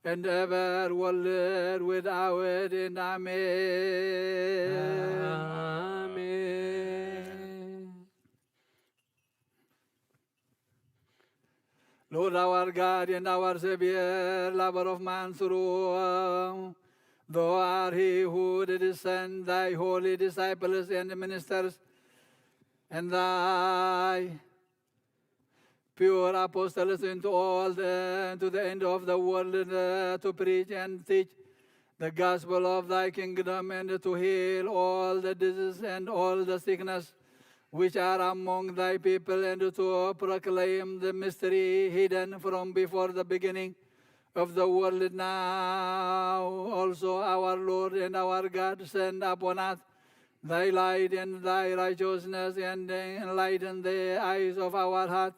and ever, world without end. Amen. Amen. Lord our God and our Savior, lover of man through, thou art he who did send thy holy disciples and ministers, and thy pure apostles into to the end of the world, to preach and teach the gospel of thy kingdom, and to heal all the disease and all the sickness which are among thy people, and to proclaim the mystery hidden from before the beginning of the world. Now also, our Lord and our God, send upon us thy light and thy righteousness, and enlighten the eyes of our heart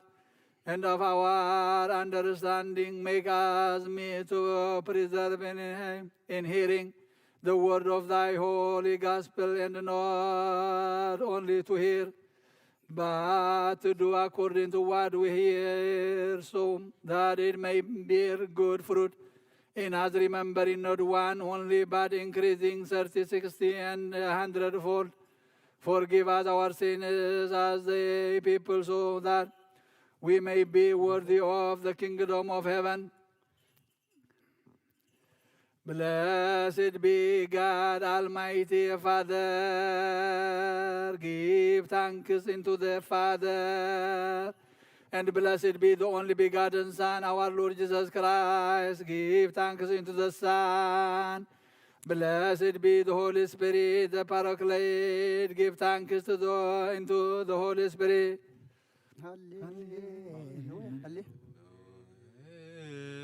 and of our understanding. Make us meet to preserve in hearing the word of thy holy gospel, and not only to hear, but to do according to what we hear, so that it may bear good fruit in us, remembering not one only, but increasing 30, 60, and 100-fold. Forgive us our sins as the people, so that we may be worthy of the kingdom of heaven. Blessed be God Almighty Father. Give thanks unto the Father. And blessed be the only begotten Son, our Lord Jesus Christ. Give thanks unto the Son. Blessed be the Holy Spirit, the Paraclete. Give thanks unto the Holy Spirit. Hallelujah.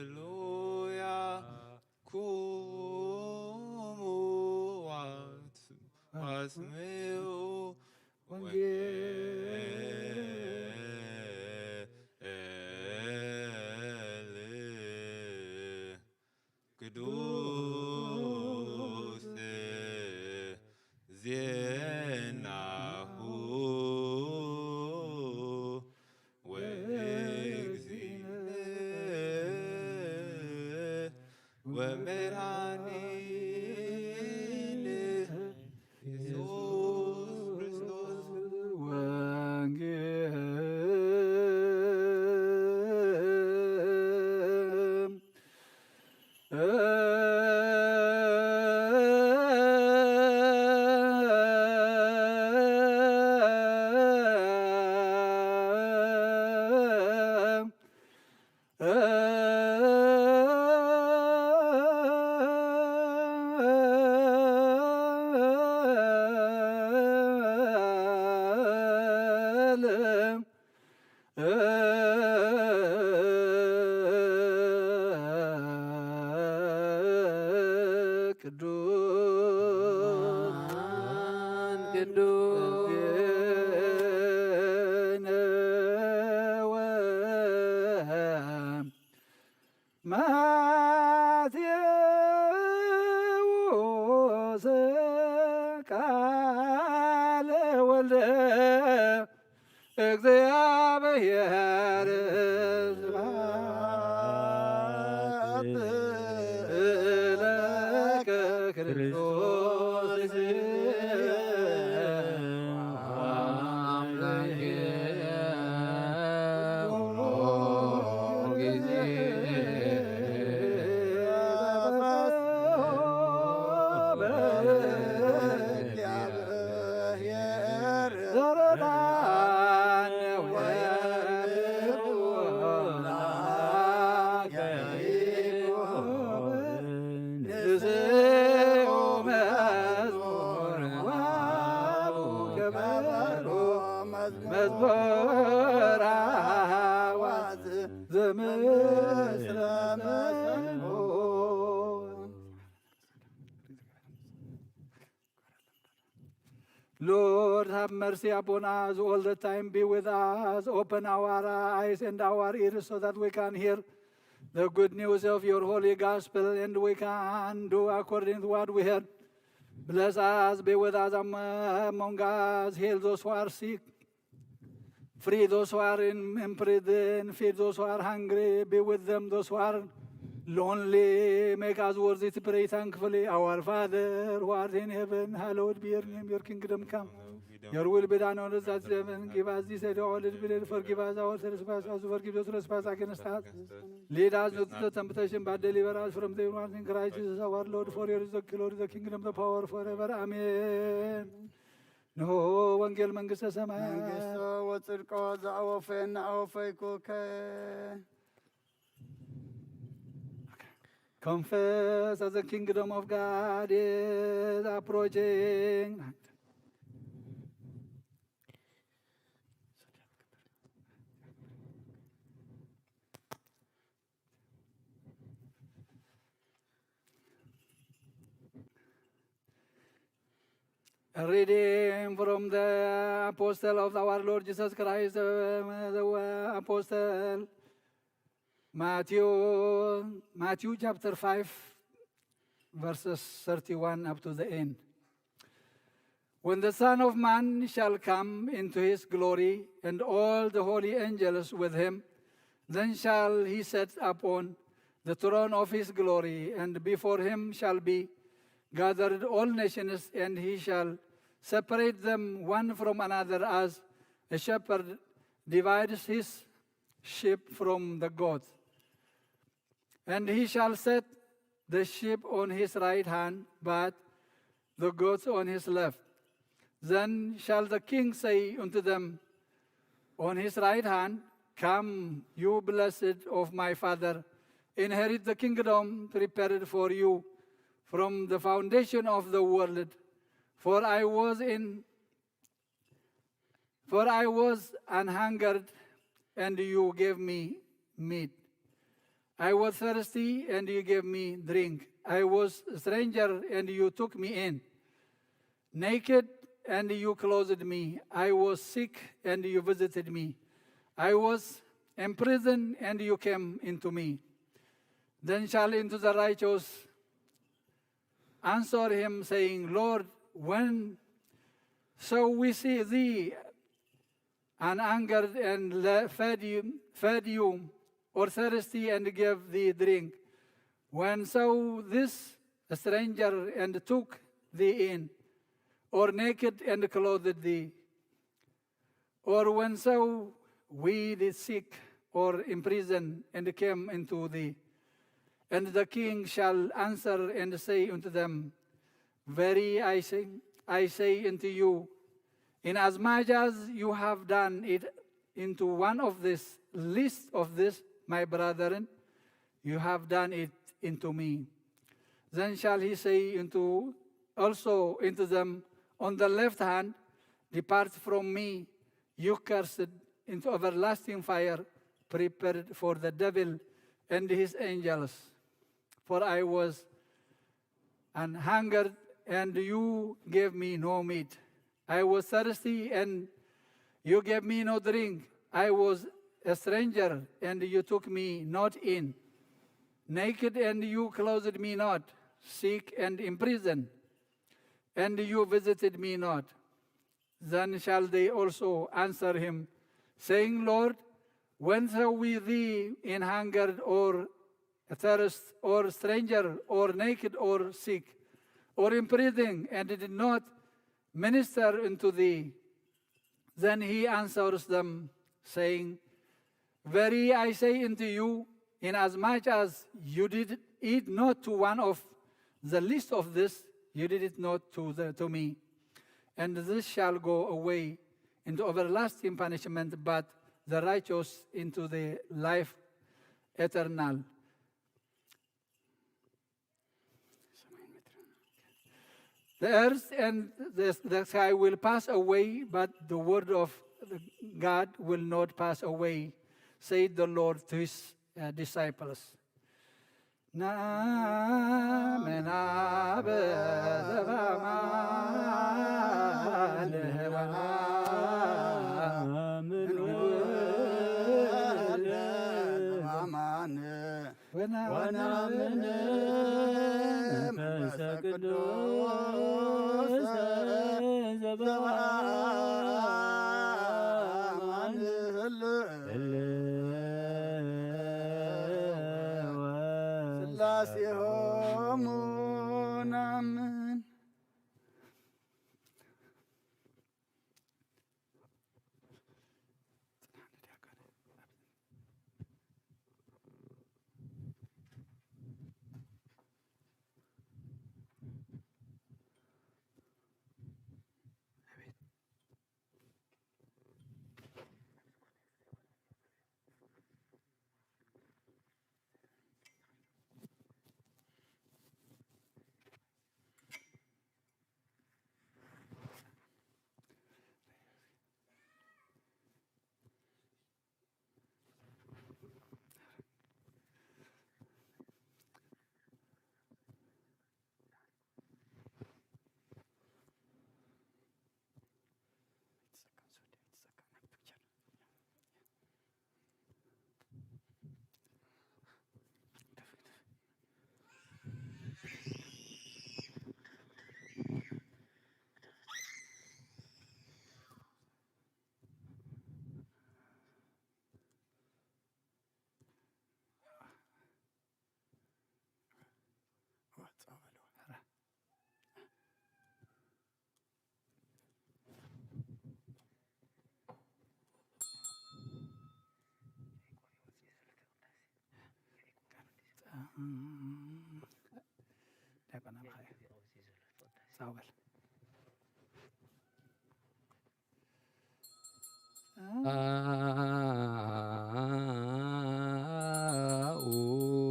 Hallelujah. Kumu wasmeu Kudus Zienahu ማቴዎስ ቃለ ወልደ እግዚአብሔር ስብሐት ለከ ክርስቶስ አምላኬ ሁሉ ጊዜ መዝሙር አዋዝ ዘምስለ Lord, have mercy upon us all the time. Be with us. Open our eyes and our ears so that we can hear the good news of your holy gospel and we can do according to what we heard. Bless us. Be with us among us. Heal those who are sick. Free those who are in prison. Feed those who are hungry. Be with them, those who are lonely. Make us worthy to pray thankfully. Our Father, who art in heaven, hallowed be your name. Your kingdom come. Your will be done on earth as in heaven. Give us this day our daily bread. Forgive us our trespasses as we forgive those who trespass against us. Lead us not into temptation, but deliver us from the evil one. In Christ Jesus our Lord. For yours is the glory, the kingdom, the power forever. Amen. No ወንጌል መንግሥተ ሰማያት መንግሥቶ ወጽድቆ ዘአወፈየነ አወፈይኩከ Confess that the kingdom of God is approaching. A reading from the Apostle of our Lord Jesus Christ, the Apostle Matthew chapter 5, verses 31 up to the end. When the Son of Man shall come into his glory, and all the holy angels with him, then shall he sit upon the throne of his glory, and before him shall be gathered all nations, and he shall separate them one from another, as a shepherd divides his sheep from the goats. And he shall set the sheep on his right hand, but the goats on his left. Then shall the king say unto them on his right hand, Come, you blessed of my Father, inherit the kingdom prepared for you from the foundation of the world. For I was an hungered, and you gave me meat. I was thirsty, and you gave me drink. I was a stranger, and you took me in. Naked, and you clothed me. I was sick, and you visited me. I was in prison, and you came into me. Then shall into the righteous answer him, saying, Lord, when so we see thee and hungered and fed you, or thirsty and gave thee drink? When saw this a stranger and took thee in, or naked and clothed thee? Or when saw we the sick or in prison and came into thee? And the king shall answer and say unto them, Verily I say unto you, inasmuch as you have done it into one of this least of this, my brethren, you have done it into me. Then shall he say also unto them on the left hand, Depart from me, you cursed, into everlasting fire, prepared for the devil and his angels. For I was an hungered, and you gave me no meat. I was thirsty, and you gave me no drink. I was a stranger, and you took me not in. Naked, and you clothed me not, sick and imprisoned, and you visited me not. Then shall they also answer him, saying, Lord, when saw we thee in hunger or thirst, or stranger, or naked, or sick, or in prison, and did not minister unto thee? Then he answers them, saying, Verily I say unto you, inasmuch as you did it not to one of the least of this, you did it not to me. And this shall go away into everlasting punishment, but the righteous into the life eternal. The earth and the sky will pass away, but the word of God will not pass away, said the Lord to his disciples. Na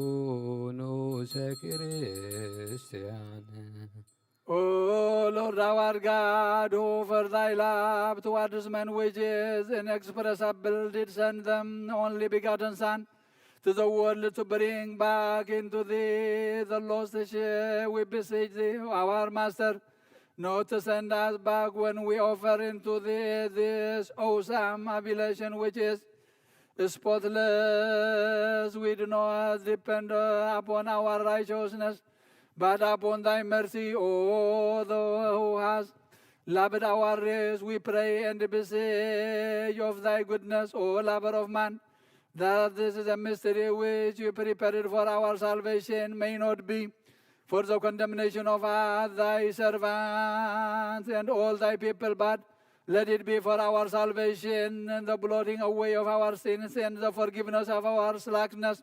Unus Christiane. O Lord our God, who for thy love towards men which is inexpressible did send them only begotten Son to the world to bring back into thee the lost sheep, we beseech thee, our Master, not to send us back when we offer into thee this awesome oblation which is spotless. We do not depend upon our righteousness, but upon thy mercy, O thou who hast loved our race, we pray and beseech of thy goodness, O lover of man, that this is a mystery which you prepared for our salvation may not be for the condemnation of thy servants and all thy people, but let it be for our salvation and the blotting away of our sins and the forgiveness of our slackness.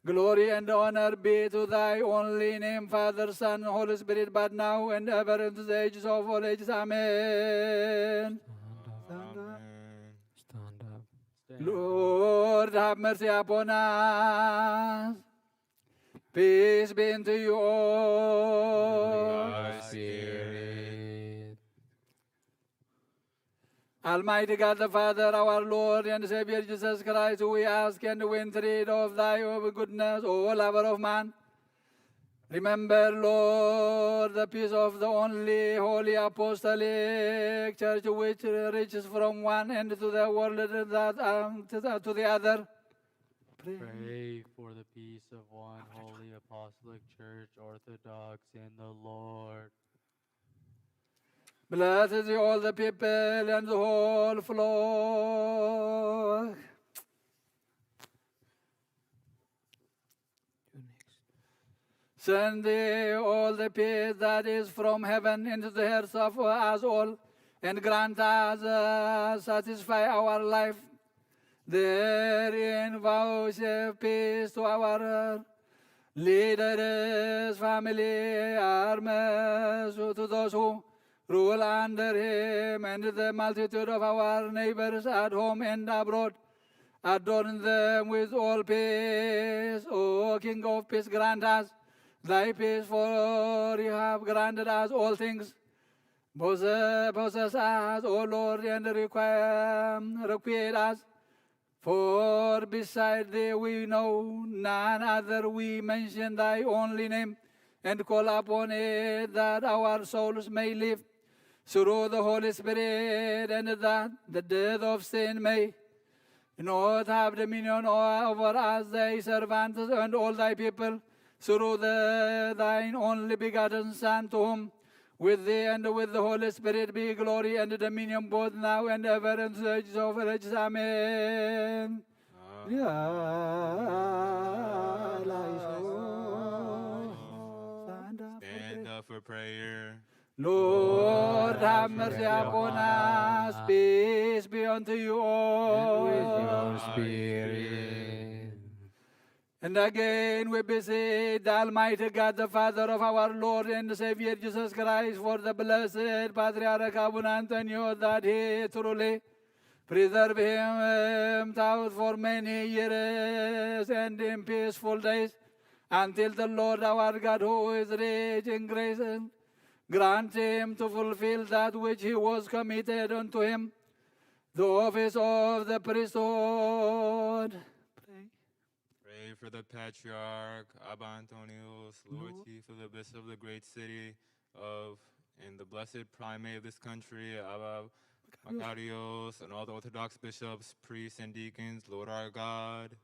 Glory and honor be to thy only name, Father, Son, Holy Spirit, but now and ever into the ages of all ages. Amen. Stand up. Lord, have mercy upon us. Peace be unto you all. Thy spirit. Almighty God, the Father, our Lord and Savior Jesus Christ, who we ask and we entreat of thy goodness, O lover of man. Remember, Lord, the peace of the only holy apostolic church which reaches from one end to the world that to the other. Pray for the peace of one holy apostolic church, Orthodox in the Lord. Blessed be all the people and the whole flock. Send thee all the peace that is from heaven into the hearts of us all, and grant us satisfy our life. Therein vouchsafe peace to our leaders, family, armies, to those who rule under him, and the multitude of our neighbors at home and abroad. Adorn them with all peace. O King of peace, grant us thy peace, for you have granted us all things. Possess us, O Lord, and requite us. For beside thee we know none other. We mention thy only name, and call upon it that our souls may live through the Holy Spirit, and that the death of sin may not have dominion over us, thy servants, and all thy people, through thine only begotten Son, to whom with thee and with the Holy Spirit be glory and dominion both now and ever, and to the ages of ages. Amen. Stand up for prayer. Lord, have mercy upon us. Peace be unto you all. And with your spirit. And again we beseech the Almighty God, the Father of our Lord and Savior Jesus Christ, for the blessed Patriarch Abuna Antonio, that he truly preserve him out for many years and in peaceful days, until the Lord our God, who is rich in grace, grant him to fulfill that which he was committed unto him, the office of the priesthood. Pray for the Patriarch Abba Antonios, Lord Chief of the Bishop of the great city of, and the blessed primate of this country, Abba Macarios, and all the Orthodox bishops, priests, and deacons, Lord our God.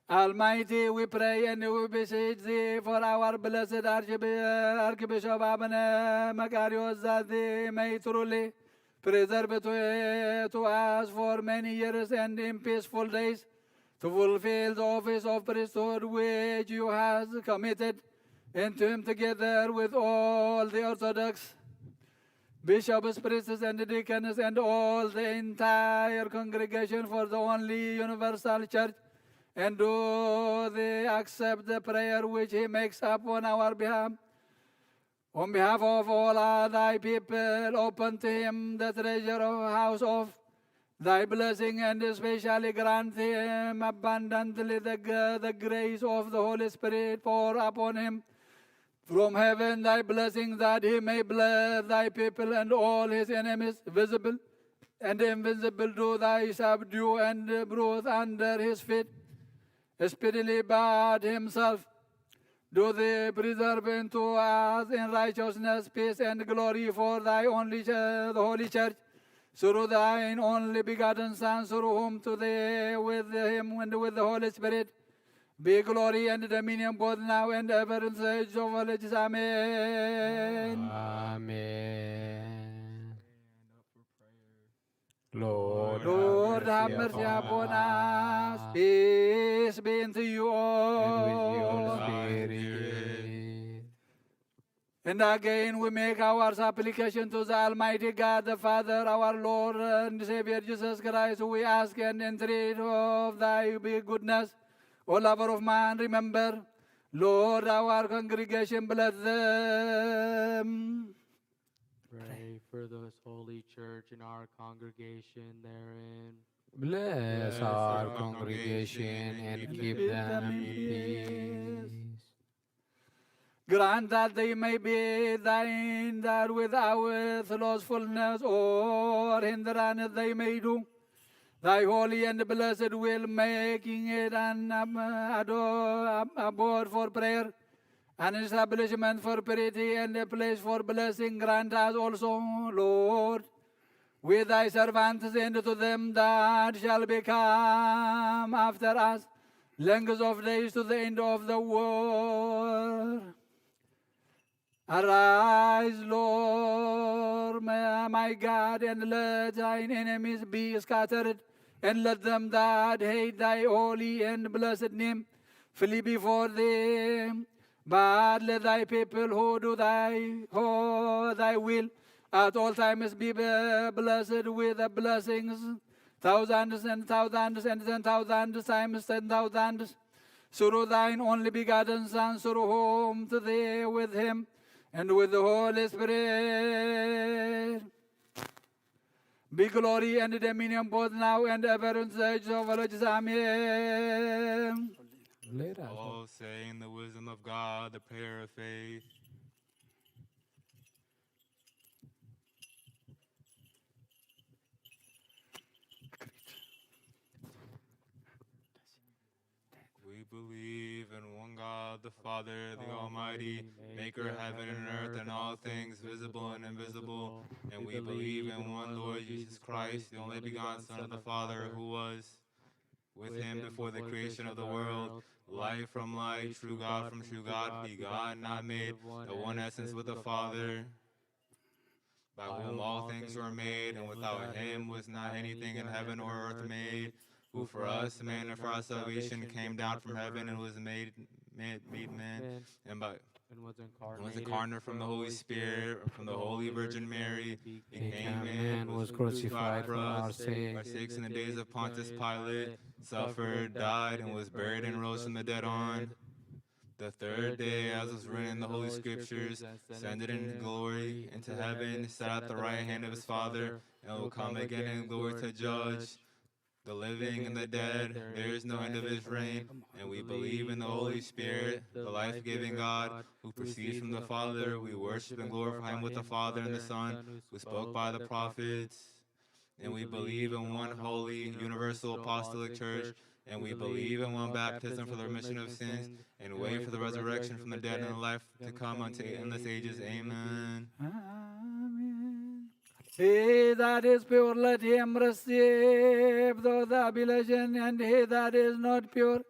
Almighty, we pray and we beseech thee for our blessed Archbishop Abba Macarios, that thee may truly preserve to us for many years and in peaceful days, to fulfill the office of priesthood which you have committed into him, together with all the Orthodox bishops, priests, and deacons, and all the entire congregation for the only universal church, and do they accept the prayer which he makes upon our behalf. On behalf of all thy people, open to him the treasure of house of thy blessing, and especially grant him abundantly the grace of the Holy Spirit. Pour upon him from heaven thy blessing, that he may bless thy people and all his enemies, visible and invisible, do thy subdue and bruise under his feet. Speedily but himself do thee preserve unto us in righteousness, peace, and glory for thy only the Holy Church, through thine only begotten Son, through whom to thee, with him and with the Holy Spirit, be glory and dominion both now and ever, in the age of all ages. Amen. Amen. Lord, Lord, have mercy upon us. Peace be unto you all. And with your spirit. And again we make our supplication to the Almighty God, the Father, our Lord and Savior Jesus Christ, who we ask and entreat of thy big goodness. O lover of man, remember, Lord, our congregation, bless them. Pray for this holy church and our congregation therein. Bless our congregation and keep them in peace. Grant that they may be thine, that without slothfulness or hindrance they may do thy holy and blessed will, making it an abode for prayer, an establishment for purity, and a place for blessing. Grant us also, Lord, with thy servants and to them that shall become after us, length of days to the end of the world. Arise, Lord, my God, and let thine enemies be scattered, and let them that hate thy holy and blessed name flee before thee. But let thy people who do thy will at all times be blessed with the blessings, thousands and thousands and 10,000 times 10,000, through thine only begotten Son, through whom to thee with him and with the Holy Spirit be glory and dominion both now and ever in the age of ages. Amen. All saying the wisdom of God, the prayer of faith. We believe in one God, the Father, the Almighty, maker of heaven and earth and all things visible and invisible. And we believe in one Lord Jesus Christ, the only begotten Son of the Father, who was with him before the creation of the world, light from light, true God from true God, begotten, not made, the one essence with the Father, by whom all things were made, and without him was not anything in heaven or earth made, who for us, man, and for our salvation came down from heaven and was made man, and was incarnate from the Holy Spirit, from the Holy Virgin Mary, became man, was crucified for our sake. our sakes in the days of Pontius Pilate, suffered, died, and was buried and rose from the dead on the third day, as was written in the Holy Scriptures, ascended in glory into heaven, sat at the right hand of his Father, and will come again in glory to judge the living and the dead. There is no end of his reign, and we believe in the Holy Spirit, the life-giving God, who proceeds from the Father. We worship and glorify him with the Father and the Son, who spoke by the prophets. And we believe in one holy, universal apostolic church, and we believe in one baptism for the remission of sins, and wait for the resurrection from the dead and the life to come unto endless ages. Amen. Amen. He that is pure, let him receive the oblation, and he that is not pure,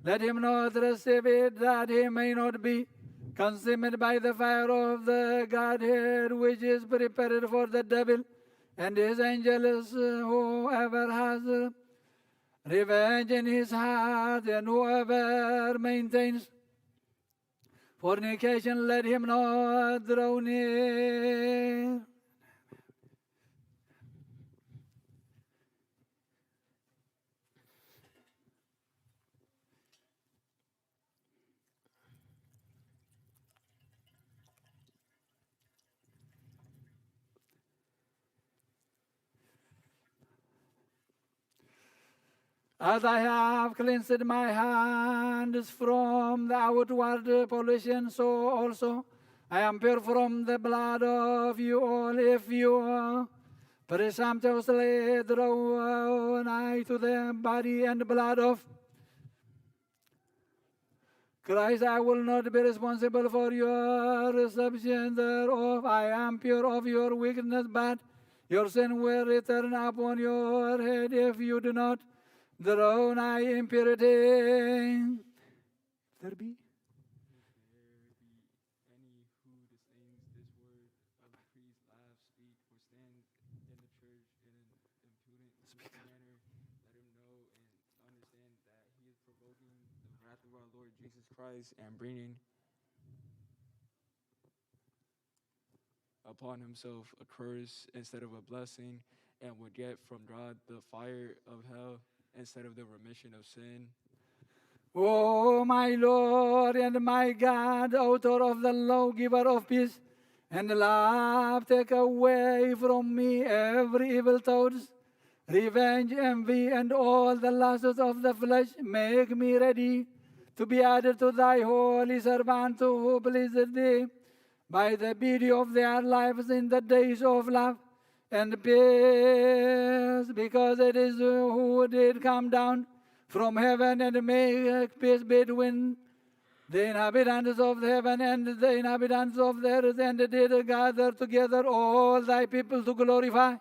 let him not receive it, that he may not be consumed by the fire of the Godhead, which is prepared for the devil and his angels. Whoever has revenge in his heart, and whoever maintains fornication, let him not draw near. As I have cleansed my hands from the outward pollution, so also I am pure from the blood of you all. If you presumptuously draw nigh to the body and blood of Christ, I will not be responsible for your reception thereof. I am pure of your wickedness, but your sin will return upon your head if you do not draw nigh impurity. There be any who disdains this word of the priest, laugh, speak, or stand in the church in an impudent manner, let him know and understand that he is provoking the wrath of our Lord Jesus Christ and bringing upon himself a curse instead of a blessing, and would get from God the fire of hell instead of the remission of sin. O my Lord and my God, author of the law, giver of peace and love, take away from me every evil thought, revenge, envy, and all the lusts of the flesh. Make me ready to be added to thy holy servant who pleased thee by the beauty of their lives in the days of love and peace, because it is who did come down from heaven and make peace between the inhabitants of heaven and the inhabitants of the earth, and did gather together all thy people to glorify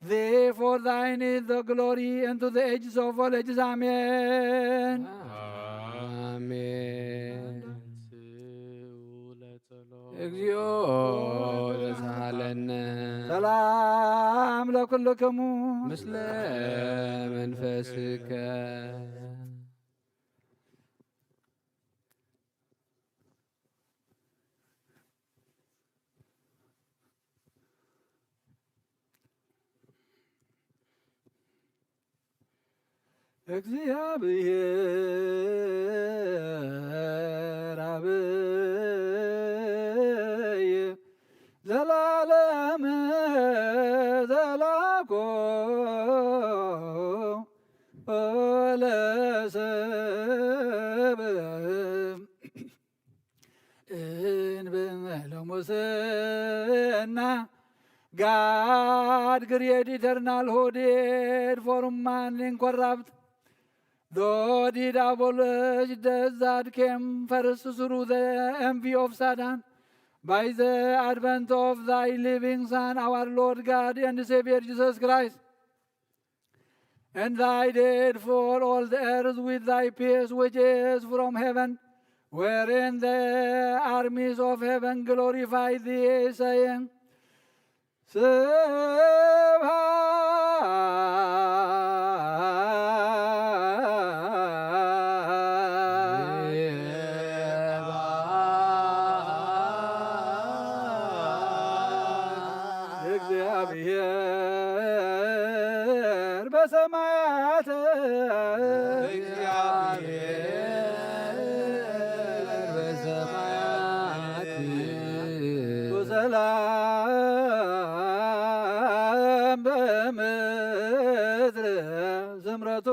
Thee for thine is the glory unto the ages of all ages. Amen. አሜን። እግዚኦ ዘሳሃለነ ሰላም ለኩልክሙ ምስለ መንፈስከ እግዚአብሔር አብይ ዘላለም ዘላኮ ለሰብ እንበለ ሙስና God created eternal who did for man incorrupt. Though did abolish death that came first through the envy of Satan, by the advent of thy living Son, our Lord God and Savior Jesus Christ. And thy did for all the earth with thy peace which is from heaven, wherein the armies of heaven glorify thee, saying, እግዚአብሔር በሰማያት ወሰላም በምድር ዝምረቱ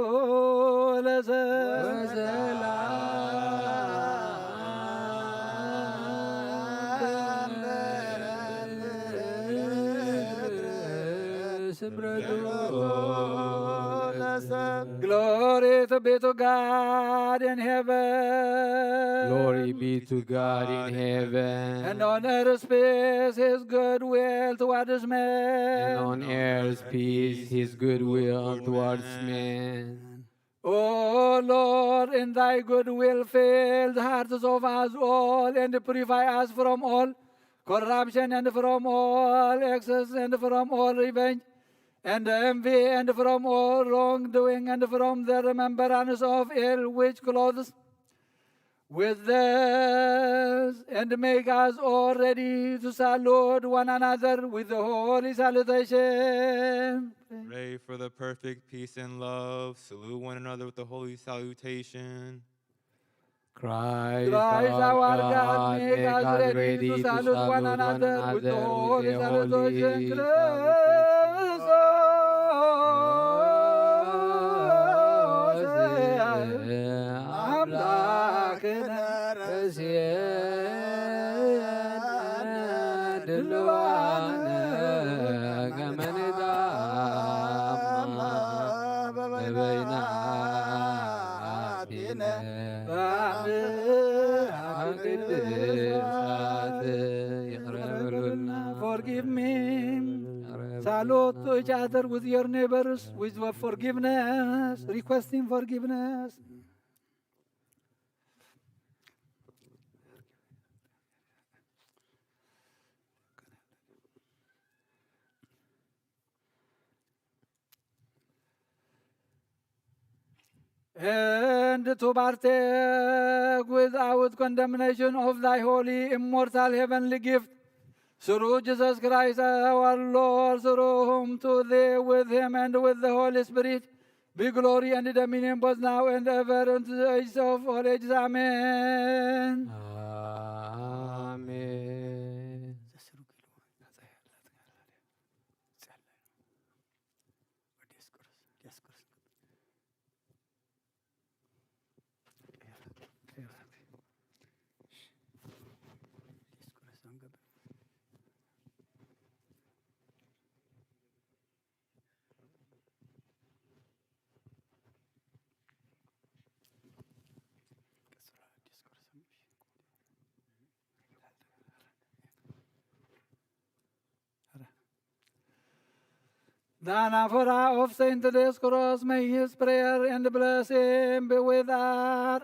Glory to be to God in heaven. Glory be to God in heaven. And on earth peace, his goodwill towards men. And on earth peace, his goodwill towards men. O Lord, in thy goodwill fill the hearts of us all and purify us from all corruption and from all excess and from all revenge and envy and from all wrongdoing and from the remembrance of ill which clothes with this, and make us all ready to salute one another with the holy salutation. Pray for the perfect peace and love. Salute one another with the holy salutation. Christ our God, make us ready to salute one another with the holy salutation. Forgive me. Salute to each other with your neighbors with forgiveness, requesting forgiveness. And to partake without condemnation of thy holy, immortal, heavenly gift, through Jesus Christ our Lord, through whom to thee, with him, and with the Holy Spirit, be glory and dominion both now and ever, unto the ages of all ages. Amen. Amen. The anaphora of Saint Dioscoros, may his prayer and blessing be with us.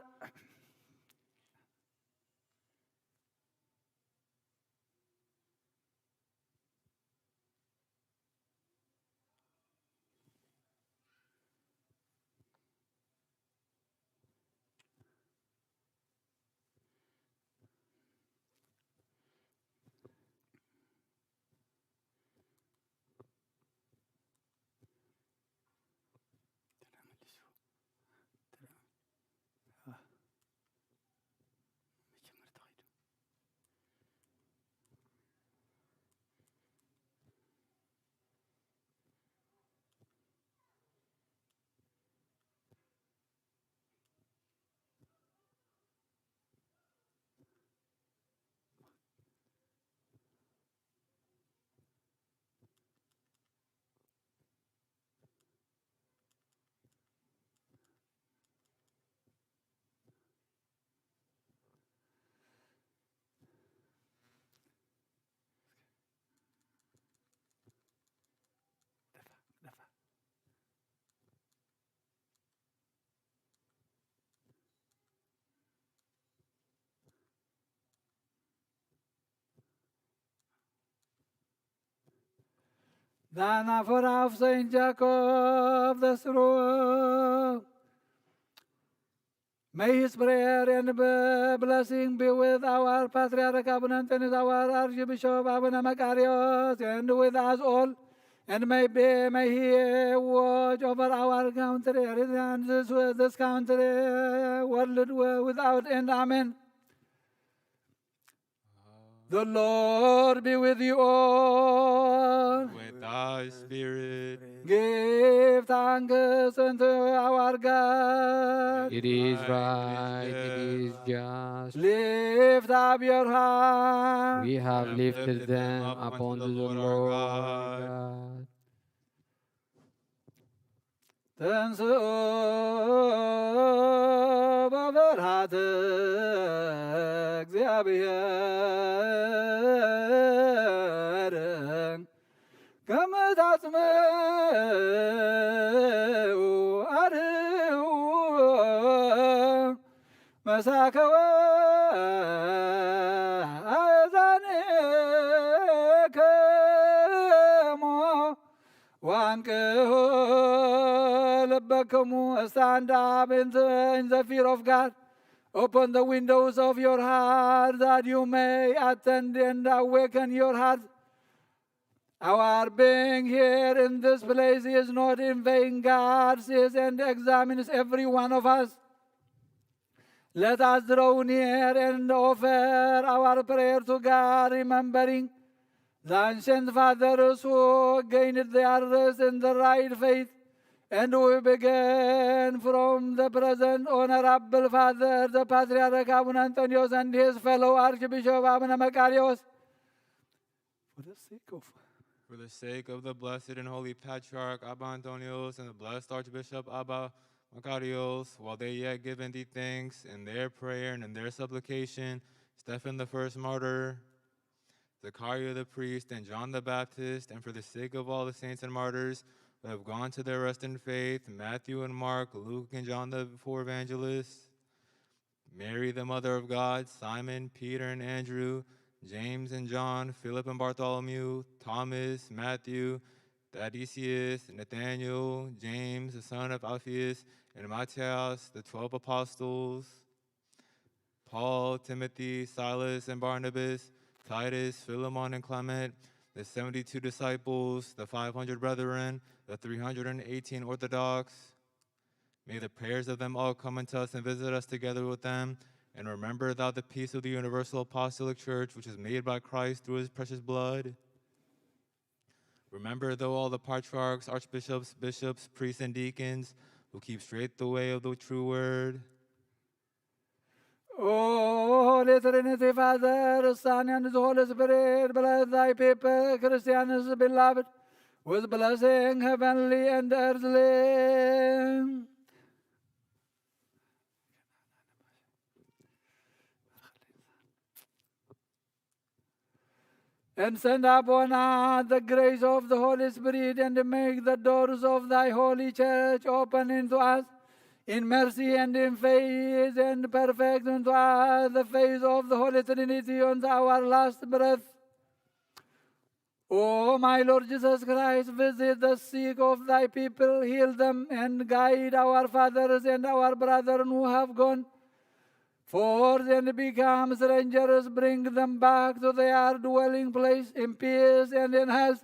The anaphora of Saint Jacob the Strong. May his prayer and blessing be with our Patriarch Abuna Antonis, our Archbishop Abuna Macarius, and with us all. And may he watch over our country and this country, world without end. Amen. The Lord be with you all. With thy spirit. Give thanks unto our God. It is right, it is just. Lift up your heart. We have lifted them up unto the Lord our God. Tensu በፍርሃት እግዚአብሔር ከመታጽምዑ አርዑ መሳከወ አእዛንክሙ ወአንቅሑ ልበክሙ. Stand up in the fear of God. Open the windows of your heart that you may attend and awaken your heart. Our being here in this place is not in vain. God sees and examines every one of us. Let us draw near and offer our prayer to God, remembering the ancient fathers who gained their rest in the right faith. And we begin from the present honorable father, the Patriarch Abuna Antonios, and his fellow Archbishop Abuna Macarius. For the sake of the blessed and holy Patriarch Abba Antonios and the blessed Archbishop Abba Macarios, while they yet given thee thanks in their prayer and in their supplication, Stephen the first martyr, Zachariah the priest, and John the Baptist, and for the sake of all the saints and martyrs who have gone to their rest in faith, Matthew and Mark, Luke and John the four evangelists, Mary the mother of God, Simon, Peter and Andrew, James and John, Philip and Bartholomew, Thomas, Matthew, Thaddeus, Nathaniel, James, the son of Alphaeus, and Matthias, the 12 apostles, Paul, Timothy, Silas and Barnabas, Titus, Philemon and Clement, the 72 disciples, the 500 brethren, the 318 Orthodox. May the prayers of them all come unto us and visit us together with them. And remember thou the peace of the universal apostolic church, which is made by Christ through his precious blood. Remember thou all the patriarchs, archbishops, bishops, priests, and deacons, who keep straight the way of the true word. Oh, Holy Trinity, Father, Son, and the Holy Spirit, bless thy people, Christians beloved, with blessing heavenly and earthly. and send upon us the grace of the Holy Spirit, and make the doors of thy holy church open into us in mercy and in faith, and perfect unto us the faith of the Holy Trinity unto our last breath. O my Lord Jesus Christ, visit the sick of thy people, heal them, and guide our fathers and our brethren who have gone forth and become strangers. Bring them back to their dwelling place in peace and in health.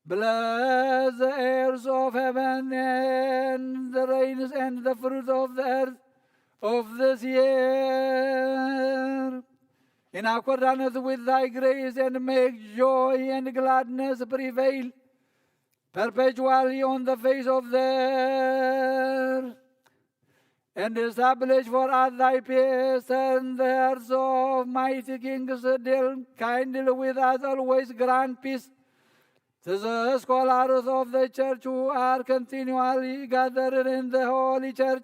Bless the heirs of heaven and the rains and the fruit of the earth of this year, in accordance with thy grace, and make joy and gladness prevail perpetually on the face of the earth, and establish for us thy peace, and the hearts of mighty kings deal kindly with us, always grant peace to the scholars of the church who are continually gathered in the holy church,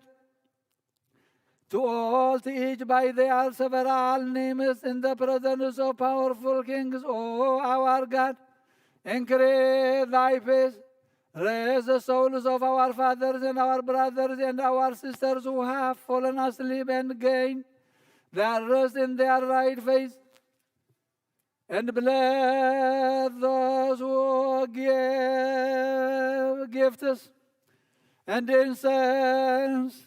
to all, to each by their several names, in the presence of powerful kings, O our God, increase thy peace. Raise the souls of our fathers and our brothers and our sisters who have fallen asleep, and gain their rest in their right faith. And bless those who give gifts and incense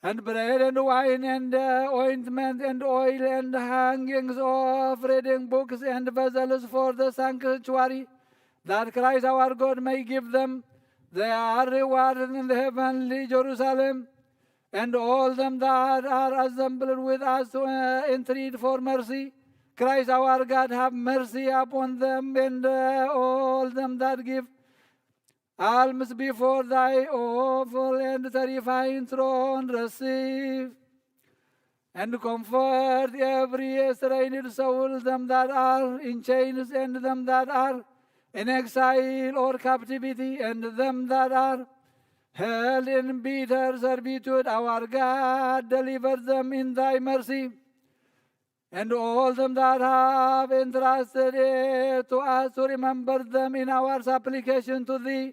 and bread and wine and ointment and oil and hangings of reading books and vessels for the sanctuary, that Christ our God may give them their reward in the heavenly Jerusalem. And all them that are assembled with us to entreat for mercy, Christ our God, have mercy upon them, and all them that give alms before thy awful and terrifying throne receive, and comfort every estranged soul, them that are in chains, and them that are in exile or captivity, and them that are held in bitter servitude. Our God, deliver them in thy mercy. And all them that have entrusted it to us, to remember them in our supplication to thee.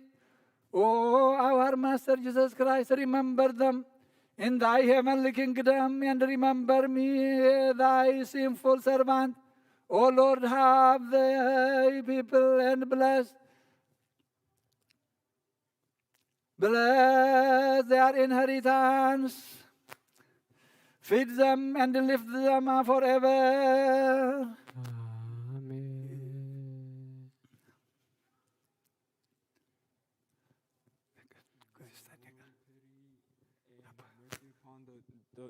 O our Master Jesus Christ, remember them in thy heavenly kingdom, and remember me, thy sinful servant. O Lord, have thy people, and bless their inheritance. Feed them and lift them up forever. Amen. Mercy upon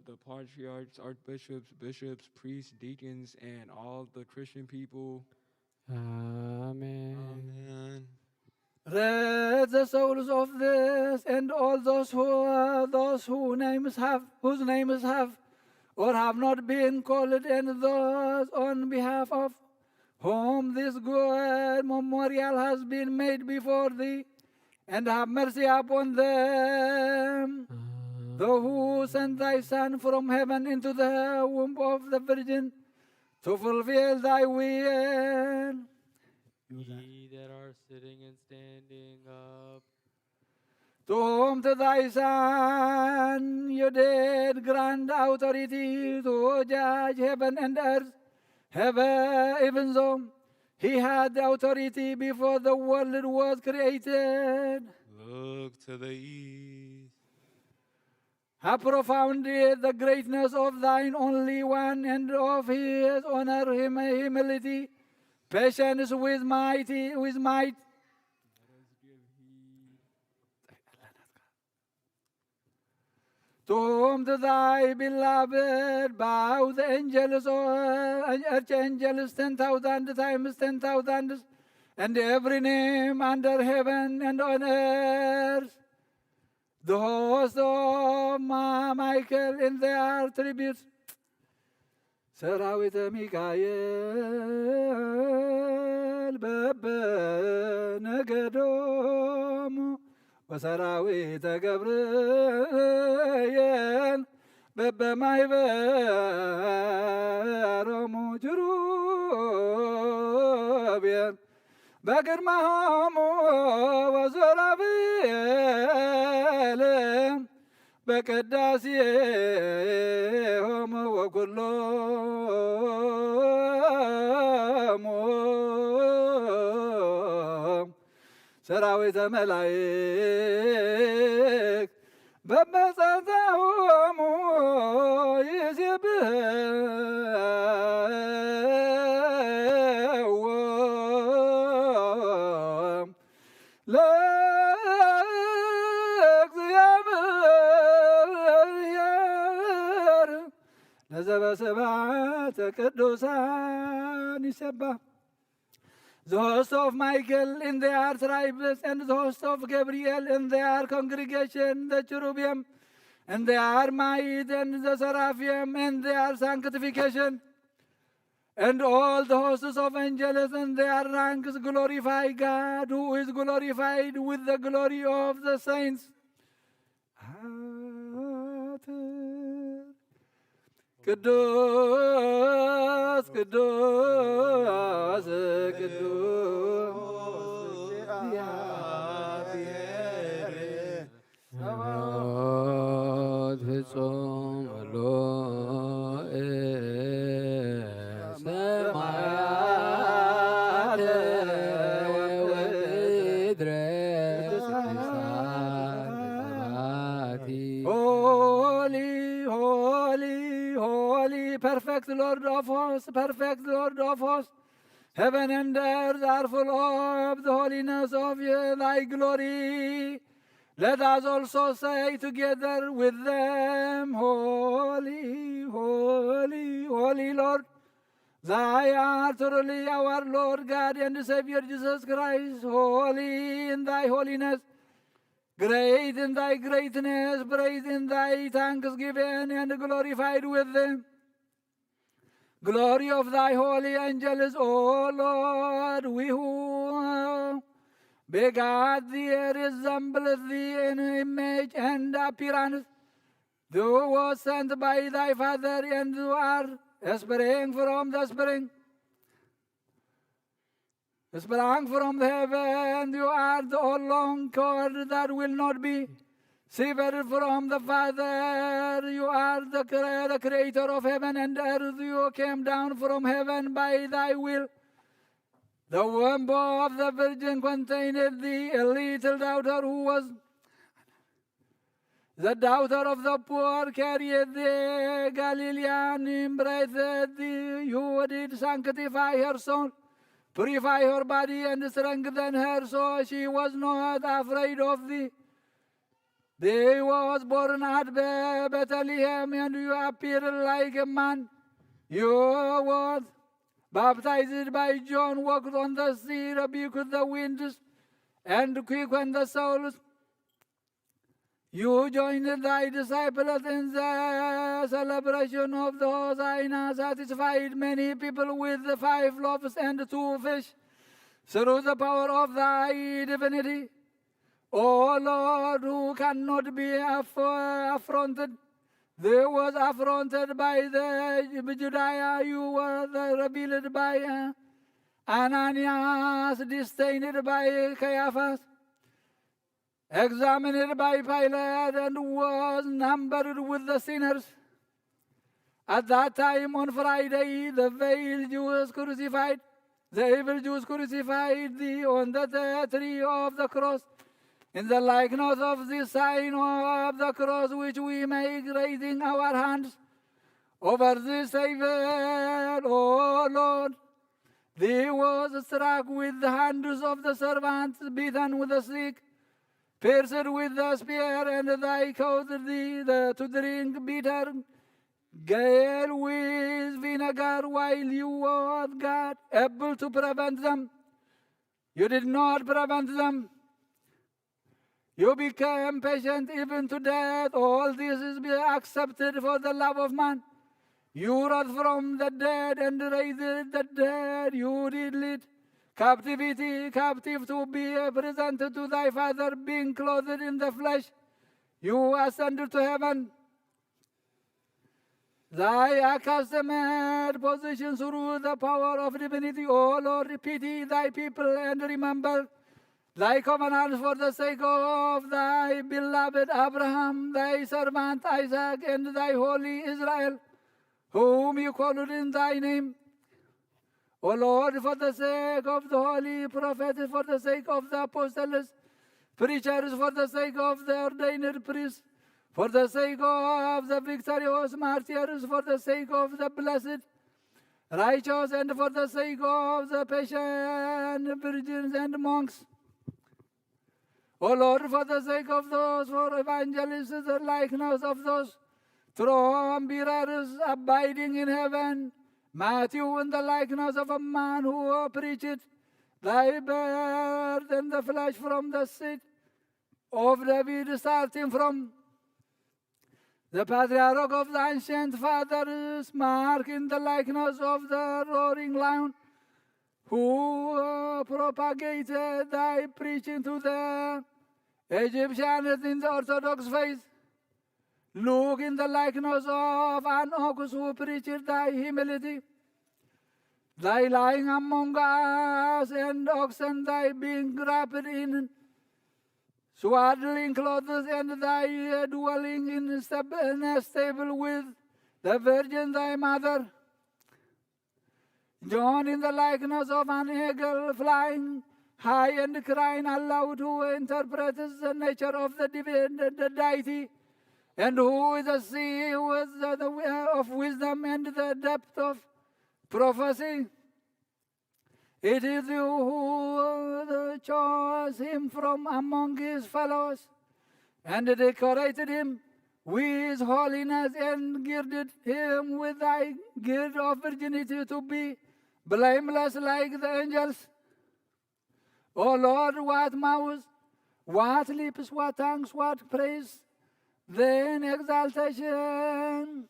the patriarchs, archbishops, bishops, priests, deacons, and all the Christian people. Amen. Amen. Raise the souls of this and all those whose names have or have not been called, and those on behalf of whom this good memorial has been made before thee, and have mercy upon them. Thou who sent thy Son from heaven into the womb of the Virgin to fulfill thy will. Ye that are sitting and standing up, To whom to thy Son you did grant authority to judge heaven and earth, even so he had the authority before the world was created. Look to the east. How profound is the greatness of thine only one, and of his honor, humility, patience with might. To whom to thy beloved bow the angels or archangels 10,000 times 10,000, and every name under heaven and on earth. The host of Michael in their tributes, ሰራዊተ ሚካኤል በበነገዶሙ ወሰራዊተ ገብርኤል በበማይበሮሙ ጅሩብየን በግርማሆሙ ወዘራብየልም በቅዳሴሆሙ ወኩሎሙ ሰራዊተ መላእክት በመጸንተሆሙ ይሴብሕዎ ለእግዚአብሔር ለዘበስብሐት ቅዱሳን ይሴባህ። The host of Michael in their tribes, and the host of Gabriel in their congregation, the cherubim and their might, and the seraphim and their sanctification, and all the hosts of angels and their ranks glorify God, who is glorified with the glory of the saints. ቅዱስ ቅዱስ ቅዱስ እግዚአብሔር ጸሎት ፍጹም ሎእ ሰማያት ወምድር ሰባቲ Holy, perfect Lord of hosts, perfect Lord of hosts. Heaven and earth are full of the holiness of thy glory. Let us also say together with them, Holy, holy, holy Lord. Thy art truly our Lord God and Savior Jesus Christ, holy in thy holiness. Great in thy greatness, praised in thy thanksgiving, and glorified with them. Glory of thy holy angels, O Lord, we who begat thee resembleth thee in image and appearance. Thou was sent by thy Father, and thou art a spring from the spring. Sprang from the heaven, you are the long cord that will not be severed from the Father. You are the creator of heaven and earth. You came down from heaven by thy will. The womb of the Virgin contained thee, a little daughter who was the daughter of the poor, carried thee, Galilean embraced thee. You did sanctify her soul, purify her body, and strengthen her, so she was not afraid of thee. Thee was born at Bethlehem, and you appeared like a man. You was baptized by John, walked on the sea, rebuked the winds, and quickened the souls. You joined thy disciples in the celebration of the Hosanna, satisfied many people with the 5 loaves and 2 fish, through the power of thy divinity. O Lord, who cannot be affronted, there was affronted by the Judea. You were revealed by Ananias, disdained by Caiaphas, examined by Pilate, and was numbered with the sinners. At that time on Friday, the veiled Jews crucified, the evil Jews crucified thee on the tree of the cross. In the likeness of this sign of the cross, which we make, raising our hands over this Savior, O Lord, thee was struck with the hands of the servants, beaten with the stick, pierced with the spear, and thy caused thee to drink bitter gall with vinegar, while you were God, able to prevent them. You did not prevent them. You became patient even to death. All this is accepted for the love of man. You rose from the dead and raised the dead. You did lead captive to be presented to thy Father, being clothed in the flesh. You ascended to heaven. thy accustomed position through the power of divinity. O Lord, pity thy people and remember thy covenants for the sake of thy beloved Abraham, thy servant Isaac, and thy holy Israel, whom you called in thy name. O Lord, for the sake of the holy prophets, for the sake of the apostles, preachers, for the sake of the ordained priests, for the sake of the victorious martyrs, for the sake of the blessed righteous, and for the sake of the patient virgins and monks. O Lord, for the sake of those, for evangelists, the likeness of those throne bearers abiding in heaven, Matthew in the likeness of a man who preached thy birth in the flesh from the seed of David, starting from the patriarch of the ancient fathers, Mark in the likeness of the roaring lion, who propagated thy preaching to the Egyptians in the Orthodox faith. Luke in the likeness of an ox who preached thy humility, thy lying among us, and oxen thy being wrapped in swaddling clothes, and thy dwelling in a stable with the Virgin thy mother. John in the likeness of an eagle flying high and crying aloud, who interprets the nature of the divine, the deity, and who is the sea with of wisdom and the depth of prophecy. It is you who chose him from among his fellows, and decorated him with holiness, and girded him with thy gift of virginity, to be blameless like the angels. O Lord, what mouth, what lips, what tongues, what praise, then exaltation.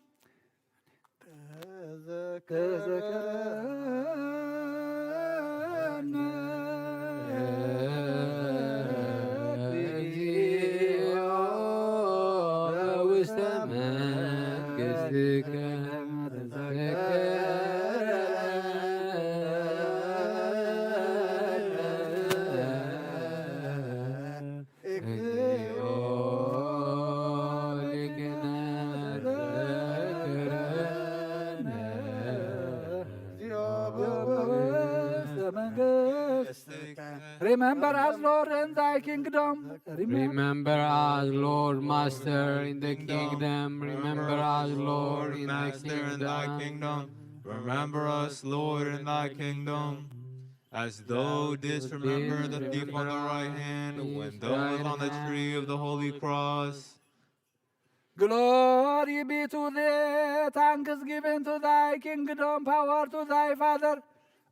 Remember us, Lord, in thy kingdom. Remember us, Lord, Master, in the kingdom. Remember us, Lord, in the Master, in thy kingdom. kingdom. Remember us, Lord, in thy kingdom. As thou didst remember the thief on the right hand, when thou was on the tree of the holy cross. Glory be to thee, thanks given to thy kingdom, power to thy Father,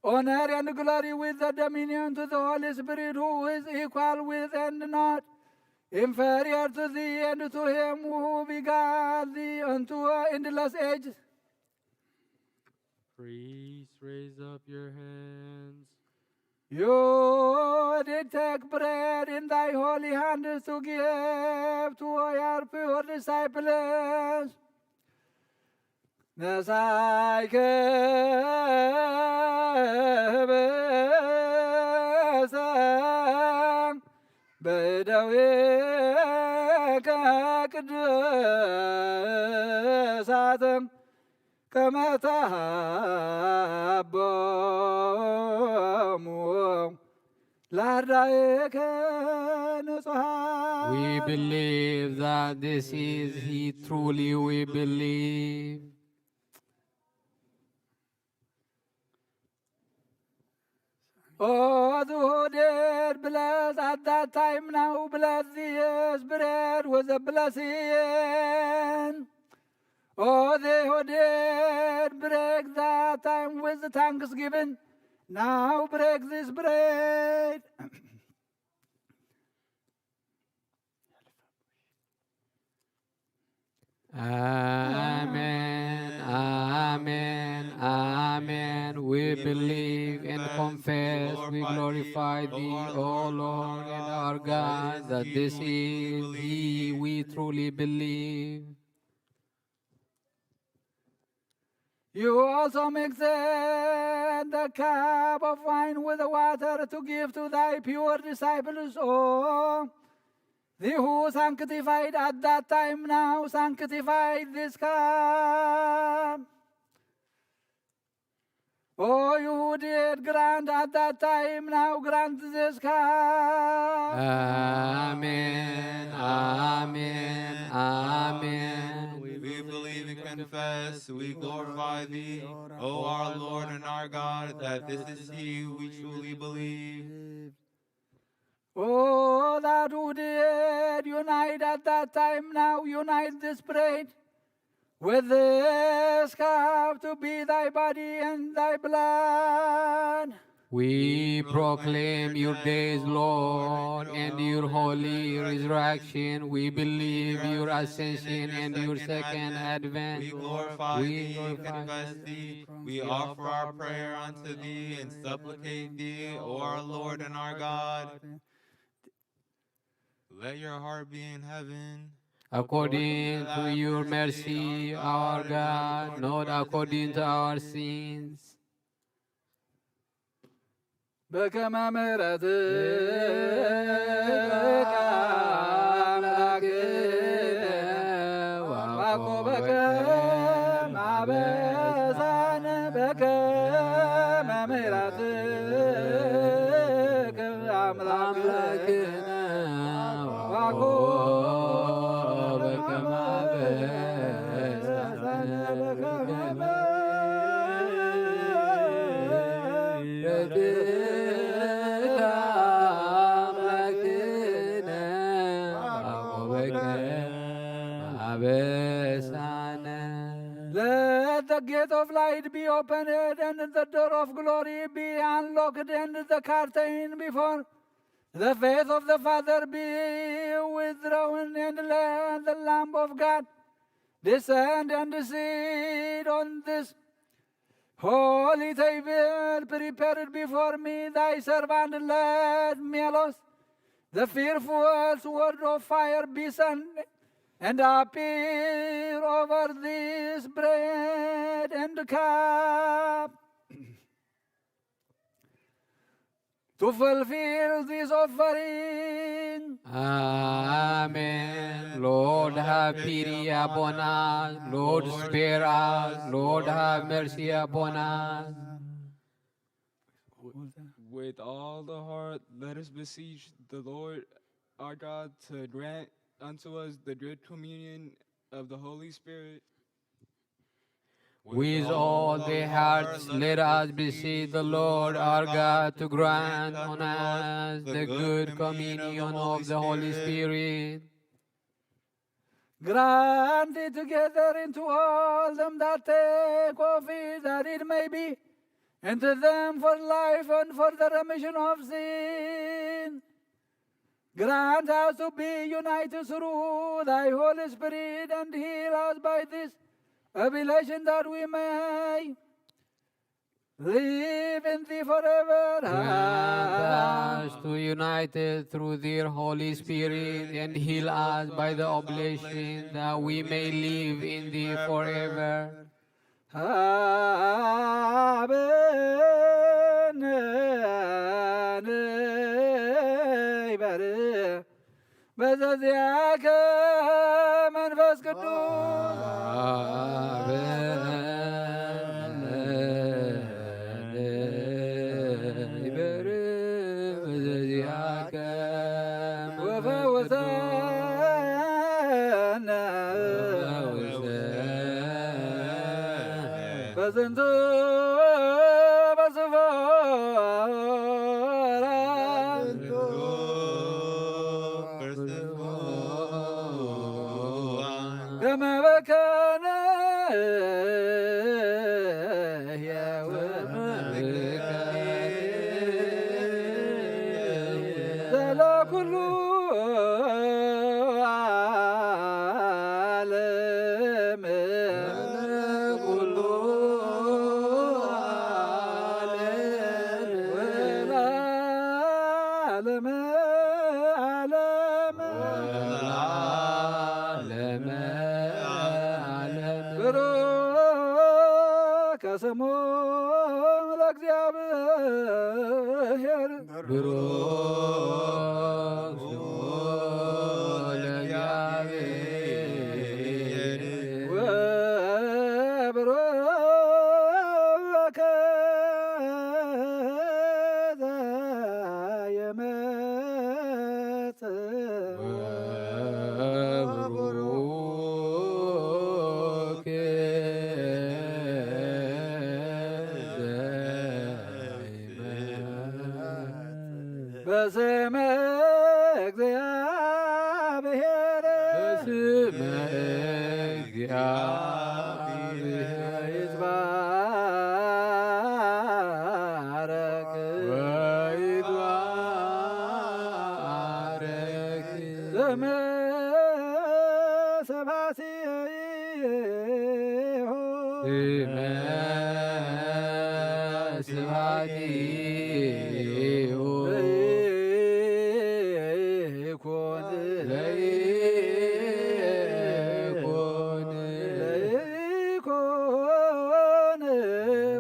honor and glory with the dominion to the Holy Spirit, who is equal with and not inferior to thee, and to him who begat thee unto endless age. Priests, raise up your hands. You did take bread in thy holy hands to give to your pure disciples. ነሳይከበሰም በደዌከ ቅድሳትም ከመ ተሃቦሙ ለአርዳኢከ ንጹሐን። We believe that this is He, truly we believe. Oh, who did bless at that time now, bless this bread with a blessing. Oh, they who did break that time with the thanksgiving, now break this bread. Amen, amen, amen. We believe and confess, we glorify thee, O Lord and our God, that this is He we truly believe. You also mixed the cup of wine with the water to give to thy pure disciples. Oh, thee who sanctified at that time now sanctified this cup. Oh, you who did grant at that time now grant this cup. Amen, amen, amen. We believe and confess, we glorify thee, O our Lord and our God, that this is he we truly believe. Oh, that who did unite at that time now unite this bread with this cup to be thy body and thy blood. We proclaim your days, Lord, and your holy resurrection. We believe your ascension and your second advent. We glorify thee, confess thee. We offer our prayer unto thee and supplicate thee, O our Lord and our God. Let your heart be in heaven. According to your mercy, our God, not according to our sins. በከመ ምሕረትከ አምላክነ ወአቆበከ ማበሳነ በከመ ምሕረትከ አምላክነ ወአቆበከ ማበሳነ በከመ Let the gate of light be opened and the door of glory be unlocked and the curtain before the face of the Father be withdrawn and let the Lamb of God descend and sit on this holy table prepared before me, thy servant. Let Melos, the fearful sword of fire, be sent and appear over this bread and cup to fulfill this offering. Amen. Lord, have pity upon us. Lord, spare us. Lord, have mercy upon us. With all the heart, let us beseech the Lord our God to grant unto us the good communion of the Holy Spirit. With all the hearts, let us beseech the Lord our God to grant on us the good communion of the Holy Spirit. Grant it together into all them that take of it, that it may be unto them for life and for the remission of sin. Grant us to be united through thy Holy Spirit and heal us by this revelation, that we may live in thee forever. Grant us to unite through their Holy Spirit and heal us by the oblation, that we may live in thee forever. በዘዚአከ መንፈስ ቅዱስ ወፈወሰነ በዝንቱ ከመበከነ ዘለኩሉ ዓለም ኩሉ ዓለም ዓለም ዓለም ስሙ ለእግዚአብሔር ብሩክ ስሙ ለእግዚአብሔር ወብሩክ ዘየመጽእ ወብሩክ በስመ እግዚአብሔር በስመ እግዚአብሔር ይትባረክ ወይትባረክ ስመ ሰብሐቲሁ ስመ ስብሐቲሁ ለይኩን ለይኩን ለይኩን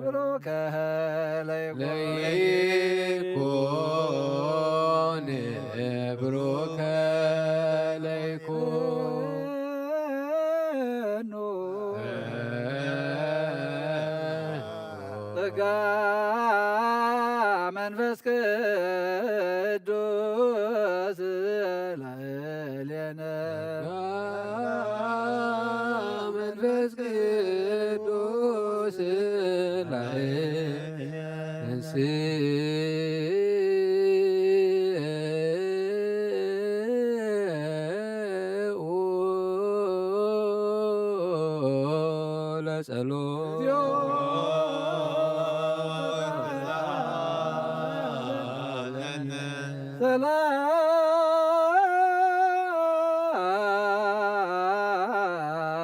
ብሩከ ለይኩን ብሩከ ለይኩን ጸጋ መንፈስ ቅዱስ ላዕሌነ መንፈስ ቅዱስ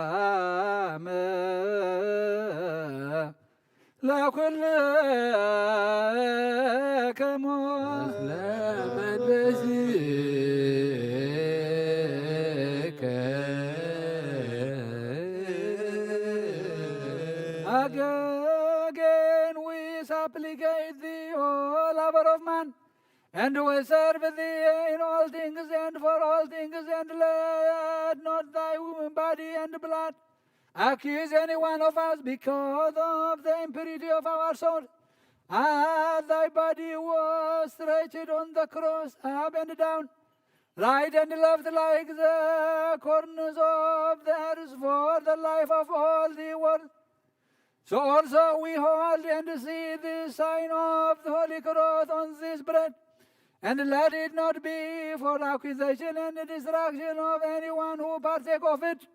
ሰላም ለኩልክሙ ለመንፈስከ Again we supplicate thee, O lover of man, and we serve thee in all things and for all things, and let not thy body and blood accuse any one of us because of the impurity of our soul. As thy body was stretched on the cross, up and down, right and left like the corners of the earth for the life of all the world. So also we hold and see the sign of the Holy Cross on this bread, and let it not be for accusation and destruction of anyone who partake of it.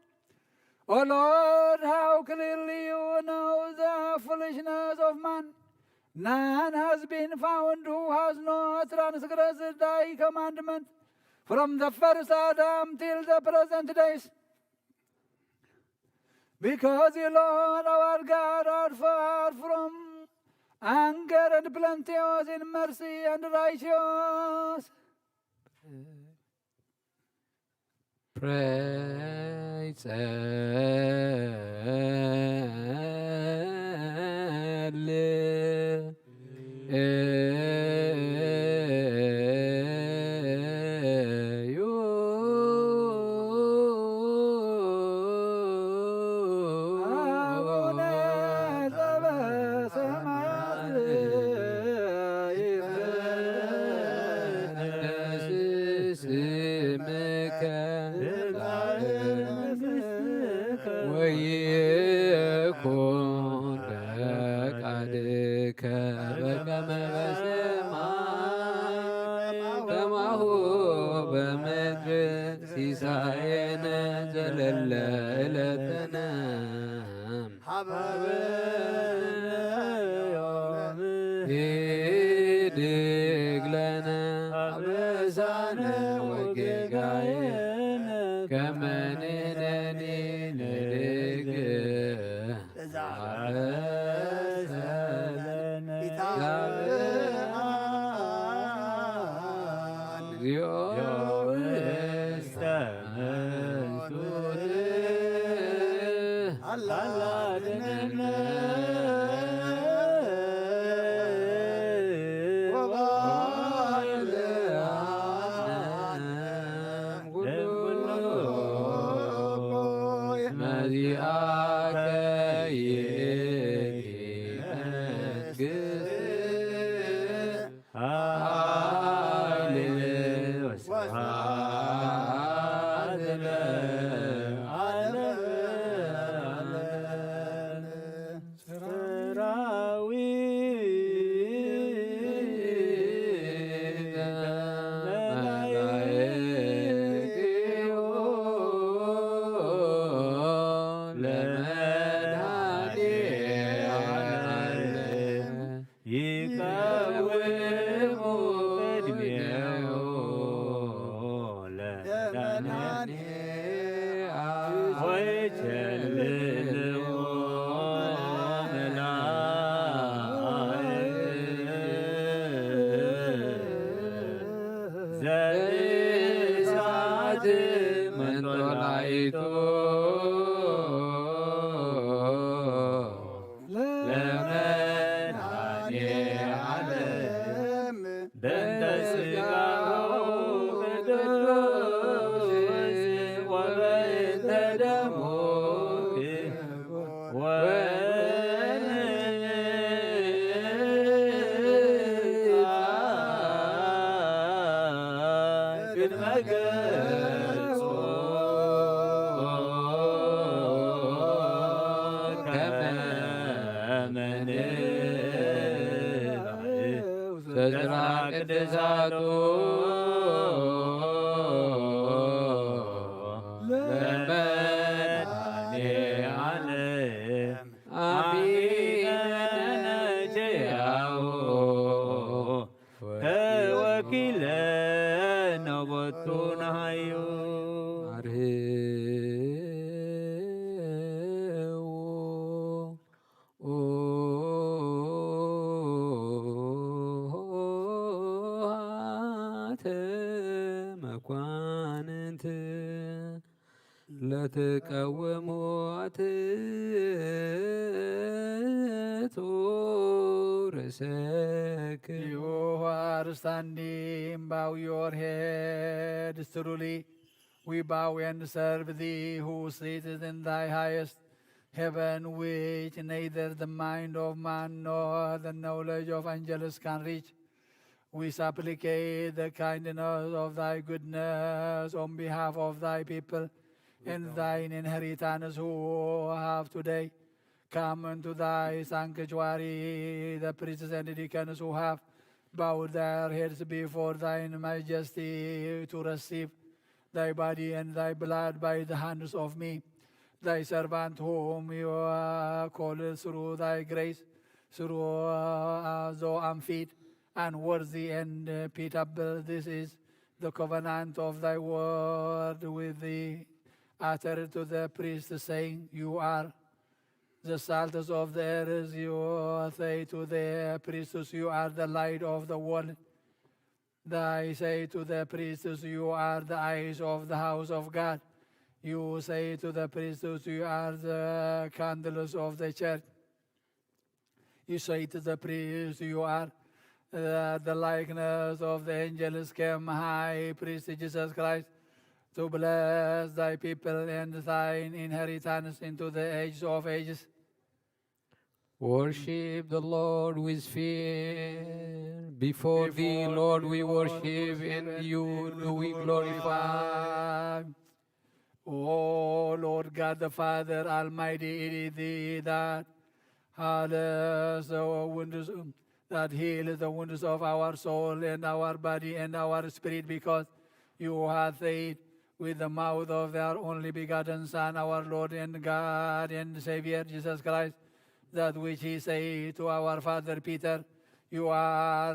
O Lord, how clearly you know the foolishness of man. None has been found who has not transgressed thy commandment from the first Adam till the present days. Because you, Lord, our God, are far from anger and plenteous in mercy and righteous. Pray, ويكون فقدك بكما بسماء كما هو بمدر سيساينا زلل لتنام هيدك لنا عبسانا وقاين كمان نني ندك Allah ለመናኔ ወይቸልልዎ መላእክት ዘእሳት መንጦላዕቱ ለመድኃኔ ዓለም በእንተ ሥጋሁ ቅዱስ ወበእንተ ደሙ ቅድመ ገጹ ከመ መንባዕ ተዝራ ቅድሳቱ ለመድኃኔ ዓለም አሚነ ጀያሁ ተወኪለነ ቦቱ ነሃዩ መኳንንት ለተቃወሟት ርእሰክሙ You who are standing, bow your heads truly. We bow and serve thee who sittest in thy highest heaven, which neither the mind of man nor the knowledge of angels can reach. We supplicate the kindness of thy goodness on behalf of thy people and thine inheritance who have today come into thy sanctuary, the priests and deacons who have bowed their heads before thine majesty to receive thy body and thy blood by the hands of me, thy servant whom you called through thy grace, through though I'm fit and worthy and pitiable. This is the covenant of thy word with thee, uttered to the priest, saying, You are the salt of the earth. You say to the priests, You are the light of the world. I say to the priests, You are the eyes of the house of God. You say to the priests, You are the candles of the church. You say to the priests, You are the likeness of the angels. Come, High Priest Jesus Christ, to bless thy people and thine inheritance into the ages of ages. Worship the Lord with fear. Before thee, Lord, we worship, and you do we glorify. O Lord God the Father Almighty, it is thee that healeth the wounds, that heals the wounds of our soul and our body and our spirit, because you have said with the mouth of their only begotten Son, our Lord and God and Savior Jesus Christ, that which he said to our father Peter, You are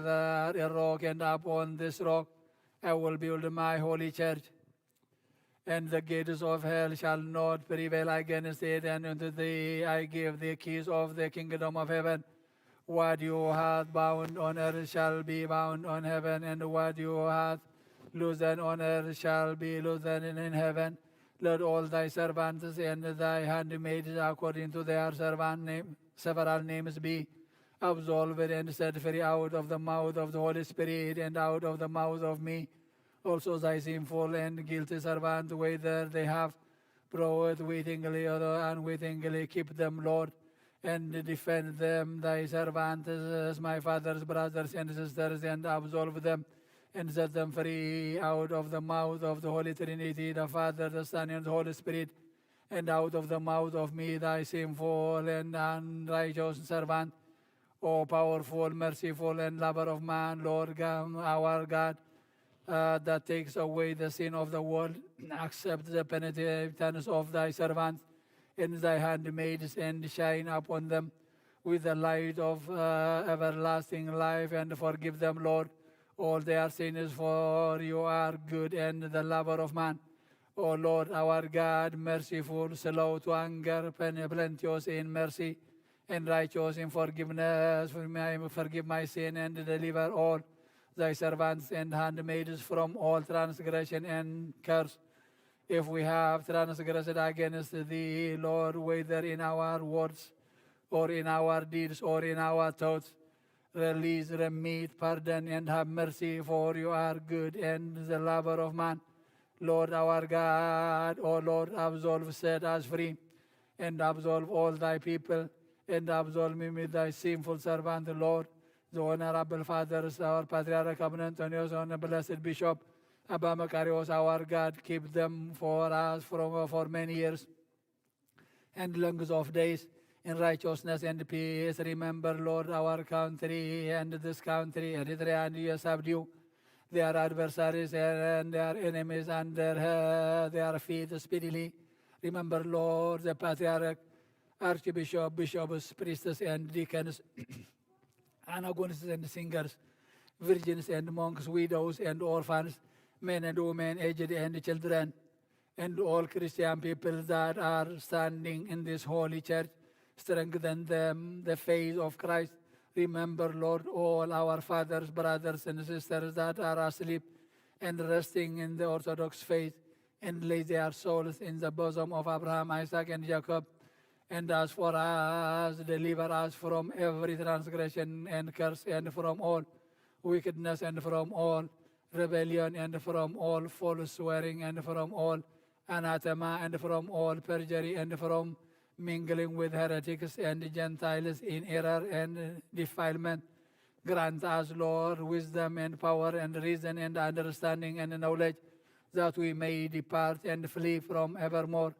the rock, and upon this rock I will build my holy church, and the gates of hell shall not prevail against it. And unto thee I give the keys of the kingdom of heaven. What you have bound on earth shall be bound on heaven, and what you have loosened on earth shall be loosened in heaven. Let all thy servants and thy handmaids, according to their several names, be absolved and set free out of the mouth of the Holy Spirit and out of the mouth of me. Also thy sinful and guilty servant, whether they have brought wittingly or unwittingly, keep them, Lord, and defend them, thy servants, as my father's brothers and sisters, and absolve them and set them free out of the mouth of the Holy Trinity, the Father, the Son, and the Holy Spirit, and out of the mouth of me, thy sinful and unrighteous servant. O powerful, merciful, and lover of man, Lord God, our God, that takes away the sin of the world, accept the penitence of thy servants in thy handmaids, and shine upon them with the light of everlasting life, and forgive them, Lord, all their sins, for you are good and the lover of man. O Lord our God, merciful, slow to anger, plenteous in mercy, and righteous in forgiveness, forgive my sin and deliver all thy servants and handmaids from all transgression and curse. If we have transgressed against thee, Lord, whether in our words or in our deeds or in our thoughts, release, remit, pardon, and have mercy, for you are good and the lover of man. Lord our God, O Lord, absolve, set us free, and absolve all thy people, and absolve me with thy sinful servant, Lord, the honorable fathers, our Patriarch Abba Antonius, and the blessed Bishop Abba Macarius, our God, keep them for us for many years and length of days in righteousness and peace. Remember, Lord, our country and this country, Eritrea, and you subdue their adversaries and their enemies under their feet speedily. Remember, Lord, the Patriarch, Archbishop, bishops, priests, and deacons, anagonists and singers, virgins and monks, widows and orphans, men and women, aged and children, and all Christian people that are standing in this holy church. Strengthen them, the faith of Christ. Remember, Lord, all our fathers, brothers, and sisters that are asleep and resting in the Orthodox faith, and lay their souls in the bosom of Abraham, Isaac, and Jacob. And as for us, deliver us from every transgression and curse, and from all wickedness, and from all rebellion, and from all false swearing, and from all anathema, and from all perjury, and from mingling with heretics and Gentiles in error and defilement. Grant us, Lord, wisdom and power and reason and understanding and knowledge, that we may depart and flee from evermore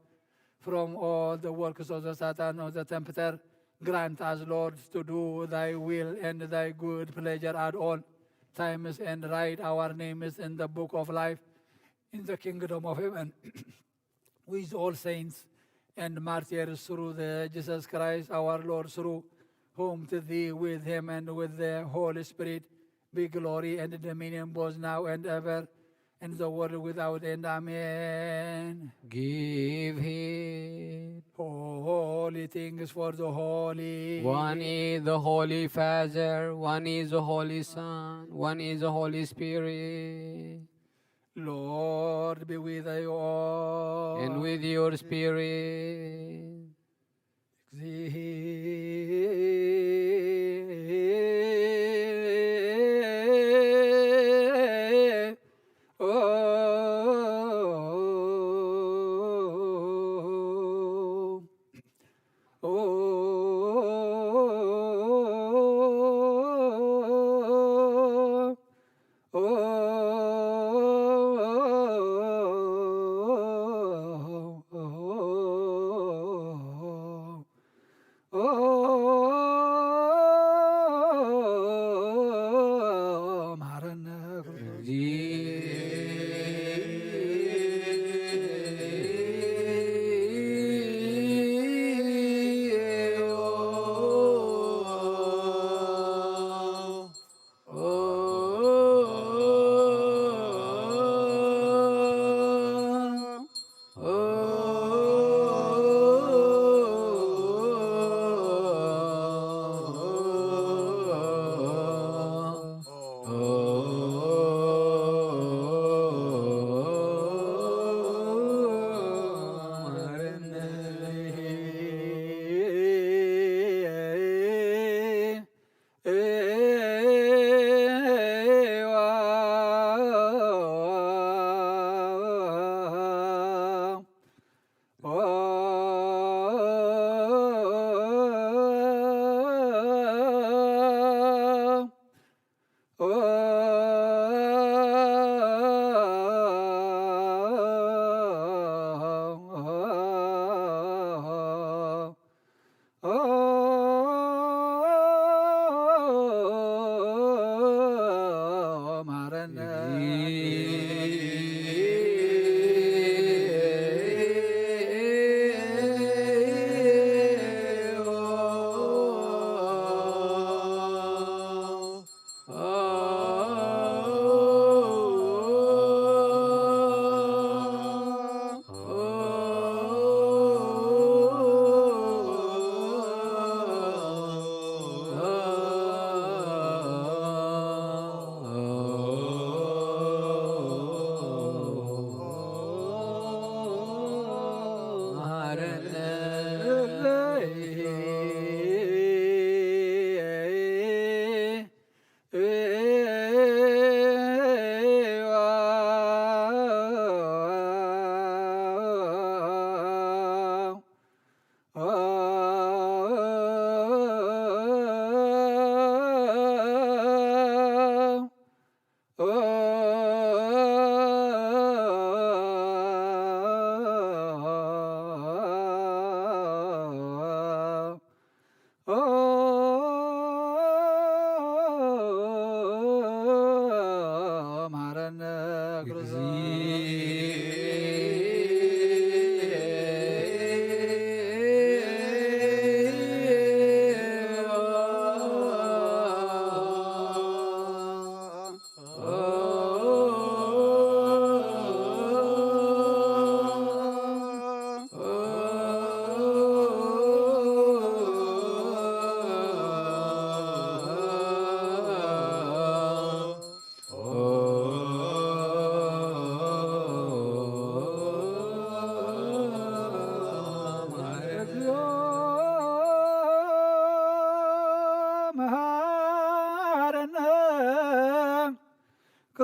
from all the works of the Satan or the tempter. Grant us, Lord, to do thy will and thy good pleasure at all times, and write our names in the book of life in the kingdom of heaven with all saints and martyrs, through the Jesus Christ our Lord, through whom to thee, with him, and with the Holy Spirit, be glory and dominion both now and ever, and the world without end. Amen. Give heed. Holy things for the holy. One is the Holy Father, one is the Holy Son, one is the Holy Spirit. Lord, be with you all. And with your spirit. Oh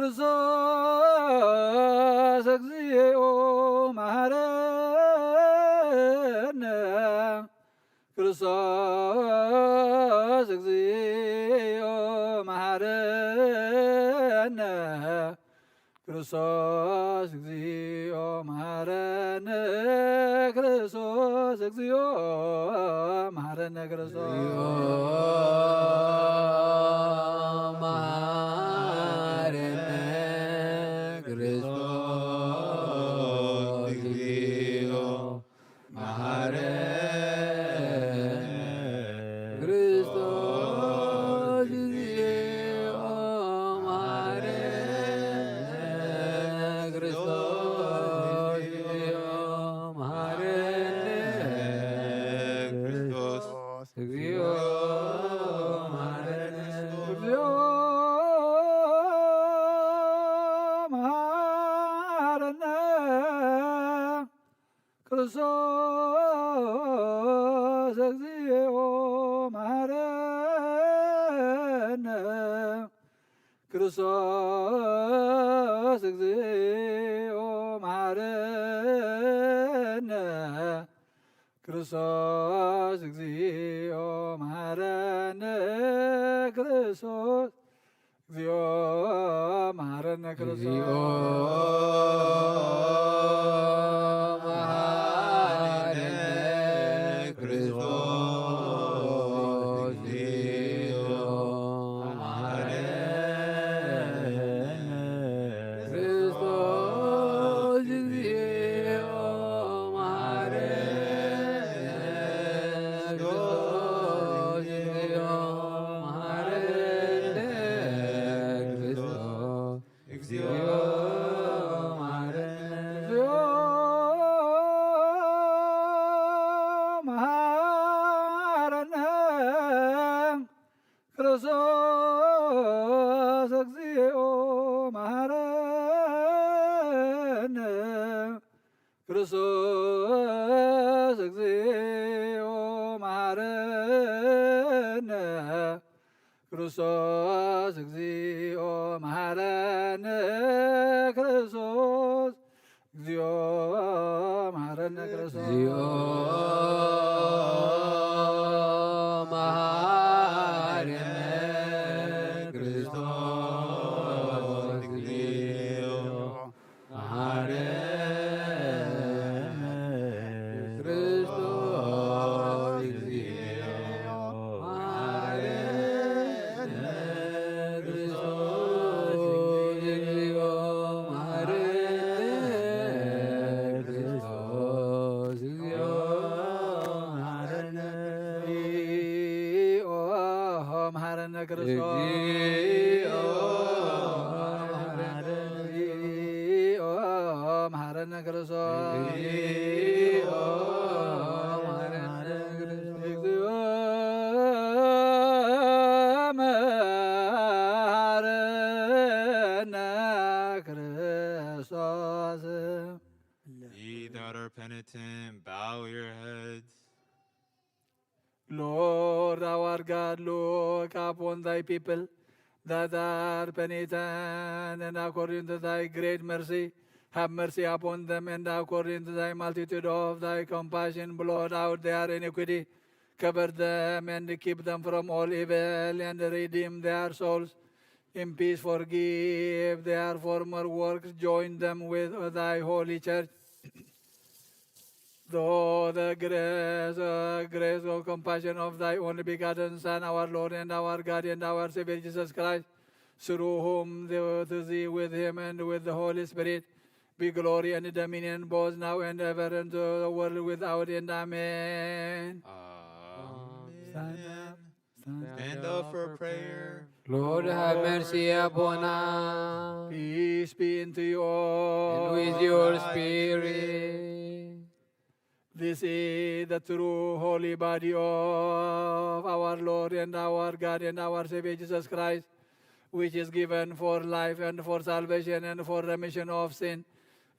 ክርስቶስ እግዚኦ መሐረነ ክርስቶስ እግዚኦ መሐረነ ክርስቶስ እግዚኦ መሐረነ ክርስቶስ እግዚኦ መሐረነ ክርስቶስ ክርስቶስ እግዚኦ መሐረነ ክርስቶስ እግዚኦ መሐረነ ክርስቶስ እግዚኦ መሐረነ ክርስቶስ እግዚኦ መሐረነ ክርስቶስ ክርስቶስ እግዚኦ መሐረነ ክርስቶስ እግዚኦ መሐረነ ክርስቶስ እግዚኦ መሐረነ ክርስቶስ እግዚኦ መሐረነ ክርስቶስ መሐረነ ክርስቶስ Ye that are penitent, bow your heads. Lord our God, look upon thy people that are penitent, and according to thy great mercy, have mercy upon them, and according to thy multitude of thy compassion, blot out their iniquity, cover them, and keep them from all evil, and redeem their souls. In peace forgive their former works, join them with thy holy church. Though the grace or compassion of thy only begotten Son, our Lord and our God and our Savior Jesus Christ, through whom to thee with him and with the Holy Spirit, be glory and dominion both now and ever and to the world without end. Amen. Stand up for prayer. Lord, have mercy upon us, Peace be unto you all. and with your spirit. This is the true holy body of our Lord and our God and our Savior Jesus Christ, which is given for life and for salvation and for remission of sin,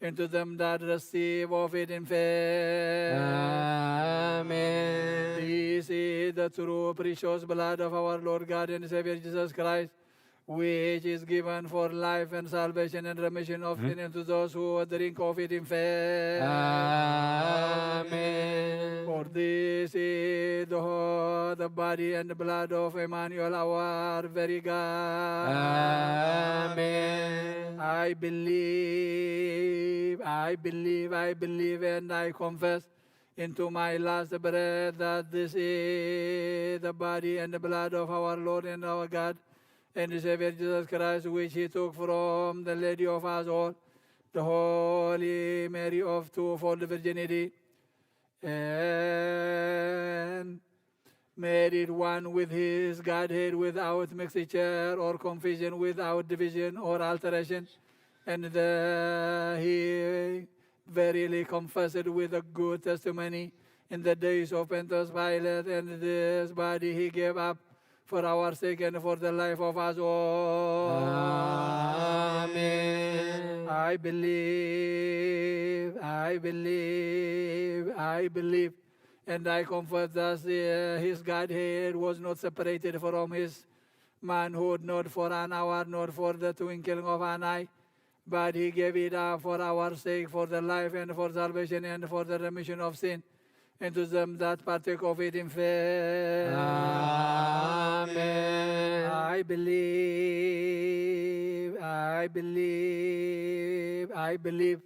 and to them that receive of it in faith. Amen. This is the true precious blood of our Lord God and Savior Jesus Christ, which is given for life and salvation and remission of sin to those who drink of it in faith. Amen. For this is the body and the blood of Emmanuel, our very God. Amen. I believe, and I confess into my last breath that this is the body and the blood of our Lord and our God and the Savior Jesus Christ, which he took from the Lady of us all, the Holy Mary of twofold virginity, and made it one with his Godhead without mixture or confusion, without division or alteration. And he verily confessed with a good testimony in the days of Pontius Pilate, and this body he gave up for our sake and for the life of us all. Amen. I believe, and I confess that his Godhead was not separated from his manhood, not for an hour, not for the twinkling of an eye, but he gave it up for our sake, for the life and for salvation and for the remission of sin, and to them that partake of it in faith. Amen. I believe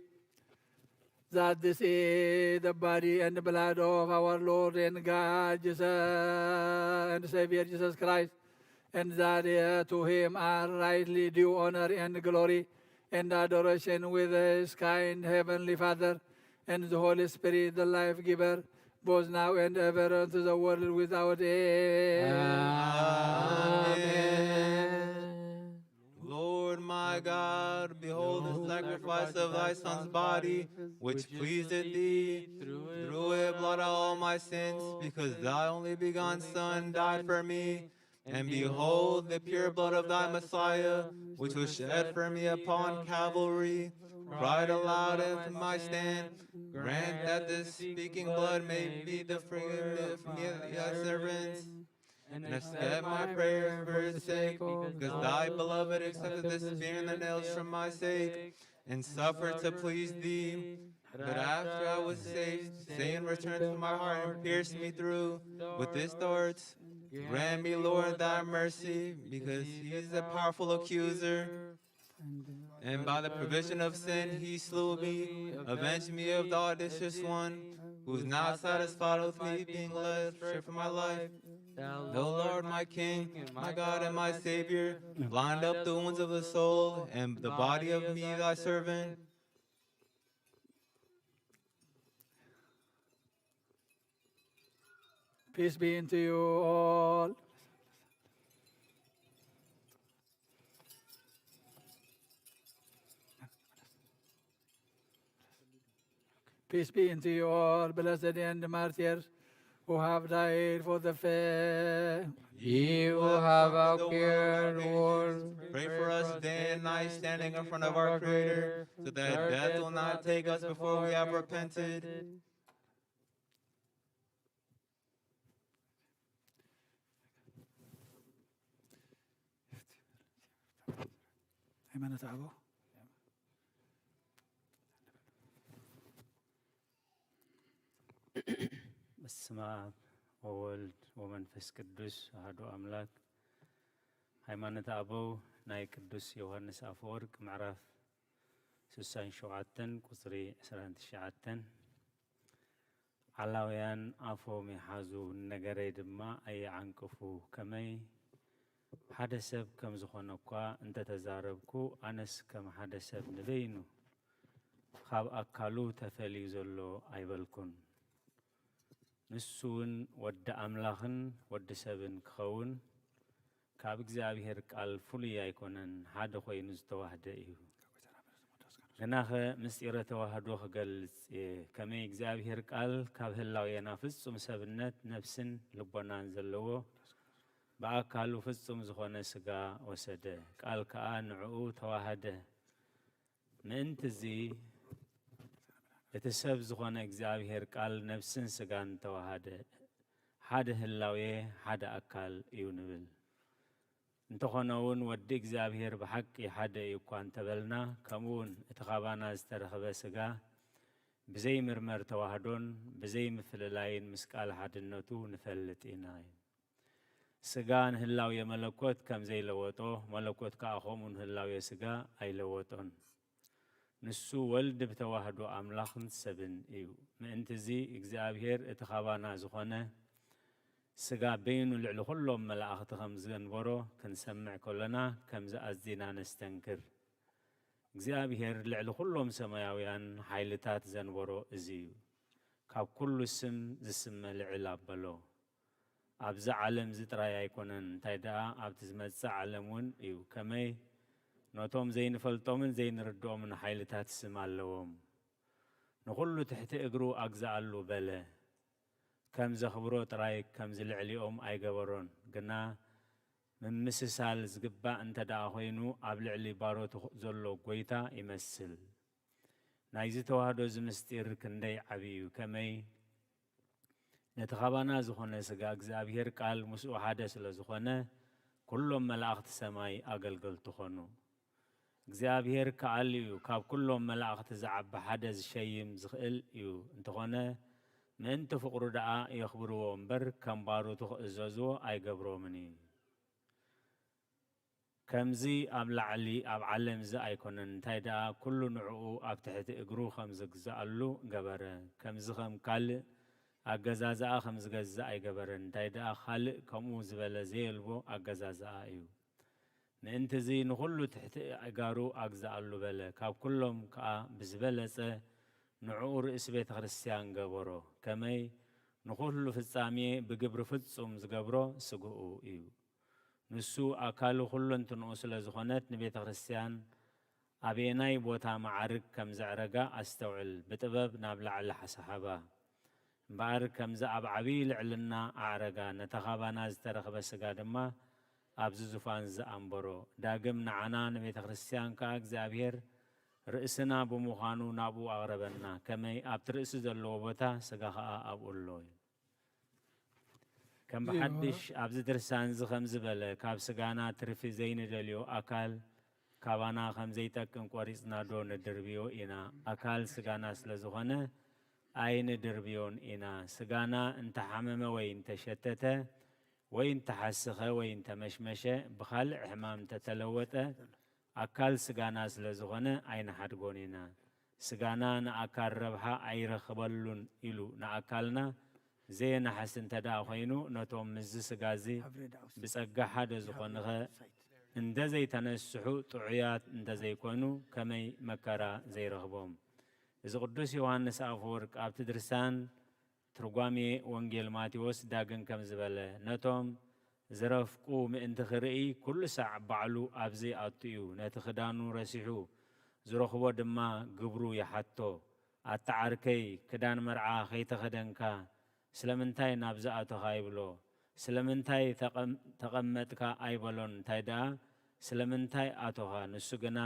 that this is the body and the blood of our Lord and God, Jesus and Savior Jesus Christ, and that to him are rightly due honor and glory and adoration with his kind heavenly Father and the Holy Spirit, the life giver, both now and ever unto the world without end. Amen. Lord my God, behold the sacrifice of thy Son's body, which pleased thee. Through it blot out all my sins, because thy only begotten Son died for me. And behold the pure blood of thy Messiah, which was shed for me upon Calvary. Cried aloud into my stand, grant that this speaking blood may be the forgiveness for me thy servants. And accept my prayers for his sake, because thy beloved accepted the spear and the nails from my sake, and suffered to please thee. But after I was saved, Satan returned to my heart and pierced me through with his darts. Grant me, Lord, thy mercy, because he is a powerful accuser. And by the provision of sin he slew me. Avenge me of the audacious one, who is not satisfied with me being led astray from my life. Thou, Lord, my King, my God, and my Savior, blind up the wounds of the soul and the body of me, thy servant. Peace be unto you all. Peace be unto you all, blessed and martyrs, who have died for the faith. Ye who have appeared, Lord, Pray for us day and night, standing in front of our Creator, so that death will not take us before we have repented. ሃይማኖት አበው በስመ አብ ወወልድ ወመንፈስ ቅዱስ አሐዱ አምላክ። ሃይማኖት አበው ናይ ቅዱስ ዮሐንስ አፈወርቅ ምዕራፍ 67 ቁጽሪ 29 ዓላውያን አፎም ይሓዙ ነገረይ ድማ ኣየዓንቅፉ ከመይ ሓደ ሰብ ከም ዝኾነ እኳ እንተተዛረብኩ ኣነስ ከም ሓደ ሰብ ንበይኑ ካብ ኣካሉ ተፈልዩ ዘሎ ኣይበልኩን። ንሱ እውን ወዲ ኣምላኽን ወዲ ሰብን ክኸውን ካብ እግዚኣብሔር ቃል ፍሉይ ኣይኮነን፣ ሓደ ኮይኑ ዝተዋህደ እዩ። ገናኸ ምስጢረ ተዋህዶ ክገልጽ ከመይ እግዚኣብሔር ቃል ካብ ህላዌና ፍጹም ሰብነት ነፍስን ልቦናን ዘለዎ በአካሉ ፍጹም ዝኾነ ስጋ ወሰደ፣ ቃል ከዓ ንዕኡ ተዋህደ። ምእንቲ እዚ እቲ ሰብ ዝኾነ እግዚኣብሔር ቃል ነፍስን ስጋን ተዋህደ፣ ሓደ ህላዌ ሓደ ኣካል እዩ ንብል። እንተኾነውን ወዲ እግዚኣብሔር ብሓቂ ሓደ እዩ እኳ እንተበልና ከምኡውን እቲ ኻባና ዝተረኸበ ስጋ ብዘይ ምርመር ተዋህዶን ብዘይ ምፍልላይን ምስ ቃል ሓድነቱ ንፈልጥ ኢና እዩ። ስጋ ንህላው የመለኮት ከም ዘይለወጦ መለኮት ከዓ ኸምኡ ንህላው የስጋ ኣይለወጦን። ንሱ ወልድ ብተዋህዶ ኣምላኽን ሰብን እዩ። ምእንቲ እዚ እግዚኣብሔር እቲ ኻባና ዝኾነ ስጋ በይኑ ልዕሊ ኩሎም መላእኽቲ ከም ዘንበሮ ክንሰምዕ ከለና ከምዚ ኣዝና ነስተንክር። እግዚኣብሔር ልዕሊ ኩሎም ሰማያውያን ሓይልታት ዘንበሮ እዚ እዩ። ካብ ኩሉ ስም ዝስመ ልዕል ኣበሎ ኣብዚ ዓለም እዚ ጥራይ ኣይኮነን እንታይ ደኣ ኣብቲ ዝመጽእ ዓለም እውን እዩ። ከመይ ነቶም ዘይንፈልጦምን ዘይንርድኦምን ሓይልታት ስም ኣለዎም። ንኹሉ ትሕቲ እግሩ ኣግዛኣሉ በለ ከም ዘኽብሮ ጥራይ ከም ዝልዕሊኦም ኣይገበሮን። ግና ምምስሳል ዝግባእ እንተ ደኣ ኾይኑ ኣብ ልዕሊ ባሮቱ ዘሎ ጐይታ ይመስል። ናይዚ ተዋህዶ ዝምስጢር ክንደይ ዓብዪ እዩ። ከመይ ነቲ ኻባና ዝኾነ ስጋ እግዚኣብሔር ቃል ምስኡ ሓደ ስለ ዝኾነ ኩሎም መላእኽቲ ሰማይ ኣገልገልቱ ኾኑ። እግዚኣብሔር ከኣል እዩ ካብ ኩሎም መላእኽቲ ዝዓቢ ሓደ ዝሸይም ዝኽእል እዩ እንተኾነ ምእንቲ ፍቕሩ ደኣ የኽብርዎ እምበር ከም ባሮቱ ክእዘዝዎ ኣይገብሮምን እዩ። ከምዚ ኣብ ላዕሊ ኣብ ዓለም እዚ ኣይኮነን እንታይ ደኣ ኩሉ ንዕኡ ኣብ ትሕቲ እግሩ ከም ዝግዛኣሉ ገበረ። ከምዚ ከም ካልእ ኣገዛዝኣ ከም ዝገዝእ ኣይገበረን። እንታይ ደኣ ካልእ ከምኡ ዝበለ ዘየልቦ ኣገዛዝኣ እዩ። ምእንቲ እዚ ንኹሉ ትሕቲ እጋሩ ኣግዛኣሉ በለ። ካብ ኩሎም ከዓ ብዝበለጸ ንዕኡ ርእሲ ቤተ ክርስቲያን ገበሮ። ከመይ ንኹሉ ፍጻሜ ብግብሪ ፍጹም ዝገብሮ ስግኡ እዩ። ንሱ ኣካሉ ኩለንትንኡ ስለ ዝኾነት ንቤተ ክርስቲያን ኣበየናይ ቦታ ማዕርግ ከም ዘዕረጋ ኣስተውዕል። ብጥበብ ናብ ላዕሊ ሓሰሓባ እምበኣር ከምዚ ኣብ ዓብዪ ልዕልና ኣዕረጋ። ነታ ኻባና ዝተረኸበ ስጋ ድማ ኣብዚ ዙፋን ዝኣንበሮ። ዳግም ንዓና ንቤተ ክርስቲያን ከዓ እግዚኣብሔር ርእስና ብምዃኑ ናብኡ ኣቕረበና። ከመይ ኣብቲ ርእሲ ዘለዎ ቦታ ስጋ ከዓ ኣብኡ ኣሎ እዩ። ከም ብሓድሽ ኣብዚ ድርሳን እዚ ከም ዝበለ ካብ ስጋና ትርፊ ዘይንደልዮ ኣካል ካባና ከም ዘይጠቅም ቆሪፅና ዶ ንድርብዮ ኢና። ኣካል ስጋና ስለ ዝኾነ ኣይንድርብዮን ኢና። ስጋና እንተሓመመ ወይ እንተሸተተ ወይ እንተሓስኸ ወይ እንተመሽመሸ ብኻልእ ሕማም እንተተለወጠ ኣካል ስጋና ስለ ዝኾነ ኣይንሓድጎን ኢና። ስጋና ንኣካል ረብሓ ኣይረኽበሉን ኢሉ ንኣካልና ዘየናሓስ እንተ ደኣ ኾይኑ ነቶም ምዝ ስጋ እዚ ብጸጋ ሓደ ዝኾንኸ እንደ ዘይተነስሑ ጥዑያት እንተ ዘይኮኑ ከመይ መከራ ዘይረኽቦም። እዚ ቅዱስ ዮሃንስ ኣፈወርቅ ኣብቲ ድርሳን ትርጓሜ ወንጌል ማቴዎስ ዳግን ከም ዝበለ ነቶም ዝረፍቁ ምእንቲ ክርኢ ኩሉ ሳዕ ባዕሉ ኣብዚ ኣቱ እዩ። ነቲ ክዳኑ ረሲሑ ዝረኽቦ ድማ ግብሩ ይሓቶ። ኣተዓርከይ ክዳን መርዓ ከይተኸደንካ ስለምንታይ ናብዚ ኣተኻ ይብሎ። ስለምንታይ ተቐመጥካ ኣይበሎን። እንታይ ደኣ ስለምንታይ ኣተኻ። ንሱ ግና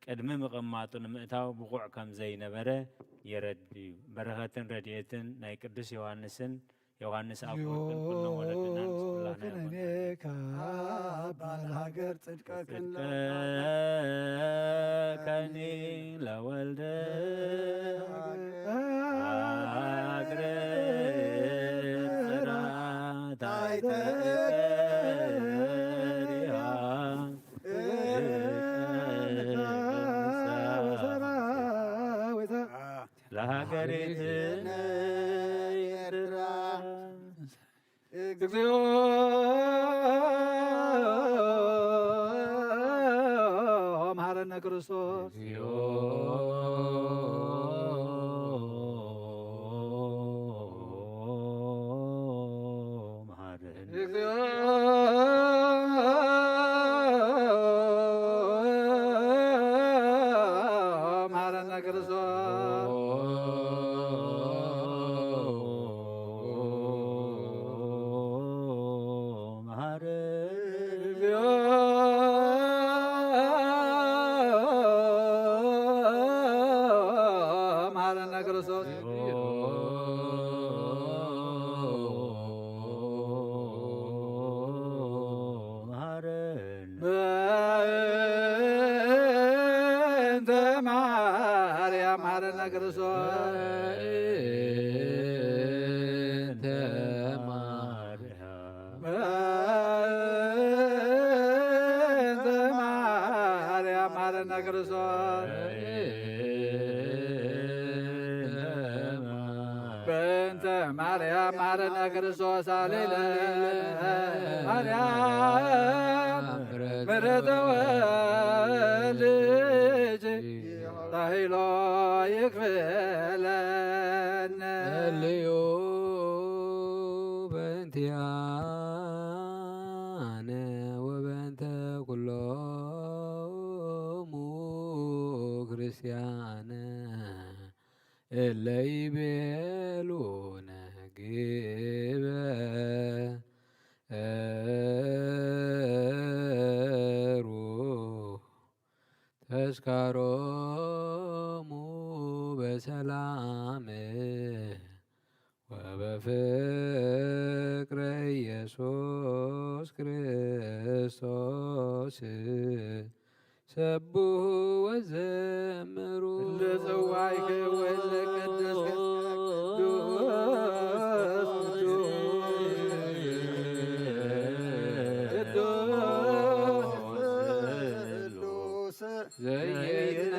ቅድሚ ምቕማጡ ንምእታው ብቑዕ ከም ዘይነበረ የረዲ እዩ። በረኸትን ረድኤትን ናይ ቅዱስ ዮሃንስን ዮሃንስ ኣፈወርቅን ኩሎም ወለድና ክነኔካ ባልሃገር ጽድቀክን ከኒ ለወልደ አግረ ለሀገሪትን ኤርትራ እግዚኦ መሐረነ ክርስቶስ በእንተ ማርያም ማረነ ክርስቶስ አሌለ ማርያም ምሕረተ ወልጅ ላሂሎ ይክፍለነ ልዮ በእንቲአነ ወበእንተ ኩሎሙ ክርስቲያነ እለ ይቤሉነ ግበሩ ተስካሮሙ በሰላም ወበፍቅረ ኢየሱስ ክርስቶስ ሰብሑ ወዘምሩ ለጽዋዕከ ወለቅድስከ ቅዱስ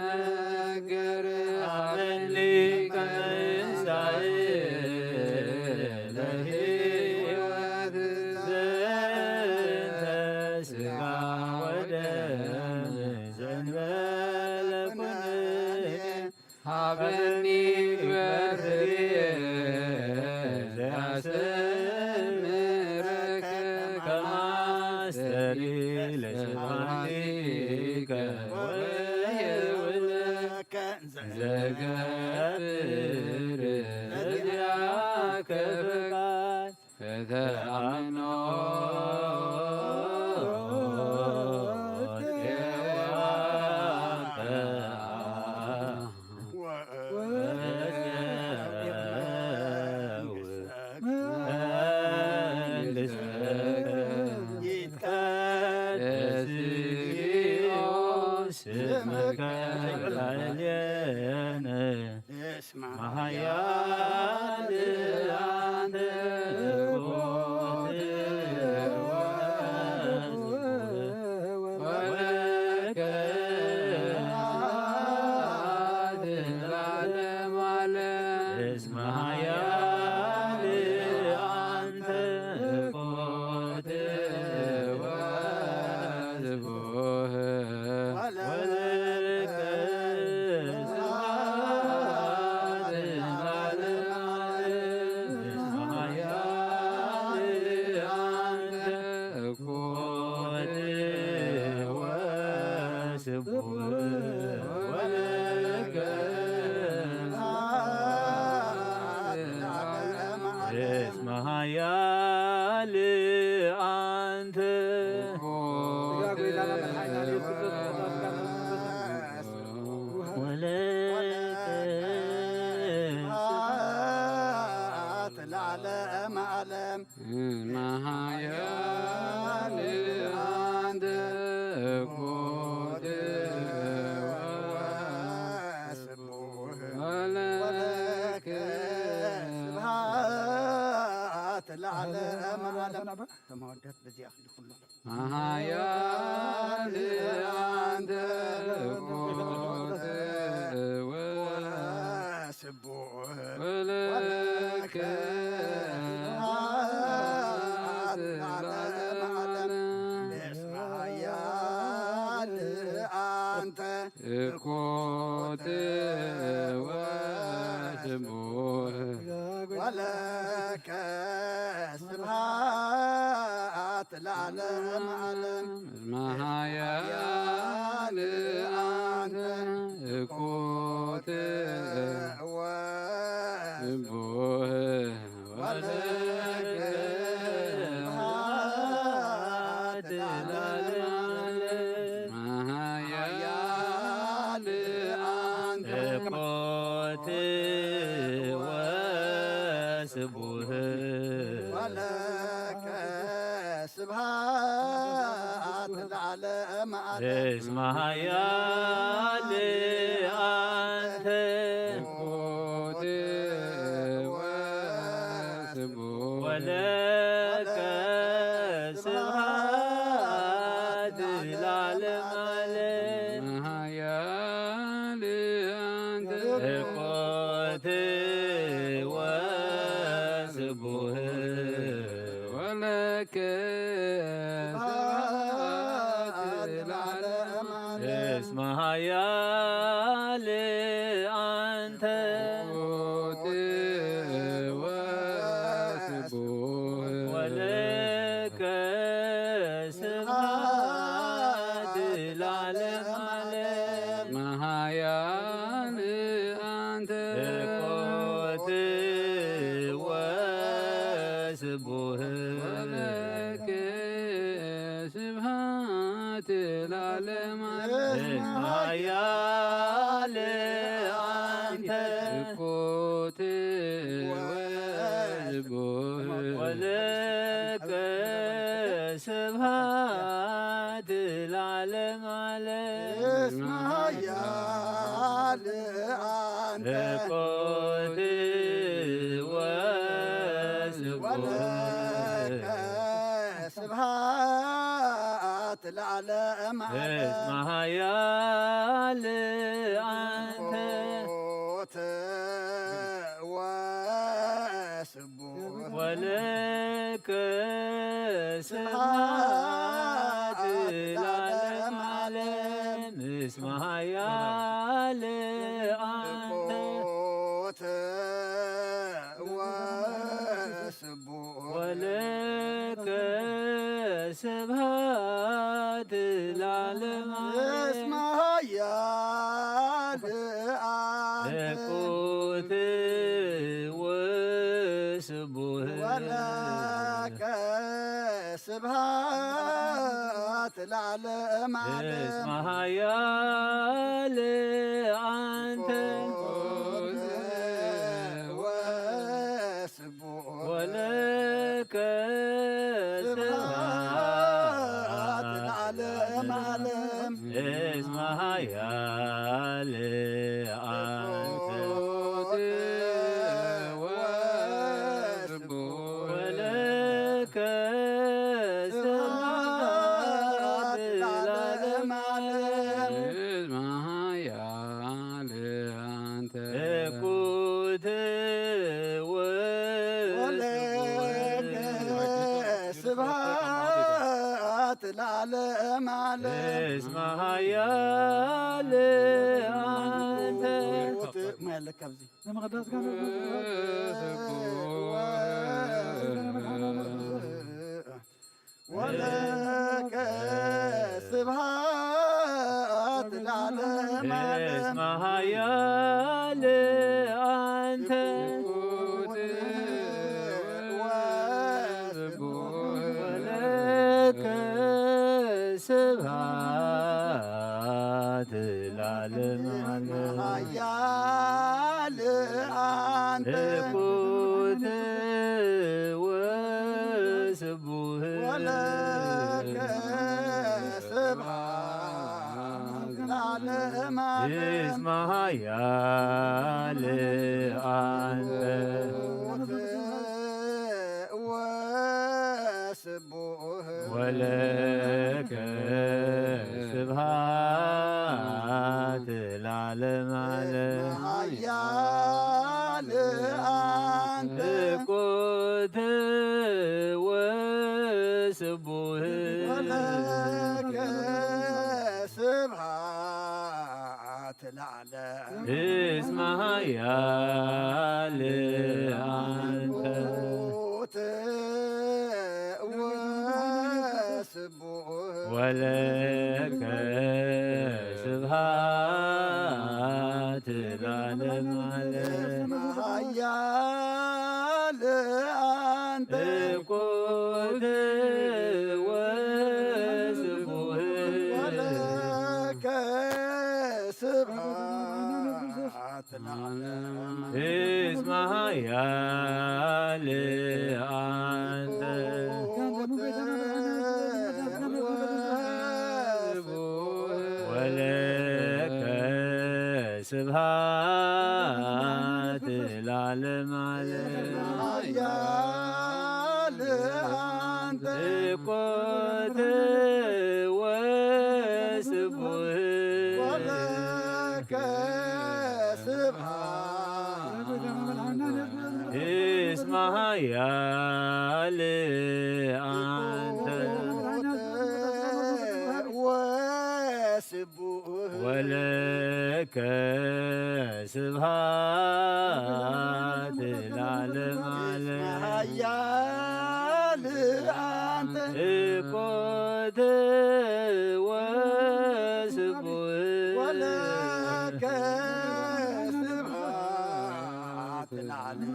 ዘይትነገር አበኒ ከመንሳኤ ለሕይወት ዘንተ ሥጋ ወደም ዘንበለ ኩነኔ ሀበኒ ግበርየ ዘያስተምረከ ከማስተሪ ለስብሐቲከ ወየውለከ ዘገብር ለዚአከ ፈቃድ ፈተአምኖ ለዓለመ ዓለም መሃያል አንተ ኮት ወለከ ስብሐት ለዓለመ ዓለም ተመወደት በዚህ አክል ሁሉ መሃያል አንተ ኮት ስቡሕ ወለከ እኮት ወስቡሕ ወለከ ስብሐት ለዓለመ ዓለም መሃያል አንተ እኮት ወስቡሕ ወለከ ስብሐት ለዓለመ መሃያል አንተ እኮት ወስቡሕ ወለከ ስብሐት ለዓለመ ዓለም እስመ ኃያል አንተ ኮት ወስቡሕ ወለከ ስብሐት ለዓለመ ዓለም ኃያል አንተ ኮት ولك سبحات العالم اسمها يا لأنت قوت وسبوه ولك سبحات العالم مهيان أنت قوت وسبوه ولك سبحات العالم اسمها يا لأنت قوت وسبوه ولك سبحات العالم اسمها يا لأنت قوت ولك وسبوه سبحات العالم اسمها يا لأنت قوت وسبوه ولك سبحات العالم اسمها يا لأنت قوت وسبوه ولك سبحات العالم اسمها يا لأنت قوت وسبوه ولك سبحات العالم اسمها يا لأنت قوت وسبوه ولك سبحات سبحات العالم اسمها يا لأنت قوت وسبوه ولك سبحات العالم اسمها يا لأنت قوت ولك سبحات العالم اسمها يا لأنت ما لك أبزي ولك سبحات العالم اسمها يا لأنت ولك سبحات العالم يا لأنت قوت وسبوه ولك سبحات العالم اسمها يا لأنت وسبوه ولك سبحات العالم يا لأنت قوت وسبوه ولك سبحات العالم اسمها يا لأنت قوت وسبوه ولك سبحات العالم يا لأنت قوت وسبوه ولك سبحات العالم اسمها يا لأنت ولك سبحات العالم يا لأنت قوت وسبوه ولك سبحات اسمها يا لأنت ወለከ ስብሃት ለዓለም ዓለም ኃያል አንተ እኮተ ወስቡህ ወለከ ስብሐት ለዓለም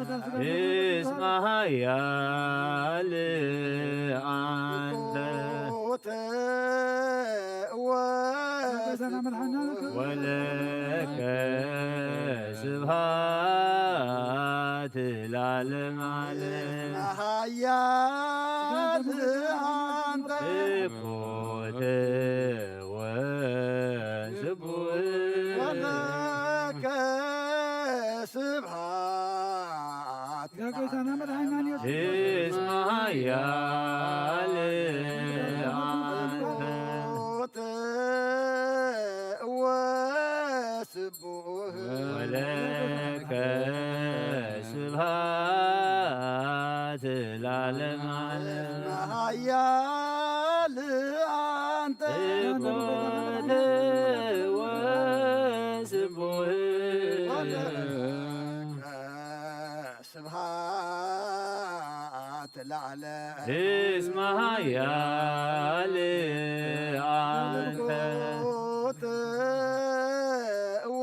እስመ ኃያል አንተ ሞተ ወስብሐት ወለከ ስብሃት ለዓለም ዓለም ኃያል አንተ እኮተ ወስቡህ ወለከ ስብሐት እስመ ኃያል አንተ ሞተ ወስቡህ ወለከ ስብሃት ለዓለም ዓለም ኃያል አንተ እኮተ ወስቡህ ስብሐት ለዓለም እስመ ኃያል አንተ ሞተ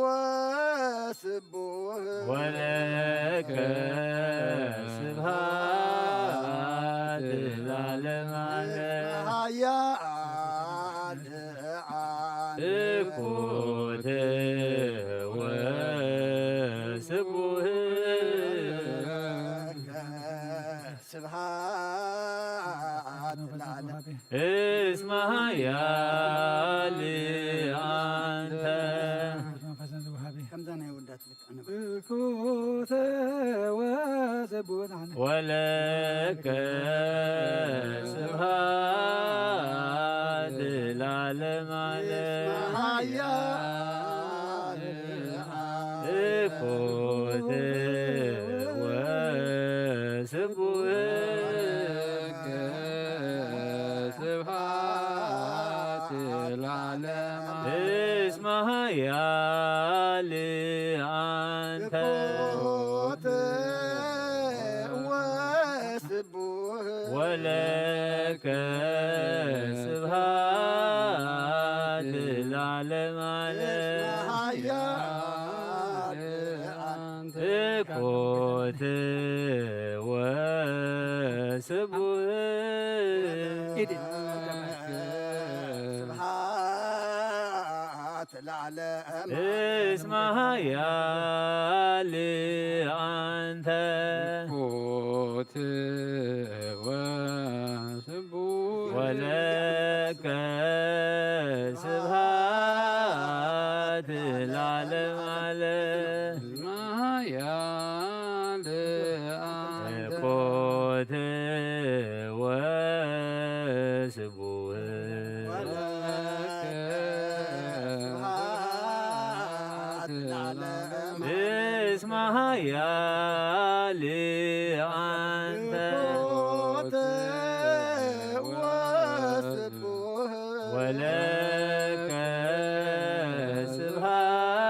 ወስቡህ ወለከ ስብሃት ለዓለም ዓለም ኃያል አንተ እኮተ ወስቡህ ስብሐት ለዓለም እስመ ኃያል አንተ ከምዛና ይወዳት ልክ አነ ወለከ ስብሃት ለዓለም ዓለም ኃያል እኮተ ወስቡህ ስብሐት ለዓለም እስመ ኃያል አንተ ሞተ ወስቡህ ወለከ ስብሃት ለዓለም ዓለም ኃያል አንተ እኮተ ወስቡህ ስብሐት ለዓለም እስመ ኃያል አንተ ኮት ወስቡህ ወለከ ስብሃት ለዓለም ዓለም ማያል አንተ ኮት ወስቡህ ስብሐት ለዓለም እስመ ኃያል አንተ ሞተ ወስቡህ ወለከ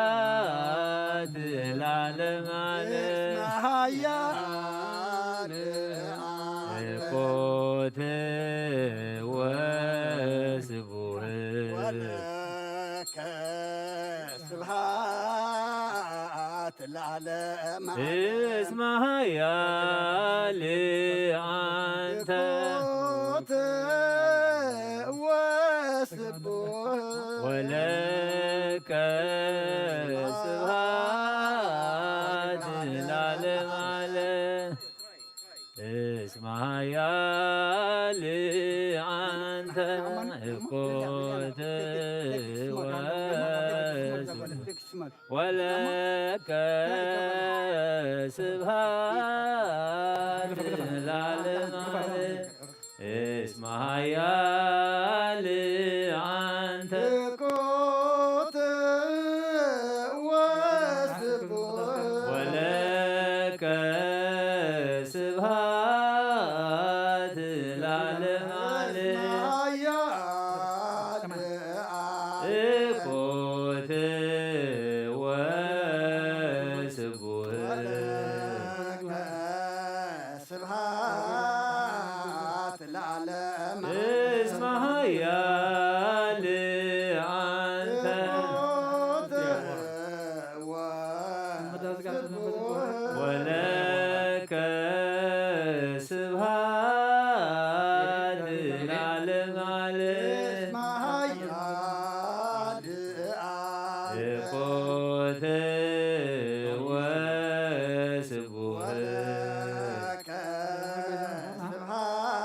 ስብሃት ለዓለም ዓለም ኃያል ኮት ወስቡህ ወለከ ስብሐት ለዓለም እስመ ኃያል አንተ ሞተ ወስቡህ ወለከ ስብሃት ለዓለም ዓለም እስመ ኃያል አንተ ኮት ወለከ ስብሃት ለዓለም ዓለም እስመ ኃያል አንተ ኮት ወስቡህ ወለከ ስብሃት ለዓለም ዓለም ኃያል እኮት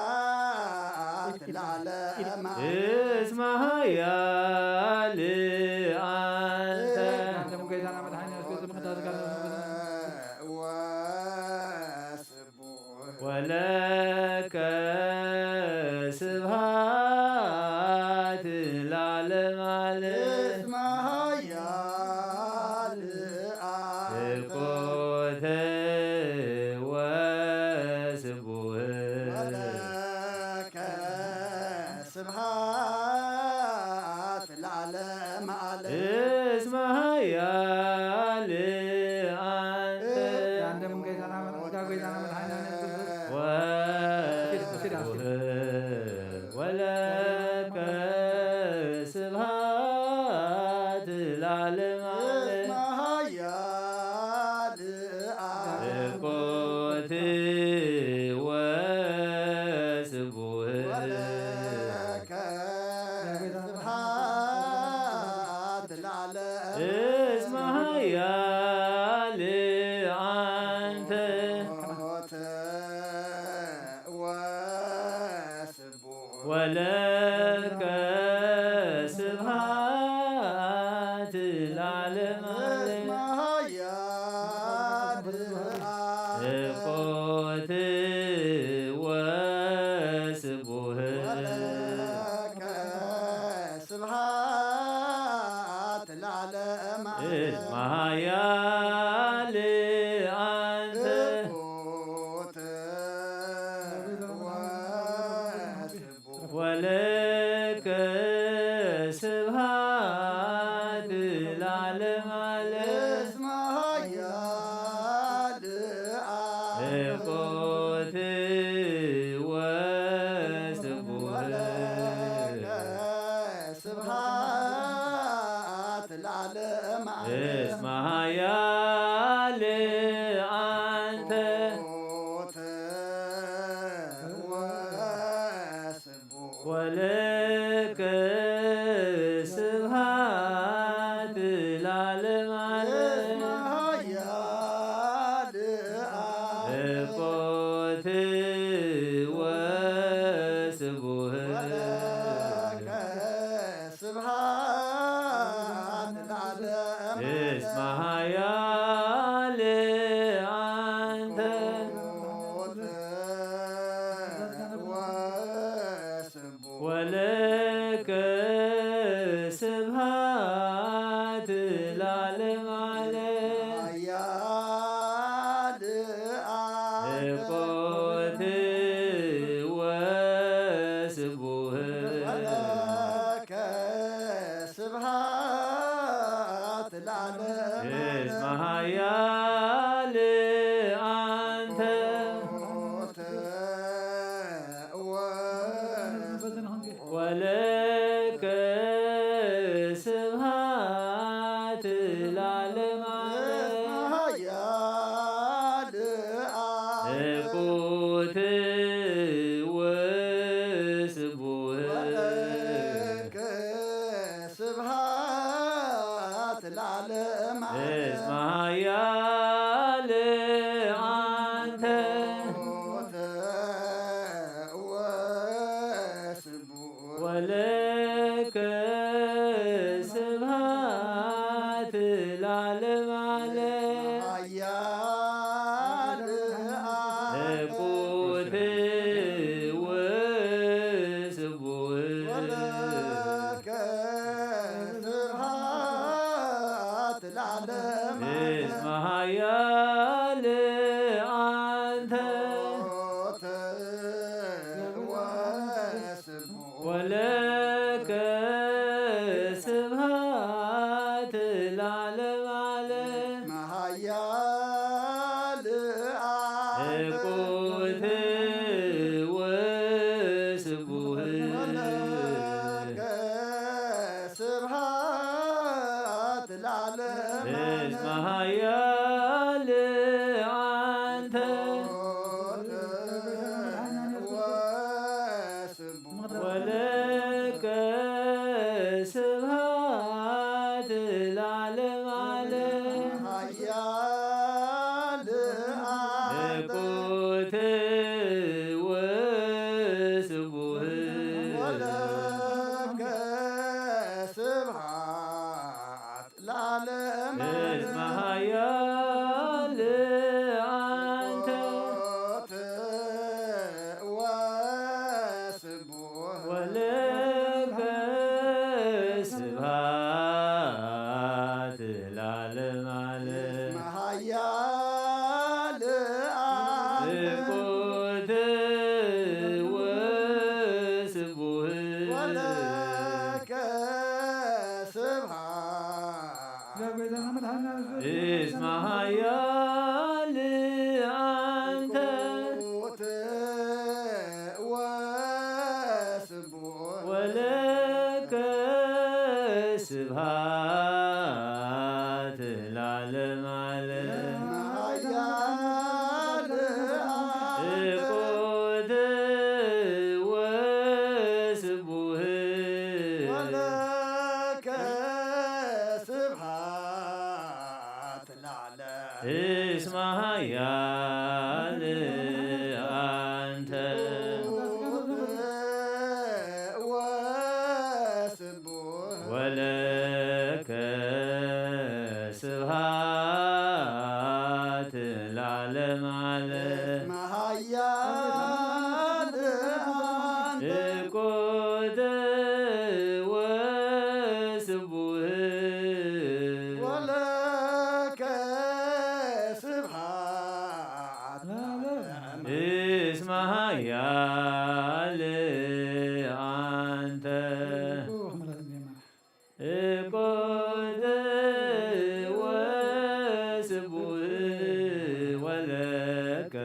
ስብሐት ለዓለመ እስመ ኃያል አንተ ወለከ ስብሐት ለዓለመ እስመ ኃያል ኮተ ወስቡህ ወለከ ስብሐት ለዓለመ ዓለም እስመ ኃያል አንተ ወለከ ስብሐት ለዓለመ እስመ ኃያል ኮት ወስቡህ ወለከ ስብሐት ለዓለመ እስመ ኃያል አንተ ሞት ወስቡህ ወለከ ስብሐት ለዓለመ እስመ ኃያል ኮት ወስቡህ ወለከ ስብሐት ለዓለመ እስመ ኃያል አንተ ሞት ወስቡህ ወለከ ስብሐት ለዓለመ እስመ ኃያል ኮት ወስቡህ ወለከ ስብሐት ለዓለመ እስመ ኃያል አንተ ሞት ወስቡህ ወለከ ስብሐት ለዓለመ እስመ ኃያል ኮት ወስቡህ ወለከ ስብሐት ለዓለመ እስመ ኃያል አንተ ሞት ወስቡህ ወለከ ስብሐት ለዓለመ ኃያል ኮት ወስቡህ ወለከ ስብሐት ለዓለመ እስመ ኃያል አንተ ሞት ወስቡህ ወለከ ስብሐት ለዓለመ ኃያል ኮት ወስቡህ ወለከ ስብሐት ለዓለመ እስመ ኃያል አንተ ሞት ወስቡህ ወለከ ስብሐት ለዓለመ ኃያል ኮት ወስቡህ ወለከ ስብሐት ለዓለመ እስመ ኃያል አንተ ሞት ወስቡህ ወለከ ስብሐት ለዓለመ ኃያል ኮት ወስቡህ ወለከ ስብሐት ለዓለመ እስመ ኃያል አንተ ሞት ወስቡህ ወለከ ስብሐት ለዓለመ ኃያል እኩት ወስቡህ ወለከ ስብሐት እስመ ኃያል አንተ እኩት ወስቡህ ወለከ ስብሐት ለዓለመ ዓለም ኃያል እኩት ወስቡህ ወለከ ስብሐት ለዓለም እስመ ኃያል አንተ ወስቡህ ወለከ ስብሐት ለዓለመ ዓለም ኃያል አንተ እኩት ወስቡህ ወለከ ስብሐት ለዓለም እስመ ኃያል አንተ እኩት ወስቡህ ወለከ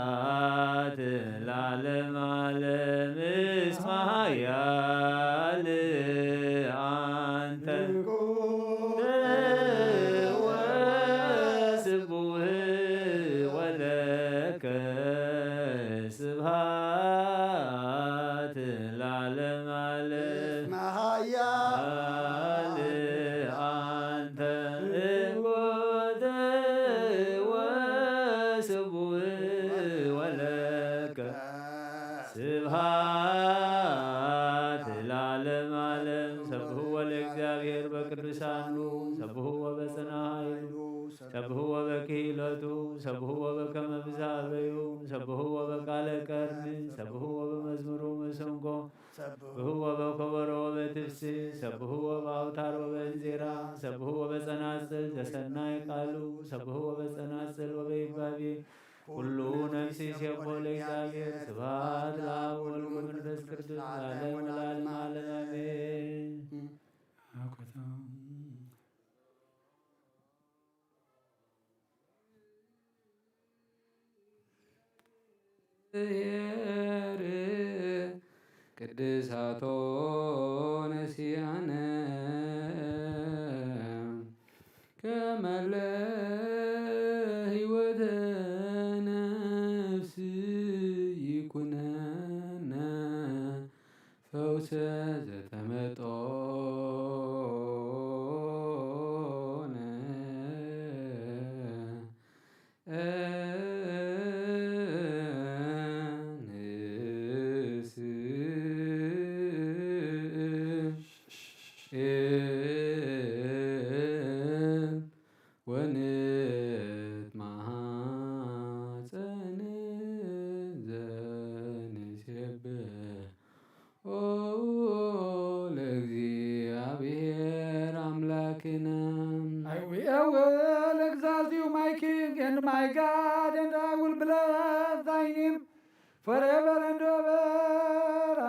ስብሐት ለዓለመ ዓለም እስመ ኃያል አንተ ወስቡህ ወለከ ስብሐት ለዓለመ ዓለም ኃያል አንተ እኩት ወስቡህ ወለከ ስብሐት ለዓለመ ዓለም ሰብሕዎ ለእግዚአብሔር በቅዱሳኑ ሰብሕዎ በጽንዓ ኃይሉ ሰብሕዎ በክህሎቱ ሰብሕዎ በከመ ብዛበዩ ሰብሕዎ በቃለ ቀርኒ ሰብሕዎ በመዝሙሩ መሰንቆ ሰብሕዎ በከበሮ በትፍስሕ ሰብሕዎ በአውታሮ በእንዚራ ሰብሕዎ በጸናጽል ዘሰናይ ቃሉ ሰብሕዎ በጸናጽል ወበይባቤ ኩሉ ነፍሲ ሲኦል ለእግዚአብሔር ስብሐት ለአብ ወወልድ ወመንፈስ ቅዱስ ለዓለሙ ለዓለመ ዓለም አሜን። ቅድሳቶ ነሲያነ ከመለ ሕይወተ ነፍስ ይኩነነ ፈውሰ ዘተመጦነ ወንትማፀን ዘንሴብሕ ለእግዚአብሔር አምላክነ I will exalt you, my King and my God, and I will bless thy name forever and ever.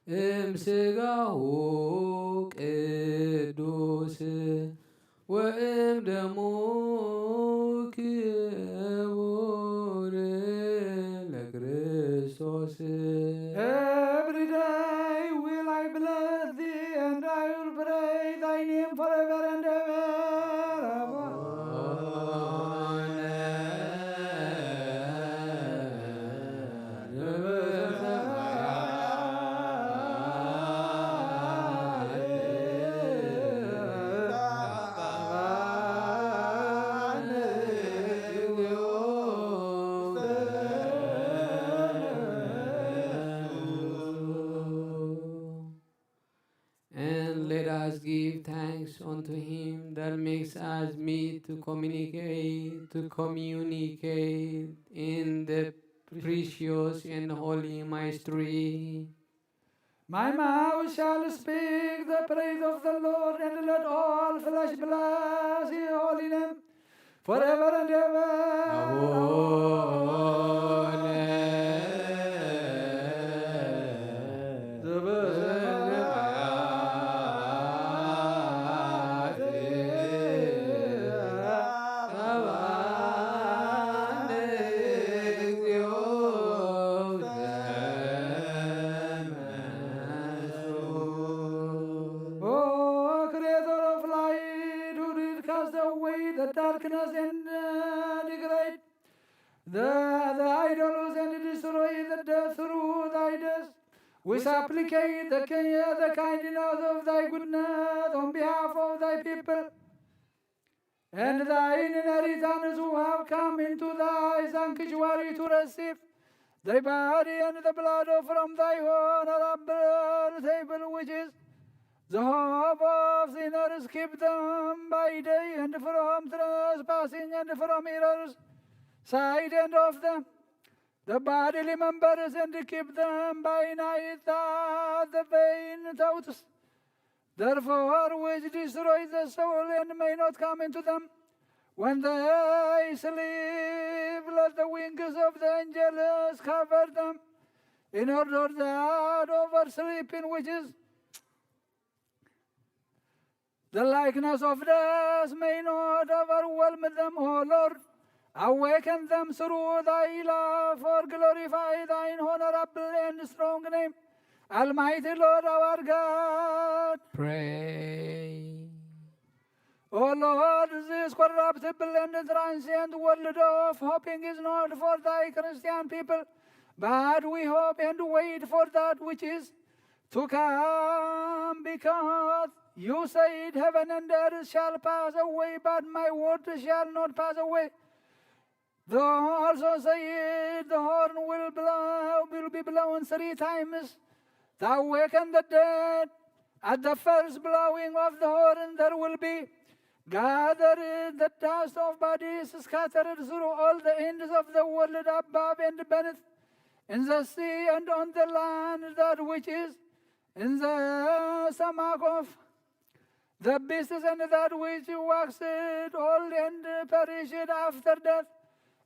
እምሥጋሁ ቅዱስ ወእም ደሙ ክቡር ለክርስቶስ Every day will I bless thee, and I will praise thy name forever and ever. let us give thanks unto him that makes us meet to communicate in the precious and holy mystery. My mouth shall speak the praise of the Lord, and let all flesh bless his holy name forever and O Creator of light, who did cast away the darkness and degrade the idols and destroy the death through thy death, we supplicate the kindness of thy goodness on behalf of thy people and thine inheritance who have come into thy sanctuary to receive thy body and the blood from thy honorable table, which is the hope of sinners. Keep them by day and from trespassing and from errors, sight and of them the bodily members, and keep them by night that the vain thoughts, therefore, which destroy the soul and may not come into them. When they sleep, let the wings of the angels cover them, in order that oversleeping, which is the likeness of death, may not overwhelm them, O Lord. Awaken them through thy love, for glorify thine honorable and strong name. Almighty Lord our God. Pray. O Lord, this corruptible and transient world of hoping is not for thy Christian people, but we hope and wait for that which is to come, because you said heaven and earth shall pass away, but my word shall not pass away. Thou also said the horn will be blown 3 times to awaken the dead. At the first blowing of the horn there will be gathered the dust of bodies scattered through all the ends of the world, above and beneath, in the sea and on the land, that which is in the stomach of the beasts, and that which waxed old and perished after death.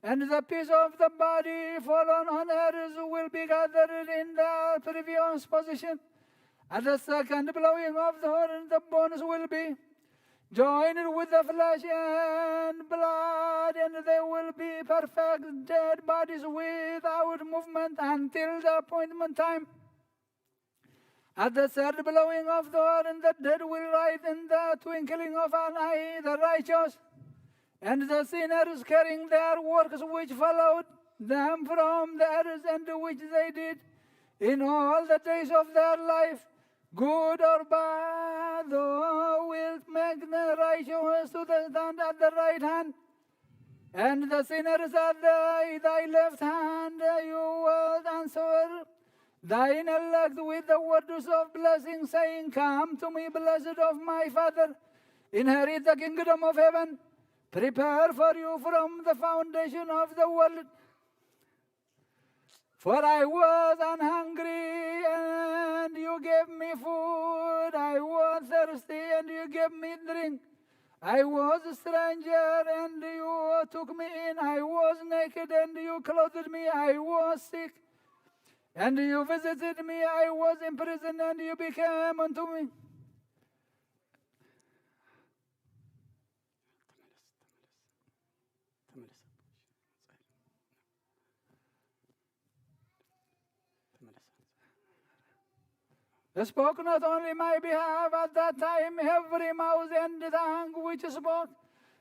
And the piece of the body fallen on earth will be gathered in their previous position. At the second blowing of the horn, the bones will be joined with the flesh and blood, and they will be perfect dead bodies without movement until the appointment time. At the third blowing of the horn, the dead will rise in the twinkling of an eye, the righteous and the sinners carrying their works which followed them from the earth, and which they did in all the days of their life, good or bad. Thou wilt make the righteous to stand at the right hand, and the sinners at thy left hand. You will answer thine elect with the words of blessing, saying, Come to me, blessed of my Father, inherit the kingdom of heaven, prepare for you from the foundation of the world. For I was hungry, and you gave me food. I was thirsty, and you gave me drink. I was a stranger, and you took me in. I was naked, and you clothed me. I was sick, and you visited me. I was in prison, and you became unto me. Spoke not only my behalf at that time, every mouth and tongue which spoke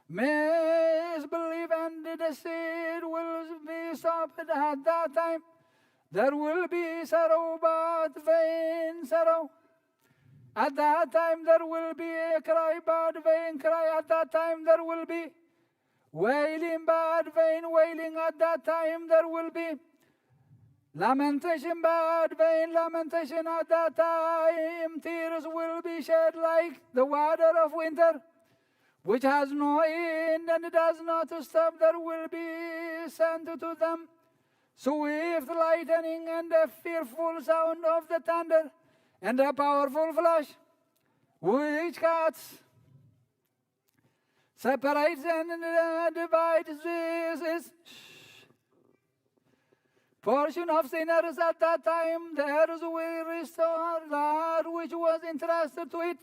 misbelief and deceit will be stopped at that time. There will be sorrow, but vain sorrow. At that time there will be a cry, but vain cry. At that time there will be wailing, but vain wailing. At that time there will be Lamentation, but vain lamentation at that time. Tears will be shed like the water of winter, which has no end and does not stop. There will be sent to them swift lightning and a fearful sound of the thunder and a powerful flash, which cuts, separates, and divides. This is portion of sinners at that time. The earth will restore that which was entrusted to it,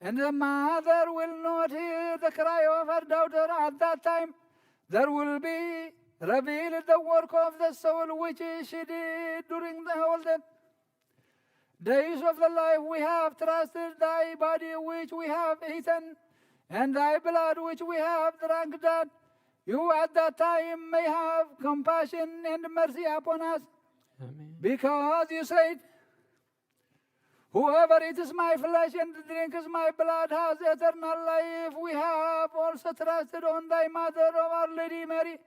and the mother will not hear the cry of her daughter at that time. There will be revealed the work of the soul which she did during the whole days of the life. We have trusted thy body which we have eaten, and thy blood which we have drunk, that you at that time may have compassion and mercy upon us. Amen. Because you said, whoever eats my flesh and drinks my blood has eternal life. We have also trusted on thy mother, of Our Lady Mary,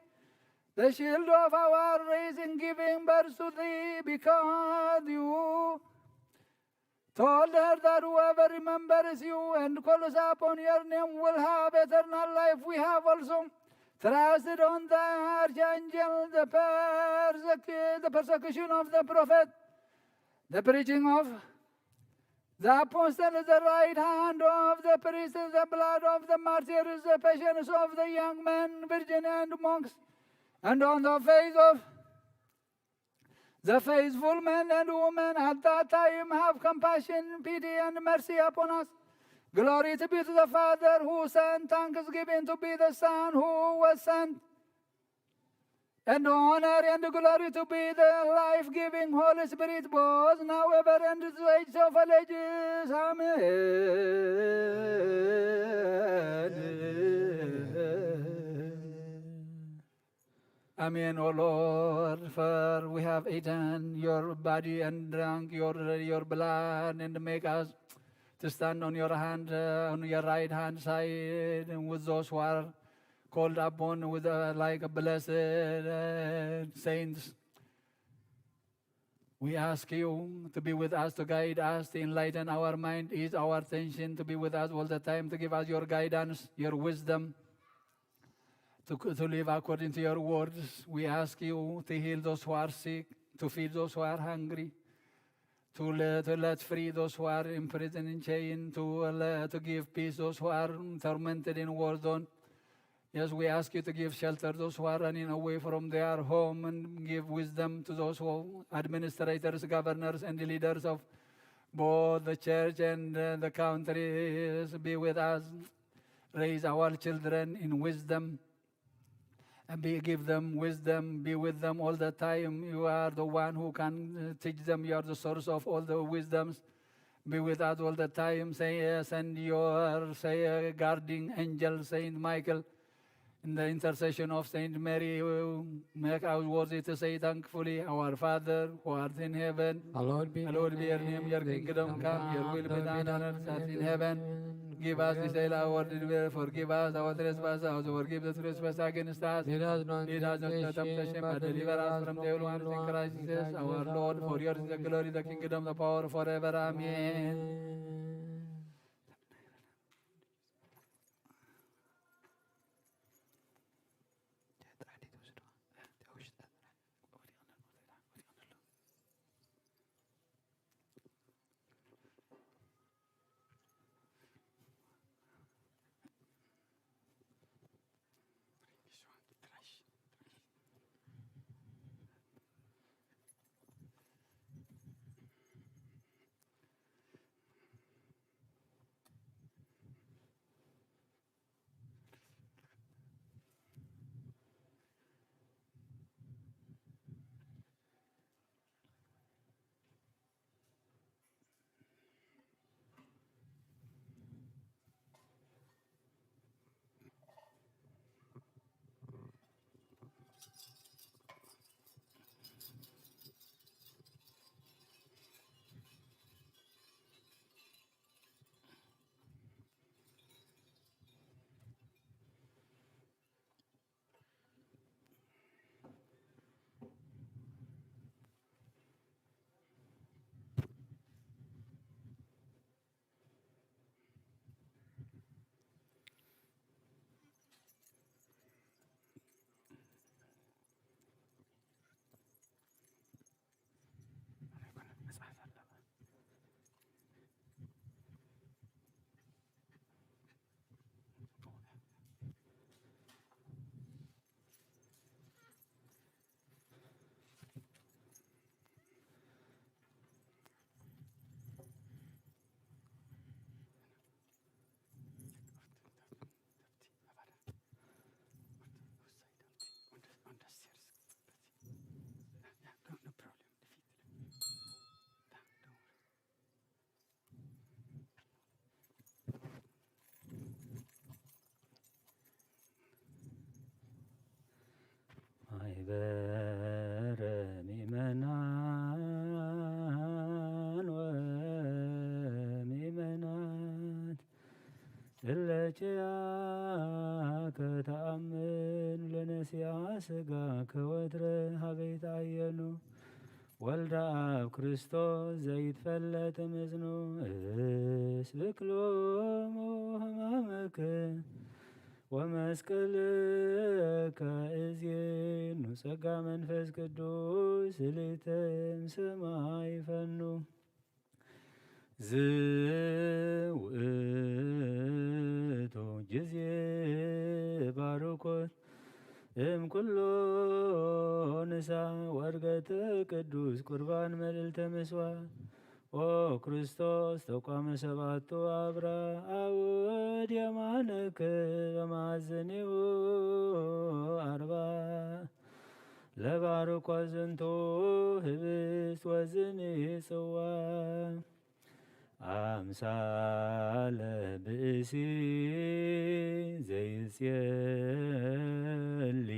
the shield of our race, in giving birth to thee, because you told her that whoever remembers you and calls upon your name will have eternal life. We have also trusted on the archangel, the persecution of the prophet, the preaching of the apostle, the right hand of the priest, the blood of the martyrs, the patience of the young men, virgin and monks, and on the faith of the faithful men and women at that time. Have compassion, pity, and mercy upon us. Glory to be to the Father who sent, thanksgiving to be the Son who was sent, and honor and glory to be the life-giving Holy Spirit, both now, ever, and to the age of all ages. Amen. Amen, O Lord, for we have eaten your body and drunk your blood, and make us to stand on your hand, on your right hand side, and with those who are called upon with like a blessed saints. We ask you to be with us, to guide us, to enlighten our mind, ease our attention, to be with us all the time, to give us your guidance, your wisdom, to live according to your words. We ask you to heal those who are sick, to feed those who are hungry, to let free those who are in prison in chain, to give peace those who are tormented in war zone. Yes, we ask you to give shelter those who are running away from their home, and give wisdom to those who administrators, governors, and the leaders of both the church and the countries. Be with us. Raise our children in wisdom, and give them wisdom. Be with them all the time. You are the one who can teach them. You are the source of all the wisdoms. Be with us all the time. Send your guarding angel, Saint Michael, in the intercession of Saint Mary, make us worthy to say thankfully, Our Father, who art in heaven, Hallowed be your name, your kingdom come, your will be done on earth as in heaven. Give us this day our daily bread, forgive us our trespasses, as we forgive the trespass against us. Lead us not Lead us not into temptation, but deliver us from the evil one. In Christ Jesus, our Lord, for yours is the glory, the kingdom, the power, forever. Amen. ስለጭያ ከተአምን ለነሲያ ስጋ ከወትረ ሀቤት አየኑ ወልደ አብ ክርስቶስ ዘይትፈለጥ ምዝኑ እስብክሎሙ ህማመከ ወመስቀልከ እዜኑ ጸጋ መንፈስ ቅዱስ ስልትም ሰማይ ፈኑ ዝውእቱ ጊዜ ባርኮት እምኩሎ ንሳ ወርገተ ቅዱስ ቁርባን መልዕልተ ምስዋዕ ኦ ክርስቶስ ተቋመ ሰባቱ አብራ አውድ የማነከ በማዘኔው አርባ ለባርኮ ዝንቶ ህብስት ወዝን ጽዋ አምሳለ ብእሲ ዘይጼሊ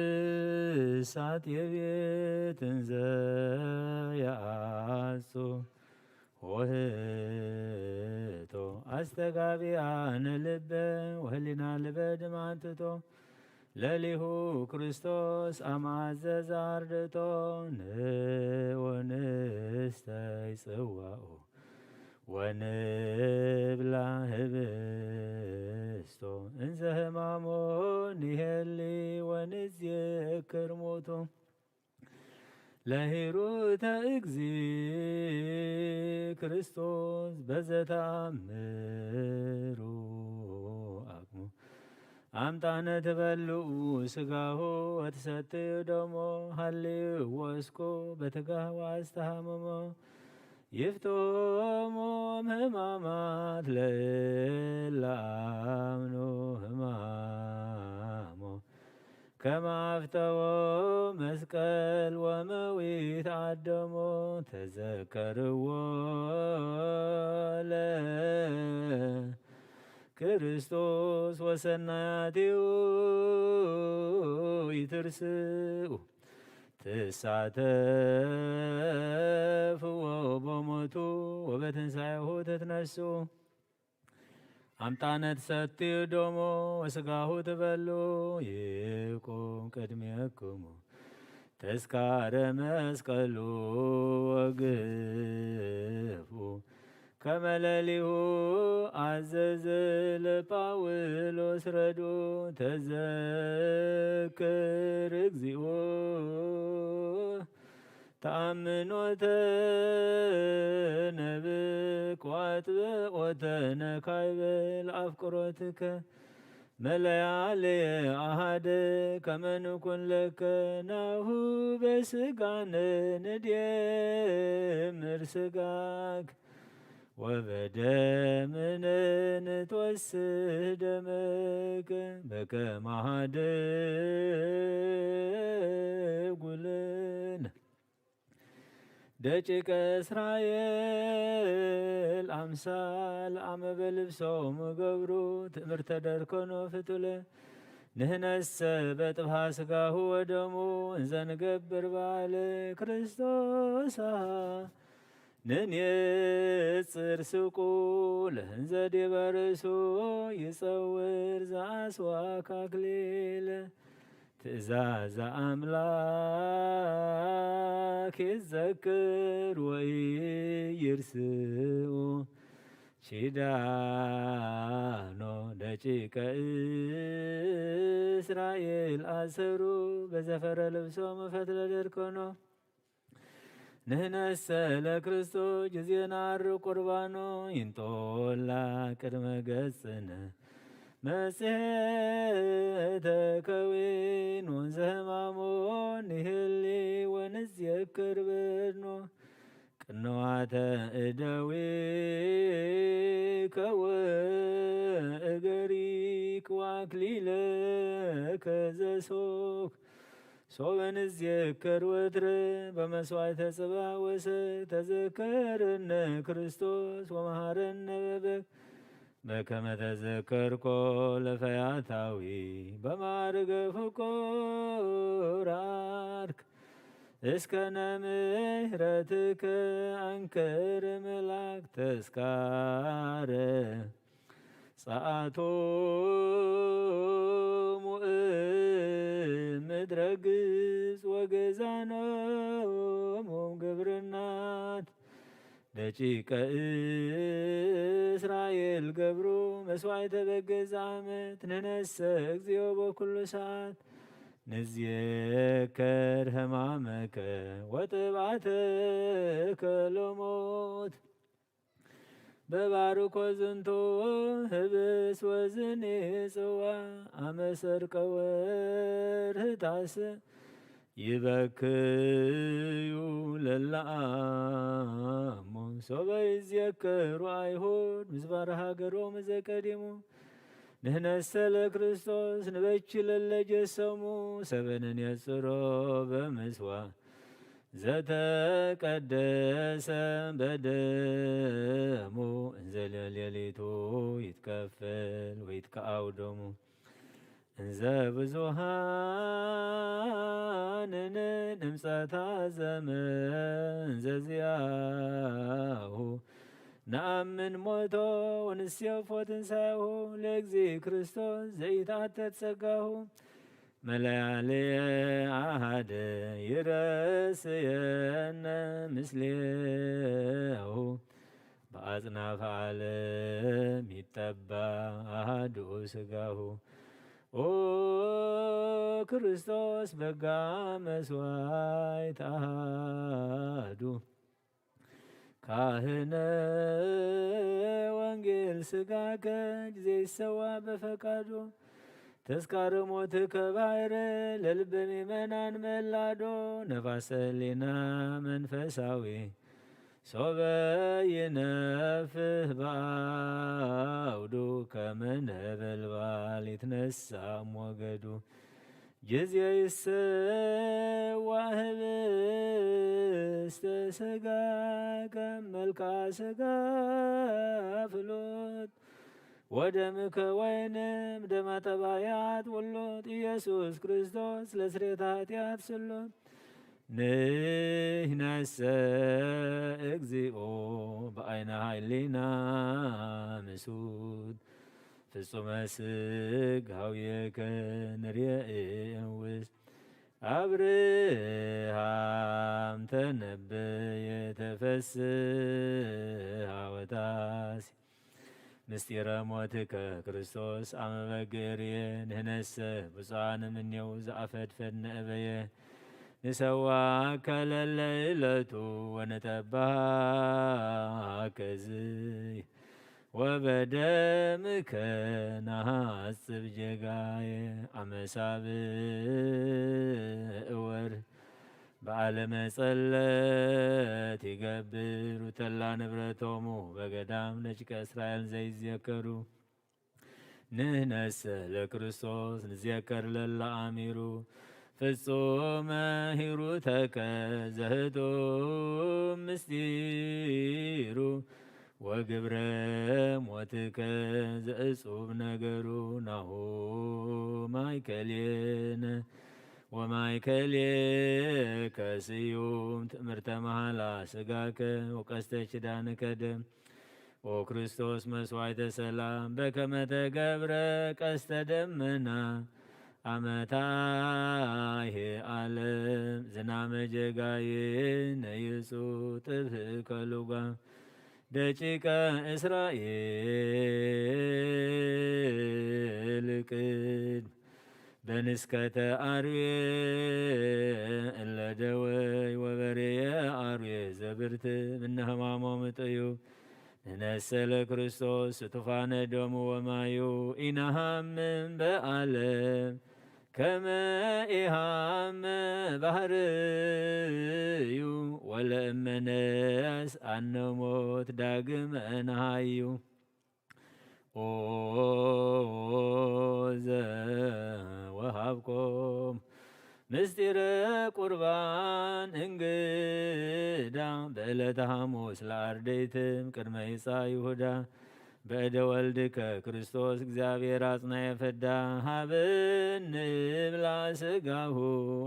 በውሳት የቤት እንዘ ያአጹ ወህቶ አስተጋቢያነ ልበ ወህሊና ልበ ድማንትቶ ለሊሁ ክርስቶስ አማዘዝ አርድቶ ንወንስተይ ጽዋኡ ወንብላ ህብስቶ እንዘ ህማሞ ንሄሊ ወንዝክር ሞቶ ለሂሩተ እግዚ ክርስቶስ በዘታምሩ አቅሙ አምጣነ ትበልዑ ስጋሁ ወትሰትዩ ደሞ ሀልዩ ወስኮ በትጋህ ዋስተሃመሞ ይፍቶሞም ህማማት ለእላምኑ ህማሞ ከማፍተዎ መስቀል ወመዊት አደሞ ተዘከርዎ ክርስቶስ ወሰናያቲው ይትርስኡ ትሳተፍዎ በሞቱ ወበትንሣኤሁ ትትነሱ አምጣነ ትሰትዩ ደሞ ወስጋሁ ትበሉ ይቁም ቅድሜክሙ ተስካረ መስቀሉ ወግፉ ከመለሊሁ አዘዘ ለጳውሎስ ረዶ ተዘክር እግዚኦ ተአምኖተ ነብቅ ዋጥብቆተ ነካይበል አፍቅሮትከ መለያልየ አሃደ ከመንኩን ለከ ናሁ በስጋነ ንድየምር ስጋክ ወበደምነ ንትወስህ ደመከ በከመ ኀደጉልነ ደቂቀ እስራኤል አምሳል አመ በልብሶሙ ገብሩ ትእምርተ ደርከኖ ፍቱለ ንህነሰ በጥብሃ ስጋሁ ወደሙ እንዘ ንገብር በዓለ ክርስቶስ ንንጽር ስቁል እንዘ ዲበ ርእሱ ይጸውር ዘአስዋክ አክሊለ ትእዛዘ አምላክ ይዘክር ወኢይርስኡ ኪዳኖ ደቂቀ እስራኤል አሰሩ በዘፈረ ልብሶሙ ፈትለ ደርከኖ ንህነሰ ለክርስቶስ ጊዜና አርብ ቁርባኖ ይንጦላ ቅድመ ገጽነ መጽሔተ ከዊን ወንዘ ህማሞ ንህሊ ወንዝየክር በድኖ ቅንዋተ እደዊከ ወእገሪክ ወአክሊለከ ዘሶክ ሶበ ንዝየክር ወትረ በመስዋዕተ ጽባሕ ወሰት ተዘከረነ ክርስቶስ ወመሃረነ በበግ በከመ ተዘከርኮ ለፈያታዊ በማዕርገ ፍቁር አርክ እስከነ ምሕረትከ አንክር መላክ ተስካረ ጸአቶሙ ምድረ ግብፅ ወገዛኖሙ ግብርናት ደቂቀ እስራኤል ገብሩ መስዋዕተ በገዛ ዓመት ንነሰ እግዚኦ በኩሉ ሰዓት ንዝየከር ሕማመከ ወጥብዓተከ ሎሞት በባርኮ ዝንቶ ህብስ ወዝኔ ጽዋ አመሰርቀ ወርህታስ ይበክዩ ለላአሞ ሶበ ይዝየከሩ አይሁድ ምስባረ ሀገሮሙ ዘቀዲሙ ንሕነሰ ለክርስቶስ ንበኪ ለለጀሰሙ ሰበንን የጽሮ በምስዋ ዘተቀደሰ በደሙ እንዘ ሌሊቱ ይትከፈል ወይትከአውደሙ እንዘ ብዙሃንን እምጸታ ዘመን ዘዚያሁ ነአምን ሞቶ ወንሴፎ ትንሣኤሁ ለእግዚእ ክርስቶስ ዘኢታተት ጸጋሁ መለያልየ አሃደ ይረስየነ ምስሌሁ በአጽናፈ ዓለም ይጠባ አሐዱ ሥጋሁ ኦ ክርስቶስ በጋ መስዋዕት አሐዱ ካህነ ወንጌል ሥጋከ ጊዜ ይሰዋ በፈቃዱ ተስካረ ሞትከ ባሕረ ለልበ ምእመናን መላዶ ነፋሰ ሕሊና መንፈሳዊ ሶበ ይነፍህ በአውዱ ከመ ነበልባል ይትነሣ ሞገዱ ጊዜ ይሰዋ ህብስተ ሥጋከ መልክዐ ሥጋ ፍሎት ወደምከ ወይንም ደመ ጠባያት ውሎት ኢየሱስ ክርስቶስ ለስርየተ ኃጢአት ስሎት ንሕነሰ እግዚኦ በአይነ ኃይሊና ምሱት ፍጹመ ሥጋዌከ ንርእየ ውስጥ አብርሃም ተነበየ ተፈስሐ ወታሲ ምስጢረ ሞትከ ክርስቶስ አመ በግርየ ንሕነሰ ብፁዓን እምኔው ዘአፈድፈድነ እበየ ንሰዋከ ለለ ዕለቱ ወነጠባከ ዝይ ወበደምከ ናሐጽብ ጀጋየ አመ ሳብዕ ወርኅ በዓለመ ጸለት ይገብሩ ተላ ንብረቶሙ በገዳም ለጭቀ እስራኤል ዘይዝየከሩ ንሕነሰ ለክርስቶስ ንዝየከር ለላ አሚሩ ፍጹመ ሂሩተከ ዘህቱም ምስጢሩ ወግብረ ሞትከ ዘእጹብ ነገሩ ናሁ ማእከሌነ ወማእከሌከ ስዩም ትእምርተ መሃላ ሥጋከ ወቀስተ ኪዳንከ ደም ኦ ክርስቶስ መስዋዕተ ሰላም በከመ ተገብረ ቀስተ ደመና አመታይሄ ዓለም ዝናመ ጀጋዬነ ይጹእ ጥብህ ከሉጋም ደቂቀ እስራኤል ቅድመ በንስከተ አርዌ እለ ደወይ ወበሬየ አርዌ ዘብርት እምነ ሕማሞሙ ጥዩ ንሕነሰ ለክርስቶስ ስቱፋነ ደሙ ወማዩ ኢነሐምም በዓለም ከመ ኢሐመ ባህርዩ ወለእመነስ አነ ሞት ዳግመ ነሃዩ ኦ ዘወሃብኮም ምስጢረ ቁርባን እንግዳ በዕለተ ሐሙስ ለአርድእትም ቅድመ ይጻ ይሁዳ በእደ ወልድከ ክርስቶስ እግዚአብሔር አጽናየ ፈዳ ሀብን ብላ ሥጋሁ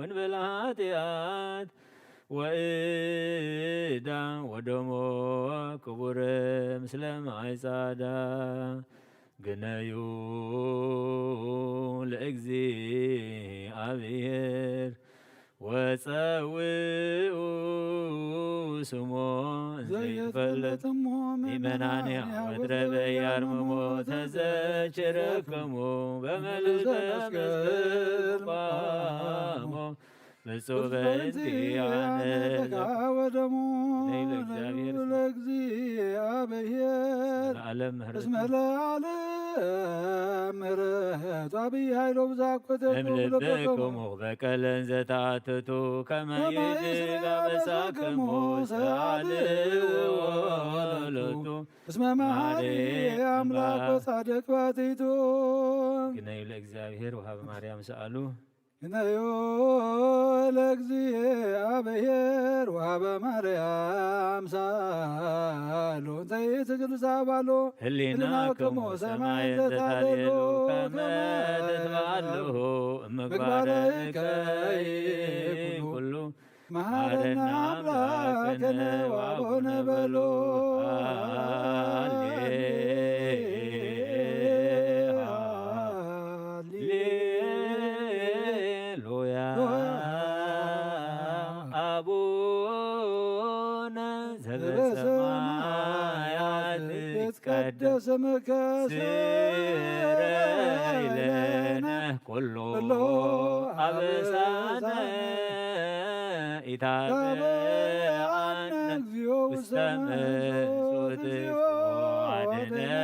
እንበላ ኃጢአት وإدا ودمو كبر مسلم عيسادا جنايو لأجزي أبير وتساوي سمو زيفلت إيماناني ودرب يارممو تزجركمو بملد مسكر قامو بصوب انتيان العالم اسم العالم مرهت أبي هاي لو بزاكوتك أملبكم وبكلا زتعتتو كما يجرق مساكمو سعالي ولتو اسم معالي أملاك وصادق واتيتو قلنا لأكزابير وهاب مريم سألو إنيو ለእግዚአብሔር ወበማርያም ሳሉ እንዘይት ቅዱስ አባሎ ህሊናክሙ ሰማይ ዘታሌሉ ከመትትባልሁ ምግባረ ቀይ ኩሉ መሐረና አምላክነ ወአቡነ በሎ يتقدس ስምከ سري لنا كله أبسانا إتابعنا واستمر صوتك وعدنا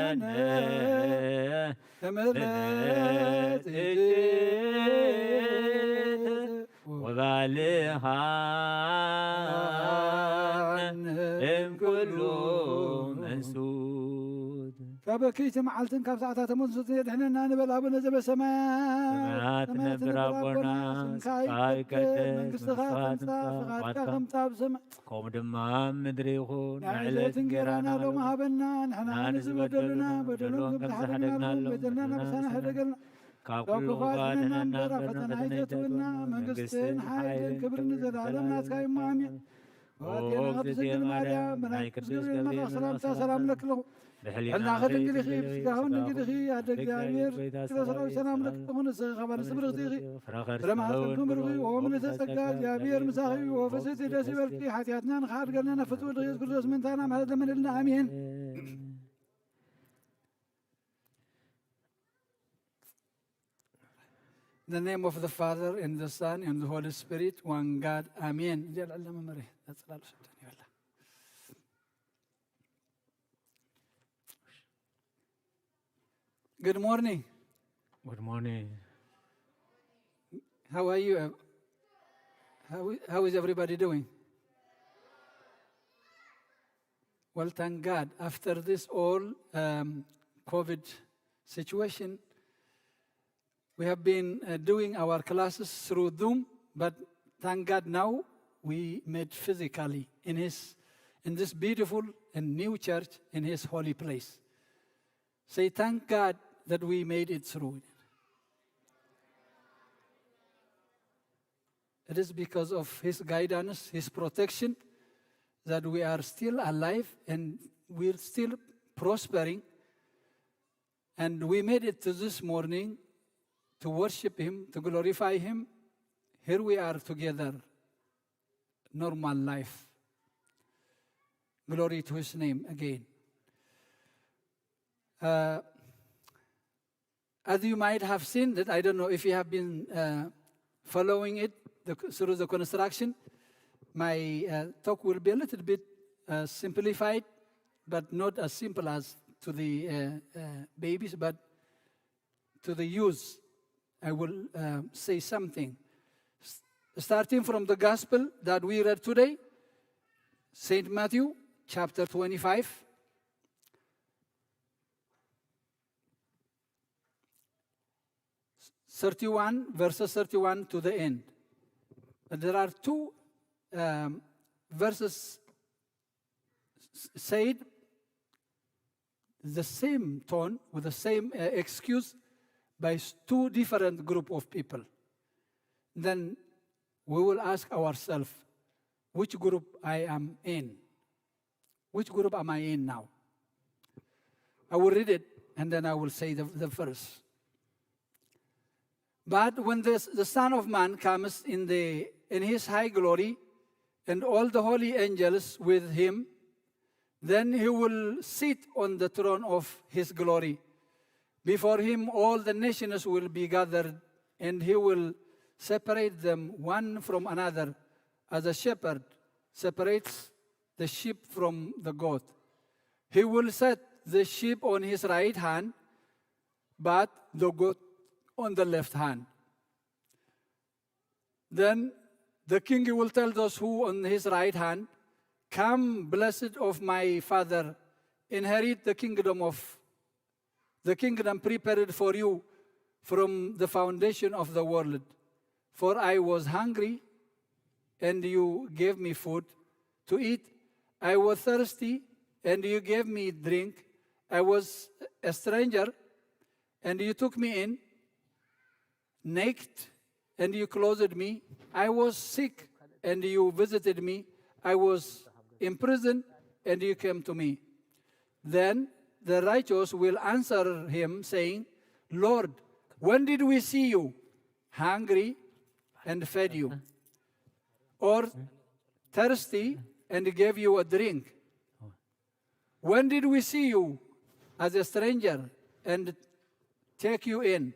ተመለት وبالها ام كله منسود فبكيت معلتن كاب ساعات تمنسوت يدحنا نبل ابونا زبسماء سمعت نبرابنا سكاي كدس منكستخا فقاد خمتا بسماء قوم دمام مدريخون نعلت انقرانا لو ما هبنا نحنا نزبدلنا بدلون بتحدقنا بدلنا نفسنا حدقنا كابل وفاتنا نبرا فتنا عيدتنا منقستين حايدن كبرنا زلالم ناسكاي مامي واتينا غبسجل ماريا منايك جبريل مرة سلام لك له حنا خد انجليخي بسكاهون انجليخي هادك جابير كلا سلام سلام لك هون خبر سبرغ ديغي لما هاتكم برغي ومن سسكا جابير مساخي وفسيتي داسي بلكي حاتياتنا نخار قلنا نفتو دغيز كل من تانا مهلا من لنا امين In the name of the Father, and the Son, and the Holy Spirit, one God. Amen. That's a lot of Good morning. Good morning. How are you? How is everybody doing? Well, thank God. After this all COVID situation, we have been doing our classes through Zoom, but thank God now we met physically in this beautiful and new church in His holy place. Say, thank God that we made it through. It is because of His guidance, His protection, that we are still alive and we're still prospering. And we made it to this morning to worship Him, to glorify Him. Here we are together, normal life. Glory to His name again. As you might have seen that, I don't know if you have been following it through the construction, my talk will be a little bit simplified, but not as simple as to the babies, but to the youth. I will say something. Starting from the gospel that we read today, St. Matthew, chapter 25. Verses 31 to the end. There are two verses said the same tone, with the same excuse, by two different group of people. Then we will ask ourselves, which group I am in. Which group am I in now? I will read it and then I will say the verse. But when the Son of Man comes in his high glory and all the holy angels with him, then he will sit on the throne of his glory. Before him all the nations will be gathered, and he will separate them one from another, as a shepherd separates the sheep from the goat. He will set the sheep on his right hand, but the goat on the left hand. Then the king will tell those who on his right hand, "Come, blessed of my Father, inherit the kingdom prepared for you from the foundation of the world. For I was hungry, and you gave me food to eat. I was thirsty, and you gave me drink. I was a stranger, and you took me in. Naked, and you clothed me. I was sick, and you visited me. I was in prison, and you came to me." Then the righteous will answer him, saying, "Lord, when did we see you hungry and fed you? Or thirsty and gave you a drink? When did we see you as a stranger and take you in?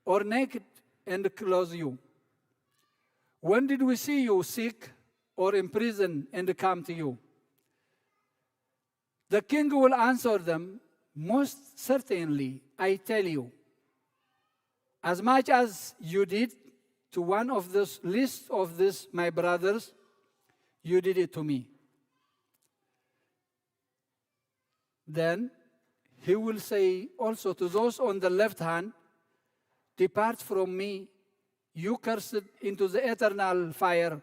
Or naked and clothe you? When did we see you sick or in prison and come to you?" The king will answer them, "Most certainly, I tell you, as much as you did to one of this least of these my brothers, you did it to me." Then he will say also to those on the left hand, "Depart from me, you cursed, into the eternal fire,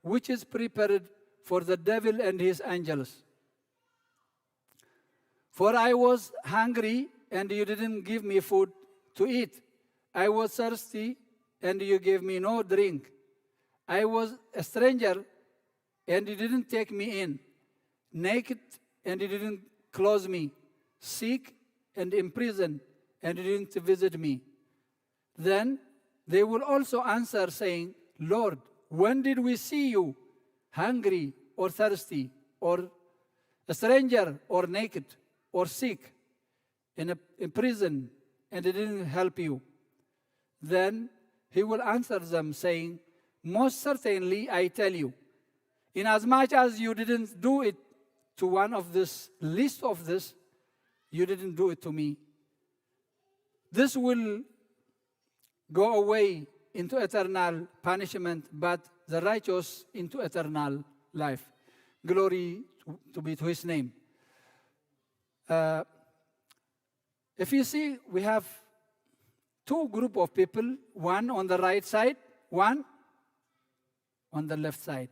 which is prepared for the devil and his angels. For I was hungry, and you didn't give me food to eat. I was thirsty, and you gave me no drink. I was a stranger, and you didn't take me in. Naked, and you didn't clothe me. Sick and in prison, and you didn't visit me." Then they will also answer, saying, "Lord, when did we see you hungry or thirsty, or a stranger or naked, or sick, in prison, and it didn't help you?" Then he will answer them, saying, "Most certainly I tell you, inasmuch as you didn't do it to one of this least of this, you didn't do it to me." This will go away into eternal punishment, but the righteous into eternal life. Glory to be to his name. If you see, we have two groups of people, one on the right side, one on the left side.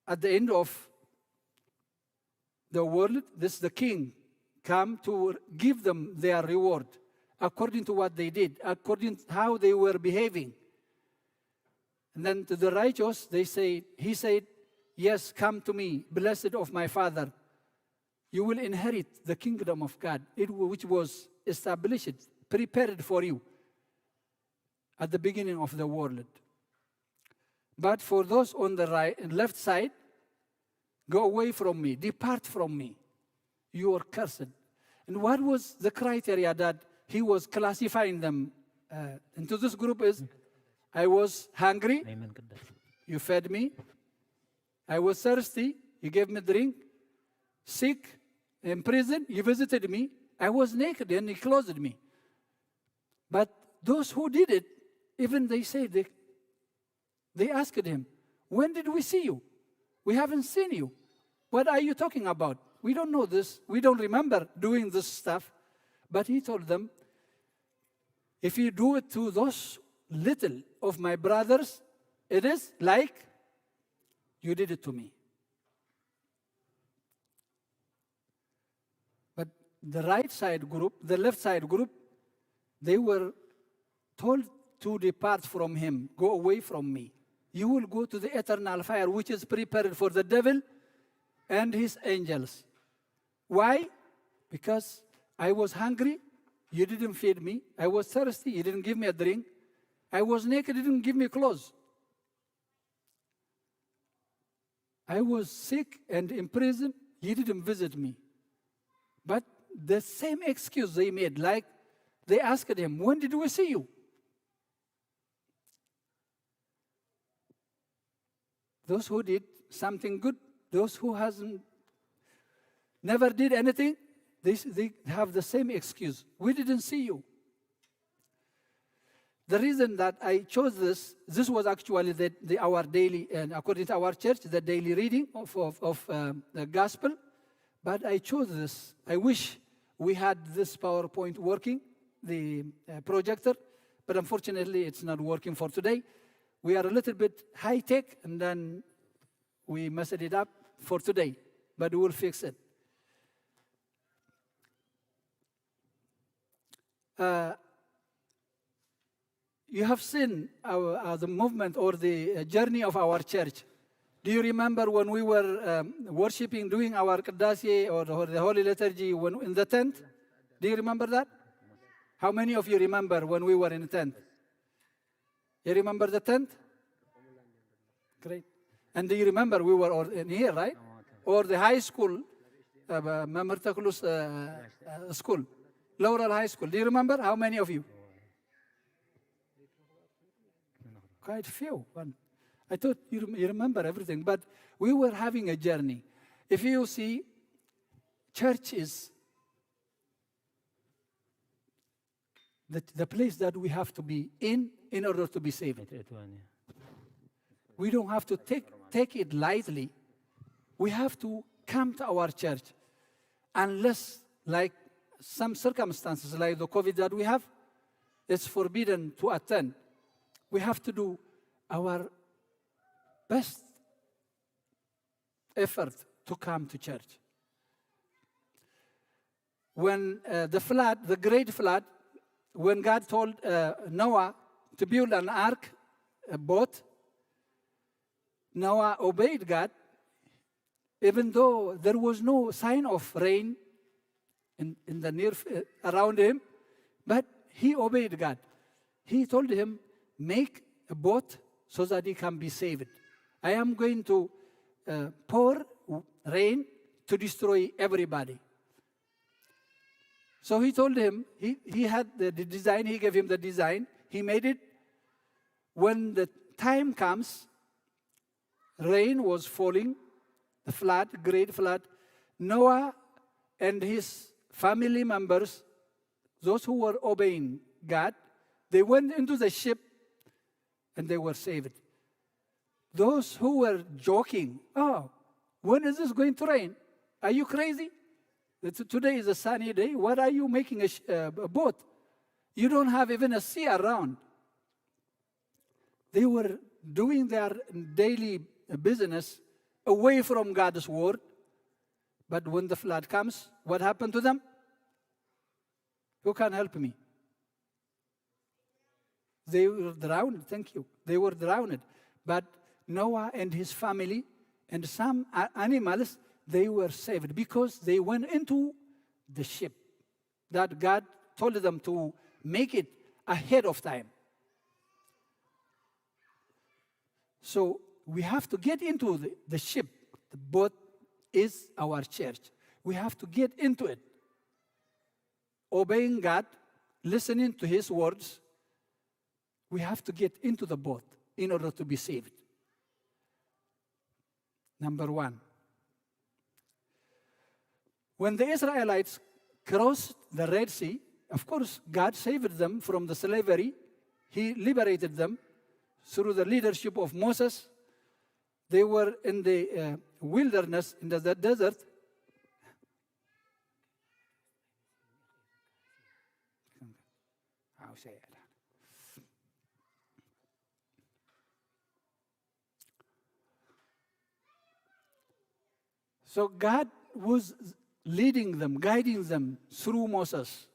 At the end of the world, the king come to give them their reward according to what they did, according to how they were behaving. And then to the righteous, he said, "Yes, come to me, blessed of my Father. You will inherit the kingdom of God, which was established, prepared for you at the beginning of the world. But for those on the right and left side, go away from me, depart from me. You are cursed." And what was the criteria that he was classifying them into this group is, "I was hungry, you fed me. I was thirsty, you gave me drink. Sick, in prison, you visited me. I was naked, and you clothed me." But those who did it, even they said, they asked him, "When did we see you? We haven't seen you. What are you talking about? We don't know this. We don't remember doing this stuff." But he told them, "If you do it to those little of my brothers, it is like you did it to me." But the right side group, the left side group, they were told to depart from him, go away from me. you will go to the eternal fire, which is prepared for the devil and his angels. Why? Because I was hungry, you didn't feed me. I was thirsty, you didn't give me a drink. I was naked, you didn't give me clothes. I was sick and in prison, you didn't visit me. But the same excuse they made, like they asked him, when did we see you? Those who did something good, those who never did anything, they have the same excuse. We didn't see you. The reason that I chose this was actually our daily, and according to our church, the daily reading of the gospel. But I chose this. I wish we had this PowerPoint working, the projector, but unfortunately it's not working for today. We are a little bit high-tech, and then we messed it up for today, but we'll fix it. You have seen the movement or the journey of our church. Do you remember when we were worshiping, doing our Qadasi or the Holy Liturgy in the tent? Do you remember that? How many of you remember when we were in the tent? You remember the tent? Great. And do you remember we were in here, right? Or the high school, Mamertakulus school, Laurel High School. Do you remember? How many of you? Quite few. I thought you remember everything, but we were having a journey. If you see, church is the place that we have to be in order to be saved. We don't have to take it lightly. We have to come to our church. Unless, like some circumstances, like the COVID that we have, it's forbidden to attend. We have to do our best effort to come to church. When the great flood, when God told Noah to build an ark, a boat, Noah obeyed God, even though there was no sign of rain in the near around him, but he obeyed God. He told him, make a boat so that he can be saved. I am going to pour rain to destroy everybody. So he told him, he had the design, he gave him the design, he made it. When the time comes, rain was falling, the flood, great flood. Noah and his family members, those who were obeying God, they went into the ship and they were saved. Those who were joking, oh, when is this going to rain? Are you crazy? Today is a sunny day. What are you making a boat? You don't have even a sea around. They were doing their daily business away from God's word. But when the flood comes, what happened to them? Who can help me? They were drowned. Thank you. They were drowned. But Noah and his family and some animals, they were saved because they went into the ship that God told them to make it ahead of time. So we have to get into the ship. The boat is our church. We have to get into it. Obeying God, listening to His words, we have to get into the boat in order to be saved. Number one. When the Israelites crossed the Red Sea, of course, God saved them from the slavery. He liberated them through the leadership of Moses. They were in the wilderness, in the desert. How say it? So God was leading them, guiding them through Moses.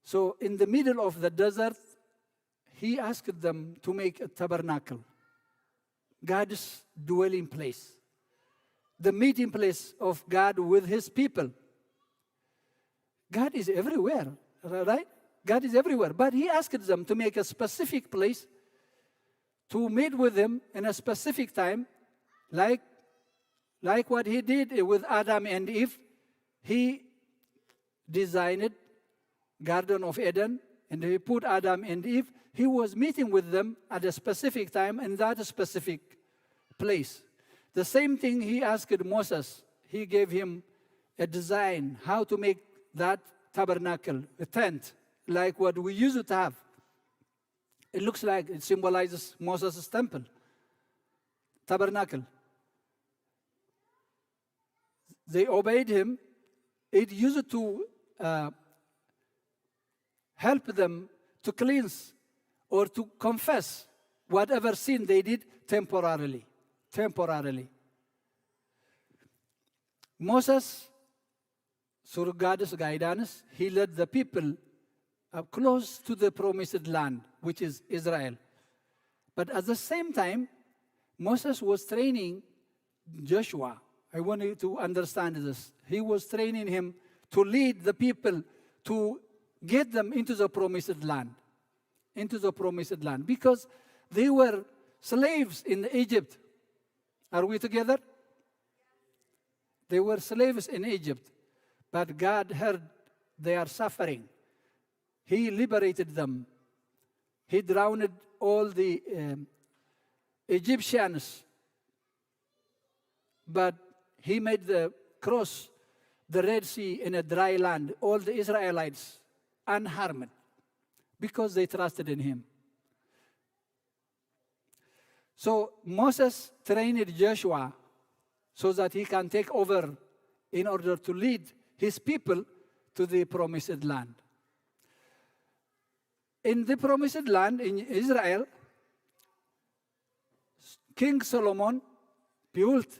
So in the middle of the desert, He asked them to make a tabernacle. God's dwelling place, the meeting place of God with his people. God is everywhere, right? God is everywhere. But he asked them to make a specific place to meet with him in a specific time, like what he did with Adam and Eve. He designed Garden of Eden, and he put Adam and Eve. He was meeting with them at a specific time in that specific place. The same thing he asked Moses. He gave him a design, how to make that tabernacle, a tent, like what we used to have. It looks like it symbolizes Moses' temple, tabernacle. They obeyed him. It used to help them to cleanse or to confess whatever sin they did temporarily. Moses, through God's guidance, he led the people close to the promised land, which is Israel. But at the same time, Moses was training Joshua. I want you to understand this. He was training him to lead the people to get them into the promised land. Because they were slaves in Egypt. Are we together? They were slaves in Egypt. But God heard their suffering. He liberated them. He drowned all the Egyptians. But he made the cross, the Red Sea, in a dry land, all the Israelites unharmed, because they trusted in him. So Moses trained Joshua so that he can take over in order to lead his people to the promised land. In the promised land, in Israel, King Solomon built,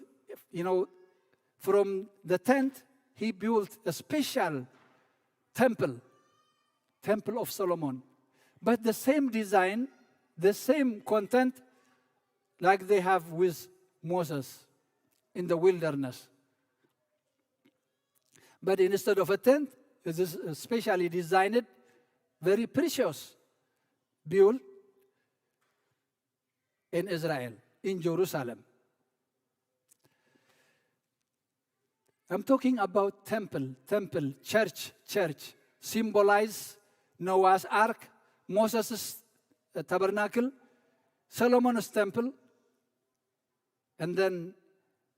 from the tent, he built a special temple of Solomon. But the same design, the same content, like they have with Moses in the wilderness. But instead of a tent, it is specially designed, very precious, built in Israel, in Jerusalem. I'm talking about temple, church, symbolize Noah's Ark, Moses' tabernacle, Solomon's temple, and then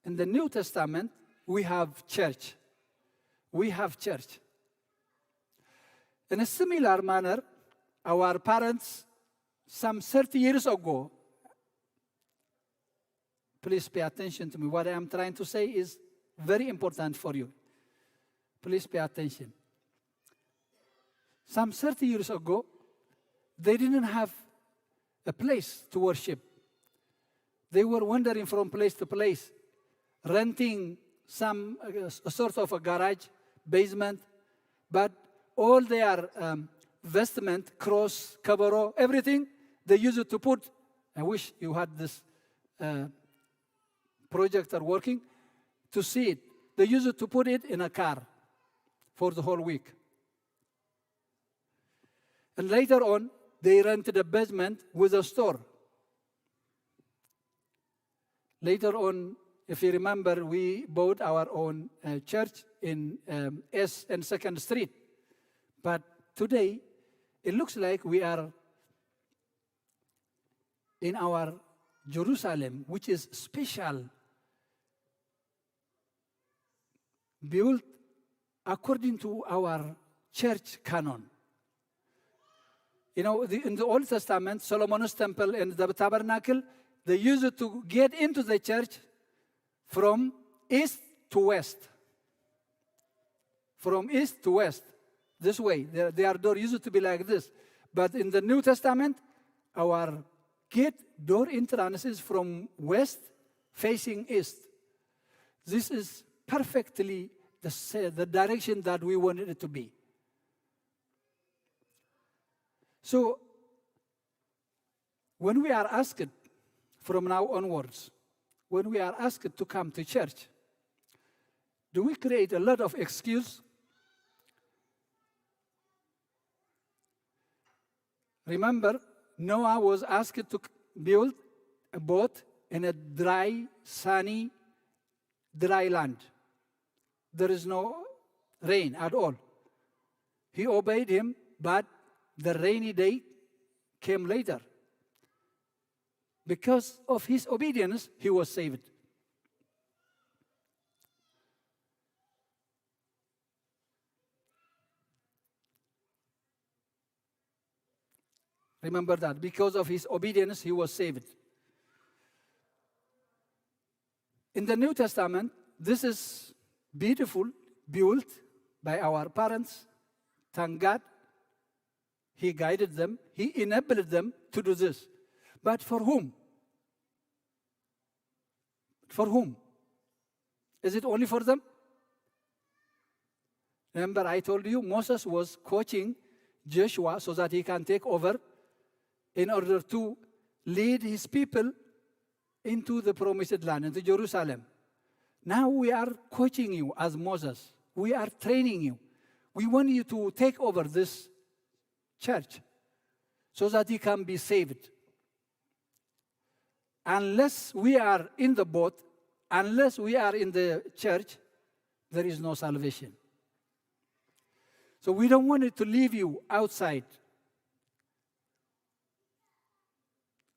in the New Testament, we have church. In a similar manner, our parents, some 30 years ago, please pay attention to me. What I am trying to say is very important for you. Please pay attention. Some 30 years ago, they didn't have a place to worship. They were wandering from place to place, renting some sort of a garage, basement, but all their vestment, cross, coverall, everything, they used it to put. I wish you had this projector working to see it. They used it to put it in a car for the whole week. And later on, they rented a basement with a store. Later on, if you remember, we bought our own church in S and 2nd Street. But today, it looks like we are in our Jerusalem, which is special, built according to our church canon. In the Old Testament, Solomon's temple and the tabernacle, they used it to get into the church from east to west. From east to west. This way. Their door used to be like this. But in the New Testament, our gate door entrance is from west facing east. This is perfectly the direction that we wanted it to be. So, when we are asked from now onwards, when we are asked to come to church, do we create a lot of excuse? Remember, Noah was asked to build a boat in a dry, sunny, dry land. There is no rain at all. He obeyed him, but the rainy day came later. Because of his obedience, he was saved. Remember that. Because of his obedience, he was saved. In the New Testament, this is beautiful, built by our parents. Thank God. He guided them. He enabled them to do this. But for whom? For whom? Is it only for them? Remember, I told you Moses was coaching Joshua so that he can take over in order to lead his people into the promised land, into Jerusalem. Now we are coaching you as Moses. We are training you. We want you to take over this church so that you can be saved. Unless we are in the boat, unless we are in the church, there is no salvation. So we don't want it to leave you outside.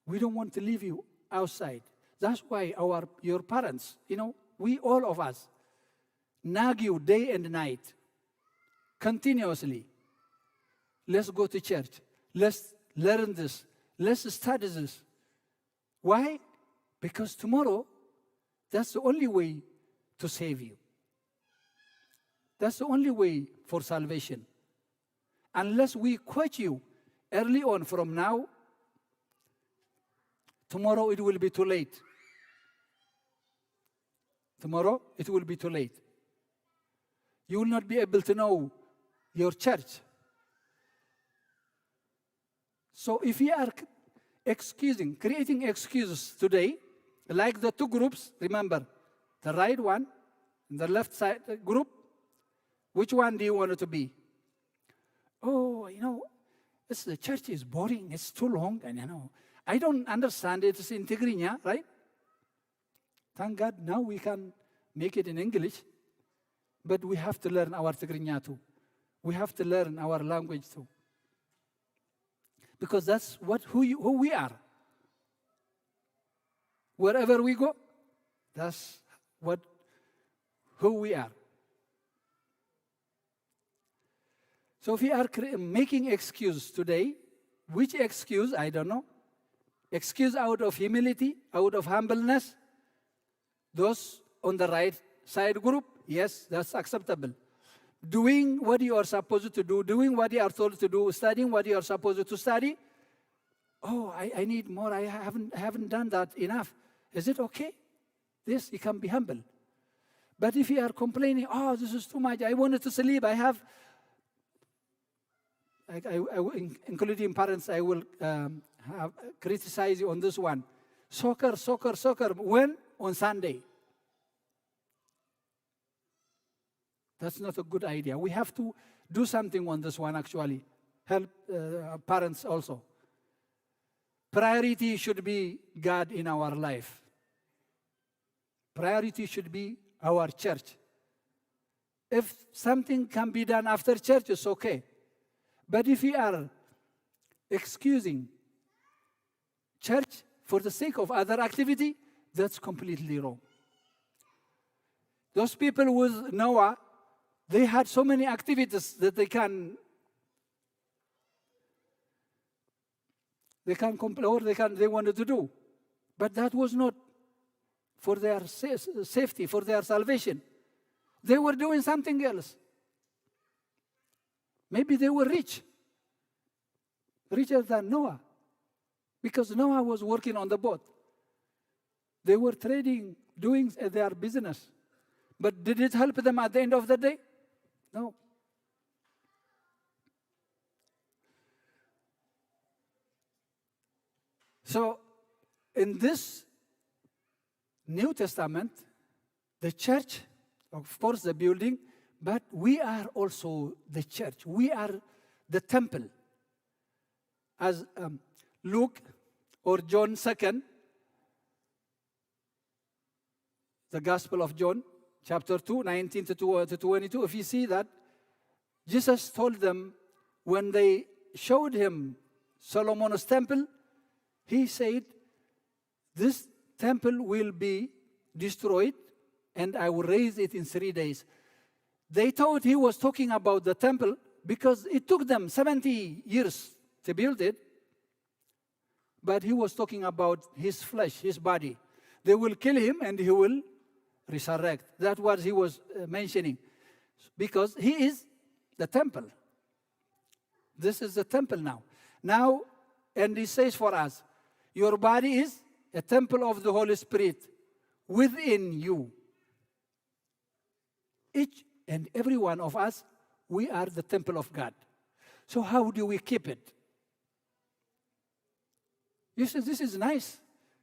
We don't want to leave you outside. That's why your parents, we all of us, nag you day and night, continuously. Let's go to church. Let's learn this. Let's study this. Why? Because tomorrow, that's the only way to save you. That's the only way for salvation. Unless we quote you early on from now, tomorrow it will be too late. Tomorrow it will be too late. You will not be able to know your church. So if you are creating excuses today, like the two groups, remember, the right one and the left side group, which one do you want it to be? Oh, the church is boring, it's too long, and I don't understand it. It's in Tigrinya, right? Thank God now we can make it in English, but we have to learn our Tigrinya too. We have to learn our language too. Because that's who we are. Wherever we go, that's who we are. So if we are making excuse today, which excuse, I don't know. Excuse out of humility, out of humbleness. Those on the right side group, yes, that's acceptable. Doing what you are supposed to do, doing what you are told to do, studying what you are supposed to study. Oh, I need more. I haven't done that enough. Is it okay? This, you can be humble. But if you are complaining, oh, this is too much. I wanted to sleep. Including parents, I will criticize you on this one. Soccer. When? On Sunday. That's not a good idea. We have to do something on this one, actually. Help parents also. Priority should be God in our life. Priority should be our church. If something can be done after church, it's okay. But if we are excusing church for the sake of other activity, that's completely wrong. Those people with Noah, they had so many activities that they can complain or they wanted to do. But that was not for their safety, for their salvation. They were doing something else. Maybe they were richer than Noah, because Noah was working on the boat. They were trading, doing their business. But did it help them at the end of the day? No. So in this New Testament, the church, of course, the building, but we are also the church. We are the temple. As Luke or John 2nd, the Gospel of John, chapter 2, 19 to 22, if you see that, Jesus told them when they showed him Solomon's temple, he said, this temple will be destroyed and I will raise it in 3 days. They thought he was talking about the temple because it took them 70 years to build it. But he was talking about his flesh, his body. They will kill him and he will resurrect. That's what he was mentioning. Because he is the temple. This is the temple now. Now, and he says for us, your body is a temple of the Holy Spirit within you. Each and every one of us, we are the temple of God. So how do we keep it? You say, this is nice.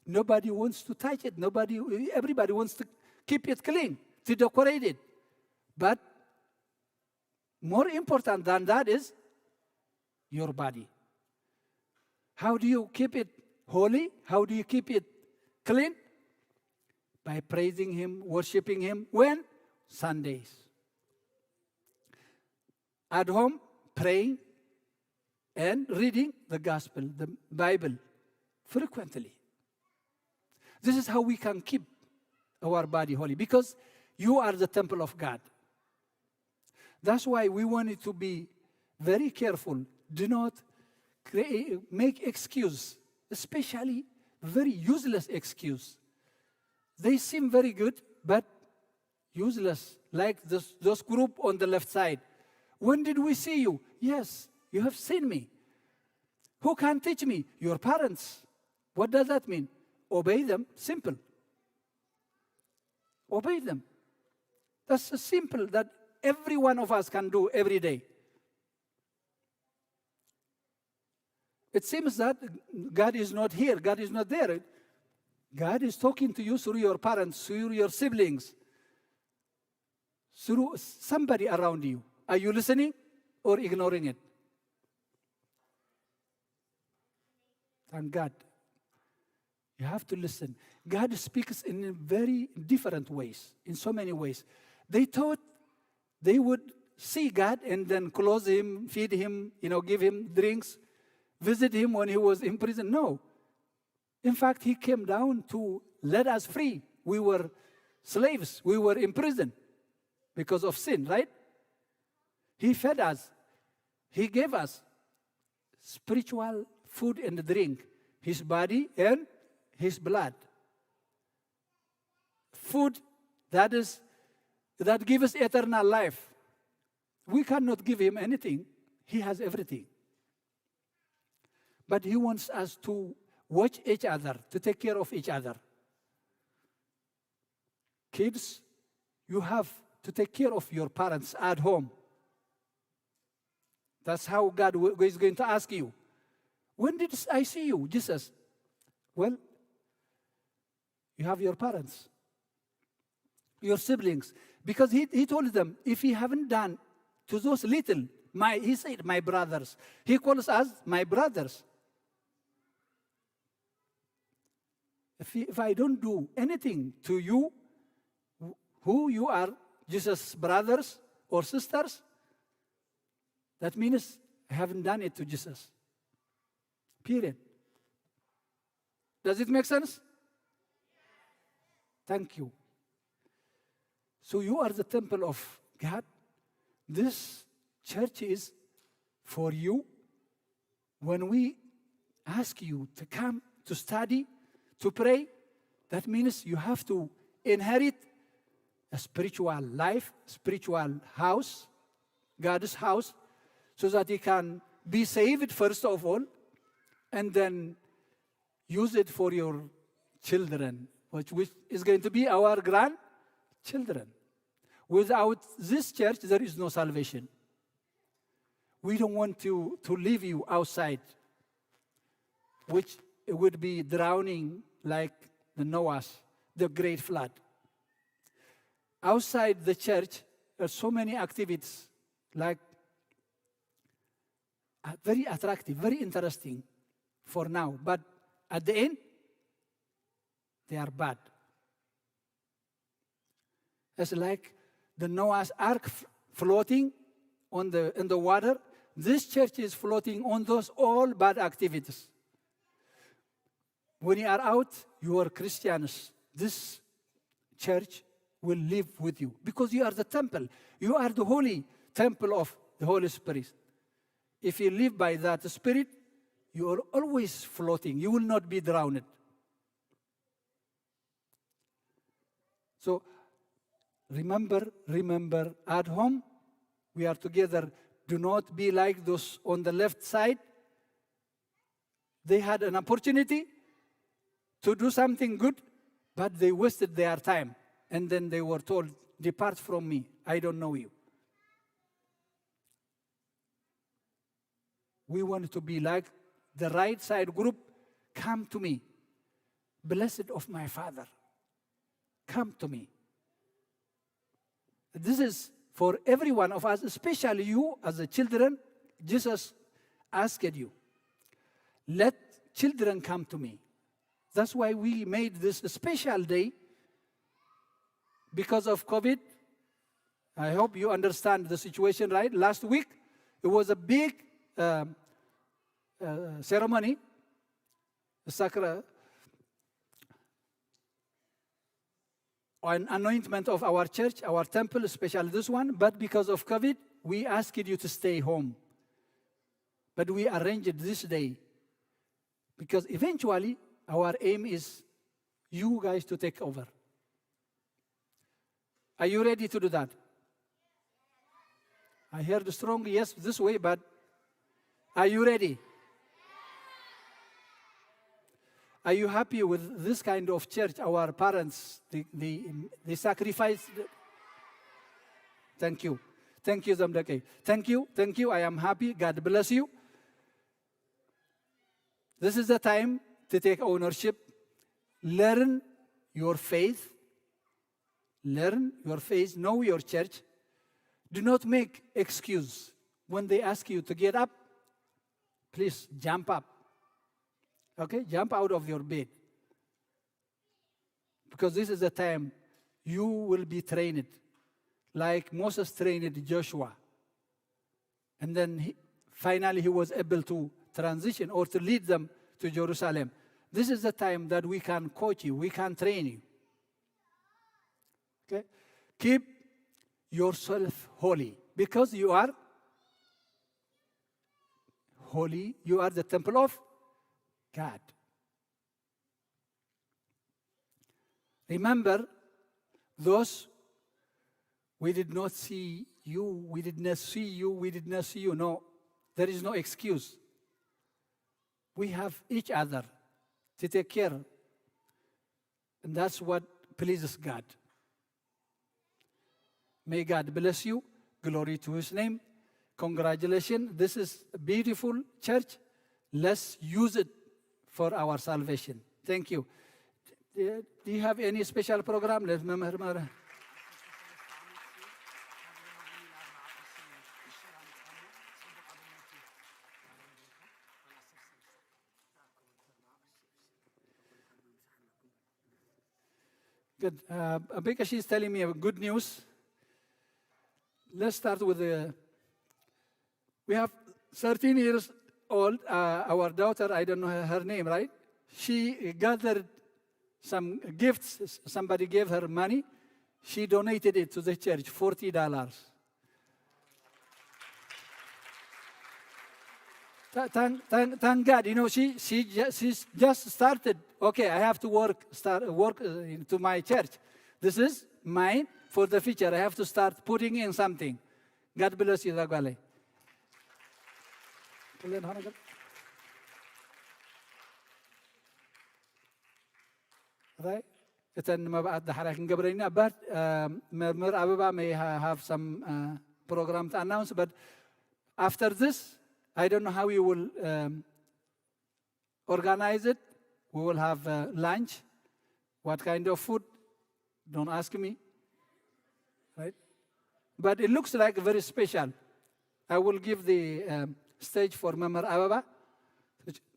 Nobody wants to touch it. Everybody wants to keep it clean, to decorate it. But more important than that is your body. How do you keep it holy? How do you keep it clean? By praising Him, worshiping Him. When? Sundays. At home, praying and reading the gospel, the Bible, frequently. This is how we can keep our body holy, because you are the temple of God. That's why we wanted to be very careful. Do not make excuse, especially very useless excuse. They seem very good, but useless, like those group on the left side. When did we see you? Yes, you have seen me. Who can teach me? Your parents. What does that mean? Obey them. Simple. Obey them. That's simple that every one of us can do every day. It seems that God is not here. God is not there. God is talking to you through your parents, through your siblings, through somebody around you. Are you listening or ignoring it? Thank God. You have to listen. God speaks in very different ways, in so many ways. They thought they would see God and then clothe Him, feed Him, give Him drinks, visit Him when He was in prison. No. In fact, He came down to let us free. We were slaves. We were in prison because of sin, right? He fed us. He gave us spiritual food and drink, His body and His blood. Food that gives us eternal life. We cannot give Him anything. He has everything. But He wants us to watch each other, to take care of each other. Kids, you have to take care of your parents at home. That's how God is going to ask you. When did I see you, Jesus? Well, you have your parents, your siblings. Because he told them, if you haven't done to those little, he said, my brothers. He calls us my brothers. If I don't do anything to you, who you are, Jesus' brothers or sisters, that means I haven't done it to Jesus. Period. Does it make sense? Thank you. So you are the temple of God. This church is for you. When we ask you to come to study, to pray, that means you have to inherit a spiritual life, spiritual house, God's house, so that you can be saved first of all, and then use it for your children, which is going to be our grandchildren. Without this church, there is no salvation. We don't want to leave you outside, which it would be drowning like the Noah's, the great flood. Outside the church, there are so many activities, like very attractive, very interesting for now. But at the end, they are bad. It's like the Noah's Ark floating in the water. This church is floating on those all bad activities. When you are out, you are Christians. This church will live with you because you are the temple. You are the holy temple of the Holy Spirit. If you live by that Spirit, you are always floating. You will not be drowned. So, remember, at home, we are together. Do not be like those on the left side. They had an opportunity to do something good, but they wasted their time. And then they were told, depart from me, I don't know you. We want to be like the right side group. Come to me, blessed of my Father. Come to me. This is for every one of us, especially you as the children. Jesus asked you, let children come to me. That's why we made this a special day because of COVID. I hope you understand the situation, right? Last week, it was a big ceremony, an anointment of our church, our temple, especially this one. But because of COVID, we asked you to stay home. But we arranged this day because eventually our aim is you guys to take over. Are you ready to do that? I heard a strong yes this way, but are you ready? Are you happy with this kind of church? Our parents, they sacrificed. Thank you. Thank you, Zamdake. Thank you. I am happy. God bless you. This is the time to take ownership. Learn your faith. Learn your faith. Know your church. Do not make excuse. When they ask you to get up, please jump up. Okay? Jump out of your bed. Because this is the time you will be trained. Like Moses trained Joshua. And then finally he was able to transition or to lead them to Jerusalem. This is the time that we can coach you. We can train you. Okay? Keep yourself holy. Because you are holy. You are the temple of God. Remember, those we did not see you, we did not see you, we did not see you. No, there is no excuse. We have each other to take care. And that's what pleases God. May God bless you. Glory to His name. Congratulations. This is a beautiful church. Let's use it for our salvation. Thank you. Do you have any special program? Let's remember. Good. Abika, she's telling me good news. Let's start with we have 13 years old, our daughter, I don't know her name, right? She gathered some gifts. Somebody gave her money. She donated it to the church, $40. Thank God. You know, she's just started. Okay, I have to start work into my church. This is mine for the future. I have to start putting in something. God bless you, Dagwale. Right? Iten mabaat dahara king gabrina, but Mer Ababa may have some program to announce. But after this, I don't know how we will organize it. We will have lunch. What kind of food? Don't ask me. Right? But it looks like very special. I will give the stage for Mamar Ababa.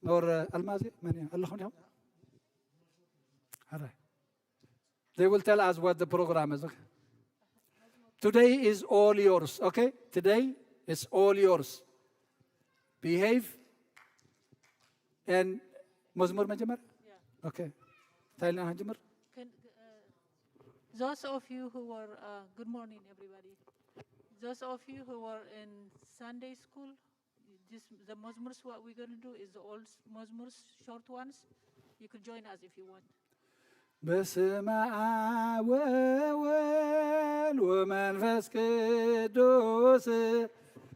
Or Almazi. They will tell us what the program is. Okay? Today is all yours. Okay? Today is all yours. Behave. And Muzmur Majamar? Yeah. Okay. Thailand Hajamar? Those of you who were, good morning, everybody. Those of you who were in Sunday school, the Mozmurs, what we're going to do is the old Mozmurs, short ones. You could join us if you want. በስመ አብ ወወልድ ወመንፈስ ቅዱስ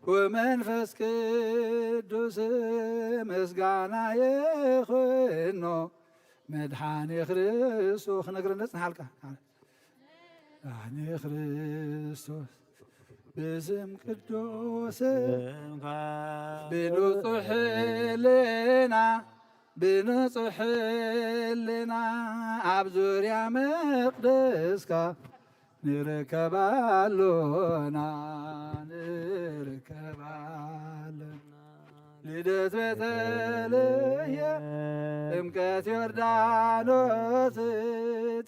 ወመንፈስ ቅዱስ ምስጋና ይኹኖ መድኃኔ ክርስቶስ ክነግረነጽ ንሓልካ መድኃኔ ክርስቶስ ብስም ቅዱስ ብንጹሕ ሕሊና ብንጹሕ ሕሊና ኣብ ዙርያ መቕደስካ ንርከባሎና ልደት ቤተልሔም ጥምቀት ዮርዳኖስ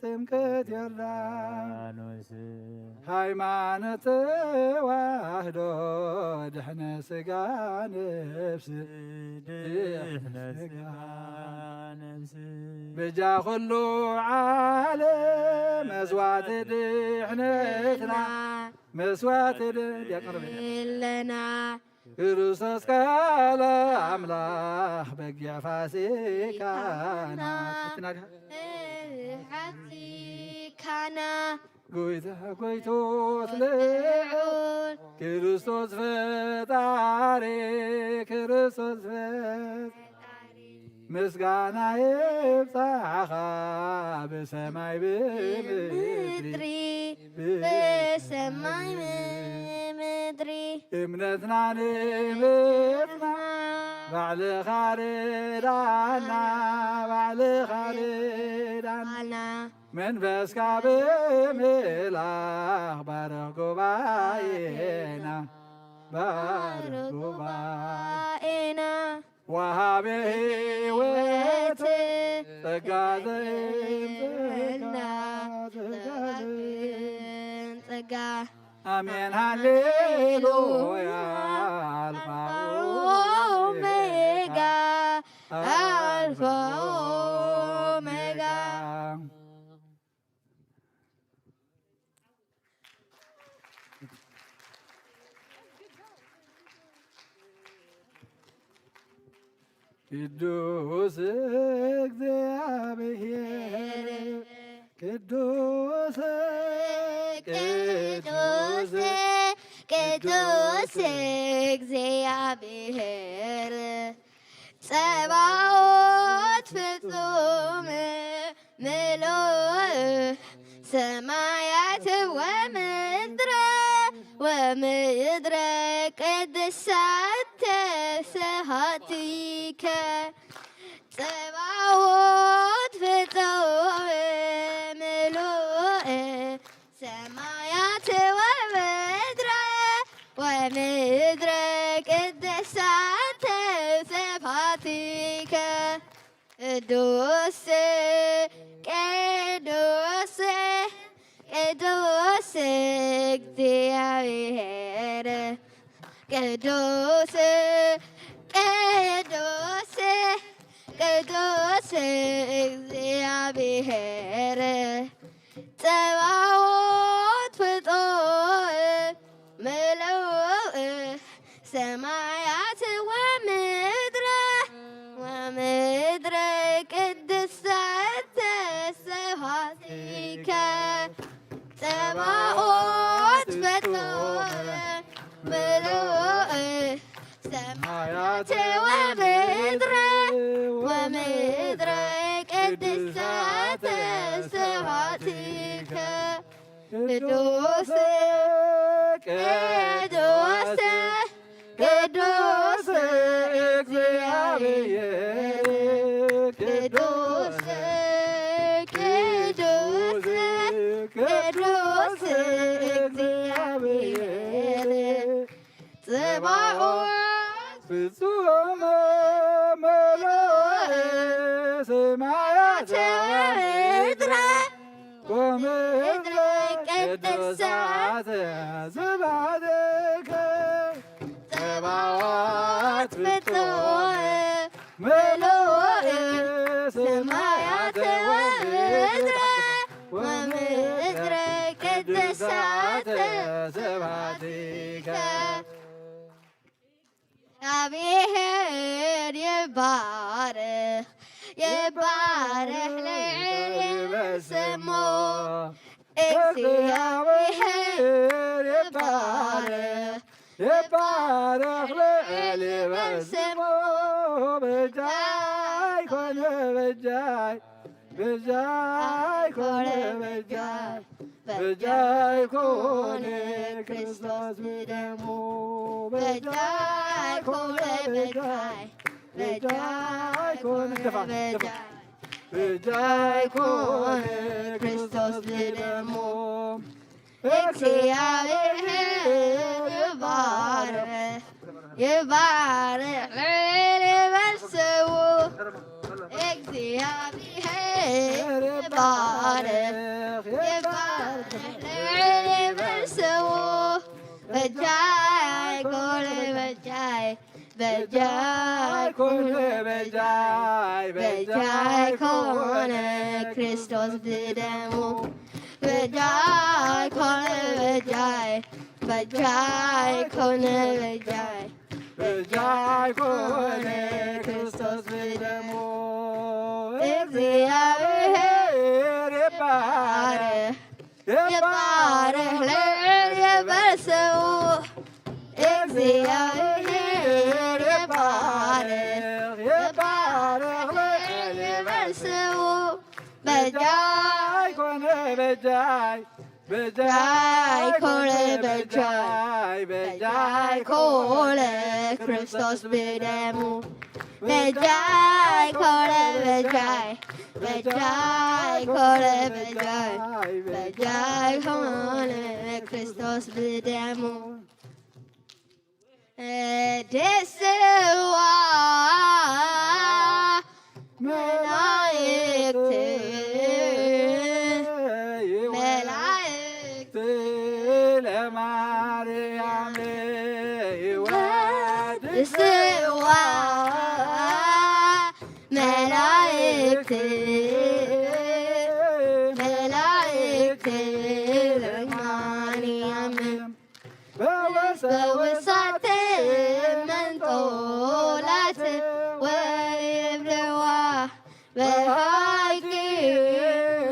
ጥምቀት ዮርዳኖስ ሃይማኖት ተዋህዶ ድሕነ ሥጋ ነፍስ ድሕነ ሥጋ ነፍስ ብጃ ኩሉ ዓለም መስዋዕቲ ድሕነትና መስዋዕቲ ድሕነትና ክርስቶስ ካለ አምላክ በጊያ ፋሲካና ፋሲካና ጎይታ ጎይቶት ልዑል ክርስቶስ ፈጣሪ ክርስቶስ ፈጣሪ ምስጋና ይብጻኻ በሰማይ በምድሪ በሰማይ በምድሪ እምነትና ንእምነትና ባዕልኻ ርዳና ባዕልኻ ርዳና መንፈስካ ብምልኣኽ ባርኽ ጉባኤና ባርኽ ጉባኤና ወሃቤ ሕይወት ጸጋ ዘይምጽና ጸጋ አሜን ሃሌሉያ አልፋ ኦሜጋ አልፋ ኦሜጋ ቅዱስ እግዚአብሔር ቅዱስ ቅዱስ ቅዱስ እግዚአብሔር ጸባኦት ፍጹም ምሉእ ሰማያት ወምድረ ቅድሳት ስብሐቲከ ጸባኦት ፍጹም ምሉእ ሰማያት ወምድረ ቅድሳት ስብሐቲከ ቅዱስ ቅዱስ ቅዱስ እግዚአብሔር ቅዱስ ቅዱስ ቅዱስ እግዚአብሔር ጸባኦት ፍጹም ምሉእ ሰማያት ወምድረ ቅድሳት ስብሐቲከ ጸባኦት ፍጹም ምሉእ ሰማያት ወምድረ ቅድሳት ስብሐቲከ ቅዱስ ቅዱስ ቅዱስ እግዚአብሔር ቅዱስ ጽባኦት ፍጹም መላእ ሰማያት ወምድር ወምድር ቅድሳት ስብሐትከ ጽባኦት ፍጹም መላእ ሰማያት ወምድር ወምድር ቅድሳት ስብሐትከ እግዚአብሔር ይባረክ ይባረክ ልዑል በስሙ እግዚአብሔር ይባረክ ይባረክ ልዑል በስሙ በጃይ ኮነ በጃይ በጃይ ኮነ በጃይ በጃይ ኮነ ክርስቶስ በደሙ በጃይ ኮነ በጃይ በጃይ ኮነ በጃይ በጃይ ኮነ ክርስቶስ በደሙ እግዚአብሔር ይባረክ ይባረክ ልዑል በስሙ እግዚአብሔር ይባረክ ይባረክ ልዑል በስሙ በጃይ ኮነ በጃይ በጃይ ኮነ በጃይ በጃይ ኮነ ክርስቶስ በደሙ በጃይ ኮነ በጃይ በጃይ ኮነ በጃይ በጃይ ኮነ ክርስቶስ በደሙ እግዚአብሔር ይባረክ ይባረክ ልዑል በስሙ እግዚአብሔር ይባረክ ይባረክ ልዑል በስሙ በጃይ ኮነ በጃይ በጃይ ኮነ በጃይ በጃይ ኮነ ክርስቶስ በደሙ በጃይ ኮነ በጃይ በጃይ ኮነ በጃይ በጃይ ኮነ ክርስቶስ በደሙ ደስዋ መላእክት መላእክት ለማርያም ይወድስዋ መላእክት መላእክት ለማርያም በውሳት መንጦላት ወይብልዋ በሃይቅ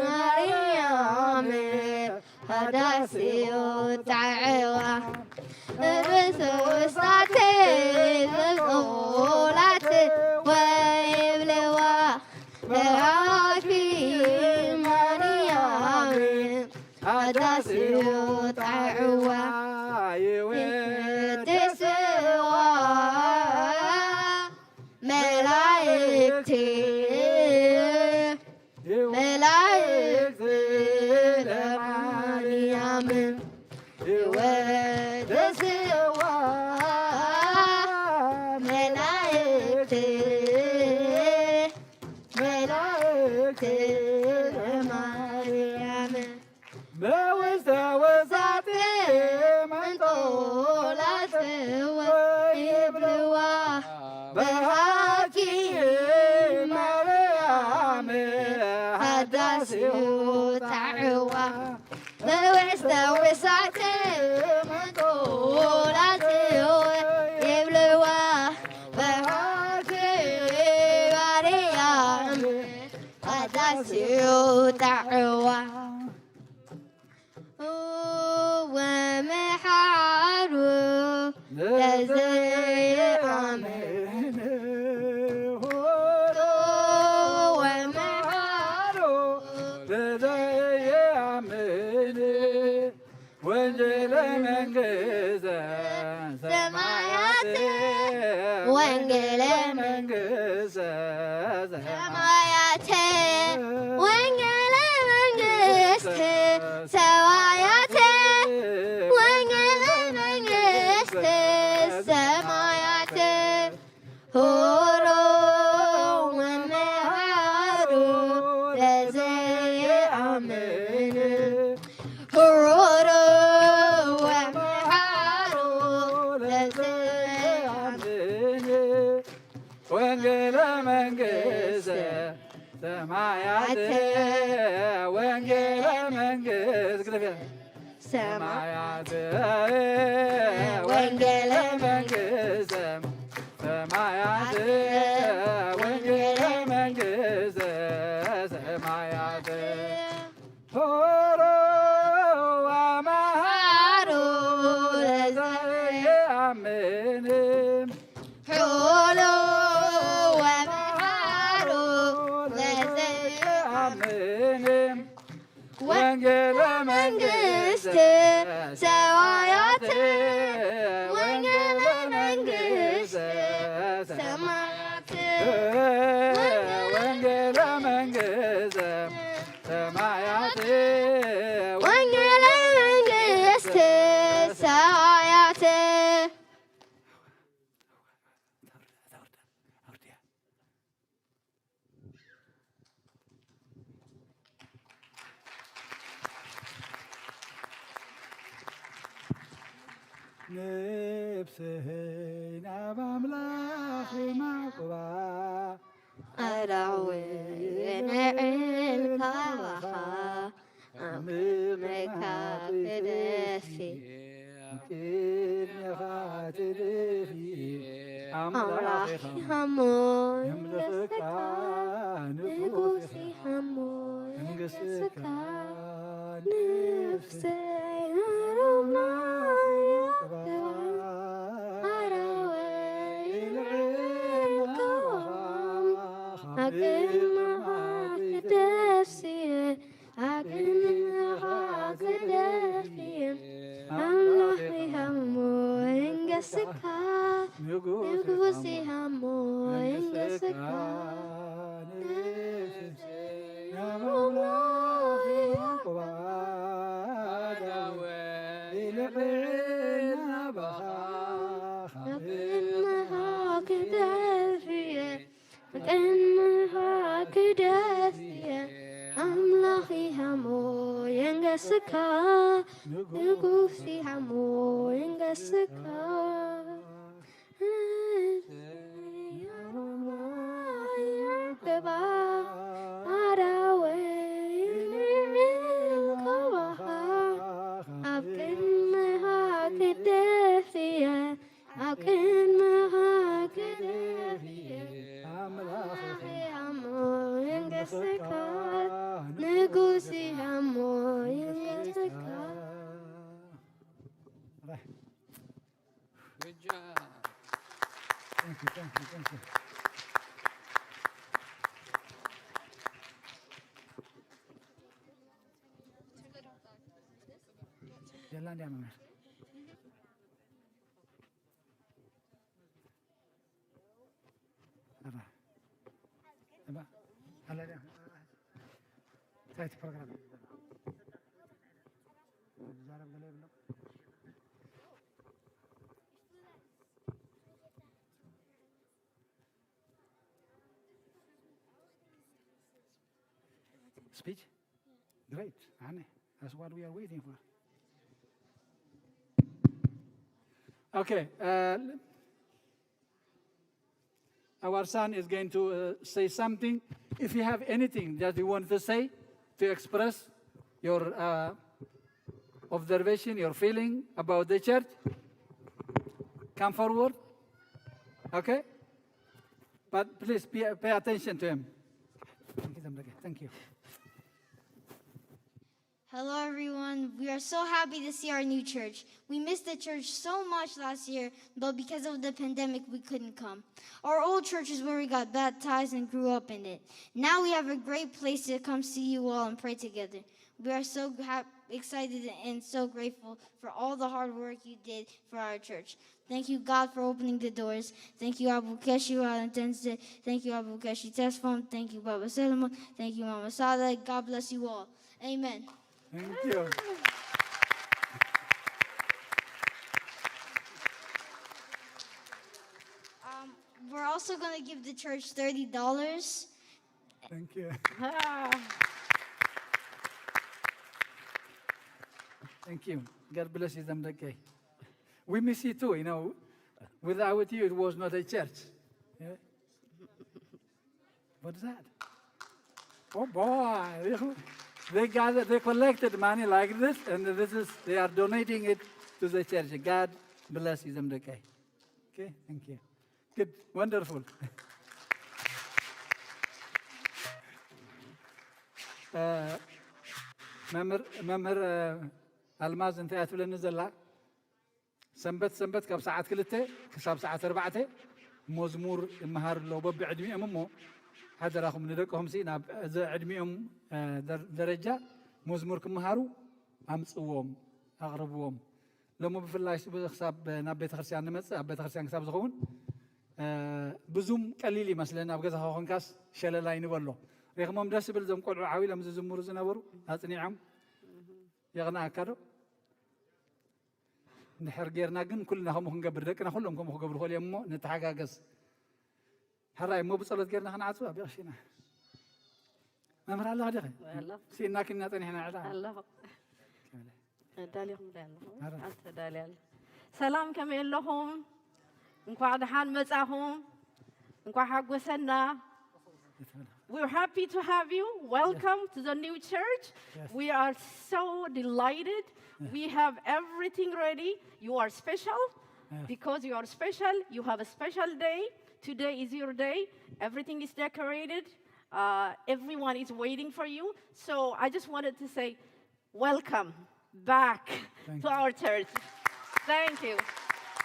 ማርያም ሃዳስዮ ጣዕዋ በውሳት መንጦላት ወይብልዋ በሃይቅ ማርያም ሃዳስዮ ጣዕዋ ይወድስዋ መላእክት መላእክት ለማርያም ይወድስዋ መላእክት መላእክት ለማርያም በውስተ ውሳት መንጦላት ወይብልዋ በሃቂ ማርያም ሃዳስዮ ጣዕዋ በውስተ ውሳት መንጦላት ወይብልዋ በሃቂ ማርያም ሃዳስዮ ጣዕዋ ወመሓሩ ለዘየአምን ወመሓሩ ለዘየአምን ወንጌለ መንግሥተ ሰማያት ወንጌለ መንግሥተ ሰማያት ወንጌለ መንግሥተ ሰማያት ወንጌለ መንግሥተ ሰማያት ወንጌለ መንግሥት ሰማያት ወንጌለ መንግሥት ሰማያት ወንጌለ መንግሥት ሰማያት ሆሮ አማሃሮ ለዘየአምንም ሆሎ ወመሃሮ ለዘየአምንም ወንጌለ መንግሥት ሰማያት ወንጌለ መንግሥት ሰማያት ወንጌለ መንግሥት ሰማያት ወንጌለ መንግሥት ሰማያት ነፍስህን አብ አምላክ ማቁባ أراوين الكوخة أمرك بدفي أملاك همون يملك نفوسي همون يملك نفسي Nugusi hamo ingasaka Namaulahi Akbadawe Ilaqina Baha Akin Mahakadafiya Akin Mahakadafiya Amlahi hamo ingasaka Nugusi hamo ingasaka Good job. Thank you, thank you, thank you. Jalan dia, Mama. Apa? Apa? Ala dia. Saya program. Jarang boleh belum? Speech? Great, Anne. That's what we are waiting for. Okay. Our son is going to say something. If you have anything that you want to say, to express your observation, your feeling about the church, come forward. Okay? But please pay attention to him. Thank you. Hello, everyone. We are so happy to see our new church. We missed the church so much last year, but because of the pandemic, we couldn't come. Our old church is where we got baptized and grew up in it. Now we have a great place to come see you all and pray together. We are so excited and so grateful for all the hard work you did for our church. Thank you, God, for opening the doors. Thank you, Abu Keshi Walantense. Thank you, Abu Keshi Tesfam. Thank you, Baba Selma. Thank you, Mama Sada. God bless you all. Amen. Thank you. We're also going to give the church $30. Thank you. Thank you. God bless you, Zamdake. We miss you too, you know. Without you, it was not a church. Yeah? What's that? Oh boy, they collected money like this, and they are donating it to the church. God bless you, okay. Okay, thank you. Good, wonderful. መምህር ኣልማዝ እንታይ እትብለኒ ዘላ ሰንበት ካብ ሰዓት 2 ክሳብ ሰዓት 4 መዝሙር ይመሃር ኣለዎ በቢዕድሚኦም እሞ ሓደራኹም ንደቅኹም ናብ እዚ ዕድሚኦም ደረጃ መዝሙር ክመሃሩ ኣምፅዎም ኣቕርብዎም ሎሞ ብፍላይ ክሳብ ናብ ቤተክርስትያን ንመፅእ ኣብ ቤተክርስትያን ክሳብ ዝኸውን ብዙም ቀሊል ይመስለና ኣብ ገዛኻ ኮንካስ ሸለላ ይንበሎ ረኽሞም ደስ ብል ዞም ቆልዑ ዓዊሎም ዝዝምሩ ዝነበሩ ኣፅኒዖም የቕናእካ ዶ ንድሕር ጌርና ግን ኩልና ከምኡ ክንገብር ደቅና ኩሎም ከምኡ ክገብሩ ክእል እዮም እሞ ንተሓጋገዝ ሕራይ እሞ ብፀሎት ጌርና ክንዓፅው ኣብ ይቕሽና መምህር ኣለኻ ዲኸ ሲእና ክልና ፀኒሕና ዕላ ዳልኹም አንተ ዳልያለ ሰላም ከመይ ኣለኹም እንኳዕ ደሓን መጻኹም እንኳዕ ሓጎሰና. We're happy to have you. Welcome to the new church. Yes. We are so delighted. We have everything ready. You are special. Because you are special, you have a special day. Today is your day. Everything is decorated. Everyone is waiting for you. So I just wanted to say welcome back to our church. Thank you.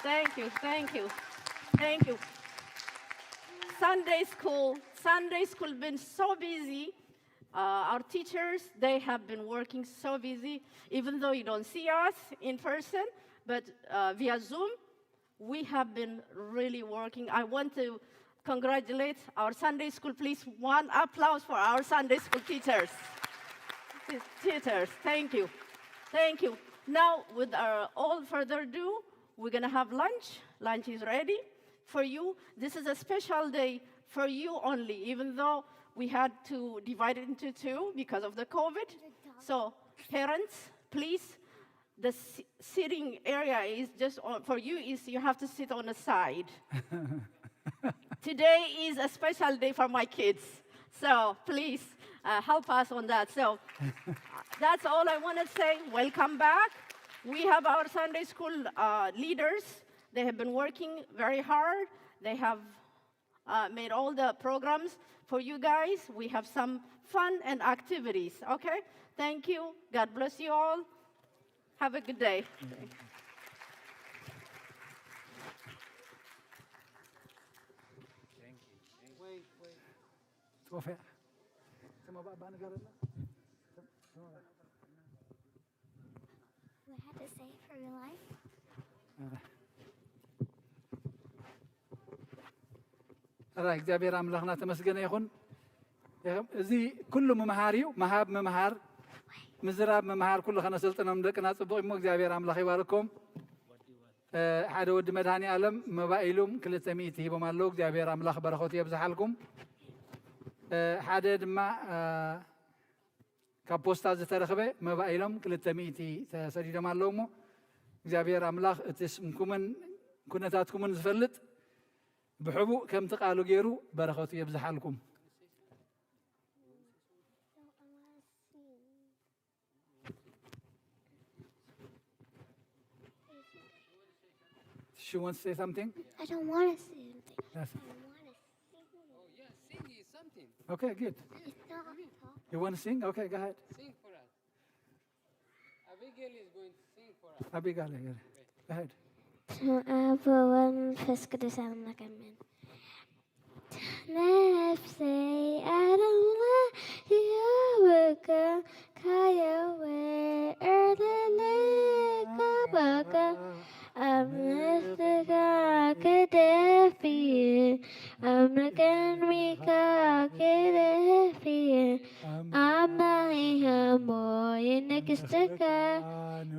Thank you. Thank you. Thank you. Sunday school been so busy. Our teachers, they have been working so busy, even though you don't see us in person, but via Zoom, we have been really working. I want to congratulate our Sunday school. Please, one applause for our Sunday school teachers. Thank you. Thank you. Now, with all further ado, we're going to have lunch. Lunch is ready for you. This is a special day for you only, even though we had to divide it into two because of the COVID. So, parents, please, the sitting area is just for you. You have to sit on the side. Today is a special day for my kids. So, please help us on that. So, that's all I want to say. Welcome back. We have our Sunday school leaders. They have been working very hard. They have made all the programs for you guys. We have some fun and activities, okay? Thank you. God bless you all. Have a good day. Thank you. Wait. توفى. سما بابا نقرأ We had to say for your life. ራይ እግዚአብሔር አምላኽና ተመስገነ ይኹን እዚ ኩሉ መምሃር እዩ መሃብ መምሃር ምዝራብ መምሃር ኩሉ ከነሰልጥኖም ደቅና ጽቡቕ እሞ እግዚአብሔር አምላኽ ይባርኮም ሓደ ወዲ መድሃኒ ዓለም መባኢሎም 200 ሂቦም ኣለዉ እግዚአብሔር አምላኽ በረኸቱ የብዝሓልኩም ሓደ ድማ ካብ ፖስታ ዝተረኸበ መባኢሎም 200 ተሰዲዶም ኣለዉ እሞ እግዚአብሔር አምላኽ እቲ ስምኩምን ኩነታትኩምን ዝፈልጥ بحبو كم تقالوا جيرو بركاتو يبزحلكم. She wants to say something? I don't want to say anything. Yes. I don't want to sing. Oh yeah, sing is something. Okay, good. It's not talk. You want to sing? Okay, go ahead. Sing for us. Abigail is going to sing for us. Abigail, go ahead. መንፈስ ቅዱስ አምላክ አሜን። ነፍሴ አረማ ያወቀ ካየወ እርለለ ካባቀ አምስተካ ከደፊየ አምረቀን ሚካ ከደፊየ አማይሃሞ የነግስተካ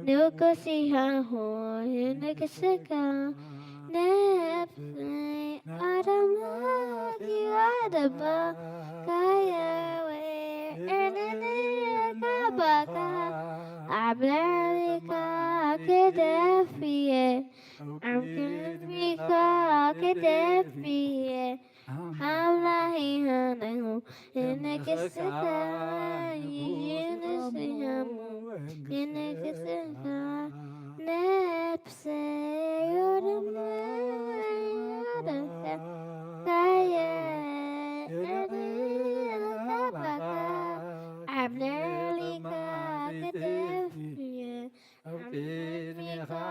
Nukosiha hoy nakasaka nafsi adama diadaba kaya we enene kabaka ablalika kedafiye amkika kedafiye Amlahi hanahu inakasaka yinasihamu inakasaka nepse yoramlayadaka kaya abnerlika kedefiye abnerlika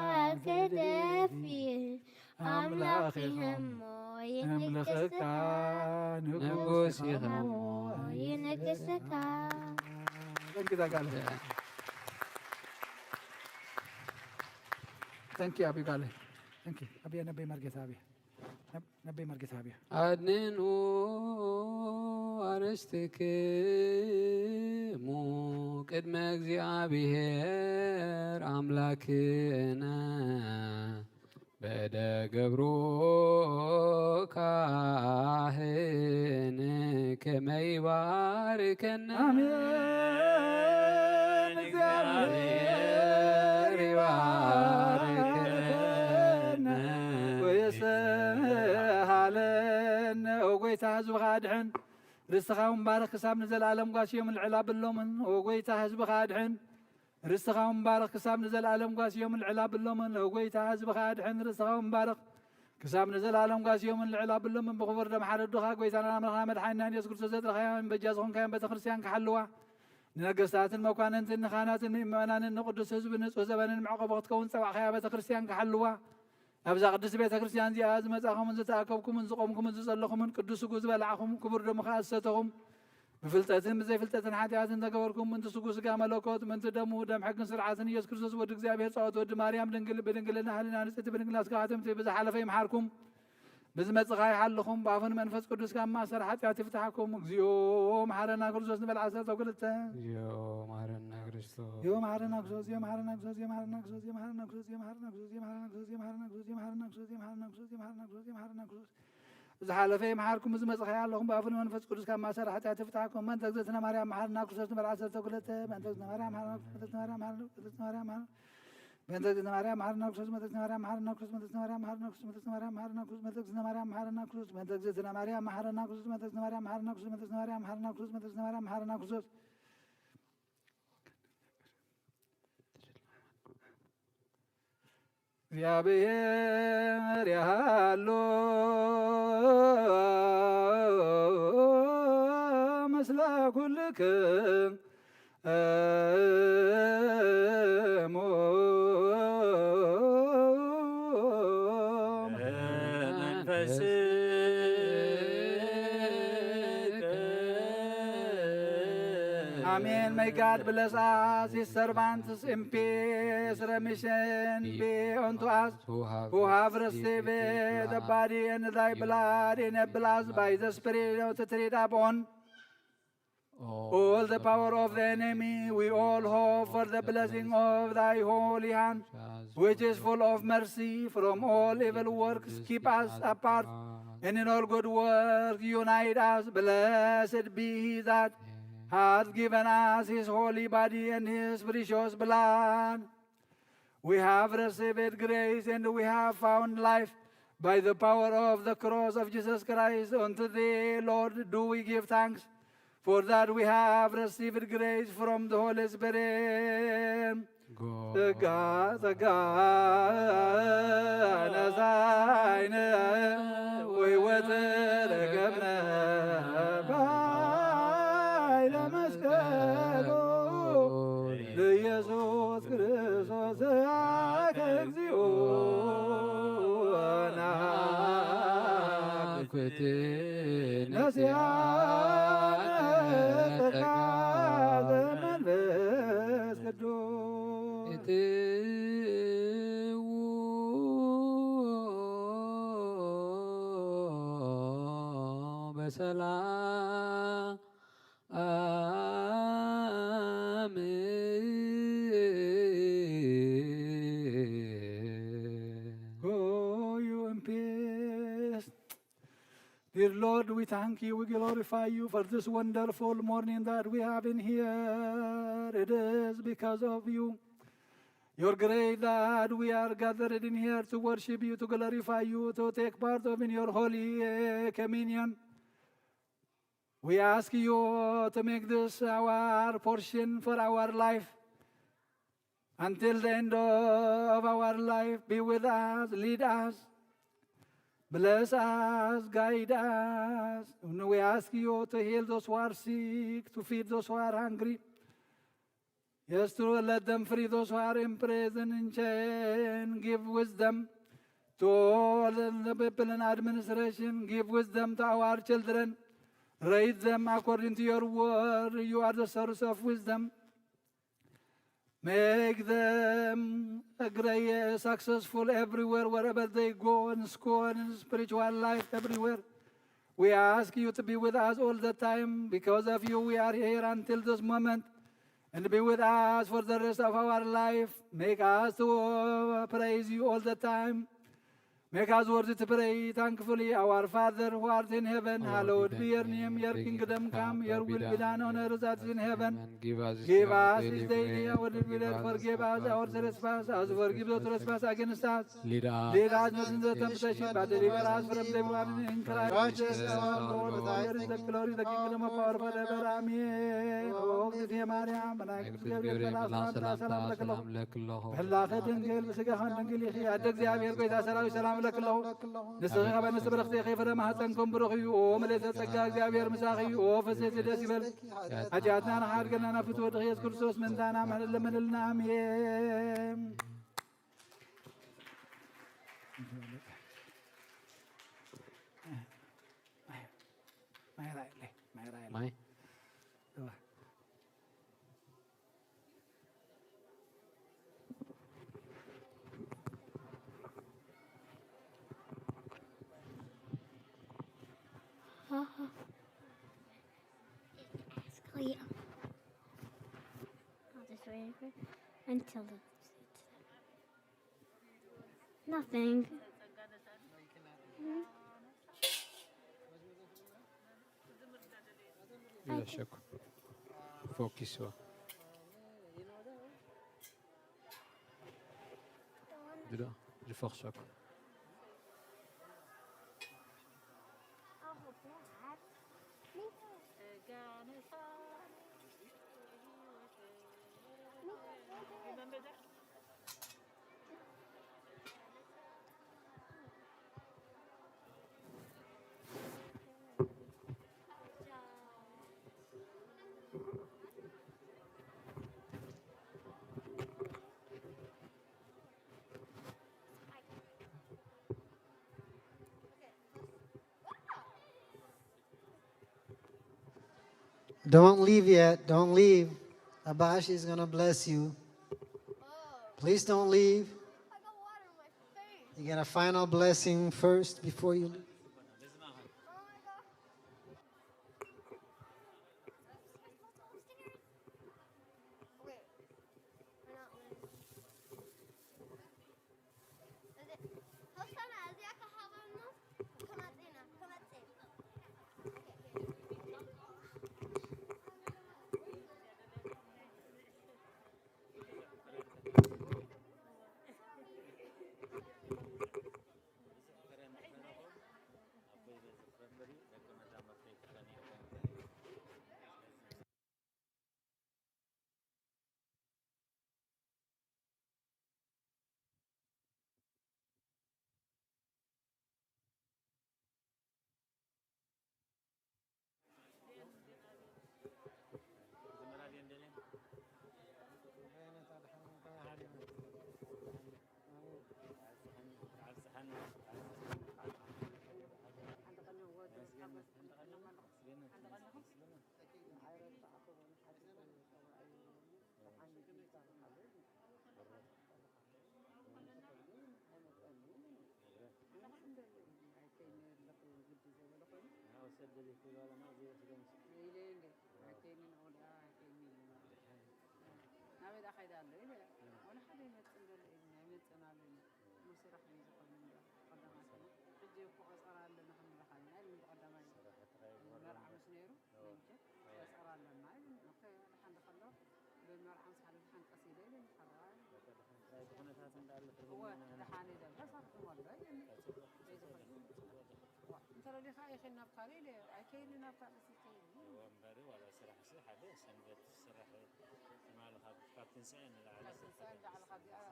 kedefiye amlahi hamu نملخك نبوسها ينكسك. كده قال. Thank you, Abi Gale. Thank you. Abi نبي مرقت أبي. نبي مرقت أبي. أدنو أرستك مو قدم እግዚአብሔር አምላክነ በደገብሮ ካህን ከመይባርከነ አሜን። እግዚአብሔር ይባርከነ ወየሰሃለነ ወጎይታ ህዝብኻ አድሕን ርስትኻ ምባረኽ ክሳብ ንዘለዓለም ጓስዮም ልዕላ ብሎምን ወጎይታ ህዝብኻ አድሕን ርስትኻ ምባረኽ ክሳብ ንዘለዓለም ጓስዮም ልዕላ ብሎምን ወጎይታ ህዝብኻ አድሕን ርስትኻ ምባረኽ ክሳብ ንዘለዓለም ጓስዮምን ልዕላ ብሎምን ብኽቡር ደም ሓረዱኻ ጎይታና ኣምላኽና መድሓኒና ኢየሱስ ክርስቶስ ዘጥረኻዮም በጃ ዝኾንካዮም ቤተ ክርስቲያን ክሓልዋ ንነገስታትን መኳንንትን ንኻናትን ምእመናንን ንቅዱስ ህዝቢ ንፁህ ዘበንን ምዕቆቦ ክትከውን ፀዋዕኻያ ቤተ ክርስቲያን ክሓልዋ ኣብዛ ቅዱስ ቤተ ክርስቲያን እዚኣ ዝመፃኹምን ዝተኣከብኩምን ዝቆምኩምን ዝፀለኹምን ቅዱስ ስጉ ዝበልዓኹም ክቡር ደሙ ከዓ ዝሰተኹም ብፍልጠትን ብዘይፍልጠትን ሓጢኣትን ተገበርኩም ምንቲ ስጉ ስጋ መለኮት ምንቲ ደሙ ደም ሕግን ስርዓትን ኢየሱስ ክርስቶስ ወዲ እግዚኣብሔር ፃወት ወዲ ማርያም ድንግል ብድንግልና ህሊና ንፅቲ ብድንግልና ስካባትምቲ ብዝሓለፈ ይምሓርኩም ብዝመፅኻ ይሓልኹም ብኣፉን መንፈስ ቅዱስ ካብ ማእሰር ሓጢኣት ይፍታሓኩም እግዚኦ መሓረና ክርስቶስ ንበል 12 እግዚኦ መሐረና ክርስቶስ እግዚኦ መሓረና ክርስቶስ እግዚኦ መሓረና ክርስቶስ እግዚኦ መሓረና ክርስቶስ እግዚኦ መሓረና ክርስቶስ እግዚኦ መሓረና ክርስቶስ እግዚኦ መሓረና ክርስቶስ እግዚኦ መሓረና ክርስቶስ እግዚኦ መሓረና ክርስቶስ እግዚኦ መሓረና ክርስቶስ እግዚኦ መሓረና ክርስቶስ እግዚኦ መሓረና ክርስቶስ ዝሓለፈ ይምሓርኩም ዝመፅኻ ኣለኹም ብኣፉን መንፈስ ቅዱስ ካብ ማእሰር ሓጢኣት ይፍታሓኩም መንተ እግዝእትነ ማርያም መሓረና ክርስቶስ ንበል 12 መንተ እግዝእትነ ማርያም መሓረና ክርስቶስ መንተ እግዝእትነ ማርያም መሓረና ክርስቶስ بنت اجزنا مريم مهرنا كروس بنت اجزنا مريم مهرنا كروس بنت اجزنا مريم مهرنا كروس بنت اجزنا مريم مهرنا كروس بنت اجزنا مريم مهرنا كروس بنت اجزنا مريم مهرنا كروس بنت اجزنا مريم مهرنا كروس بنت اجزنا مريم مهرنا كروس بنت اجزنا مريم مهرنا كروس يا بير يا هالو مسلا كلك Amen. May God bless us, His servants in peace, remission be unto us who have received the body and thy blood enable us by the Spirit to tread upon all the power of the enemy. We all hope for the blessing of thy holy hand, which is full of mercy from all evil works. Keep us apart and in all good work unite us. Blessed be he that hath given us his holy body and his precious blood. We have received grace and we have found life by the power of the cross of Jesus Christ. Unto thee, Lord, do we give thanks, for that we have received grace from the Holy Spirit. ኢየሱስ ክርስቶስ እግዚኦ ናኩት ነስያነ ተቃዘ መንፈስ ቅዱስ እትው በሰላም Dear Lord, we thank you, we glorify you for this wonderful morning that we have in here. It is because of you. You're great that we are gathered in here to worship you, to glorify you, to take part of in your holy communion. We ask you to make this our portion for our life. Until the end of our life, be with us, lead us, bless us, guide us. And we ask you to heal those who are sick, to feed those who are hungry. Yes, to let them free those who are in prison and chain. Give wisdom to all the people in administration. Give wisdom to our children. Raise them according to your word. You are the source of wisdom. Make them great, successful everywhere, wherever they go, in school, in spiritual life, everywhere. We ask you to be with us all the time. Because of you, we are here until this moment. And be with us for the rest of our life. Make us to praise you all the time. Make us worthy to pray thankfully. Our Father who art in heaven, hallowed be your name. Your kingdom come, your will be done on earth as in heaven. Give us this day our daily bread. Forgive us our trespasses, as we forgive those who trespass against us. Lead us not into temptation, but deliver us from the one in Christ Jesus our Lord. For thine is the glory, the kingdom of power forever. Amen. Oh, Gnitya Maryam, በላኸ ድንግል ብስጋኸን ድንግል ይኺ ኣደ እግዚአብሔር ጐይታ ሰራዊት ሰላም ለክለኹ ንስኺ ኸ በንስቲ ብርኽቲ ኺ ፍረ ማኅፀንኩም ብሩኽ እዩ ኦ ምልዕተ ጸጋ እግዚአብሔር ምሳኺ እዩ ኦ ፍስሕቲ ደስ ይበል ኃጢአትና ንሓድገና ናፍቱ ወድኺ ኢየሱስ ክርስቶስ ምንታና ለምንልና አሜን ማይ It's clear. I'll just wait for it until it's nothing. لا شك فوق سوا دلا الفوق شك Don't leave yet. Don't leave. Abashi is going to bless you. Please don't leave. You get a final blessing first before you leave. هو دحاني ده بس والله انت اللي خايف انك قليل اكيد انك هو مباري ولا سرح سي حدا سنبت سرح مال هذا كابتن سعيد على سعيد على خديات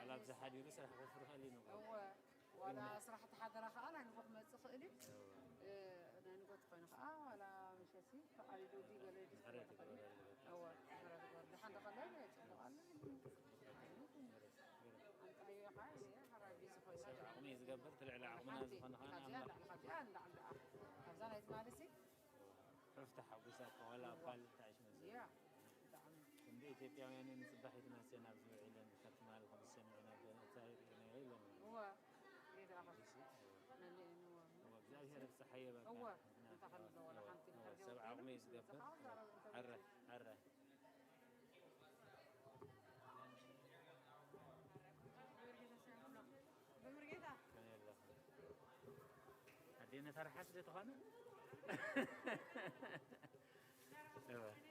ولا بزحد يقول سرح غفر خلينا هو ولا صراحة حدا خاله نروح ما تخلي انا نقول خاين ولا مش هسي فقال له دي قال لي هو دحين دخلنا عقمي يزقبل طلع على عقمنا زفنا خانا خزانة يتمارسي افتح ابو ساق ولا قال تعيش مزيا عندي إثيوبياويين نسبح يتناسينا بزوع إلى كتب مال 5 سنين أنا بتاعي إلى هو إذا أخذ هو بزاف هرب صحية بقى هو دخل ولا حنتي 7 قميص قبل عره هدينا فرحة سيدي تخانا